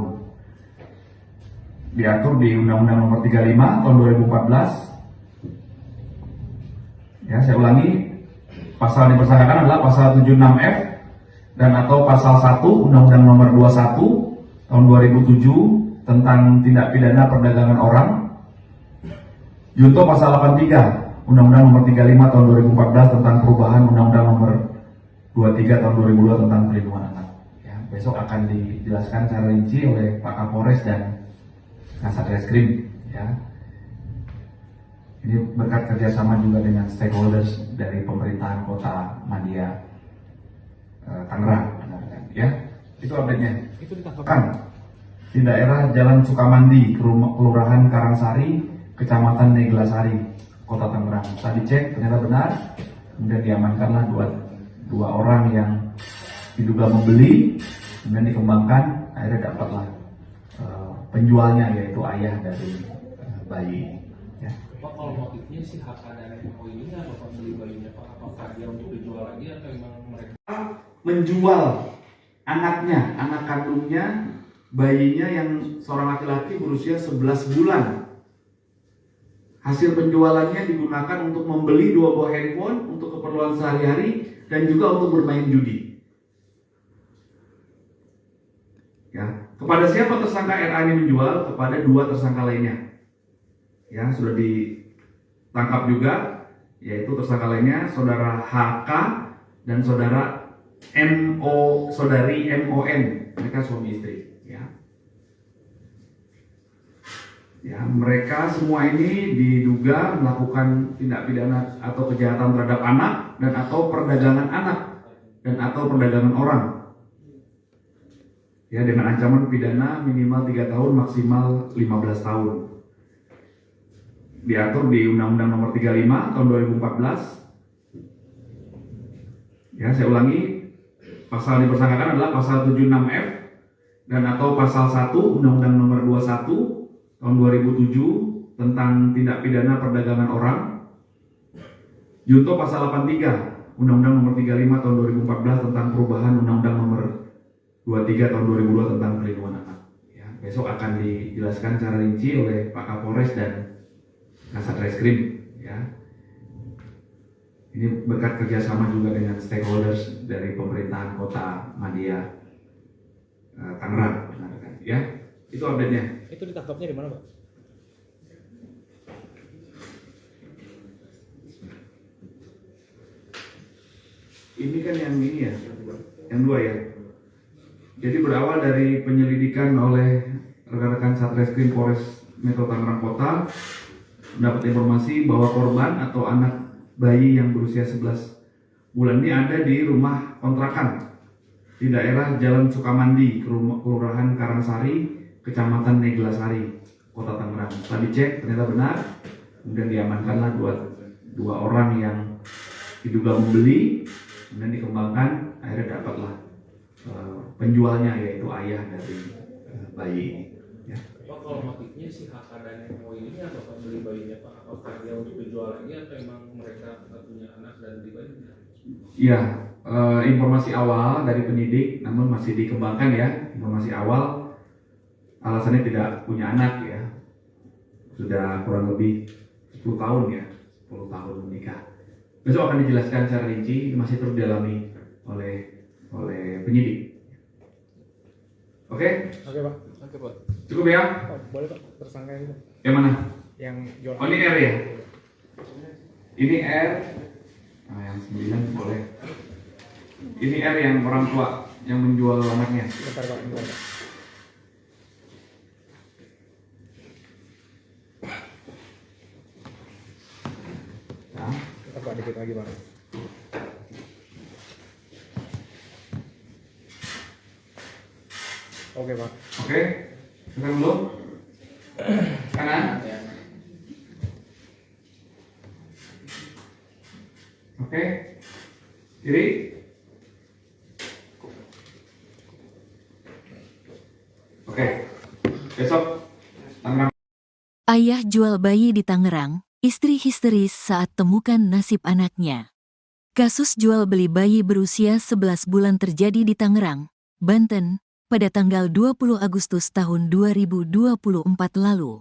Diatur di Undang-Undang Nomor 35 tahun 2014. Ya, saya ulangi, pasal yang dipersangkakan adalah pasal 76F dan atau pasal 1 Undang-Undang Nomor 21 tahun 2007 tentang tindak pidana perdagangan orang. Junto pasal 83 Undang-Undang nomor 35 tahun 2014 tentang perubahan Undang-Undang nomor 23 tahun 2002 tentang perlindungan anak. Ya, besok akan dijelaskan secara rinci oleh Pak Kapolres dan Kasat Reskrim. Ya. Ini berkat kerjasama juga dengan stakeholders dari pemerintahan Kota Madia, Tangerang. Ya, itu update-nya. Itu ditangkap. Kan di daerah Jalan Sukamandi, Kelurahan Karangsari, Kecamatan Neglasari, Kota Tangerang. Tadi cek ternyata benar, kemudian diamankanlah dua orang yang diduga membeli, kemudian dikembangkan, akhirnya dapatlah penjualnya yaitu ayah dari bayi. Ya. Pak, kalau motifnya si HK dan MO ini apa beli bayinya Pak? Apakah dia untuk dijual lagi atau memang mereka Menjual anaknya, anak kandungnya, bayinya yang seorang laki-laki berusia 11 bulan. Hasil penjualannya digunakan untuk membeli 2 buah handphone untuk keperluan sehari-hari dan juga untuk bermain judi. Ya, kepada siapa tersangka RA ini menjual? Kepada 2 tersangka lainnya. Ya, sudah ditangkap juga, yaitu tersangka lainnya saudara HK dan saudari MON, mereka suami istri. Ya, mereka semua ini diduga melakukan tindak pidana atau kejahatan terhadap anak dan atau perdagangan anak dan atau perdagangan orang. Ya, dengan ancaman pidana minimal 3 tahun maksimal 15 tahun. Diatur di Undang-Undang nomor 35 tahun 2014. Ya, saya ulangi, pasal dipersangkakan adalah pasal 76F dan atau pasal 1 Undang-Undang nomor 21 tahun 2007 tentang tindak pidana perdagangan orang. Junto pasal 83 Undang-Undang nomor 35 tahun 2014 tentang perubahan Undang-Undang nomor 23 tahun 2002 tentang perlindungan anak. Ya, besok akan dijelaskan secara rinci oleh Pak Kapolres dan Kasat Reskrim. Ya. Ini berkat kerjasama juga dengan stakeholders dari pemerintahan Kota Madia, Tangerang. Ya, itu update-nya. Itu ditangkapnya di mana, Pak? Ini kan yang ini ya, yang 2 ya. Jadi berawal dari penyelidikan oleh rekan-rekan Satreskrim Polres Metro Tangerang Kota, mendapat informasi bahwa korban atau anak bayi yang berusia 11 bulan ini ada di rumah kontrakan di daerah Jalan Sukamandi, Kelurahan Karangsari, Kecamatan Neglasari, Kota Tangerang. Tadi cek ternyata benar, kemudian diamankanlah dua orang yang diduga membeli, kemudian dikembangkan, akhirnya dapatlah penjualnya yaitu ayah dari bayi ini. Ya. Pak, kalau motifnya si HK dan MO ini apa Pak beli bayinya Pak? Apakah dia untuk dijual lagi atau memang mereka punya anak dan beli bayinya? Ya, informasi awal dari penyidik, namun masih dikembangkan ya. Informasi awal, alasannya tidak punya anak ya, sudah kurang lebih 10 tahun ya, 10 tahun menikah. Besok akan dijelaskan secara rinci, masih terus didalami oleh penyidik. Oke? Oke, Pak. Oke, Pak. Cukup ya? Pak, boleh Pak tersangka ini, Pak? Yang mana? Yang jual. Oh, ini R ya? Ini R. Nah, yang 9 boleh. Ini R yang orang tua yang menjual anaknya. Bentar, Pak. Bentar, Pak. Nah, Bentar, Pak. Dikit lagi, Pak. Oke, Pak. oke. Tekan dulu. Kanan. Oke. Kiri. Oke. Besok Tangerang. Ayah jual bayi di Tangerang, istri histeris saat temukan nasib anaknya. Kasus jual beli bayi berusia 11 bulan terjadi di Tangerang, Banten, pada tanggal 20 Agustus tahun 2024 lalu.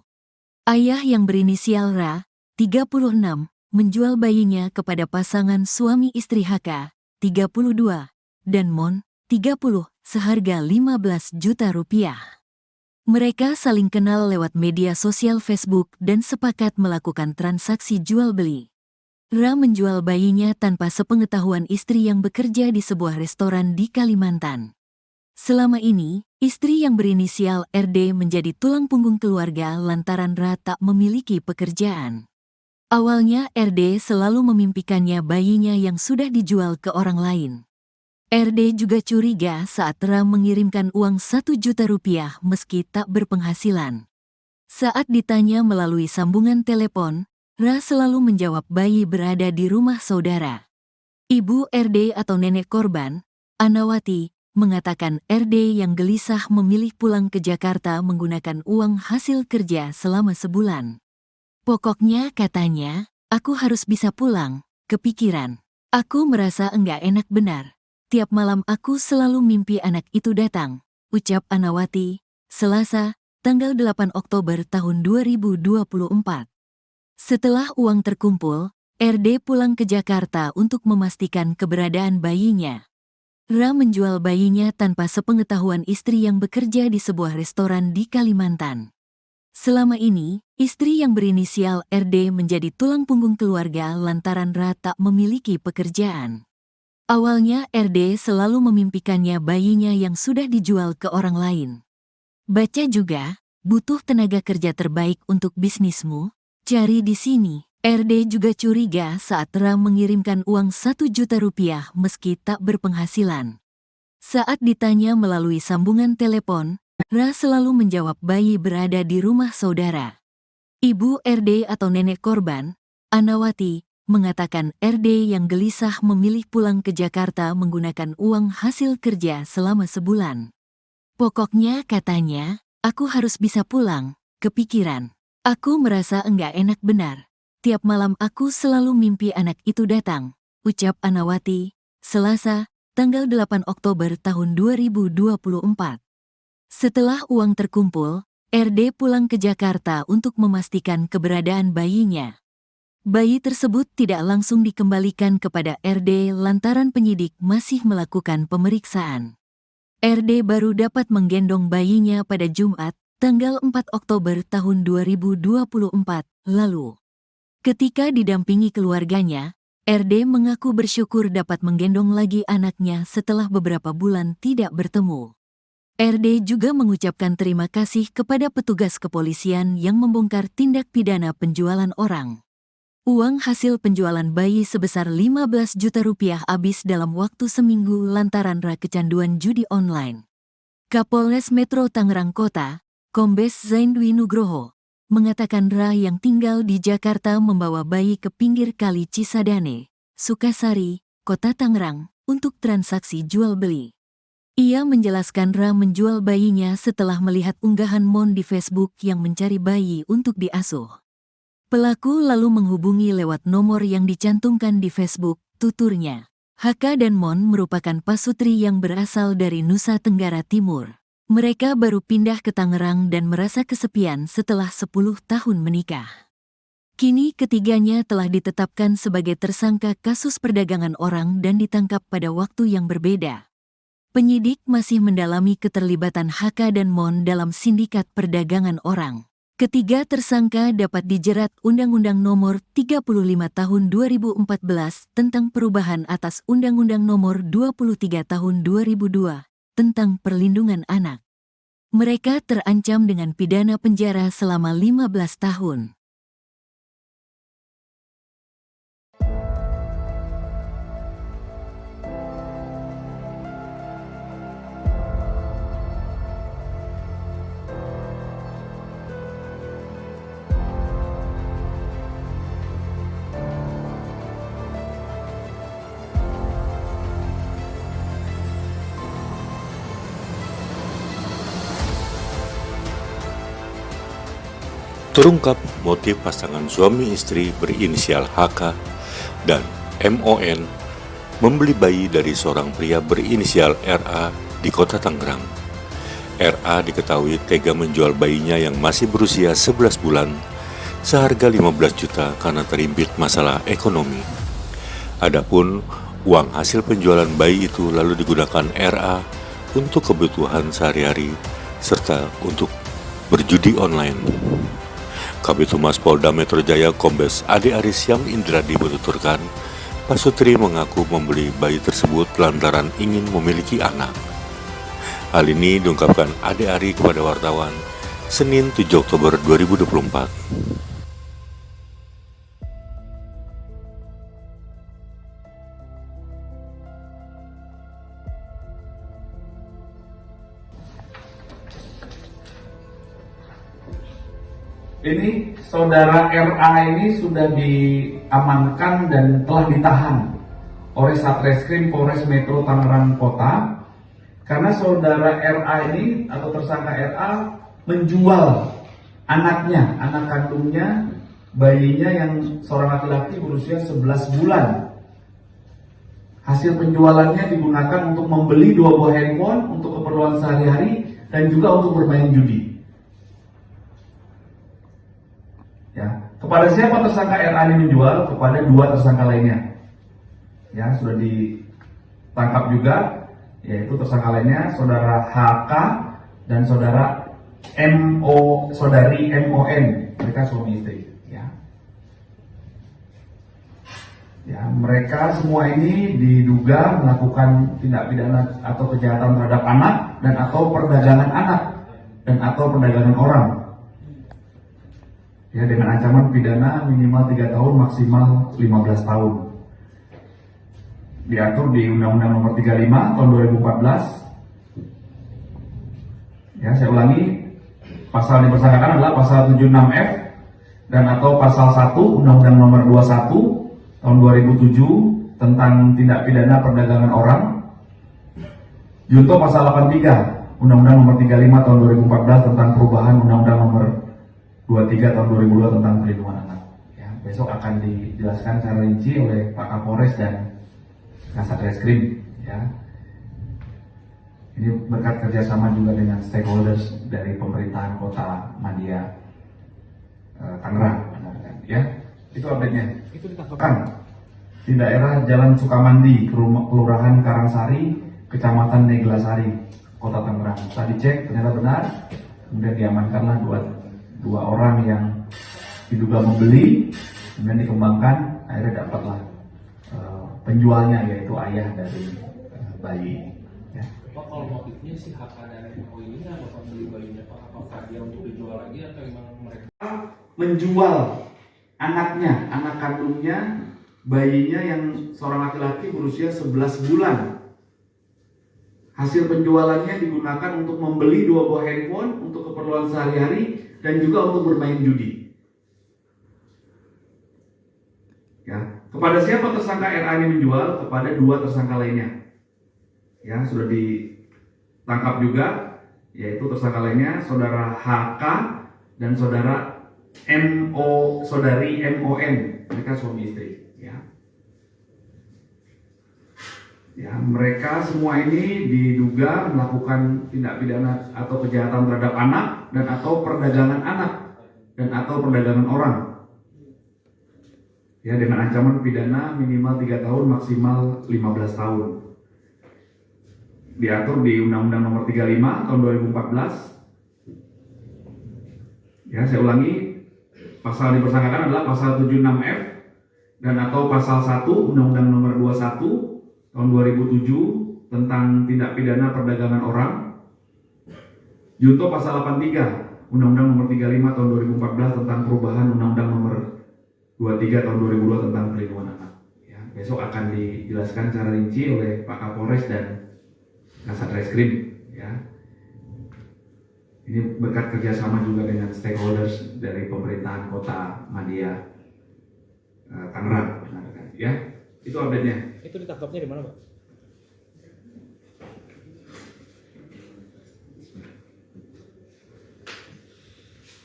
Ayah yang berinisial Ra, 36, menjual bayinya kepada pasangan suami istri HK, 32, dan Mon, 30, seharga 15 juta rupiah. Mereka saling kenal lewat media sosial Facebook dan sepakat melakukan transaksi jual-beli. Ra menjual bayinya tanpa sepengetahuan istri yang bekerja di sebuah restoran di Kalimantan. Selama ini, istri yang berinisial RD menjadi tulang punggung keluarga lantaran Ra tak memiliki pekerjaan. Awalnya RD selalu memimpikannya bayinya yang sudah dijual ke orang lain. RD juga curiga saat Ra mengirimkan uang 1 juta rupiah meski tak berpenghasilan. Saat ditanya melalui sambungan telepon, Ra selalu menjawab bayi berada di rumah saudara. Ibu RD atau nenek korban, Anawati, mengatakan RD yang gelisah memilih pulang ke Jakarta menggunakan uang hasil kerja selama sebulan. Pokoknya katanya, aku harus bisa pulang, kepikiran. Aku merasa enggak enak benar. Tiap malam aku selalu mimpi anak itu datang, ucap Anawati, Selasa, tanggal 8 Oktober tahun 2024. Setelah uang terkumpul, RD pulang ke Jakarta untuk memastikan keberadaan bayinya. Ra menjual bayinya tanpa sepengetahuan istri yang bekerja di sebuah restoran di Kalimantan. Selama ini, istri yang berinisial RD menjadi tulang punggung keluarga lantaran Ra tak memiliki pekerjaan. Awalnya RD selalu memimpikannya bayinya yang sudah dijual ke orang lain. Baca juga, butuh tenaga kerja terbaik untuk bisnismu, cari di sini. RD juga curiga saat Ra mengirimkan uang 1 juta rupiah meski tak berpenghasilan. Saat ditanya melalui sambungan telepon, Ra selalu menjawab bayi berada di rumah saudara. Ibu RD atau nenek korban, Anawati, mengatakan RD yang gelisah memilih pulang ke Jakarta menggunakan uang hasil kerja selama sebulan. Pokoknya katanya, aku harus bisa pulang, kepikiran. Aku merasa enggak enak benar. Tiap malam aku selalu mimpi anak itu datang, ucap Anawati, Selasa, tanggal 8 Oktober tahun 2024. Setelah uang terkumpul, RD pulang ke Jakarta untuk memastikan keberadaan bayinya. Bayi tersebut tidak langsung dikembalikan kepada RD lantaran penyidik masih melakukan pemeriksaan. RD baru dapat menggendong bayinya pada Jumat, tanggal 4 Oktober tahun 2024 lalu. Ketika didampingi keluarganya, RD mengaku bersyukur dapat menggendong lagi anaknya setelah beberapa bulan tidak bertemu. RD juga mengucapkan terima kasih kepada petugas kepolisian yang membongkar tindak pidana penjualan orang. Uang hasil penjualan bayi sebesar 15 juta rupiah habis dalam waktu seminggu lantaran Ra kecanduan judi online. Kapolres Metro Tangerang Kota, Kombes Zain Dwi Nugroho, mengatakan Ra yang tinggal di Jakarta membawa bayi ke pinggir kali Cisadane, Sukasari, Kota Tangerang, untuk transaksi jual-beli. Ia menjelaskan Ra menjual bayinya setelah melihat unggahan Mon di Facebook yang mencari bayi untuk diasuh. Pelaku lalu menghubungi lewat nomor yang dicantumkan di Facebook, tuturnya. HK dan Mon merupakan pasutri yang berasal dari Nusa Tenggara Timur. Mereka baru pindah ke Tangerang dan merasa kesepian setelah 10 tahun menikah. Kini ketiganya telah ditetapkan sebagai tersangka kasus perdagangan orang dan ditangkap pada waktu yang berbeda. Penyidik masih mendalami keterlibatan HK dan Mon dalam sindikat perdagangan orang. Ketiga tersangka dapat dijerat Undang-Undang Nomor 35 Tahun 2014 tentang perubahan atas Undang-Undang Nomor 23 Tahun 2002 tentang perlindungan anak. Mereka terancam dengan pidana penjara selama 15 tahun. Terungkap motif pasangan suami istri berinisial HK dan MON membeli bayi dari seorang pria berinisial RA di kota Tangerang. RA diketahui tega menjual bayinya yang masih berusia 11 bulan seharga 15 juta karena terimpit masalah ekonomi. Adapun uang hasil penjualan bayi itu lalu digunakan RA untuk kebutuhan sehari-hari serta untuk berjudi online. Kabid Humas Polda Metro Jaya Kombes Ade Arisyam Indradi menuturkan, Pasutri mengaku membeli bayi tersebut lantaran ingin memiliki anak. Hal ini diungkapkan Ade Ari kepada wartawan Senin 7 Oktober 2024. Ini saudara RA ini sudah diamankan dan telah ditahan oleh Satreskrim Polres Metro Tangerang Kota karena saudara RA ini atau tersangka RA menjual anaknya, anak kandungnya, bayinya yang seorang laki-laki berusia 11 bulan. Hasil penjualannya digunakan untuk membeli 2 buah handphone untuk keperluan sehari-hari dan juga untuk bermain judi. Ya, kepada siapa tersangka RA ini menjual? Kepada 2 tersangka lainnya. Ya, sudah ditangkap juga, yaitu tersangka lainnya saudara HK dan saudara saudari MON, mereka suami istri. Ya, mereka semua ini diduga melakukan tindak pidana atau kejahatan terhadap anak dan atau perdagangan anak dan atau perdagangan orang. Ya, dengan ancaman pidana minimal 3 tahun maksimal 15 tahun. Diatur di Undang-Undang Nomor 35 Tahun 2014. Ya, saya ulangi, pasal yang dipersangkakan adalah pasal 76F dan atau pasal 1 Undang-Undang Nomor 21 Tahun 2007 tentang tindak pidana perdagangan orang. Junto pasal 83 Undang-Undang Nomor 35 Tahun 2014 tentang perubahan Undang-Undang Nomor 23 tahun 2002 tentang perlindungan anak. Ya, besok akan dijelaskan secara rinci oleh Pak Kapolres dan Kasat Reskrim. Ya, ini berkat kerjasama juga dengan stakeholders dari pemerintahan Kota Madia Tangerang. Ya, itu update-nya. Itu ditangkap Kan di daerah Jalan Sukamandi, Kelurahan Karangsari, Kecamatan Neglasari, Kota Tangerang. Setelah dicek ternyata benar, kemudian diamankanlah dua orang yang diduga membeli, kemudian dikembangkan, akhirnya dapatlah penjualnya yaitu ayah dari bayi. Ya. Pak, kalau motifnya si HK dan MO ini apa beli bayinya Pak? Apakah dia untuk dijual lagi atau memang mereka Menjual anaknya, anak kandungnya, bayinya yang seorang laki-laki berusia 11 bulan. Hasil penjualannya digunakan untuk membeli 2 buah handphone untuk keperluan sehari-hari dan juga untuk bermain judi. Ya, kepada siapa tersangka RA ini menjual? Kepada 2 tersangka lainnya. Ya, sudah ditangkap juga, yaitu tersangka lainnya saudara HK dan saudara saudari MON, mereka suami istri. Ya, mereka semua ini diduga melakukan tindak pidana atau kejahatan terhadap anak dan atau perdagangan anak dan atau perdagangan orang. Ya, dengan ancaman pidana minimal 3 tahun maksimal 15 tahun. Diatur di Undang-Undang Nomor 35 Tahun 2014. Ya, saya ulangi, pasal yang dipersangkakan adalah pasal 76F dan atau pasal 1 Undang-Undang Nomor 21 Tahun 2007 tentang tindak pidana perdagangan orang. Junto pasal 83 Undang-Undang Nomor 35 Tahun 2014 tentang perubahan Undang-Undang Nomor 23 Tahun 2002 tentang perlindungan anak. Ya, besok akan dijelaskan secara rinci oleh Pak Kapolres dan Kasat Reskrim. Ya, ini berkat kerjasama juga dengan stakeholders dari pemerintahan Kota Madia Tangerang. Ya, itu update-nya. itu ditangkapnya di mana, Pak?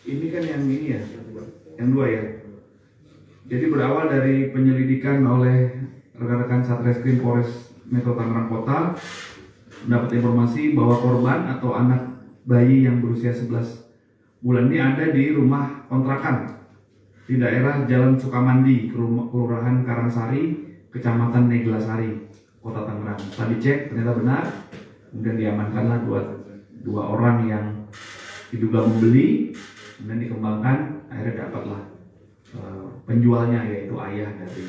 Ini kan yang ini ya, yang 2 ya. Jadi berawal dari penyelidikan oleh rekan-rekan Satreskrim Polres Metro Tangerang Kota, mendapat informasi bahwa korban atau anak bayi yang berusia 11 bulan ini ada di rumah kontrakan di daerah Jalan Sukamandi, Kelurahan Karangsari, Kecamatan Neglasari, Kota Tangerang. Setelah dicek ternyata benar, kemudian diamankanlah dua orang yang diduga membeli, kemudian dikembangkan, akhirnya dapatlah penjualnya yaitu ayah dari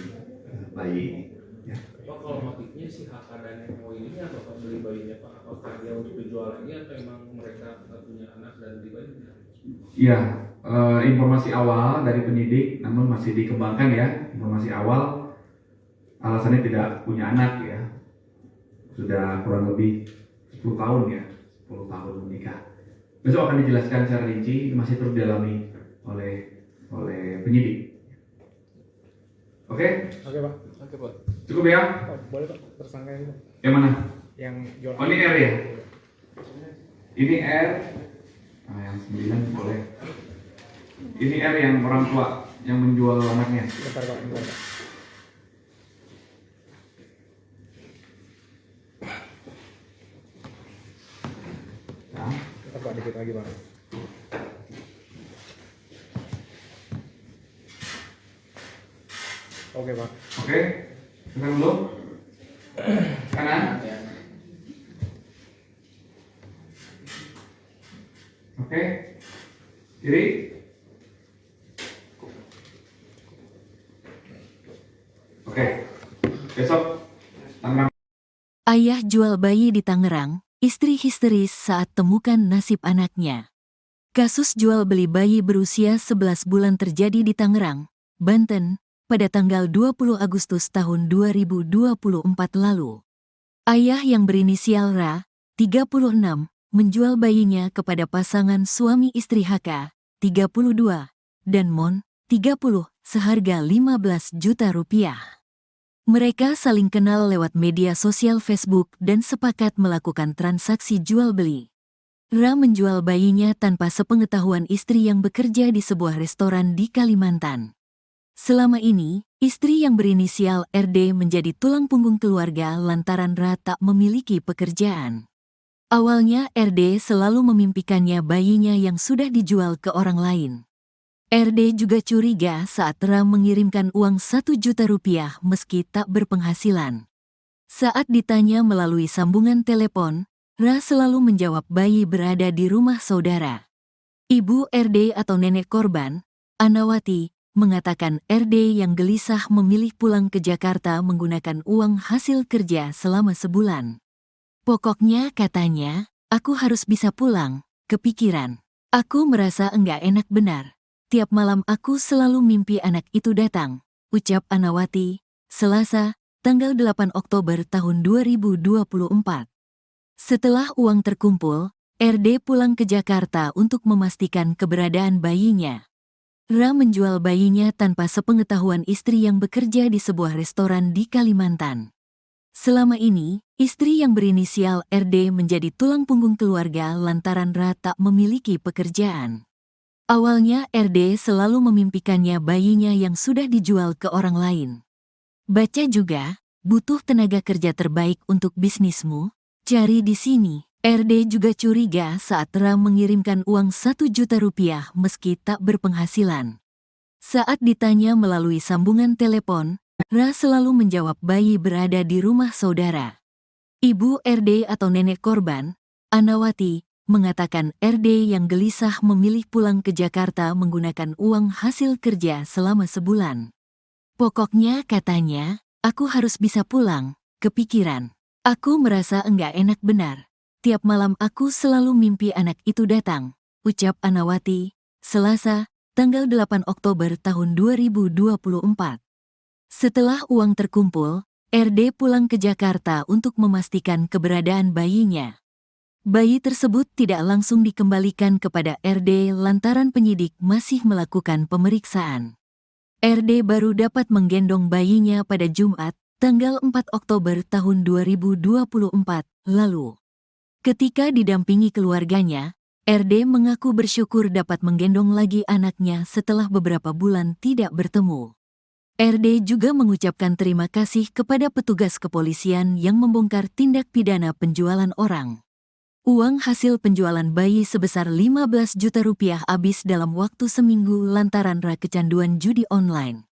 bayi ini. Ya. Pak, kalau motifnya si HK dan MO ini apa Pak beli bayinya Pak? Apakah dia untuk dijual lagi atau emang mereka punya anak dan beli bayinya? Ya, informasi awal dari penyidik, namun masih dikembangkan ya. Informasi awal alasannya tidak punya anak ya, sudah kurang lebih 10 tahun ya, 10 tahun menikah. Besok akan dijelaskan secara rinci, masih terus didalami oleh penyidik. Oke? Oke Pak. Oke Pak. Cukup ya? Pak, boleh Pak tersangka ini Pak? Yang mana? Yang jual. Oh, ini R ya? Ini R. Nah, yang 9 boleh. Ini R yang orang tua yang menjual anaknya. Bentar Pak, bentar Pak. Nah, Bentar Pak, dikit lagi Pak. Oke Pak. oke. Sekarang dulu. Kanan. Oke. Kiri. Oke. Besok Tangerang. Ayah jual bayi di Tangerang, istri histeris saat temukan nasib anaknya. Kasus jual beli bayi berusia 11 bulan terjadi di Tangerang, Banten, pada tanggal 20 Agustus tahun 2024 lalu. Ayah yang berinisial Ra, 36, menjual bayinya kepada pasangan suami istri HK, 32, dan Mon, 30, seharga 15 juta rupiah. Mereka saling kenal lewat media sosial Facebook dan sepakat melakukan transaksi jual-beli. Ra menjual bayinya tanpa sepengetahuan istri yang bekerja di sebuah restoran di Kalimantan. Selama ini, istri yang berinisial RD menjadi tulang punggung keluarga lantaran Ra tak memiliki pekerjaan. Awalnya RD selalu memimpikannya bayinya yang sudah dijual ke orang lain. RD juga curiga saat Ra mengirimkan uang 1 juta rupiah meski tak berpenghasilan. Saat ditanya melalui sambungan telepon, Ra selalu menjawab bayi berada di rumah saudara. Ibu RD atau nenek korban, Anawati, mengatakan RD yang gelisah memilih pulang ke Jakarta menggunakan uang hasil kerja selama sebulan. Pokoknya katanya, aku harus bisa pulang, kepikiran. Aku merasa enggak enak benar. Tiap malam aku selalu mimpi anak itu datang, ucap Anawati, Selasa, tanggal 8 Oktober tahun 2024. Setelah uang terkumpul, RD pulang ke Jakarta untuk memastikan keberadaan bayinya. Ra menjual bayinya tanpa sepengetahuan istri yang bekerja di sebuah restoran di Kalimantan. Selama ini, istri yang berinisial RD menjadi tulang punggung keluarga lantaran Ra tak memiliki pekerjaan. Awalnya RD selalu memimpikannya bayinya yang sudah dijual ke orang lain. Baca juga, butuh tenaga kerja terbaik untuk bisnismu, cari di sini. RD juga curiga saat Ra mengirimkan uang 1 juta rupiah meski tak berpenghasilan. Saat ditanya melalui sambungan telepon, Ra selalu menjawab bayi berada di rumah saudara. Ibu RD atau nenek korban, Anawati, mengatakan RD yang gelisah memilih pulang ke Jakarta menggunakan uang hasil kerja selama sebulan. Pokoknya katanya, aku harus bisa pulang, kepikiran. Aku merasa enggak enak benar. Tiap malam aku selalu mimpi anak itu datang, ucap Anawati, Selasa, tanggal 8 Oktober tahun 2024. Setelah uang terkumpul, RD pulang ke Jakarta untuk memastikan keberadaan bayinya. Bayi tersebut tidak langsung dikembalikan kepada RD lantaran penyidik masih melakukan pemeriksaan. RD baru dapat menggendong bayinya pada Jumat, tanggal 4 Oktober tahun 2024 lalu. Ketika didampingi keluarganya, RD mengaku bersyukur dapat menggendong lagi anaknya setelah beberapa bulan tidak bertemu. RD juga mengucapkan terima kasih kepada petugas kepolisian yang membongkar tindak pidana penjualan orang. Uang hasil penjualan bayi sebesar 15 juta rupiah habis dalam waktu seminggu lantaran Ra kecanduan judi online.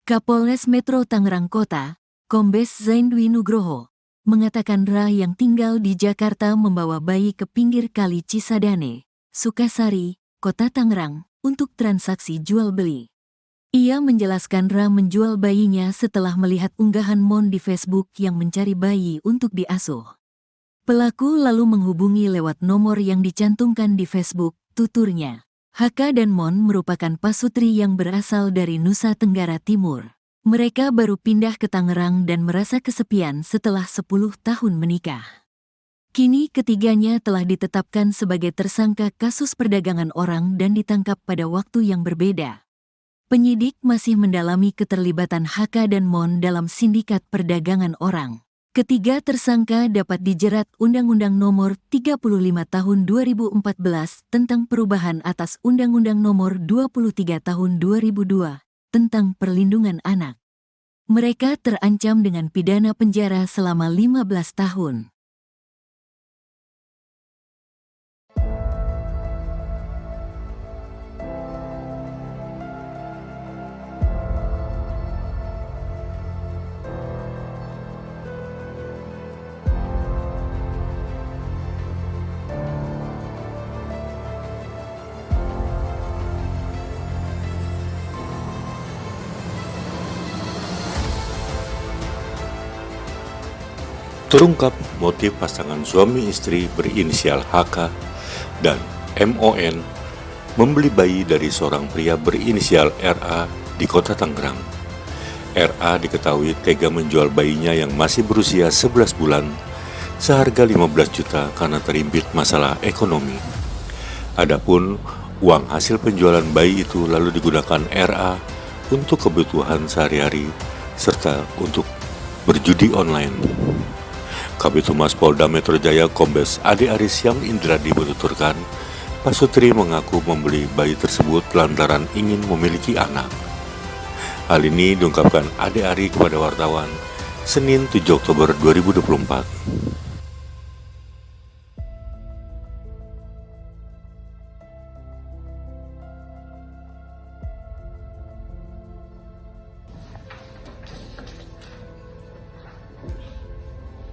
Kapolres Metro Tangerang Kota, Kombes Zain Dwi Nugroho, mengatakan Ra yang tinggal di Jakarta membawa bayi ke pinggir kali Cisadane, Sukasari, Kota Tangerang, untuk transaksi jual-beli. Ia menjelaskan Ra menjual bayinya setelah melihat unggahan Mon di Facebook yang mencari bayi untuk diasuh. Pelaku lalu menghubungi lewat nomor yang dicantumkan di Facebook, tuturnya. Haka dan Mon merupakan pasutri yang berasal dari Nusa Tenggara Timur. Mereka baru pindah ke Tangerang dan merasa kesepian setelah 10 tahun menikah. Kini ketiganya telah ditetapkan sebagai tersangka kasus perdagangan orang dan ditangkap pada waktu yang berbeda. Penyidik masih mendalami keterlibatan Haka dan Mon dalam sindikat perdagangan orang. Ketiga tersangka dapat dijerat Undang-Undang Nomor 35 Tahun 2014 tentang perubahan atas Undang-Undang Nomor 23 Tahun 2002 tentang perlindungan anak. Mereka terancam dengan pidana penjara selama 15 tahun. Terungkap motif pasangan suami istri berinisial HK dan MON membeli bayi dari seorang pria berinisial RA di Kota Tangerang. RA diketahui tega menjual bayinya yang masih berusia 11 bulan seharga 15 juta karena terimpit masalah ekonomi. Adapun uang hasil penjualan bayi itu lalu digunakan RA untuk kebutuhan sehari-hari serta untuk berjudi online. Kabid Humas Polda Metro Jaya Kombes Ade Arisyam Indradi menuturkan, pasutri mengaku membeli bayi tersebut lantaran ingin memiliki anak. Hal ini diungkapkan Ade Ari kepada wartawan Senin 7 Oktober 2024.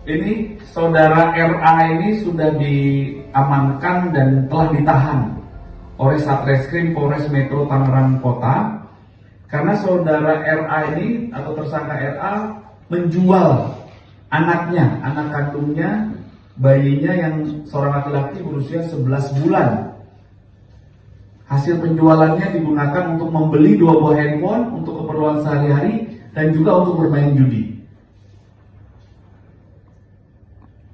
Ini saudara RA ini sudah diamankan dan telah ditahan oleh Satreskrim Polres Metro Tangerang Kota karena saudara RA ini atau tersangka RA menjual anaknya, anak kandungnya, bayinya yang seorang laki-laki berusia 11 bulan. Hasil penjualannya digunakan untuk membeli 2 buah handphone untuk keperluan sehari-hari dan juga untuk bermain judi.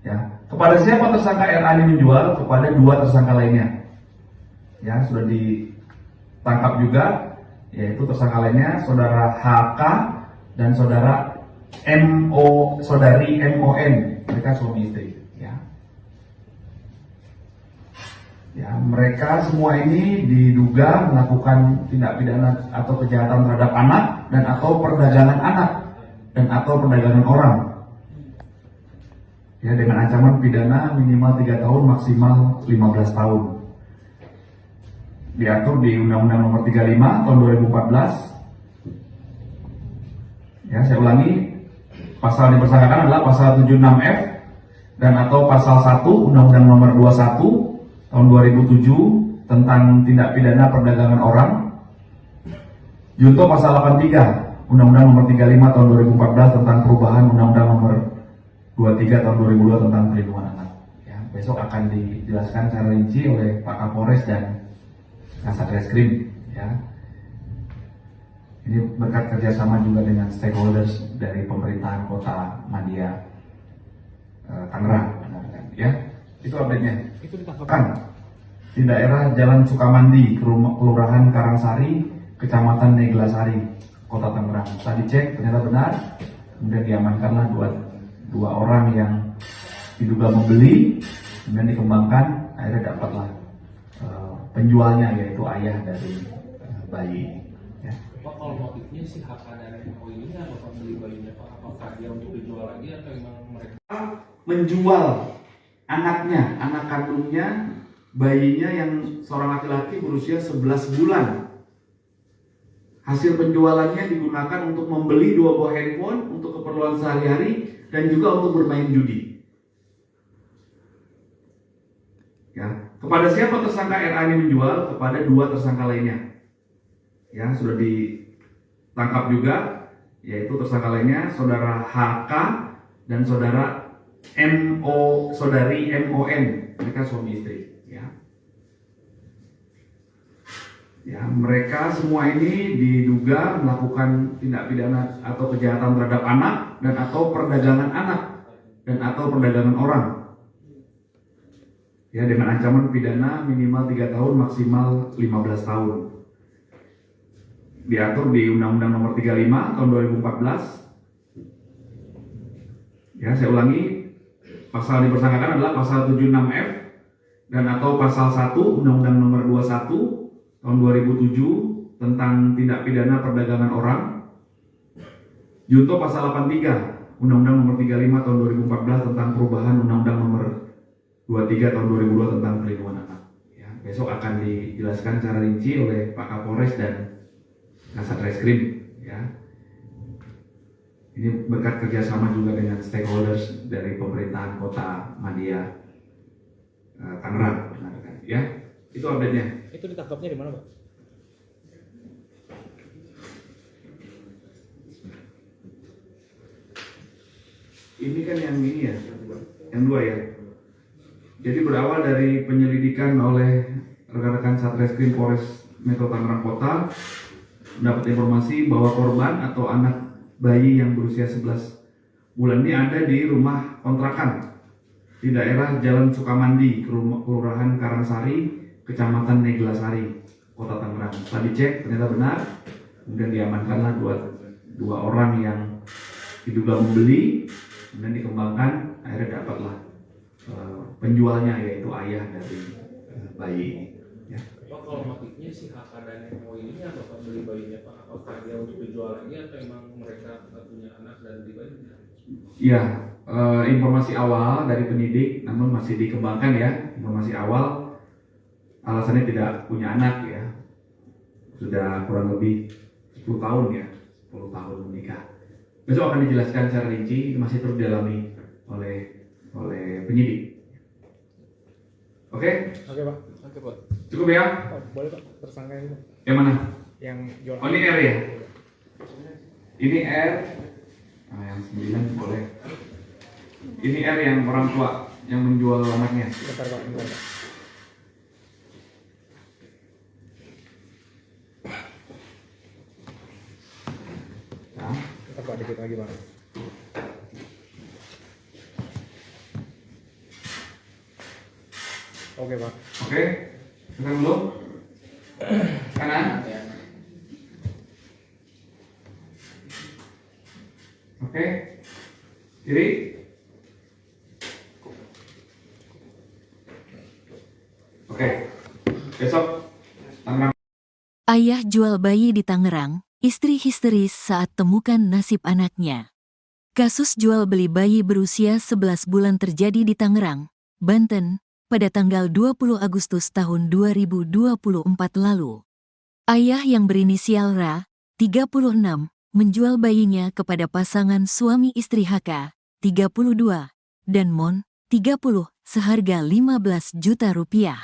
Ya, kepada siapa tersangka RA ini menjual? Kepada 2 tersangka lainnya. Ya, sudah ditangkap juga, yaitu tersangka lainnya saudara HK dan saudari MON, mereka suami istri. Ya, mereka semua ini diduga melakukan tindak pidana atau kejahatan terhadap anak dan atau perdagangan anak dan atau perdagangan orang. Ya, dengan ancaman pidana minimal 3 tahun maksimal 15 tahun. Diatur di Undang-Undang Nomor 35 tahun 2014. Ya, saya ulangi, pasal yang dipersangkakan adalah pasal 76F dan atau pasal 1 Undang-Undang Nomor 21 tahun 2007 tentang tindak pidana perdagangan orang. Junto pasal 83 Undang-Undang Nomor 35 tahun 2014 tentang perubahan Undang-Undang Nomor 23 tahun 2002 tentang perlindungan anak. Ya, besok akan dijelaskan secara rinci oleh Pak Kapolres dan Kasat Reskrim. Ya, ini berkat kerjasama juga dengan stakeholders dari pemerintahan Kota Madia Tangerang. Ya, itu update-nya. Itu ditangkap Kan di daerah Jalan Sukamandi, Kelurahan Karangsari, Kecamatan Neglasari, Kota Tangerang. Setelah dicek ternyata benar, kemudian diamankanlah dua orang yang diduga membeli, kemudian dikembangkan, akhirnya dapatlah penjualnya yaitu ayah dari bayi. Ya. Pak, kalau motifnya si HK dan MO ini apa Pak beli bayinya Pak? Apakah dia untuk dijual lagi atau memang mereka Menjual anaknya, anak kandungnya, bayinya yang seorang laki-laki berusia 11 bulan. Hasil penjualannya digunakan untuk membeli 2 buah handphone untuk keperluan sehari-hari dan juga untuk bermain judi. Ya, kepada Kepada siapa tersangka RA ini menjual? Kepada dua tersangka lainnya. Ya, sudah ditangkap juga, yaitu tersangka lainnya saudara HK dan saudari MON. Mereka suami istri. Ya, mereka semua ini diduga melakukan tindak pidana atau kejahatan terhadap anak dan atau perdagangan anak dan atau perdagangan orang. Ya, dengan ancaman pidana minimal 3 tahun maksimal 15 tahun. Diatur di Undang-Undang Nomor 35 tahun 2014. Ya, saya ulangi, pasal dipersangkakan adalah pasal 76F dan atau pasal 1 Undang-Undang Nomor 21 tahun 2007 tentang tindak pidana perdagangan orang. Junto pasal 83 Undang-Undang Nomor 35 tahun 2014 tentang perubahan Undang-Undang Nomor 23 tahun 2002 tentang perlindungan anak. Ya, besok akan dijelaskan secara rinci oleh Pak Kapolres dan Kasat Reskrim. Ya, ini berkat kerjasama juga dengan stakeholders dari pemerintahan Kota Madia, Tangerang. Ya, itu update-nya. Itu ditangkapnya di mana, Pak? Ini kan yang ini ya, yang dua ya. Jadi berawal dari penyelidikan oleh rekan-rekan Satreskrim Polres Metro Tangerang Kota, mendapat informasi bahwa korban atau anak bayi yang berusia 11 bulan ini ada di rumah kontrakan di daerah Jalan Sukamandi, Kelurahan Karangsari, Kecamatan Neglasari, Kota Tangerang. Setelah dicek ternyata benar, kemudian diamankanlah dua orang yang diduga membeli, kemudian dikembangkan, akhirnya dapatlah penjualnya yaitu ayah dari bayi ini. Ya. Pak, kalau motifnya si HK dan MO ini apa Pak beli bayinya Pak? Apakah dia untuk dijual lagi atau emang mereka punya anak dan beli bayi? Ya, informasi awal dari penyidik, namun masih dikembangkan ya. Informasi awal alasannya tidak punya anak ya, sudah kurang lebih 10 tahun ya, 10 tahun menikah. Besok akan dijelaskan secara rinci, masih terus didalami oleh penyidik. Oke? Oke, Pak. Oke Pak. Cukup ya? Oh, boleh, Pak. Tersangka itu. Yang mana? Yang jual. Oh, ini R ya? Ini R. Nah, yang 9 boleh. Ini R yang orang tua yang menjual anaknya. Bentar, Pak. Bentar, Pak. Nah, Bentar, Pak. Dikit lagi, Pak. Oke, Pak. oke. Sekarang dulu. Kanan. Oke. Kiri. Oke. Besok Tangerang. Ayah jual bayi di Tangerang, istri histeris saat temukan nasib anaknya. Kasus jual beli bayi berusia 11 bulan terjadi di Tangerang, Banten, pada tanggal 20 Agustus tahun 2024 lalu. Ayah yang berinisial Ra, 36, menjual bayinya kepada pasangan suami istri HK, 32, dan Mon, 30, seharga 15 juta rupiah.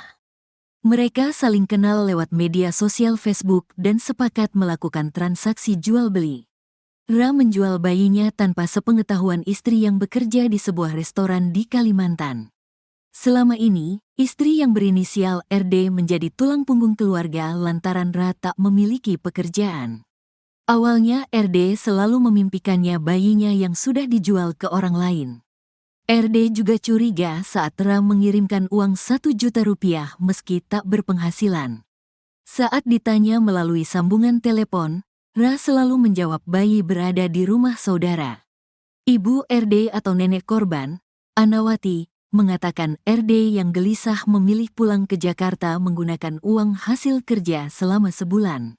Mereka saling kenal lewat media sosial Facebook dan sepakat melakukan transaksi jual-beli. Ra menjual bayinya tanpa sepengetahuan istri yang bekerja di sebuah restoran di Kalimantan. Selama ini, istri yang berinisial RD menjadi tulang punggung keluarga lantaran Ra tak memiliki pekerjaan. Awalnya RD selalu memimpikannya bayinya yang sudah dijual ke orang lain. RD juga curiga saat Ra mengirimkan uang 1 juta rupiah meski tak berpenghasilan. Saat ditanya melalui sambungan telepon, Ra selalu menjawab bayi berada di rumah saudara. Ibu RD atau nenek korban, Anawati, mengatakan RD yang gelisah memilih pulang ke Jakarta menggunakan uang hasil kerja selama sebulan.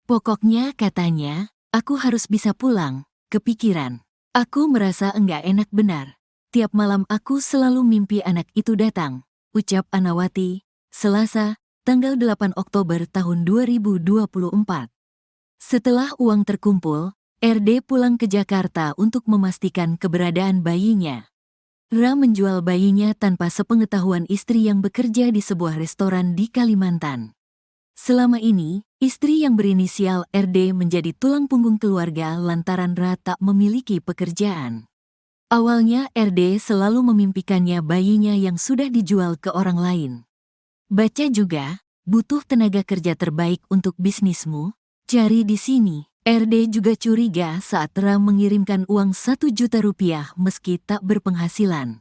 Pokoknya katanya, aku harus bisa pulang, kepikiran. Aku merasa enggak enak benar. Tiap malam aku selalu mimpi anak itu datang, ucap Anawati, Selasa, tanggal 8 Oktober tahun 2024. Setelah uang terkumpul, RD pulang ke Jakarta untuk memastikan keberadaan bayinya. Ra menjual bayinya tanpa sepengetahuan istri yang bekerja di sebuah restoran di Kalimantan. Selama ini, istri yang berinisial RD menjadi tulang punggung keluarga lantaran Ra tak memiliki pekerjaan. Awalnya RD selalu memimpikannya bayinya yang sudah dijual ke orang lain. Baca juga, butuh tenaga kerja terbaik untuk bisnismu? Cari di sini. RD juga curiga saat Ra mengirimkan uang 1 juta rupiah meski tak berpenghasilan.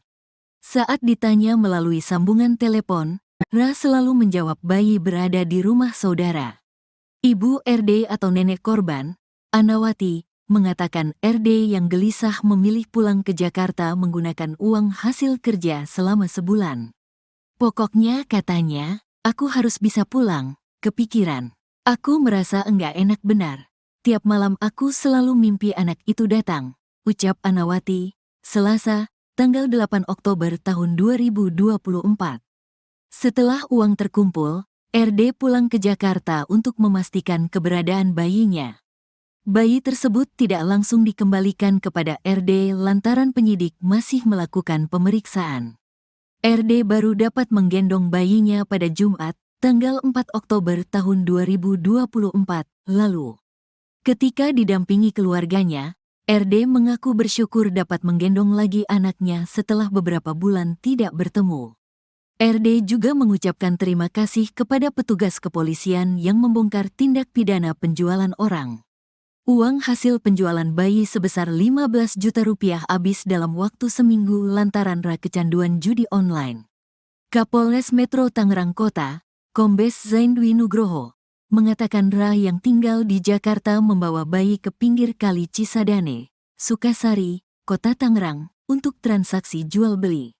Saat ditanya melalui sambungan telepon, Ra selalu menjawab bayi berada di rumah saudara. Ibu RD atau nenek korban, Anawati, mengatakan RD yang gelisah memilih pulang ke Jakarta menggunakan uang hasil kerja selama sebulan. Pokoknya katanya, aku harus bisa pulang, kepikiran. Aku merasa enggak enak benar. Tiap malam aku selalu mimpi anak itu datang, ucap Anawati, Selasa, tanggal 8 Oktober tahun 2024. Setelah uang terkumpul, RD pulang ke Jakarta untuk memastikan keberadaan bayinya. Bayi tersebut tidak langsung dikembalikan kepada RD lantaran penyidik masih melakukan pemeriksaan. RD baru dapat menggendong bayinya pada Jumat, tanggal 4 Oktober tahun 2024 lalu. Ketika didampingi keluarganya, RD mengaku bersyukur dapat menggendong lagi anaknya setelah beberapa bulan tidak bertemu. RD juga mengucapkan terima kasih kepada petugas kepolisian yang membongkar tindak pidana penjualan orang. Uang hasil penjualan bayi sebesar 15 juta rupiah habis dalam waktu seminggu lantaran Ra kecanduan judi online. Kapolres Metro Tangerang Kota, Kombes Zaindwi Nugroho, mengatakan Ra yang tinggal di Jakarta membawa bayi ke pinggir kali Cisadane, Sukasari, Kota Tangerang, untuk transaksi jual-beli.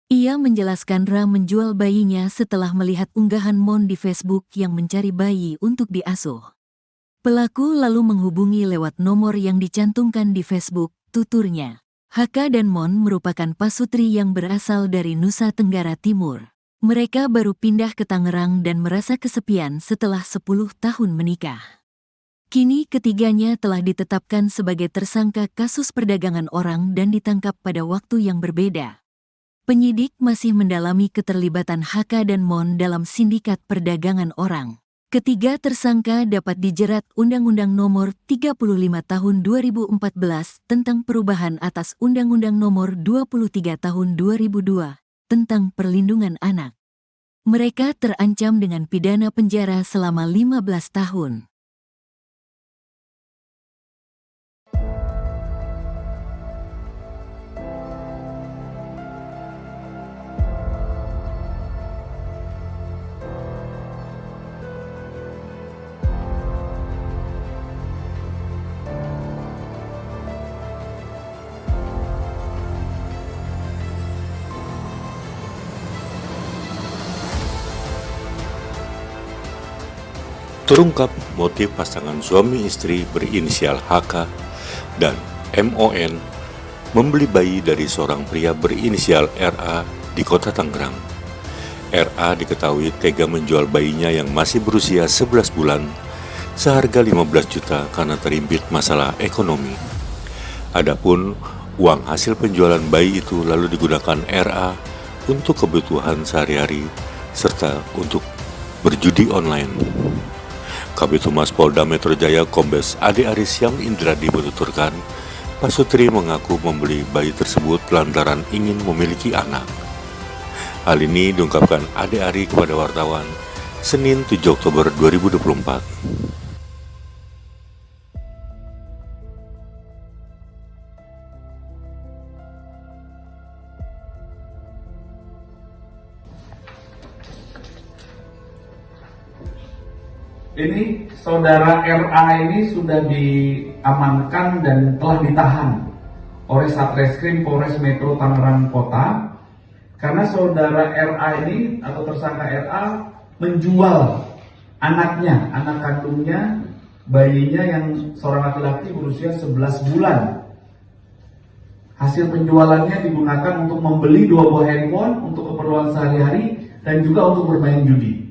Ia menjelaskan Ra menjual bayinya setelah melihat unggahan Mon di Facebook yang mencari bayi untuk diasuh. Pelaku lalu menghubungi lewat nomor yang dicantumkan di Facebook, tuturnya. Haka dan Mon merupakan pasutri yang berasal dari Nusa Tenggara Timur. Mereka baru pindah ke Tangerang dan merasa kesepian setelah 10 tahun menikah. Kini ketiganya telah ditetapkan sebagai tersangka kasus perdagangan orang dan ditangkap pada waktu yang berbeda. Penyidik masih mendalami keterlibatan Haka dan Mon dalam sindikat perdagangan orang. Ketiga tersangka dapat dijerat Undang-Undang Nomor 35 Tahun 2014 tentang perubahan atas Undang-Undang Nomor 23 Tahun 2002 tentang perlindungan anak. Mereka terancam dengan pidana penjara selama 15 tahun. Terungkap motif pasangan suami istri berinisial HK dan MON membeli bayi dari seorang pria berinisial RA di Kota Tangerang. RA diketahui tega menjual bayinya yang masih berusia 11 bulan seharga 15 juta karena terimpit masalah ekonomi. Adapun uang hasil penjualan bayi itu lalu digunakan RA untuk kebutuhan sehari-hari serta untuk berjudi online. Kabid Humas Polda Metro Jaya Kombes Ade Aris Yang Indradi menuturkan, pasutri mengaku membeli bayi tersebut lantaran ingin memiliki anak. Hal ini diungkapkan Ade Ari kepada wartawan Senin 7 Oktober 2024. Ini saudara RA ini sudah diamankan dan telah ditahan oleh Satreskrim Polres Metro Tangerang Kota karena saudara RA ini atau tersangka RA menjual anaknya, anak kandungnya, bayinya yang seorang laki-laki berusia 11 bulan. Hasil penjualannya digunakan untuk membeli 2 buah handphone untuk keperluan sehari-hari dan juga untuk bermain judi.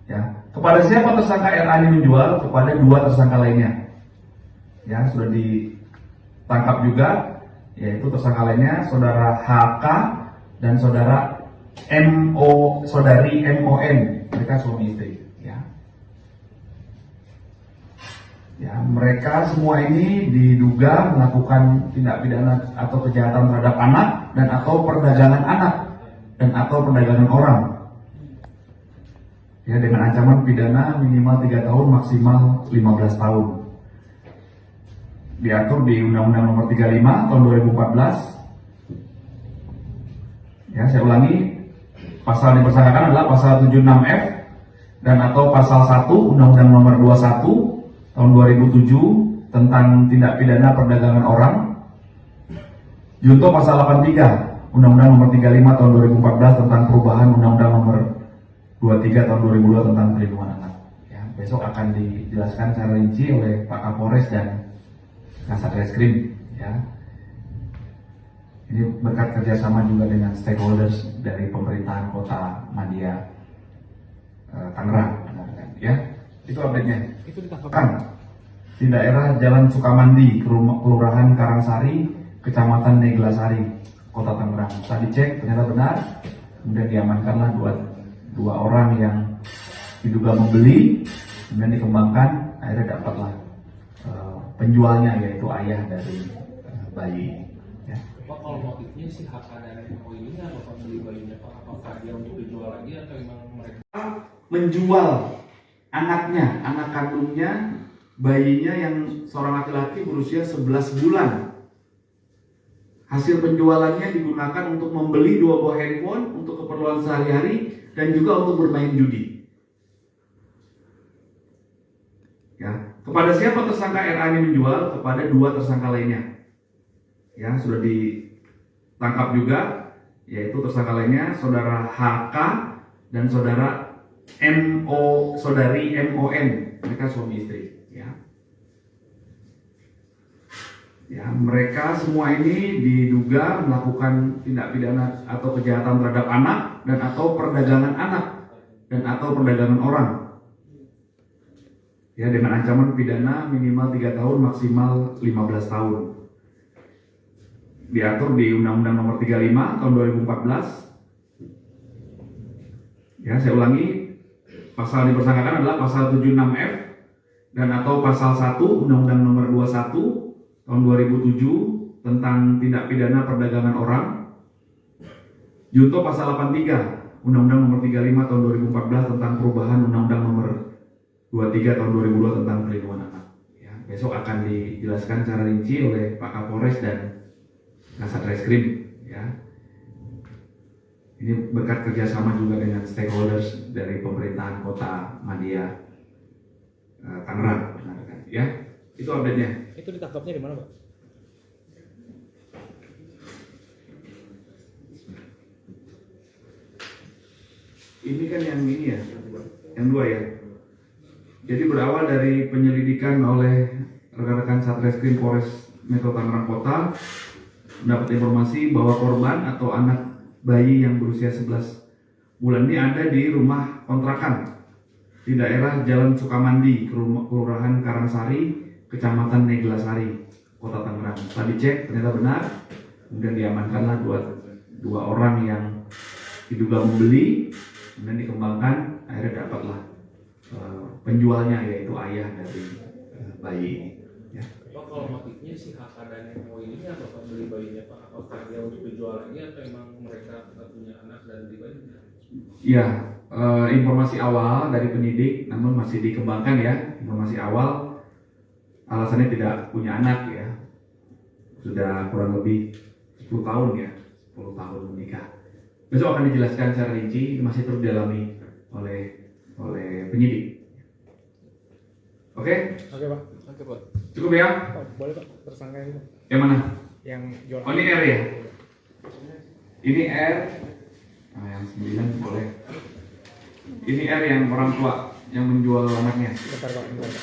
Ya, kepada siapa tersangka RA ini menjual? Kepada 2 tersangka lainnya. Ya, sudah ditangkap juga yaitu tersangka lainnya saudara HK dan saudara saudari MON, mereka suami istri. Ya, mereka semua ini diduga melakukan tindak pidana atau kejahatan terhadap anak dan atau perdagangan anak dan atau perdagangan orang. Ya, dengan ancaman pidana minimal 3 tahun maksimal 15 tahun. Diatur di Undang-Undang Nomor 35 tahun 2014. Ya, saya ulangi, pasal yang dipersangkakan adalah pasal 76F dan atau pasal 1 Undang-Undang Nomor 21 tahun 2007 tentang tindak pidana perdagangan orang. Junto pasal 83 Undang-Undang Nomor 35 tahun 2014 tentang perubahan Undang-Undang Nomor 23 tahun 2002 tentang perlindungan anak. Ya, besok akan dijelaskan secara rinci oleh Pak Kapolres dan Kasat Reskrim. Ya, ini berkat kerjasama juga dengan stakeholders dari pemerintahan Kota Madia, Tangerang. Ya, itu update-nya. Itu ditangkap. Di daerah Jalan Sukamandi, Kelurahan Karangsari, Kecamatan Neglasari, Kota Tangerang. Setelah dicek ternyata benar, kemudian diamankanlah dua orang yang diduga membeli, kemudian dikembangkan, akhirnya dapatlah penjualnya yaitu ayah dari bayi. Ya. Pak, kalau motifnya si HK dan MO ini apa Pak beli bayinya Pak? Apakah dia untuk dijual lagi atau memang mereka Menjual anaknya, anak kandungnya, bayinya yang seorang laki-laki berusia 11 bulan. Hasil penjualannya digunakan untuk membeli 2 buah handphone untuk keperluan sehari-hari dan juga untuk bermain judi. Ya, kepada siapa tersangka RA ini menjual? Kepada 2 tersangka lainnya. Ya, sudah ditangkap juga, yaitu tersangka lainnya saudara HK dan saudara saudari MON, mereka suami istri. Ya, mereka semua ini diduga melakukan tindak pidana atau kejahatan terhadap anak dan atau perdagangan anak dan atau perdagangan orang. Ya, dengan ancaman pidana minimal 3 tahun maksimal 15 tahun. Diatur di Undang-Undang Nomor 35 tahun 2014. Ya, saya ulangi, pasal yang dipersangkakan adalah pasal 76F dan atau pasal 1 Undang-Undang Nomor 21 tahun 2007 tentang tindak pidana perdagangan orang. Junto pasal 83 Undang-Undang Nomor 35 tahun 2014 tentang perubahan Undang-Undang Nomor 23 tahun 2002 tentang perlindungan anak. Ya, besok akan dijelaskan secara rinci oleh Pak Kapolres dan Kasat Reskrim. Ya, ini berkat kerjasama juga dengan stakeholders dari pemerintahan Kota Madia, Tangerang. Ya, itu update-nya. Itu ditangkapnya di mana, Pak? Ini kan yang ini ya, yang 2 ya. Jadi berawal dari penyelidikan oleh rekan-rekan Satreskrim Polres Metro Tangerang Kota, mendapat informasi bahwa korban atau anak bayi yang berusia 11 bulan ini ada di rumah kontrakan di daerah Jalan Sukamandi, Kelurahan Karangsari, Kecamatan Neglasari, Kota Tangerang. Setelah dicek ternyata benar, kemudian diamankanlah dua orang yang diduga membeli, kemudian dikembangkan, akhirnya dapatlah penjualnya yaitu ayah dari bayi ini. Ya. Pak, kalau motifnya si HK dan MO ini apa Pak beli bayinya Pak? Apakah dia untuk dijual lagi atau memang mereka punya anak dan beli bayinya? Ya, informasi awal dari penyidik, namun masih dikembangkan ya. Informasi awal alasannya tidak punya anak ya, sudah kurang lebih 10 tahun ya, 10 tahun menikah. Besok akan dijelaskan secara rinci, masih terus didalami oleh penyidik. Oke? Oke, Pak. Oke, Pak. Cukup ya? Pak, boleh Pak tersangka ini, Pak? Yang mana? Yang jual. Oh, ini R ya? Ini R. Nah, yang 9 boleh. Ini R yang orang tua yang menjual anaknya. Bentar, Pak. Bentar, Pak.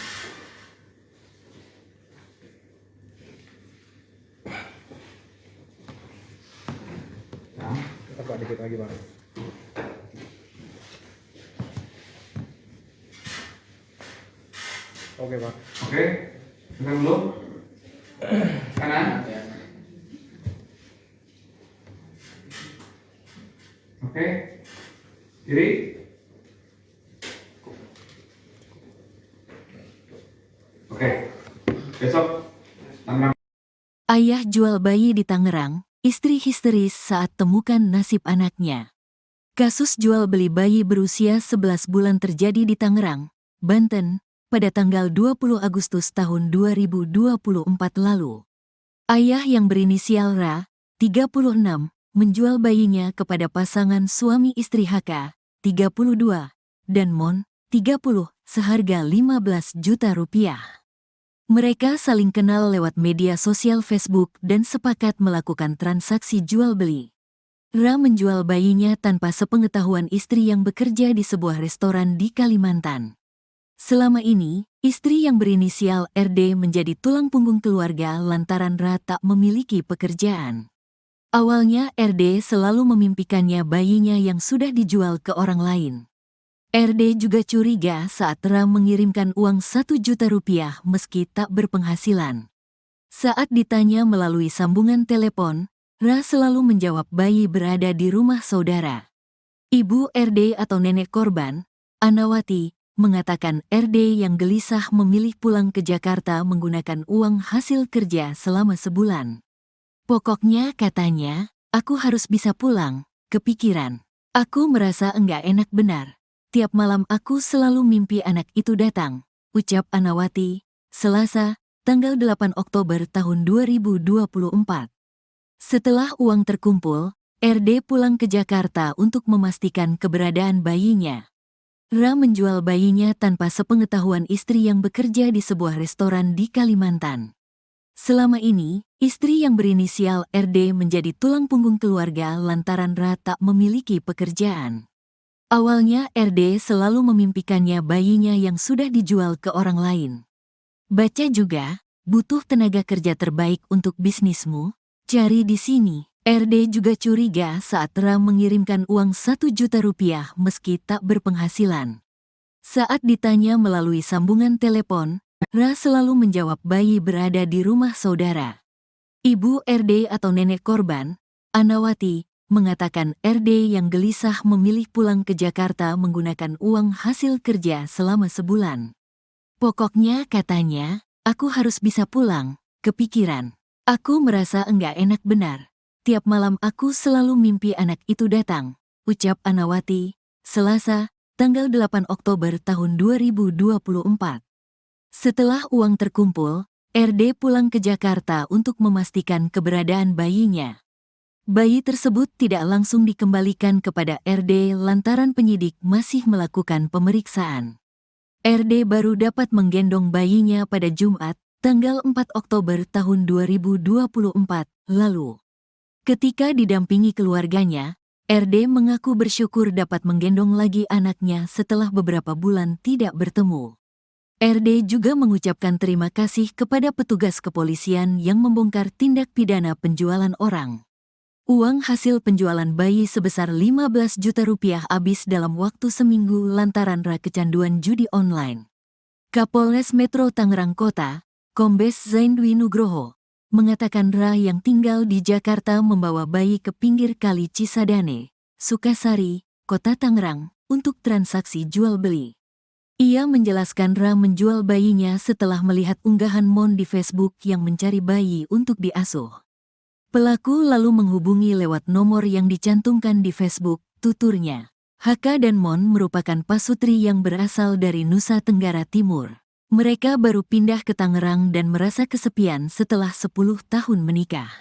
Nah, Bentar, Pak. Dikit lagi, Pak. Oke, Pak. oke. Tekan dulu. Kanan. Oke. Kiri. Oke. Besok Tangerang. Ayah jual bayi di Tangerang, istri histeris saat temukan nasib anaknya. Kasus jual beli bayi berusia 11 bulan terjadi di Tangerang, Banten, pada tanggal 20 Agustus tahun 2024 lalu. Ayah yang berinisial Ra, 36, menjual bayinya kepada pasangan suami istri HK, 32, dan Mon, 30, seharga 15 juta rupiah. Mereka saling kenal lewat media sosial Facebook dan sepakat melakukan transaksi jual-beli. Ra menjual bayinya tanpa sepengetahuan istri yang bekerja di sebuah restoran di Kalimantan. Selama ini, istri yang berinisial RD menjadi tulang punggung keluarga lantaran Ra tak memiliki pekerjaan. Awalnya RD selalu memimpikannya bayinya yang sudah dijual ke orang lain. RD juga curiga saat Ra mengirimkan uang 1 juta rupiah meski tak berpenghasilan. Saat ditanya melalui sambungan telepon, Ra selalu menjawab bayi berada di rumah saudara. Ibu RD atau nenek korban, Anawati, mengatakan RD yang gelisah memilih pulang ke Jakarta menggunakan uang hasil kerja selama sebulan. Pokoknya katanya, aku harus bisa pulang, kepikiran. Aku merasa enggak enak benar. Tiap malam aku selalu mimpi anak itu datang, ucap Anawati, Selasa, tanggal 8 Oktober tahun 2024. Setelah uang terkumpul, RD pulang ke Jakarta untuk memastikan keberadaan bayinya. Ra menjual bayinya tanpa sepengetahuan istri yang bekerja di sebuah restoran di Kalimantan. Selama ini, istri yang berinisial RD menjadi tulang punggung keluarga lantaran Ra tak memiliki pekerjaan. Awalnya RD selalu memimpikannya bayinya yang sudah dijual ke orang lain. Baca juga, butuh tenaga kerja terbaik untuk bisnismu, cari di sini. RD juga curiga saat Ra mengirimkan uang 1 juta rupiah meski tak berpenghasilan. Saat ditanya melalui sambungan telepon, Ra selalu menjawab bayi berada di rumah saudara. Ibu RD atau nenek korban, Anawati, mengatakan RD yang gelisah memilih pulang ke Jakarta menggunakan uang hasil kerja selama sebulan. Pokoknya katanya, aku harus bisa pulang, kepikiran. Aku merasa enggak enak benar. Tiap malam aku selalu mimpi anak itu datang, ucap Anawati, Selasa, tanggal 8 Oktober tahun 2024. Setelah uang terkumpul, RD pulang ke Jakarta untuk memastikan keberadaan bayinya. Bayi tersebut tidak langsung dikembalikan kepada RD lantaran penyidik masih melakukan pemeriksaan. RD baru dapat menggendong bayinya pada Jumat, tanggal 4 Oktober tahun 2024 lalu. Ketika didampingi keluarganya, RD mengaku bersyukur dapat menggendong lagi anaknya setelah beberapa bulan tidak bertemu. RD juga mengucapkan terima kasih kepada petugas kepolisian yang membongkar tindak pidana penjualan orang. Uang hasil penjualan bayi sebesar 15 juta rupiah habis dalam waktu seminggu lantaran Ra kecanduan judi online. Kapolres Metro Tangerang Kota, Kombes Zain Dwi Nugroho, mengatakan Ra yang tinggal di Jakarta membawa bayi ke pinggir kali Cisadane, Sukasari, Kota Tangerang, untuk transaksi jual-beli. Ia menjelaskan Ra menjual bayinya setelah melihat unggahan Mon di Facebook yang mencari bayi untuk diasuh. Pelaku lalu menghubungi lewat nomor yang dicantumkan di Facebook, tuturnya. HK dan Mon merupakan pasutri yang berasal dari Nusa Tenggara Timur. Mereka baru pindah ke Tangerang dan merasa kesepian setelah 10 tahun menikah.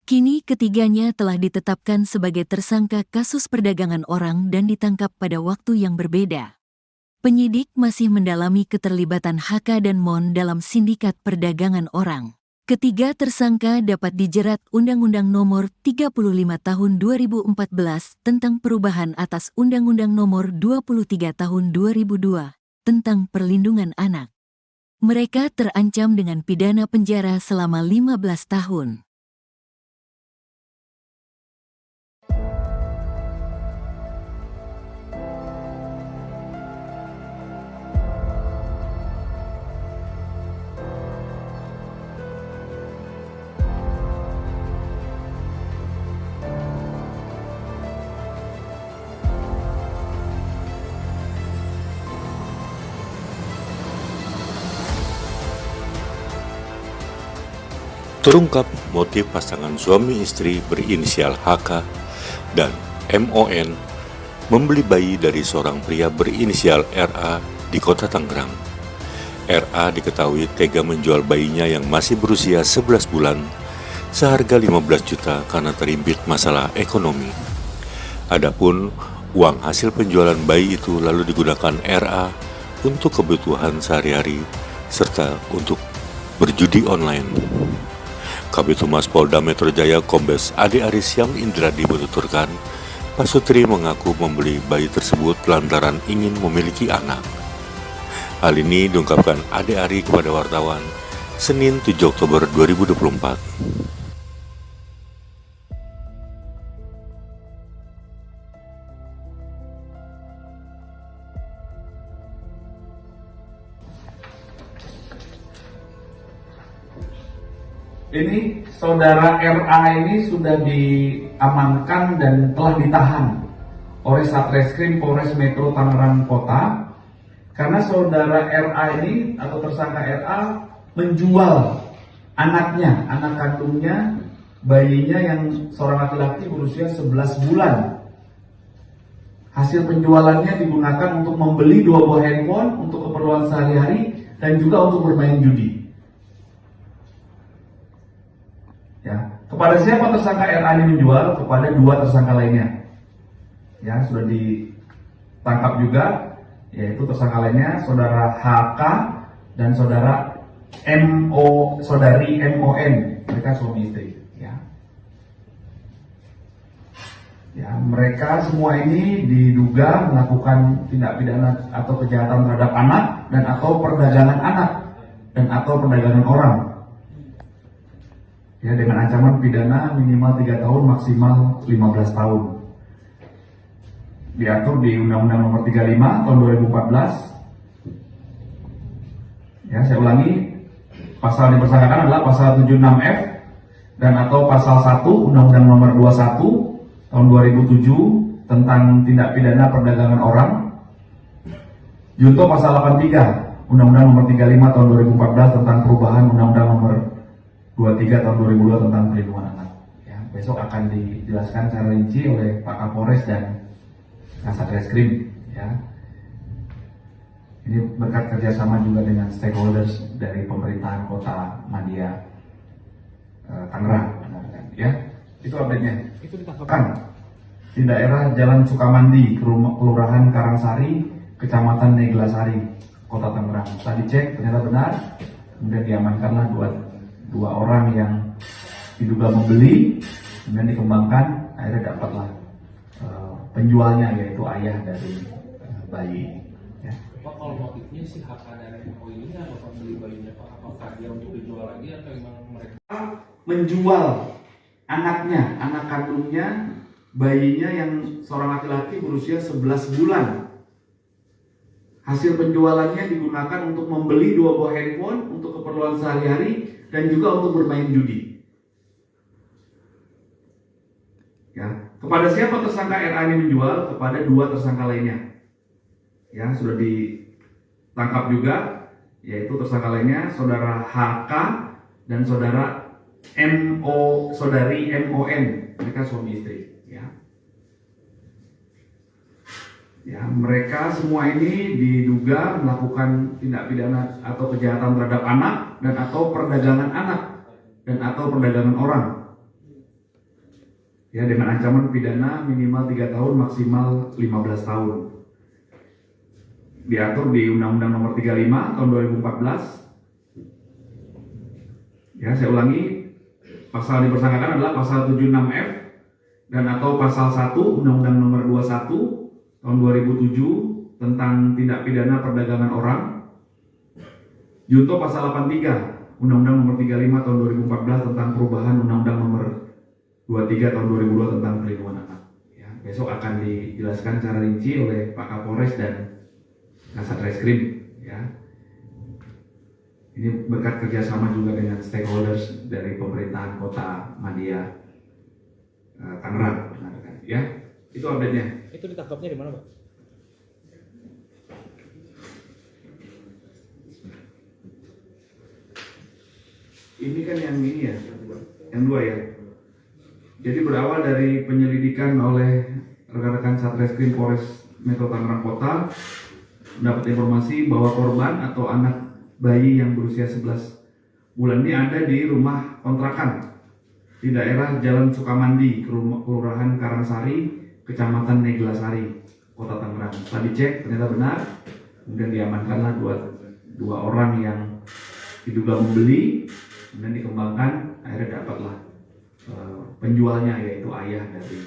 Kini ketiganya telah ditetapkan sebagai tersangka kasus perdagangan orang dan ditangkap pada waktu yang berbeda. Penyidik masih mendalami keterlibatan HK dan Mon dalam sindikat perdagangan orang. Ketiga tersangka dapat dijerat Undang-Undang Nomor 35 Tahun 2014 tentang perubahan atas Undang-Undang Nomor 23 Tahun 2002 tentang perlindungan anak. Mereka terancam dengan pidana penjara selama 15 tahun. Terungkap motif pasangan suami istri berinisial HK dan MON membeli bayi dari seorang pria berinisial RA di kota Tangerang. RA diketahui tega menjual bayinya yang masih berusia 11 bulan seharga 15 juta karena terimpit masalah ekonomi. Adapun uang hasil penjualan bayi itu lalu digunakan RA untuk kebutuhan sehari-hari serta untuk berjudi online. Kabid Humas Polda Metro Jaya Kombes Ade Aris Syam Indradi menuturkan, Pasutri mengaku membeli bayi tersebut lantaran ingin memiliki anak. Hal ini diungkapkan Ade Ari kepada wartawan Senin 7 Oktober 2024. Ini saudara RA ini sudah diamankan dan telah ditahan oleh Satreskrim Polres Metro Tangerang Kota karena saudara RA ini atau tersangka RA menjual anaknya, anak kandungnya, bayinya yang seorang laki-laki berusia 11 bulan. Hasil penjualannya digunakan untuk membeli 2 buah handphone untuk keperluan sehari-hari dan juga untuk bermain judi. Ya, kepada siapa tersangka RA ini menjual? Kepada 2 tersangka lainnya. Ya, sudah ditangkap juga, yaitu tersangka lainnya saudara HK dan saudara saudari MON, mereka suami istri. Ya, mereka semua ini diduga melakukan tindak pidana atau kejahatan terhadap anak dan atau perdagangan anak dan atau perdagangan orang. Ya, dengan ancaman pidana minimal 3 tahun maksimal 15 tahun. Diatur di Undang-Undang Nomor 35 Tahun 2014. Ya, saya ulangi, pasal yang dipersangkakan adalah pasal 76F dan atau pasal 1 Undang-Undang Nomor 21 Tahun 2007 tentang tindak pidana perdagangan orang. Junto pasal 83 Undang-Undang Nomor 35 Tahun 2014 tentang perubahan Undang-Undang Nomor 23 Tahun 2002 tentang perlindungan anak. Ya, besok akan dijelaskan secara rinci oleh Pak Kapolres dan Satreskrim. Ya, ini berkat kerjasama juga dengan stakeholders dari pemerintahan Kota Madia Tangerang. Ya, itu update-nya. Itu ditangkap Di daerah Jalan Sukamandi, Kelurahan Karangsari, Kecamatan Neglasari, Kota Tangerang. Setelah dicek ternyata benar, kemudian diamankanlah dua orang yang diduga membeli, kemudian dikembangkan, akhirnya dapatlah penjualnya yaitu ayah dari bayi. Ya. Pak, kalau motifnya si HK dan MO ini apa beli bayinya Pak? Apakah dia untuk dijual lagi atau memang mereka menjual anaknya, anak kandungnya, bayinya yang seorang laki-laki berusia 11 bulan. Hasil penjualannya digunakan untuk membeli 2 buah handphone untuk keperluan sehari-hari dan juga untuk bermain judi. Ya, kepada siapa tersangka RA ini menjual? Kepada 2 tersangka lainnya. Ya, sudah ditangkap juga, yaitu tersangka lainnya saudara HK dan saudara saudari MON, mereka suami istri. Ya, mereka semua ini diduga melakukan tindak pidana atau kejahatan terhadap anak dan atau perdagangan anak dan atau perdagangan orang. Ya, dengan ancaman pidana minimal 3 tahun maksimal 15 tahun. Diatur di Undang-Undang Nomor 35 Tahun 2014. Ya, saya ulangi, pasal yang dipersangkakan adalah pasal 76F dan atau pasal 1 Undang-Undang Nomor 21 Tahun 2007 tentang tindak pidana perdagangan orang. Junto pasal 83 Undang-Undang Nomor 35 Tahun 2014 tentang perubahan Undang-Undang Nomor 23 Tahun 2002 tentang perlindungan anak. Ya, besok akan dijelaskan secara rinci oleh Pak Kapolres dan Satreskrim. Ya, ini berkat kerjasama juga dengan stakeholders dari pemerintahan Kota Madia Tangerang. Ya, itu update-nya. itu ditangkapnya di mana, Pak? Ini kan yang ini ya, yang dua ya. Jadi berawal dari penyelidikan oleh rekan-rekan Satreskrim Polres Metro Tangerang Kota, mendapat informasi bahwa korban atau anak bayi yang berusia 11 bulan ini ada di rumah kontrakan di daerah Jalan Sukamandi, Kelurahan Karangsari, Kecamatan Neglasari, Kota Tangerang. Setelah dicek ternyata benar, kemudian diamankanlah dua orang yang diduga membeli, kemudian dikembangkan, akhirnya dapatlah penjualnya yaitu ayah dari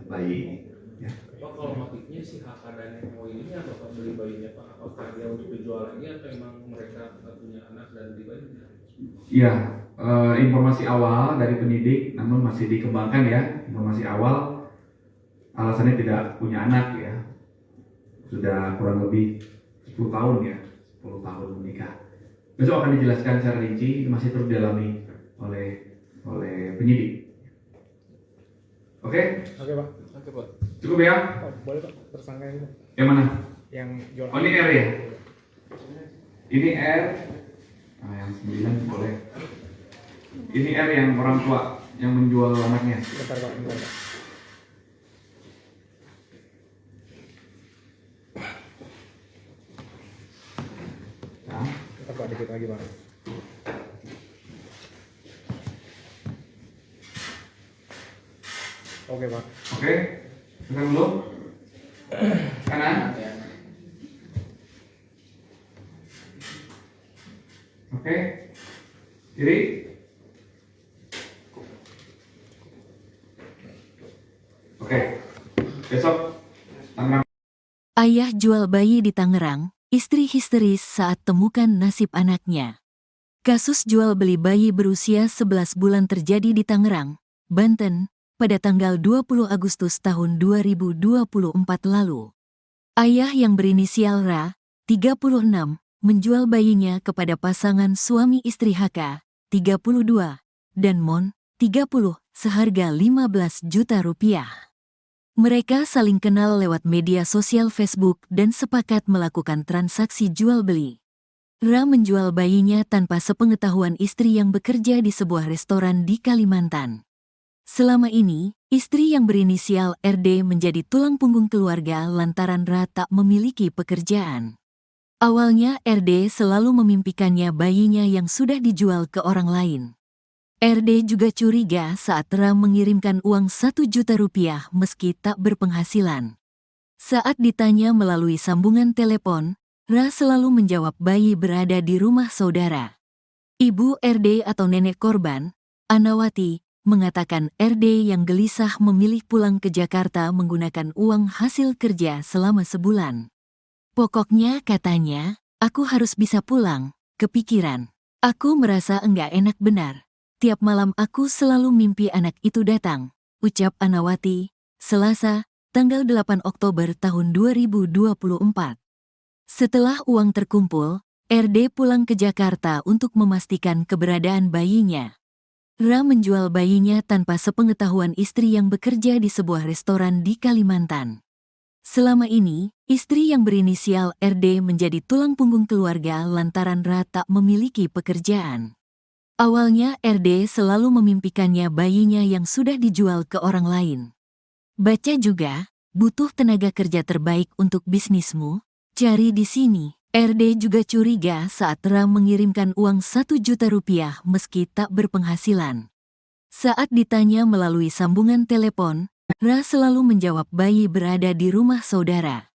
bayi ini. Ya. Pak, kalau motifnya si HK dan MO ini apa Pak beli bayinya Pak? Apakah dia untuk dijual lagi atau emang mereka punya anak dan beli bayinya? Ya, informasi awal dari penyidik, namun masih dikembangkan ya. Informasi awal alasannya tidak punya anak ya, sudah kurang lebih 10 tahun ya, 10 tahun menikah. Besok akan dijelaskan secara rinci, masih terus dialami oleh penyidik. Oke? Oke Pak. Oke Pak. Cukup ya? Oh, boleh Pak tersangka ini Pak. Yang mana? Yang jual. Oh, ini R ya? Ini R. Nah, yang 9 boleh. Ini R yang orang tua yang menjual anaknya. Bentar Pak, bentar Pak. Nah, Bentar Pak, dikit lagi Pak. Oke Pak. oke. Tekan dulu. Kanan. Oke. Kiri. Oke. Besok Tangerang. Ayah jual bayi di Tangerang, istri histeris saat temukan nasib anaknya. Kasus jual beli bayi berusia 11 bulan terjadi di Tangerang, Banten, pada tanggal 20 Agustus tahun 2024 lalu. Ayah yang berinisial Ra, 36, menjual bayinya kepada pasangan suami istri HK, 32, dan Mon, 30, seharga 15 juta rupiah. Mereka saling kenal lewat media sosial Facebook dan sepakat melakukan transaksi jual-beli. Ra menjual bayinya tanpa sepengetahuan istri yang bekerja di sebuah restoran di Kalimantan. Selama ini, istri yang berinisial RD menjadi tulang punggung keluarga lantaran Ra tak memiliki pekerjaan. Awalnya RD selalu memimpikannya bayinya yang sudah dijual ke orang lain. RD juga curiga saat Ra mengirimkan uang 1 juta rupiah meski tak berpenghasilan. Saat ditanya melalui sambungan telepon, Ra selalu menjawab bayi berada di rumah saudara. Ibu RD atau nenek korban, Anawati, mengatakan RD yang gelisah memilih pulang ke Jakarta menggunakan uang hasil kerja selama sebulan. Pokoknya katanya, aku harus bisa pulang, kepikiran. Aku merasa enggak enak benar. Tiap malam aku selalu mimpi anak itu datang, ucap Anawati, Selasa, tanggal 8 Oktober tahun 2024. Setelah uang terkumpul, RD pulang ke Jakarta untuk memastikan keberadaan bayinya. Ra menjual bayinya tanpa sepengetahuan istri yang bekerja di sebuah restoran di Kalimantan. Selama ini, istri yang berinisial RD menjadi tulang punggung keluarga lantaran Ra tak memiliki pekerjaan. Awalnya RD selalu memimpikannya bayinya yang sudah dijual ke orang lain. Baca juga, butuh tenaga kerja terbaik untuk bisnismu, cari di sini. RD juga curiga saat Ra mengirimkan uang 1 juta rupiah meski tak berpenghasilan. Saat ditanya melalui sambungan telepon, Ra selalu menjawab bayi berada di rumah saudara.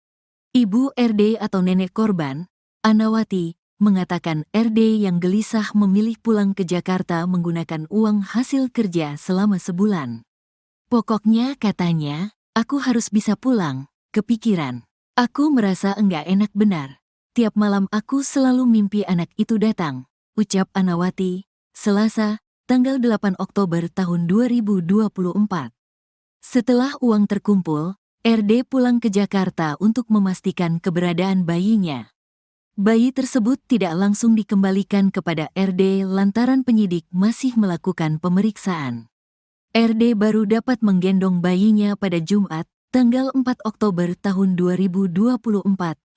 Ibu RD atau nenek korban, Anawati, mengatakan RD yang gelisah memilih pulang ke Jakarta menggunakan uang hasil kerja selama sebulan. Pokoknya katanya, aku harus bisa pulang, kepikiran. Aku merasa enggak enak benar. Tiap malam aku selalu mimpi anak itu datang, ucap Anawati, Selasa, tanggal 8 Oktober tahun 2024. Setelah uang terkumpul, RD pulang ke Jakarta untuk memastikan keberadaan bayinya. Bayi tersebut tidak langsung dikembalikan kepada RD lantaran penyidik masih melakukan pemeriksaan. RD baru dapat menggendong bayinya pada Jumat, tanggal 4 Oktober tahun 2024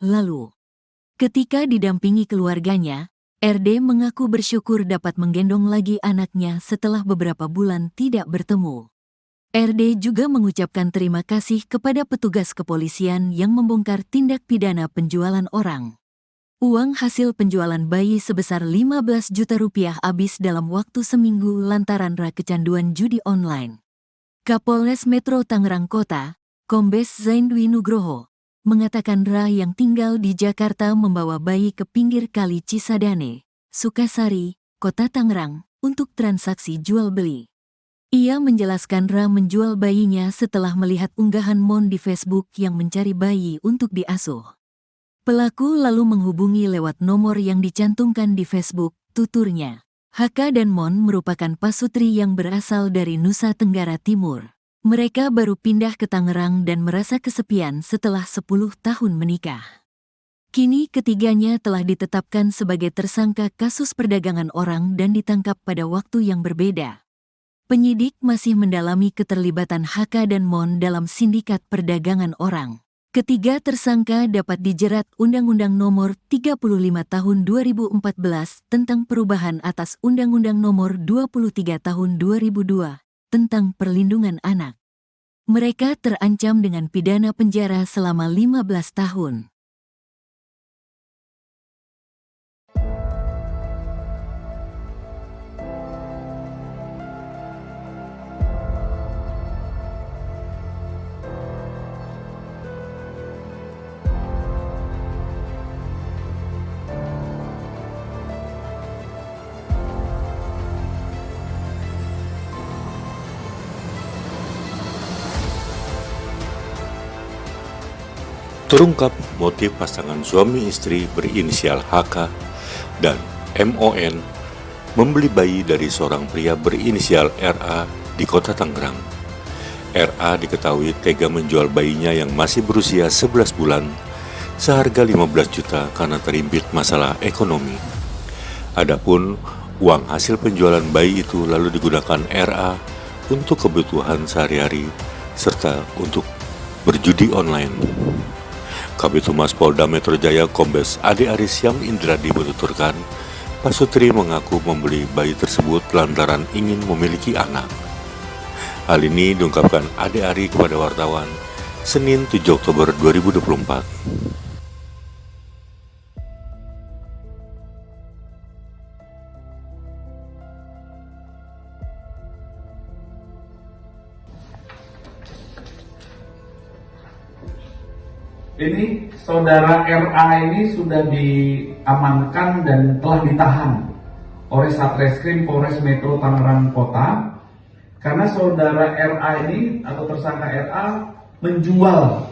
lalu. Ketika didampingi keluarganya, RD mengaku bersyukur dapat menggendong lagi anaknya setelah beberapa bulan tidak bertemu. RD juga mengucapkan terima kasih kepada petugas kepolisian yang membongkar tindak pidana penjualan orang. Uang hasil penjualan bayi sebesar 15 juta rupiah habis dalam waktu seminggu lantaran kecanduan judi online. Kapolres Metro Tangerang Kota, Kombes Zain Dwi Nugroho, mengatakan yang tinggal di Jakarta membawa bayi ke pinggir kali Cisadane, Sukasari, Kota Tangerang, untuk transaksi jual-beli. Ia menjelaskan menjual bayinya setelah melihat unggahan Mon di Facebook yang mencari bayi untuk diasuh. Pelaku lalu menghubungi lewat nomor yang dicantumkan di Facebook, tuturnya. HK dan Mon merupakan pasutri yang berasal dari Nusa Tenggara Timur. Mereka baru pindah ke Tangerang dan merasa kesepian setelah 10 tahun menikah. Kini ketiganya telah ditetapkan sebagai tersangka kasus perdagangan orang dan ditangkap pada waktu yang berbeda. Penyidik masih mendalami keterlibatan HK dan Mon dalam sindikat perdagangan orang. Ketiga tersangka dapat dijerat Undang-Undang Nomor 35 Tahun 2014 tentang perubahan atas Undang-Undang Nomor 23 Tahun 2002 tentang perlindungan anak. Mereka terancam dengan pidana penjara selama 15 tahun. Terungkap motif pasangan suami istri berinisial HK dan MON membeli bayi dari seorang pria berinisial RA di Kota Tangerang. RA diketahui tega menjual bayinya yang masih berusia 11 bulan seharga 15 juta karena terimpit masalah ekonomi. Adapun uang hasil penjualan bayi itu lalu digunakan RA untuk kebutuhan sehari-hari serta untuk berjudi online. Kabid Humas Polda Metro Jaya Kombes Ade Aris Syam Indradi menuturkan, pasutri mengaku membeli bayi tersebut lantaran ingin memiliki anak. Hal ini diungkapkan Ade Ari kepada wartawan Senin 7 Oktober 2024. Ini saudara RA ini sudah diamankan dan telah ditahan oleh Satreskrim Polres Metro Tangerang Kota karena saudara RA ini atau tersangka RA menjual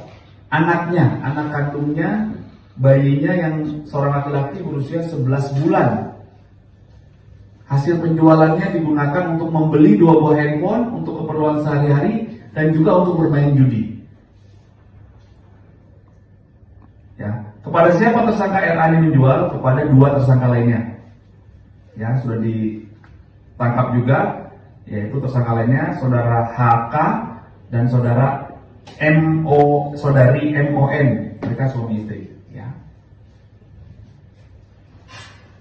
anaknya, anak kandungnya, bayinya yang seorang laki-laki berusia 11 bulan. Hasil penjualannya digunakan untuk membeli 2 buah handphone untuk keperluan sehari-hari dan juga untuk bermain judi. Ya, kepada siapa tersangka RA ini menjual? Kepada 2 tersangka lainnya. Ya, sudah ditangkap juga, yaitu tersangka lainnya saudara HK dan saudari MON, mereka suami istri.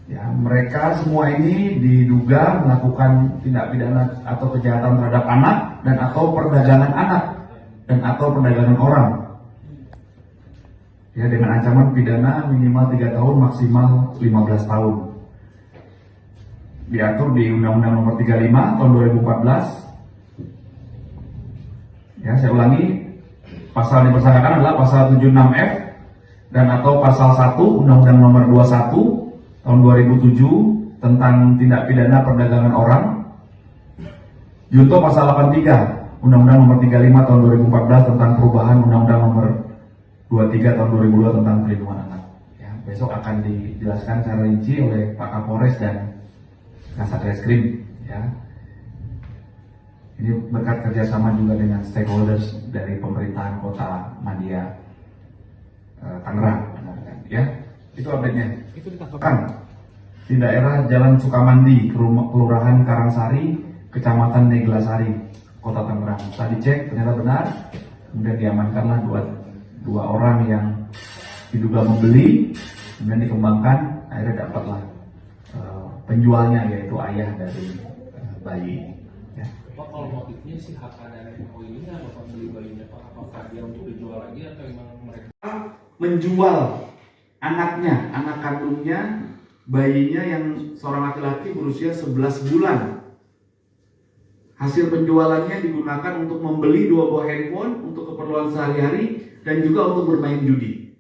Ya, mereka semua ini diduga melakukan tindak pidana atau kejahatan terhadap anak dan atau perdagangan anak dan atau perdagangan orang. Ya, dengan ancaman pidana minimal 3 tahun maksimal 15 tahun. Diatur di Undang-Undang Nomor 35 tahun 2014. Ya, saya ulangi, pasal yang dipersangkakan adalah pasal 76F dan atau pasal 1 Undang-Undang Nomor 21 tahun 2007 tentang tindak pidana perdagangan orang. Junto pasal 83 Undang-Undang Nomor 35 tahun 2014 tentang perubahan Undang-Undang Nomor 23 tahun 2002 tentang perlindungan anak. Ya, besok akan dijelaskan secara rinci oleh Pak Kapolres dan Kasat Reskrim. Ya, ini berkat kerjasama juga dengan stakeholders dari pemerintahan Kota Madia Tangerang. Ya, itu update-nya. Itu ditangkap Kan di daerah Jalan Sukamandi, Kelurahan Karangsari, Kecamatan Neglasari, Kota Tangerang. Setelah dicek ternyata benar, kemudian diamankanlah dua orang yang diduga membeli, kemudian dikembangkan, akhirnya dapatlah penjualnya, yaitu ayah dari bayi. Ya. Pak, kalau motifnya si HK dan MO ini apa beli bayinya Pak? Apakah dia untuk dijual lagi atau memang mereka Menjual anaknya, anak kandungnya, bayinya yang seorang laki-laki berusia 11 bulan. Hasil penjualannya digunakan untuk membeli 2 buah handphone untuk keperluan sehari-hari dan juga untuk bermain judi.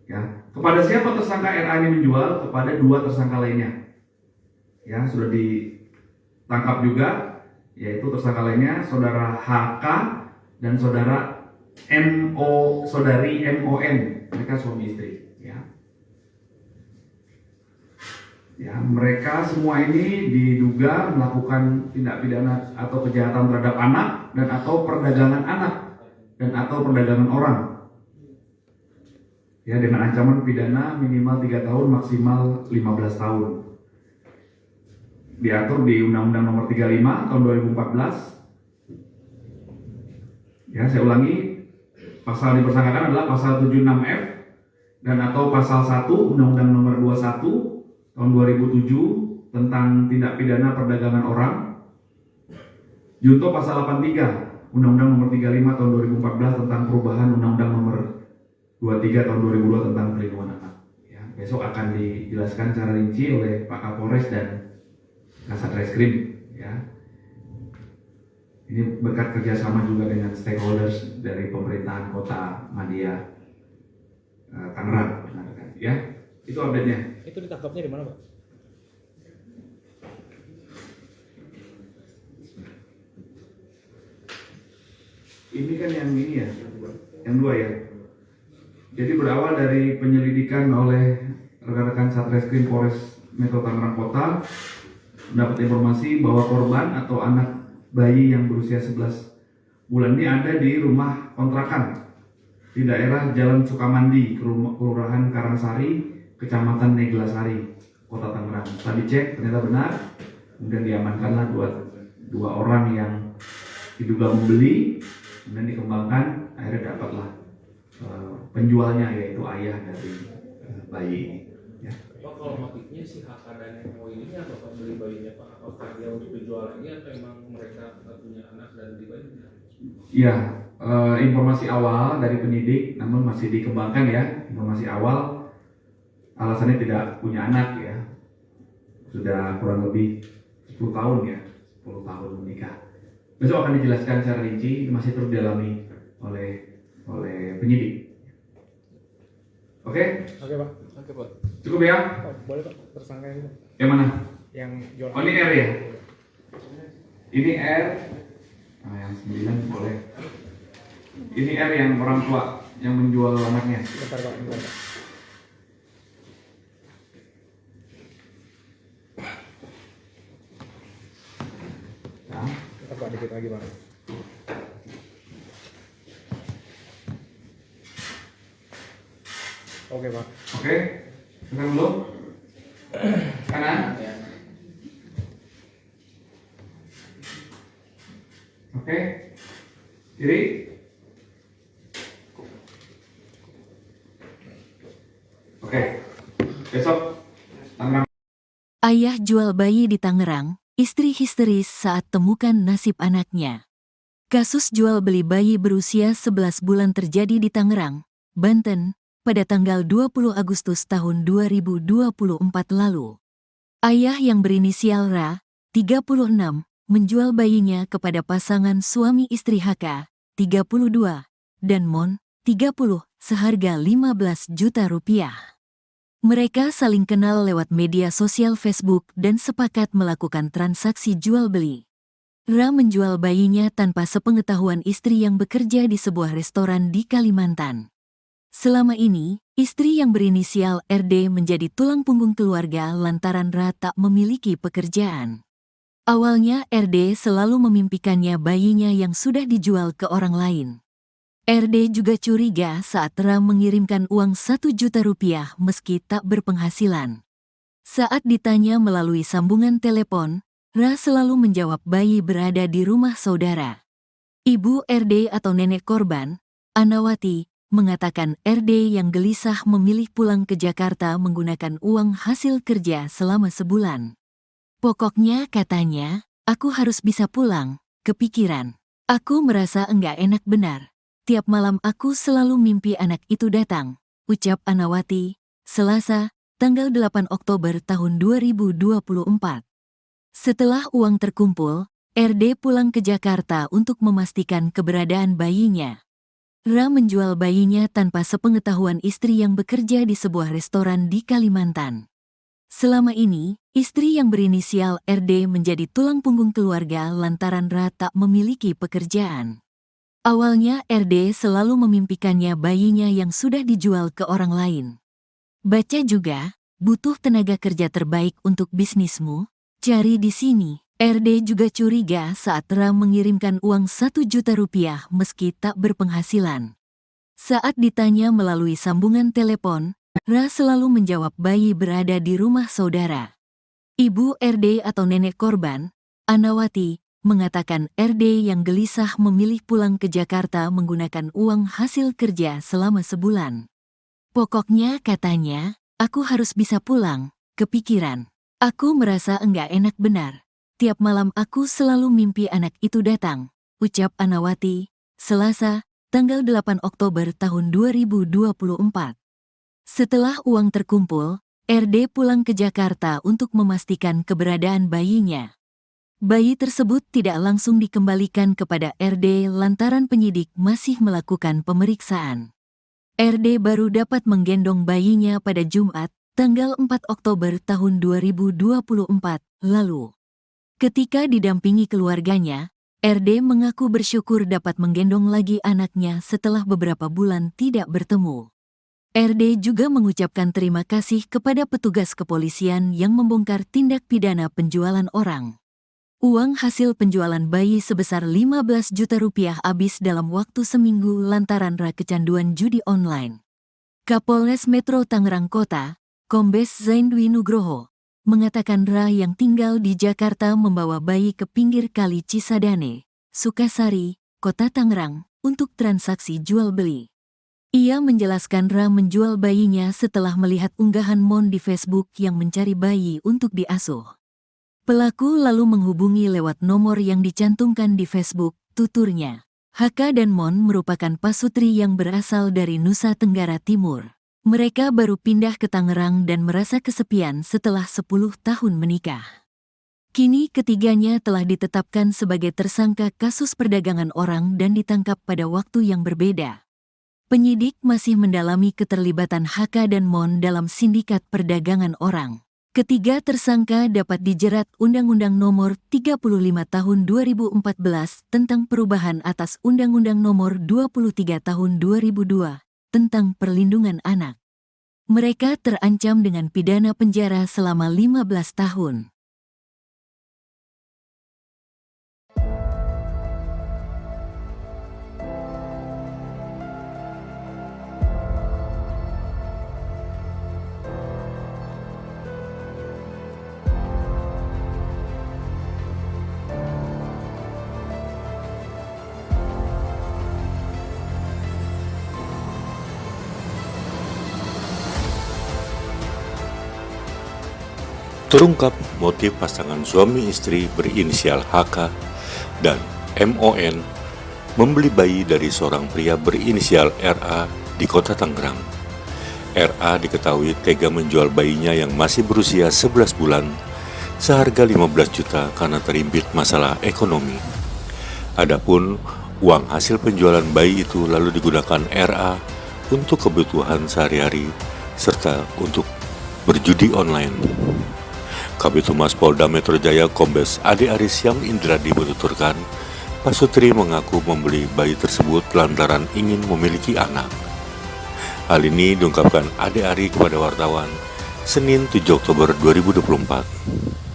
Ya, kepada siapa tersangka RA ini menjual? Kepada 2 tersangka lainnya. Ya, sudah ditangkap juga, yaitu tersangka lainnya saudara HK dan saudara saudari MON, mereka suami istri. Ya, mereka semua ini diduga melakukan tindak pidana atau kejahatan terhadap anak dan atau perdagangan anak dan atau perdagangan orang. Ya, dengan ancaman pidana minimal 3 tahun maksimal 15 tahun. Diatur di Undang-Undang Nomor 35 tahun 2014. Ya, saya ulangi, pasal dipersangkakan adalah pasal 76F dan atau pasal 1 Undang-Undang Nomor 21 tahun 2007 tentang tindak pidana perdagangan orang. Junto pasal 83 Undang-Undang Nomor 35 tahun 2014 tentang perubahan Undang-Undang Nomor 23 tahun 2002 tentang perlindungan anak. Ya, besok akan dijelaskan secara rinci oleh Pak Kapolres dan Kasat Reskrim. Ya, ini berkat kerjasama juga dengan stakeholders dari pemerintahan Kota Madia Tangerang. Ya, itu update-nya. Itu ditangkapnya di mana, Pak? Ini kan yang ini ya, yang 2 ya. Jadi berawal dari penyelidikan oleh rekan-rekan Satreskrim Polres Metro Tangerang Kota, mendapat informasi bahwa korban atau anak bayi yang berusia 11 bulan ini ada di rumah kontrakan di daerah Jalan Sukamandi, Kelurahan Karangsari, Kecamatan Neglasari, Kota Tangerang. Setelah dicek ternyata benar, kemudian diamankanlah dua orang yang diduga membeli, kemudian dikembangkan, akhirnya dapatlah penjualnya, yaitu ayah dari bayi ini. Ya. Pak, kalau motifnya si HK dan MO ini apa Pak beli bayinya Pak? Apakah dia untuk dijual lagi atau memang mereka punya anak dan beli bayinya? Ya, informasi awal dari penyidik, namun masih dikembangkan ya. Informasi awal alasannya tidak punya anak ya, sudah kurang lebih 10 tahun ya, 10 tahun menikah. Besok akan dijelaskan secara rinci, masih terus dialami oleh penyidik. Oke? Oke, Pak. Oke Pak. Cukup ya? Oh, boleh, Pak. Tersangka ini, Pak. Yang mana? Yang jual. Oh, ini R ya? Ini R. Nah, yang 9 boleh. Ini R yang orang tua yang menjual anaknya. Bentar, Pak. Bentar, Pak. Nah, Bentar, Pak. Dikit lagi, Pak. Oke, Pak. oke. Sekarang dulu. Kanan. Oke. Kiri. Oke. Besok Tangerang. Ayah jual bayi di Tangerang, istri histeris saat temukan nasib anaknya. Kasus jual beli bayi berusia 11 bulan terjadi di Tangerang, Banten, pada tanggal 20 Agustus tahun 2024 lalu. Ayah yang berinisial Ra, 36, menjual bayinya kepada pasangan suami istri HK, 32, dan Mon, 30, seharga 15 juta rupiah. Mereka saling kenal lewat media sosial Facebook dan sepakat melakukan transaksi jual-beli. Ra menjual bayinya tanpa sepengetahuan istri yang bekerja di sebuah restoran di Kalimantan. Selama ini, istri yang berinisial RD menjadi tulang punggung keluarga lantaran Ra tak memiliki pekerjaan. Awalnya RD selalu memimpikannya bayinya yang sudah dijual ke orang lain. RD juga curiga saat Ra mengirimkan uang 1 juta rupiah meski tak berpenghasilan. Saat ditanya melalui sambungan telepon, Ra selalu menjawab bayi berada di rumah saudara. Ibu RD atau nenek korban, Anawati, mengatakan RD yang gelisah memilih pulang ke Jakarta menggunakan uang hasil kerja selama sebulan. Pokoknya katanya, aku harus bisa pulang, kepikiran. Aku merasa enggak enak benar. Tiap malam aku selalu mimpi anak itu datang, ucap Anawati, Selasa, tanggal 8 Oktober tahun 2024. Setelah uang terkumpul, RD pulang ke Jakarta untuk memastikan keberadaan bayinya. Ra menjual bayinya tanpa sepengetahuan istri yang bekerja di sebuah restoran di Kalimantan. Selama ini, istri yang berinisial RD menjadi tulang punggung keluarga lantaran Ra tak memiliki pekerjaan. Awalnya RD selalu memimpikannya bayinya yang sudah dijual ke orang lain. Baca juga, butuh tenaga kerja terbaik untuk bisnismu, cari di sini. RD juga curiga saat Ra mengirimkan uang 1 juta rupiah meski tak berpenghasilan. Saat ditanya melalui sambungan telepon, Ra selalu menjawab bayi berada di rumah saudara. Ibu RD atau nenek korban, Anawati, mengatakan RD yang gelisah memilih pulang ke Jakarta menggunakan uang hasil kerja selama sebulan. Pokoknya katanya, aku harus bisa pulang, kepikiran. Aku merasa enggak enak benar. Tiap malam aku selalu mimpi anak itu datang, ucap Anawati, Selasa, tanggal 8 Oktober tahun 2024. Setelah uang terkumpul, RD pulang ke Jakarta untuk memastikan keberadaan bayinya. Bayi tersebut tidak langsung dikembalikan kepada RD lantaran penyidik masih melakukan pemeriksaan. RD baru dapat menggendong bayinya pada Jumat, tanggal 4 Oktober tahun 2024 lalu. Ketika didampingi keluarganya, RD mengaku bersyukur dapat menggendong lagi anaknya setelah beberapa bulan tidak bertemu. RD juga mengucapkan terima kasih kepada petugas kepolisian yang membongkar tindak pidana penjualan orang. Uang hasil penjualan bayi sebesar 15 juta rupiah habis dalam waktu seminggu lantaran Ra kecanduan judi online. Kapolres Metro Tangerang Kota, Kombes Zain Dwi Nugroho, mengatakan Ra yang tinggal di Jakarta membawa bayi ke pinggir kali Cisadane, Sukasari, Kota Tangerang, untuk transaksi jual-beli. Ia menjelaskan Ra menjual bayinya setelah melihat unggahan Mon di Facebook yang mencari bayi untuk diasuh. Pelaku lalu menghubungi lewat nomor yang dicantumkan di Facebook, tuturnya. HK dan Mon merupakan pasutri yang berasal dari Nusa Tenggara Timur. Mereka baru pindah ke Tangerang dan merasa kesepian setelah 10 tahun menikah. Kini ketiganya telah ditetapkan sebagai tersangka kasus perdagangan orang dan ditangkap pada waktu yang berbeda. Penyidik masih mendalami keterlibatan HK dan Mon dalam sindikat perdagangan orang. Ketiga tersangka dapat dijerat Undang-Undang Nomor 35 Tahun 2014 tentang perubahan atas Undang-Undang Nomor 23 Tahun 2002 tentang perlindungan anak. Mereka terancam dengan pidana penjara selama 15 tahun. Terungkap motif pasangan suami istri berinisial HK dan MON membeli bayi dari seorang pria berinisial RA di kota Tangerang. RA diketahui tega menjual bayinya yang masih berusia 11 bulan seharga 15 juta karena terimpit masalah ekonomi. Adapun uang hasil penjualan bayi itu lalu digunakan RA untuk kebutuhan sehari-hari serta untuk berjudi online. Kabid Humas Polda Metro Jaya Kombes Ade Aris Yang Indradi menuturkan, pasutri mengaku membeli bayi tersebut lantaran ingin memiliki anak. Hal ini diungkapkan Ade Ari kepada wartawan Senin 7 Oktober 2024.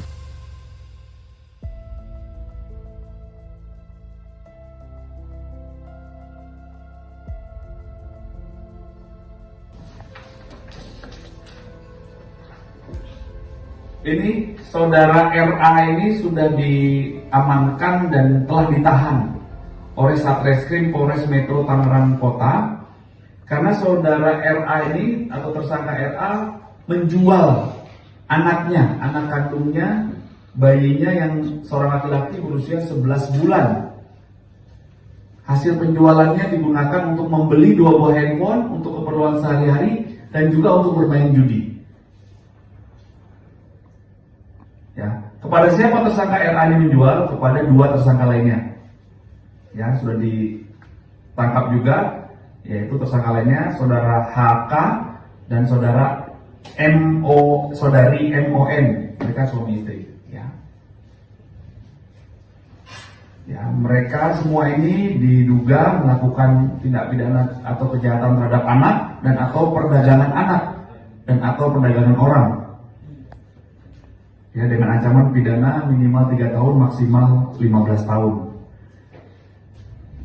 Ini saudara RA ini sudah diamankan dan telah ditahan oleh Satreskrim Polres Metro Tangerang Kota Karena saudara RA ini atau tersangka RA menjual anaknya, anak kandungnya, bayinya yang seorang laki-laki berusia 11 bulan. Hasil penjualannya digunakan untuk membeli 2 buah handphone untuk keperluan sehari-hari dan juga untuk bermain judi. Ya, kepada siapa tersangka RA ini menjual? Kepada 2 tersangka lainnya. Ya, sudah ditangkap juga, yaitu tersangka lainnya saudara HK dan saudara saudari MON, mereka suami istri. Ya, mereka semua ini diduga melakukan tindak pidana atau kejahatan terhadap anak dan atau perdagangan anak dan atau perdagangan orang. Ya, dengan ancaman pidana minimal 3 tahun maksimal 15 tahun.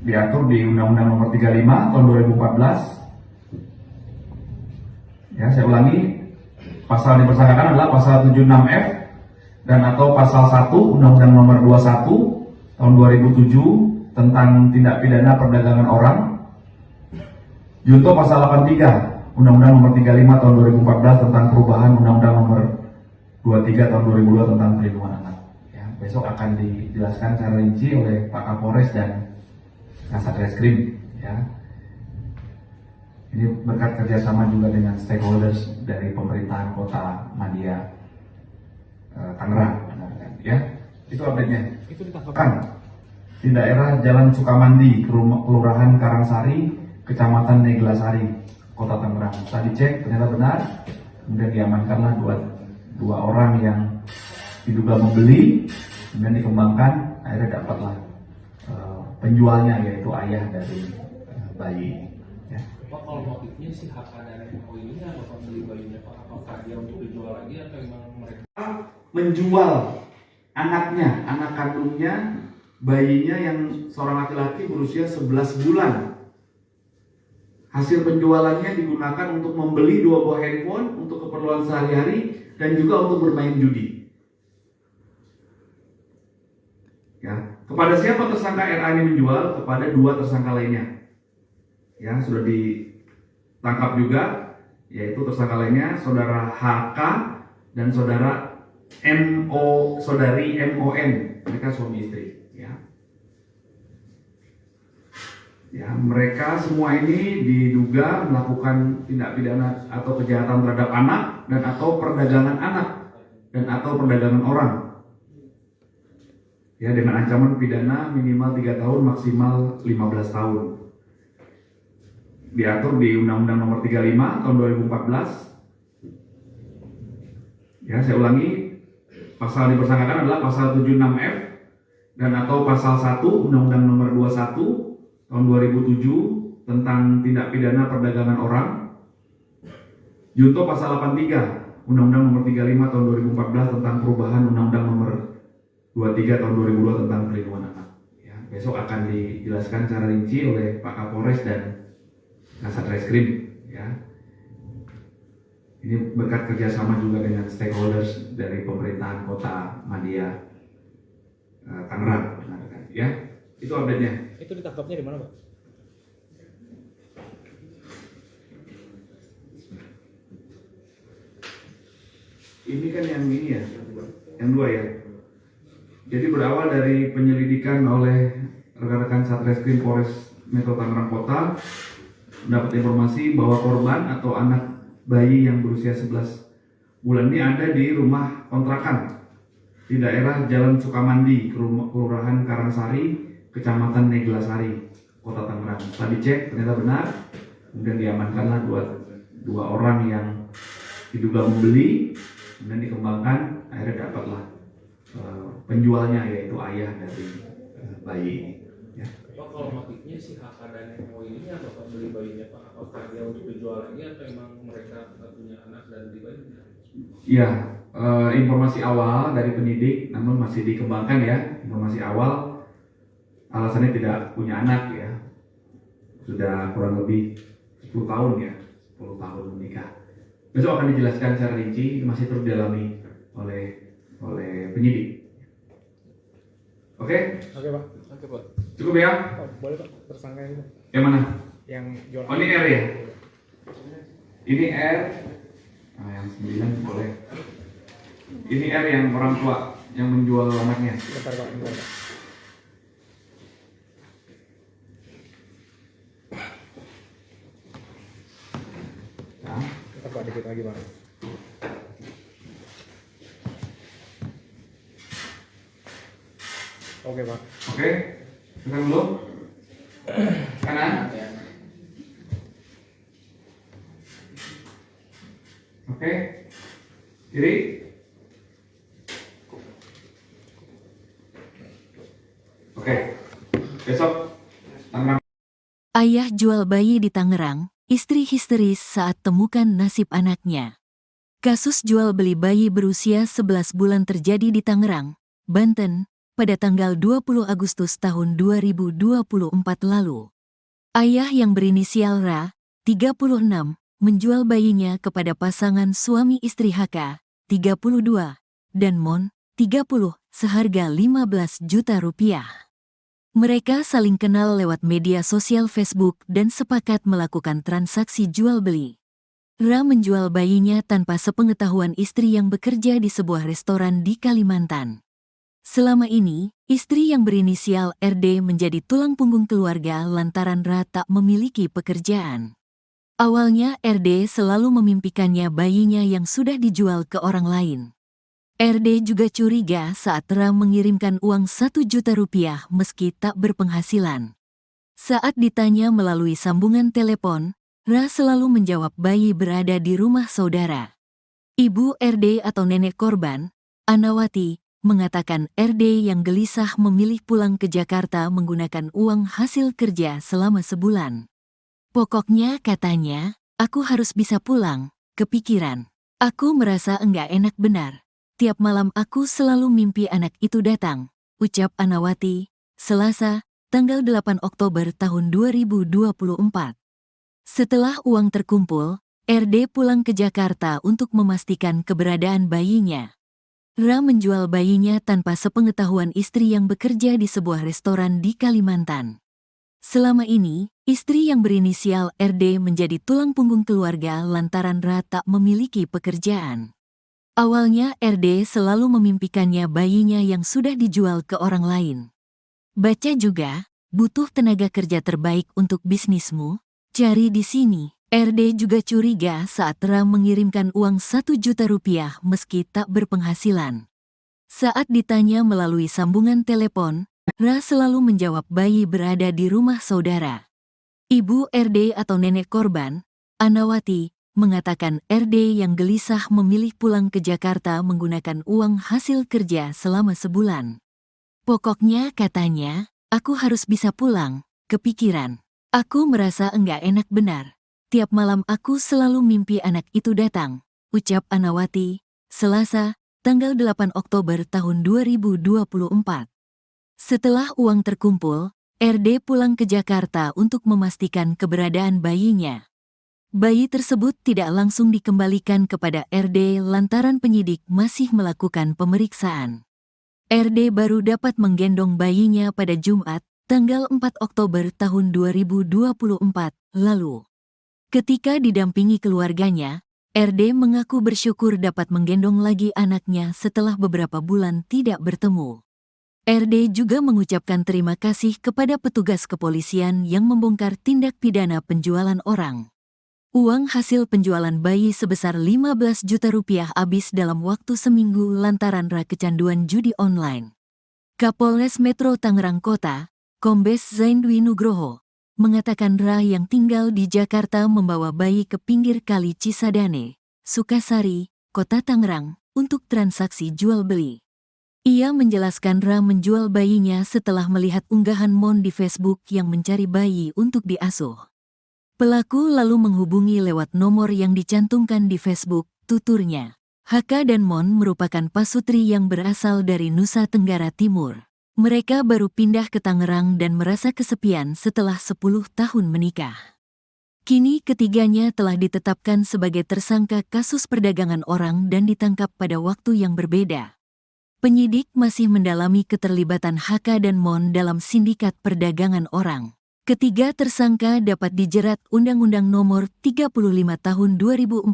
Diatur di Undang-Undang Nomor 35 tahun 2014. Ya, saya ulangi, pasal dipersangkakan adalah pasal 76F dan atau pasal 1 Undang-Undang Nomor 21 tahun 2007 tentang tindak pidana perdagangan orang. Junto pasal 83 Undang-Undang Nomor 35 tahun 2014 tentang perubahan Undang-Undang Nomor 23 tahun 2002 tentang perlindungan anak. Ya, besok akan dijelaskan secara rinci oleh Pak Kapolres dan Kasat Reskrim. Ya, ini berkat kerjasama juga dengan stakeholders dari pemerintahan Kota Madia, Tangerang. Ya, itu update-nya. Itu ditangkap Kan di daerah Jalan Sukamandi, Kelurahan Karangsari, Kecamatan Neglasari, Kota Tangerang. Setelah dicek ternyata benar, kemudian diamankanlah dua orang yang diduga membeli, kemudian dikembangkan, akhirnya dapatlah penjualnya yaitu ayah dari bayi. Ya. Pak, kalau motifnya si HK dan MO ini apa beli bayinya Pak? Apakah dia untuk dijual lagi atau memang mereka Menjual anaknya, anak kandungnya, bayinya yang seorang laki-laki berusia 11 bulan. Hasil penjualannya digunakan untuk membeli 2 buah handphone untuk keperluan sehari-hari dan juga untuk bermain judi. Ya, kepada siapa tersangka RA ini menjual? Kepada 2 tersangka lainnya. Ya, sudah ditangkap juga, yaitu tersangka lainnya saudara HK dan saudara saudari MON, mereka suami istri. Ya, mereka semua ini diduga melakukan tindak pidana atau kejahatan terhadap anak dan atau perdagangan anak dan atau perdagangan orang. Ya, dengan ancaman pidana minimal 3 tahun maksimal 15 tahun. Diatur di Undang-Undang Nomor 35 tahun 2014. Ya, saya ulangi, pasal dipersangkakan adalah pasal 76F dan atau pasal 1 Undang-Undang Nomor 21 tahun 2007 tentang tindak pidana perdagangan orang. Junto pasal 83 Undang-Undang Nomor 35 tahun 2014 tentang perubahan Undang-Undang Nomor 23 tahun 2002 tentang perlindungan anak. Ya, besok akan dijelaskan secara rinci oleh Pak Kapolres dan Kasat Reskrim. Ya, ini berkat kerjasama juga dengan stakeholders dari pemerintahan Kota Madia, Tangerang. Ya, itu update-nya. itu ditangkapnya di mana, Pak? Ini kan yang ini ya, yang 2 ya. Jadi berawal dari penyelidikan oleh rekan-rekan Satreskrim Polres Metro Tangerang Kota, mendapat informasi bahwa korban atau anak bayi yang berusia 11 bulan ini ada di rumah kontrakan di daerah Jalan Sukamandi, Kelurahan Karangsari, Kecamatan Neglasari, Kota Tangerang. Setelah dicek ternyata benar, kemudian diamankanlah dua orang yang diduga membeli, kemudian dikembangkan, akhirnya dapatlah penjualnya yaitu ayah dari bayi ini. Ya. Pak, kalau motifnya si HK dan MO ini apa beli bayinya Pak? Apakah dia untuk dijual lagi atau memang mereka punya anak dan beli bayinya? Ya, informasi awal dari penyidik, namun masih dikembangkan ya. Informasi awal alasannya tidak punya anak ya, sudah kurang lebih 10 tahun ya, 10 tahun menikah. Besok akan dijelaskan secara rinci, masih terus didalami oleh penyidik. Oke? Oke, Pak. Oke Pak. Cukup ya? Pak, boleh Pak tersangka ini, Pak? Yang mana? Yang jual. Oh, ini R ya? Ini R. Nah, yang 9 boleh. Ini R yang orang tua yang menjual anaknya. Bentar Pak, bentar Pak. Nah, Bentar Pak, dikit lagi Pak. Oke Pak. oke. Tekan dulu. Kanan. Oke. Kiri. Oke. Besok Tangerang. Ayah jual bayi di Tangerang, istri histeris saat temukan nasib anaknya. Kasus jual beli bayi berusia 11 bulan terjadi di Tangerang, Banten, pada tanggal 20 Agustus tahun 2024 lalu. Ayah yang berinisial Ra, 36, menjual bayinya kepada pasangan suami istri HK, 32, dan Mon, 30, seharga 15 juta rupiah. Mereka saling kenal lewat media sosial Facebook dan sepakat melakukan transaksi jual-beli. Ra menjual bayinya tanpa sepengetahuan istri yang bekerja di sebuah restoran di Kalimantan. Selama ini, istri yang berinisial RD menjadi tulang punggung keluarga lantaran Ra tak memiliki pekerjaan. Awalnya RD selalu memimpikannya bayinya yang sudah dijual ke orang lain. RD juga curiga saat Ra mengirimkan uang 1 juta rupiah meski tak berpenghasilan. Saat ditanya melalui sambungan telepon, Ra selalu menjawab bayi berada di rumah saudara. Ibu RD atau nenek korban, Anawati, mengatakan RD yang gelisah memilih pulang ke Jakarta menggunakan uang hasil kerja selama sebulan. Pokoknya katanya, aku harus bisa pulang, kepikiran. Aku merasa enggak enak benar. Tiap malam aku selalu mimpi anak itu datang, ucap Anawati, Selasa, tanggal 8 Oktober tahun 2024. Setelah uang terkumpul, RD pulang ke Jakarta untuk memastikan keberadaan bayinya. Ra menjual bayinya tanpa sepengetahuan istri yang bekerja di sebuah restoran di Kalimantan. Selama ini, istri yang berinisial RD menjadi tulang punggung keluarga lantaran Ra tak memiliki pekerjaan. Awalnya RD selalu memimpikannya bayinya yang sudah dijual ke orang lain. Baca juga, butuh tenaga kerja terbaik untuk bisnismu, cari di sini. RD juga curiga saat Ra mengirimkan uang 1 juta rupiah meski tak berpenghasilan. Saat ditanya melalui sambungan telepon, Ra selalu menjawab bayi berada di rumah saudara. Ibu RD atau nenek korban, Anawati, mengatakan RD yang gelisah memilih pulang ke Jakarta menggunakan uang hasil kerja selama sebulan. Pokoknya katanya, aku harus bisa pulang, kepikiran. Aku merasa enggak enak benar. Tiap malam aku selalu mimpi anak itu datang, ucap Anawati, Selasa, tanggal 8 Oktober tahun 2024. Setelah uang terkumpul, RD pulang ke Jakarta untuk memastikan keberadaan bayinya. Bayi tersebut tidak langsung dikembalikan kepada RD lantaran penyidik masih melakukan pemeriksaan. RD baru dapat menggendong bayinya pada Jumat, tanggal 4 Oktober tahun 2024 lalu. Ketika didampingi keluarganya, RD mengaku bersyukur dapat menggendong lagi anaknya setelah beberapa bulan tidak bertemu. RD juga mengucapkan terima kasih kepada petugas kepolisian yang membongkar tindak pidana penjualan orang. Uang hasil penjualan bayi sebesar 15 juta rupiah habis dalam waktu seminggu lantaran Ra kecanduan judi online. Kapolres Metro Tangerang Kota, Kombes Zain Dwi Nugroho, mengatakan Ra yang tinggal di Jakarta membawa bayi ke pinggir kali Cisadane, Sukasari, Kota Tangerang, untuk transaksi jual-beli. Ia menjelaskan Ra menjual bayinya setelah melihat unggahan Mon di Facebook yang mencari bayi untuk diasuh. Pelaku lalu menghubungi lewat nomor yang dicantumkan di Facebook, tuturnya. HK dan Mon merupakan pasutri yang berasal dari Nusa Tenggara Timur. Mereka baru pindah ke Tangerang dan merasa kesepian setelah 10 tahun menikah. Kini ketiganya telah ditetapkan sebagai tersangka kasus perdagangan orang dan ditangkap pada waktu yang berbeda. Penyidik masih mendalami keterlibatan HK dan Mon dalam sindikat perdagangan orang. Ketiga tersangka dapat dijerat Undang-Undang Nomor 35 Tahun 2014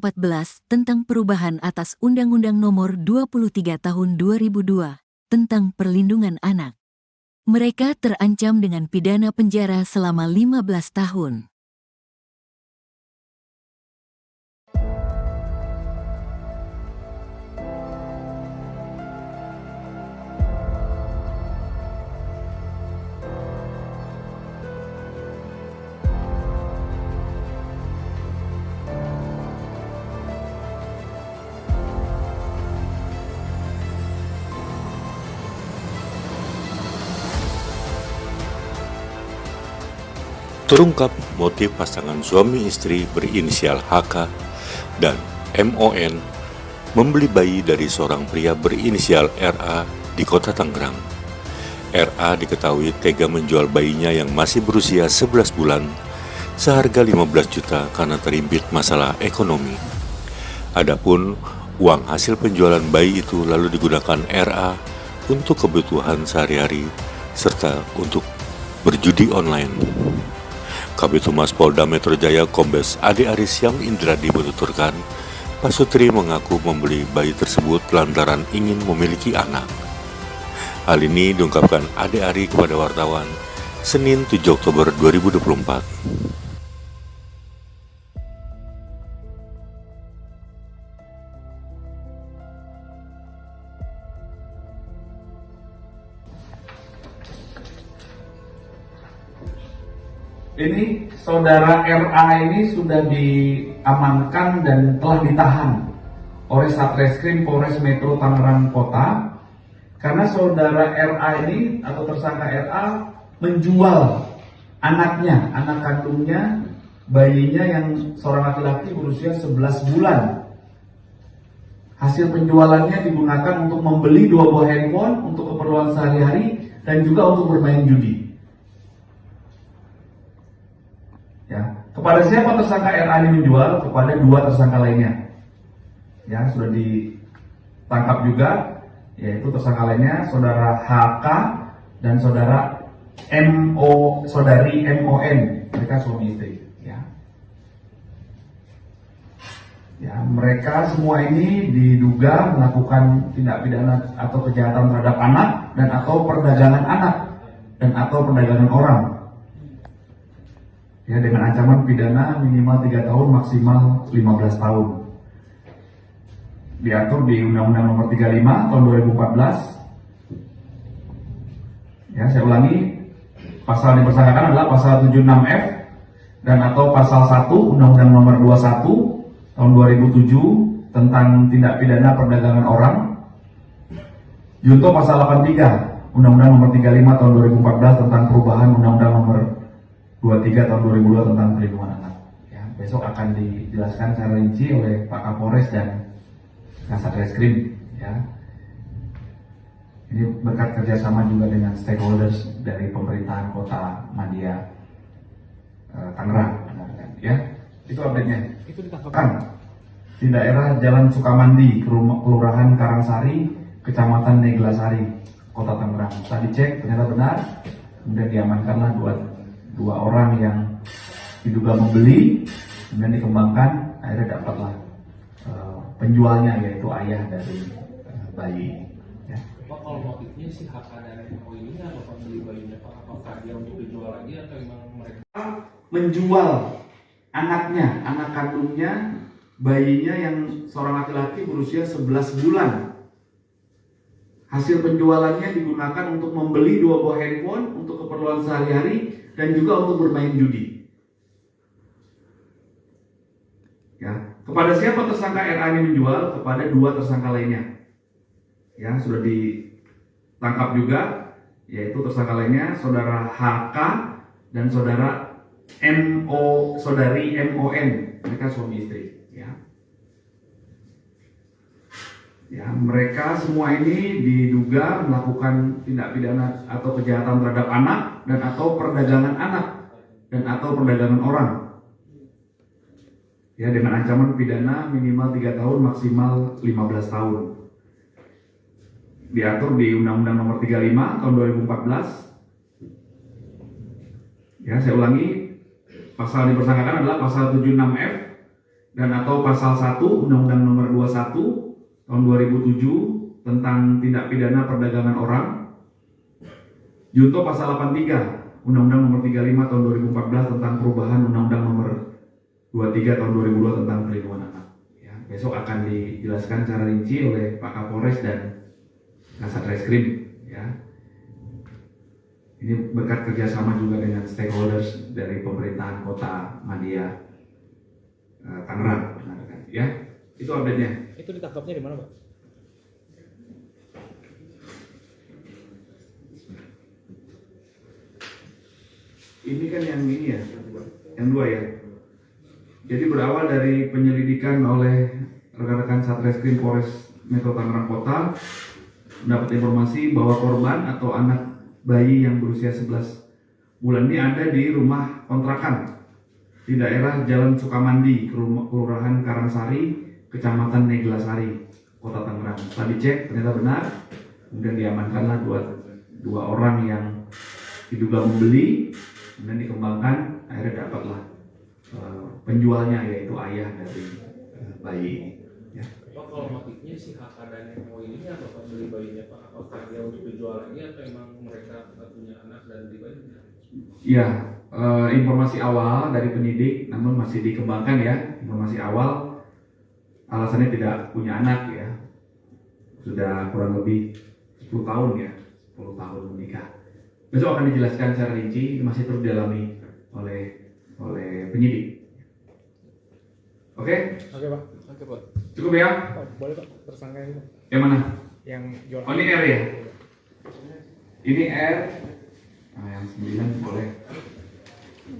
tentang perubahan atas Undang-Undang Nomor 23 Tahun 2002 tentang perlindungan anak. Mereka terancam dengan pidana penjara selama 15 tahun. Terungkap motif pasangan suami istri berinisial HK dan MON membeli bayi dari seorang pria berinisial RA di kota Tangerang. RA diketahui tega menjual bayinya yang masih berusia 11 bulan seharga 15 juta karena terimpit masalah ekonomi. Adapun uang hasil penjualan bayi itu lalu digunakan RA untuk kebutuhan sehari-hari serta untuk berjudi online. Kabid Humas Polda Metro Jaya Kombes Ade Aris Yang Indradi menuturkan, Pak Sutri mengaku membeli bayi tersebut lantaran ingin memiliki anak. Hal ini diungkapkan Ade Ari kepada wartawan Senin 7 Oktober 2024. Ini saudara RA ini sudah diamankan dan telah ditahan oleh Satreskrim Polres Metro Tangerang Kota karena saudara RA ini atau tersangka RA menjual anaknya, anak kandungnya, bayinya yang seorang laki-laki berusia 11 bulan. Hasil penjualannya digunakan untuk membeli 2 buah handphone untuk keperluan sehari-hari dan juga untuk bermain judi. Ya, kepada siapa tersangka RA ini menjual? Kepada 2 tersangka lainnya. Ya, sudah ditangkap juga, yaitu tersangka lainnya saudara HK dan saudari MON, mereka suami istri. Ya, mereka semua ini diduga melakukan tindak pidana atau kejahatan terhadap anak dan atau perdagangan anak dan atau perdagangan orang. Ya, dengan ancaman pidana minimal 3 tahun maksimal 15 tahun. Diatur di Undang-Undang Nomor 35 tahun 2014. Ya, saya ulangi, pasal yang dipersangkakan adalah pasal 76F dan atau pasal 1 Undang-Undang Nomor 21 tahun 2007 tentang tindak pidana perdagangan orang. Junto pasal 83 Undang-Undang Nomor 35 tahun 2014 tentang perubahan Undang-Undang Nomor 23 tahun 2002 tentang perlindungan anak. Ya, besok akan dijelaskan secara rinci oleh Pak Kapolres dan Kasat Reskrim. Ya, ini berkat kerjasama juga dengan stakeholders dari pemerintahan Kota Madia Tangerang. Ya, itu update-nya. Itu ditangkap Di daerah Jalan Sukamandi, Kelurahan Karangsari, Kecamatan Neglasari, Kota Tangerang. Setelah dicek ternyata benar, kemudian diamankanlah dua orang yang diduga membeli, kemudian dikembangkan, akhirnya dapatlah penjualnya yaitu ayah dari bayi. Ya. Pak, kalau motifnya si HK dan MO ini apa Pak beli bayinya Pak? Apakah dia untuk dijual lagi atau memang mereka Menjual anaknya, anak kandungnya, bayinya yang seorang laki-laki berusia 11 bulan. Hasil penjualannya digunakan untuk membeli 2 buah handphone untuk keperluan sehari-hari dan juga untuk bermain judi. Ya, kepada siapa tersangka RA ini menjual? Kepada 2 tersangka lainnya. Ya, sudah ditangkap juga, yaitu tersangka lainnya saudara HK dan saudari MON, mereka suami istri. Ya, mereka semua ini diduga melakukan tindak pidana atau kejahatan terhadap anak dan atau perdagangan anak dan atau perdagangan orang. Ya, dengan ancaman pidana minimal 3 tahun maksimal 15 tahun. Diatur di Undang-Undang Nomor 35 tahun 2014. Ya, saya ulangi, pasal dipersangkakan adalah pasal 76F dan atau pasal 1 Undang-Undang Nomor 21 Tahun 2007 tentang tindak pidana perdagangan orang. Junto pasal 83 Undang-Undang Nomor 35 Tahun 2014 tentang perubahan Undang-Undang Nomor 23 Tahun 2002 tentang perlindungan anak. Ya, besok akan dijelaskan secara rinci oleh Pak Kapolres dan Kasat Reskrim. Ya. Ini berkat kerjasama juga dengan stakeholders dari pemerintahan Kota Madia Tangerang. Ya, itu update-nya. Itu ditangkapnya di mana, Pak? Ini kan yang ini ya, yang dua ya. Jadi berawal dari penyelidikan oleh rekan-rekan Satreskrim Polres Metro Tangerang Kota, mendapat informasi bahwa korban atau anak bayi yang berusia 11 bulan ini ada di rumah kontrakan di daerah Jalan Sukamandi, Kelurahan Karangsari, Kecamatan Neglasari, Kota Tangerang. Setelah dicek ternyata benar, kemudian diamankanlah dua orang yang diduga membeli, kemudian dikembangkan, akhirnya dapatlah penjualnya yaitu ayah dari bayi ini. Ya. Pak, kalau motifnya si HK dan MO ini apakah beli bayinya Pak? Apakah dia untuk dijual lagi atau emang mereka punya anak dan beli bayinya? Ya, informasi awal dari penyidik, namun masih dikembangkan ya. Informasi awal alasannya tidak punya anak ya, sudah kurang lebih 10 tahun ya, 10 tahun menikah. Besok akan dijelaskan secara rinci, masih terus didalami oleh penyidik. Oke? Oke, Pak. Oke, Pak. Cukup ya? Pak, boleh, Pak, tersangka ini, Pak. Yang mana? Yang jual. Oh, ini R ya? Ini R. Nah, yang 9 boleh.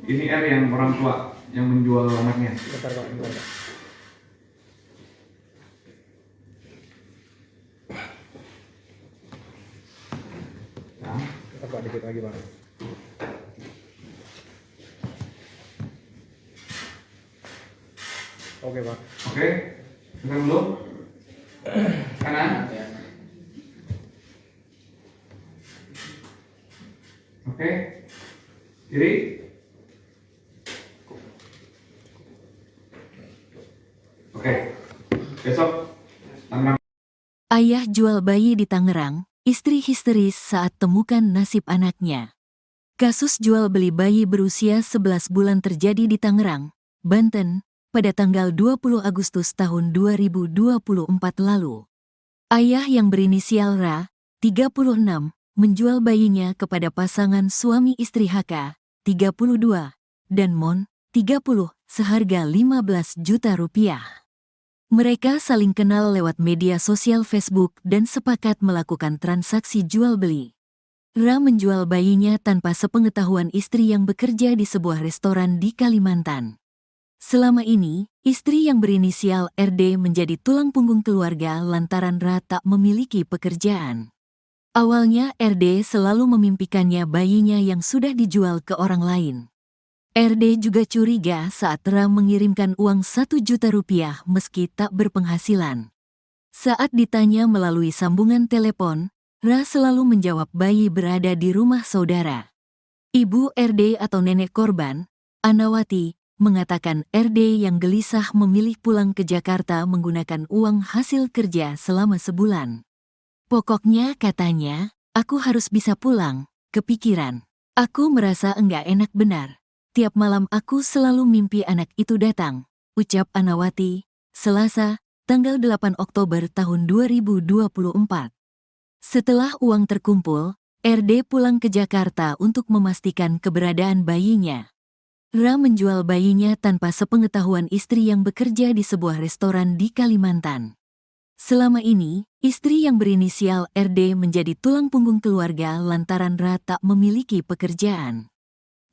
Ini R yang orang tua yang menjual anaknya. Bentar, Pak. Bentar, Pak. Nah, Bentar, Pak, dikit lagi, Pak. Oke, Pak. oke. Sekarang dulu. Kanan. Oke. Kiri. Oke. Besok Tangerang. Ayah jual bayi di Tangerang, istri histeris saat temukan nasib anaknya. Kasus jual beli bayi berusia 11 bulan terjadi di Tangerang, Banten, pada tanggal 20 Agustus tahun 2024 lalu. Ayah yang berinisial Ra, 36, menjual bayinya kepada pasangan suami istri HK, 32, dan Mon, 30, seharga 15 juta rupiah. Mereka saling kenal lewat media sosial Facebook dan sepakat melakukan transaksi jual-beli. Ra menjual bayinya tanpa sepengetahuan istri yang bekerja di sebuah restoran di Kalimantan. Selama ini, istri yang berinisial RD menjadi tulang punggung keluarga lantaran Ra tak memiliki pekerjaan. Awalnya RD selalu memimpikannya bayinya yang sudah dijual ke orang lain. RD juga curiga saat Ra mengirimkan uang 1 juta rupiah meski tak berpenghasilan. Saat ditanya melalui sambungan telepon, Ra selalu menjawab bayi berada di rumah saudara. Ibu RD atau nenek korban, Anawati, mengatakan RD yang gelisah memilih pulang ke Jakarta menggunakan uang hasil kerja selama sebulan. Pokoknya katanya, aku harus bisa pulang, kepikiran. Aku merasa enggak enak benar. Tiap malam aku selalu mimpi anak itu datang, ucap Anawati, Selasa, tanggal 8 Oktober tahun 2024. Setelah uang terkumpul, RD pulang ke Jakarta untuk memastikan keberadaan bayinya. Ra menjual bayinya tanpa sepengetahuan istri yang bekerja di sebuah restoran di Kalimantan. Selama ini, istri yang berinisial RD menjadi tulang punggung keluarga lantaran Ra tak memiliki pekerjaan.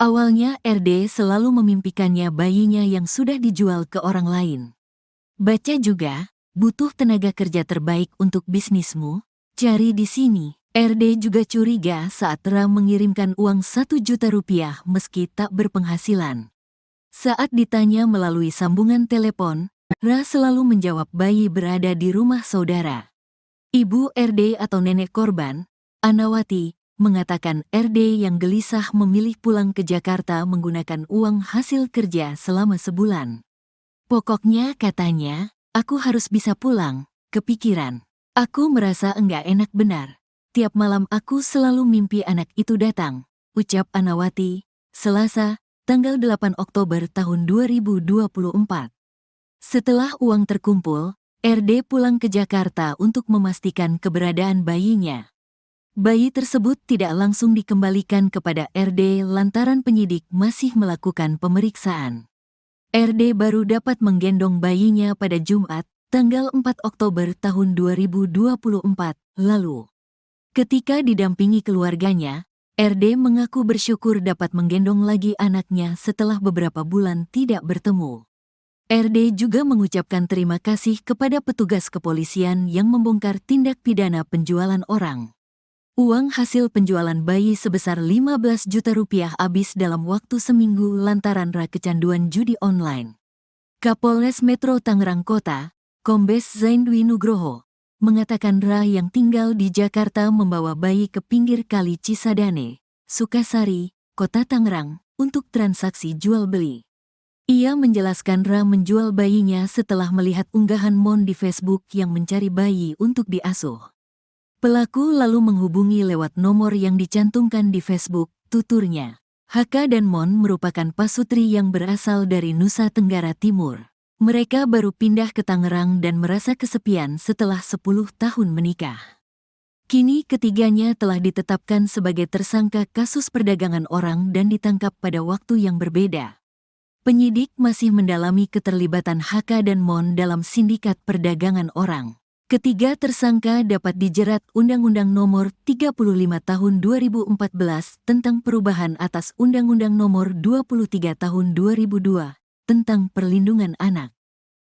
Awalnya RD selalu memimpikannya bayinya yang sudah dijual ke orang lain. Baca juga, butuh tenaga kerja terbaik untuk bisnismu, cari di sini. RD juga curiga saat Ra mengirimkan uang 1 juta rupiah meski tak berpenghasilan. Saat ditanya melalui sambungan telepon, Ra selalu menjawab bayi berada di rumah saudara. Ibu RD atau nenek korban, Anawati, mengatakan RD yang gelisah memilih pulang ke Jakarta menggunakan uang hasil kerja selama sebulan. Pokoknya katanya, aku harus bisa pulang, kepikiran. Aku merasa enggak enak benar. Tiap malam aku selalu mimpi anak itu datang, ucap Anawati, Selasa, tanggal 8 Oktober tahun 2024. Setelah uang terkumpul, RD pulang ke Jakarta untuk memastikan keberadaan bayinya. Bayi tersebut tidak langsung dikembalikan kepada RD lantaran penyidik masih melakukan pemeriksaan. RD baru dapat menggendong bayinya pada Jumat, tanggal 4 Oktober tahun 2024 lalu. Ketika didampingi keluarganya, RD mengaku bersyukur dapat menggendong lagi anaknya setelah beberapa bulan tidak bertemu. RD juga mengucapkan terima kasih kepada petugas kepolisian yang membongkar tindak pidana penjualan orang. Uang hasil penjualan bayi sebesar 15 juta rupiah habis dalam waktu seminggu lantaran kecanduan judi online. Kapolres Metro Tangerang Kota, Kombes Zain Dwi Nugroho, mengatakan yang tinggal di Jakarta membawa bayi ke pinggir kali Cisadane, Sukasari, Kota Tangerang, untuk transaksi jual-beli. Ia menjelaskan menjual bayinya setelah melihat unggahan Mon di Facebook yang mencari bayi untuk diasuh. Pelaku lalu menghubungi lewat nomor yang dicantumkan di Facebook, tuturnya. HK dan Mon merupakan pasutri yang berasal dari Nusa Tenggara Timur. Mereka baru pindah ke Tangerang dan merasa kesepian setelah 10 tahun menikah. Kini ketiganya telah ditetapkan sebagai tersangka kasus perdagangan orang dan ditangkap pada waktu yang berbeda. Penyidik masih mendalami keterlibatan HK dan Mon dalam sindikat perdagangan orang. Ketiga tersangka dapat dijerat Undang-Undang Nomor 35 Tahun 2014 tentang perubahan atas Undang-Undang Nomor 23 Tahun 2002 tentang perlindungan anak.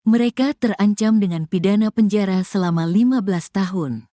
Mereka terancam dengan pidana penjara selama 15 tahun.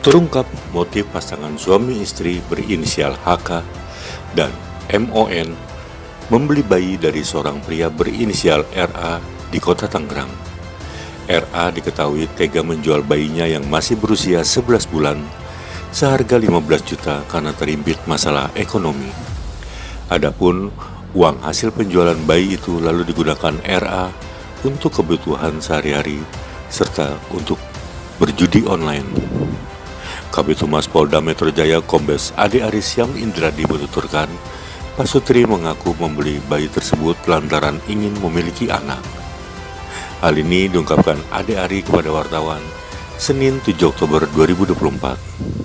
Terungkap motif pasangan suami istri berinisial HK dan MON membeli bayi dari seorang pria berinisial RA di Kota Tangerang. RA diketahui tega menjual bayinya yang masih berusia 11 bulan seharga 15 juta karena terimpit masalah ekonomi. Adapun uang hasil penjualan bayi itu lalu digunakan RA untuk kebutuhan sehari-hari serta untuk berjudi online. Kabid Humas Polda Metro Jaya Kombes Ade Arisyam Indradi menuturkan, pasutri mengaku membeli bayi tersebut lantaran ingin memiliki anak. Hal ini diungkapkan Ade Ari kepada wartawan Senin 7 Oktober 2024.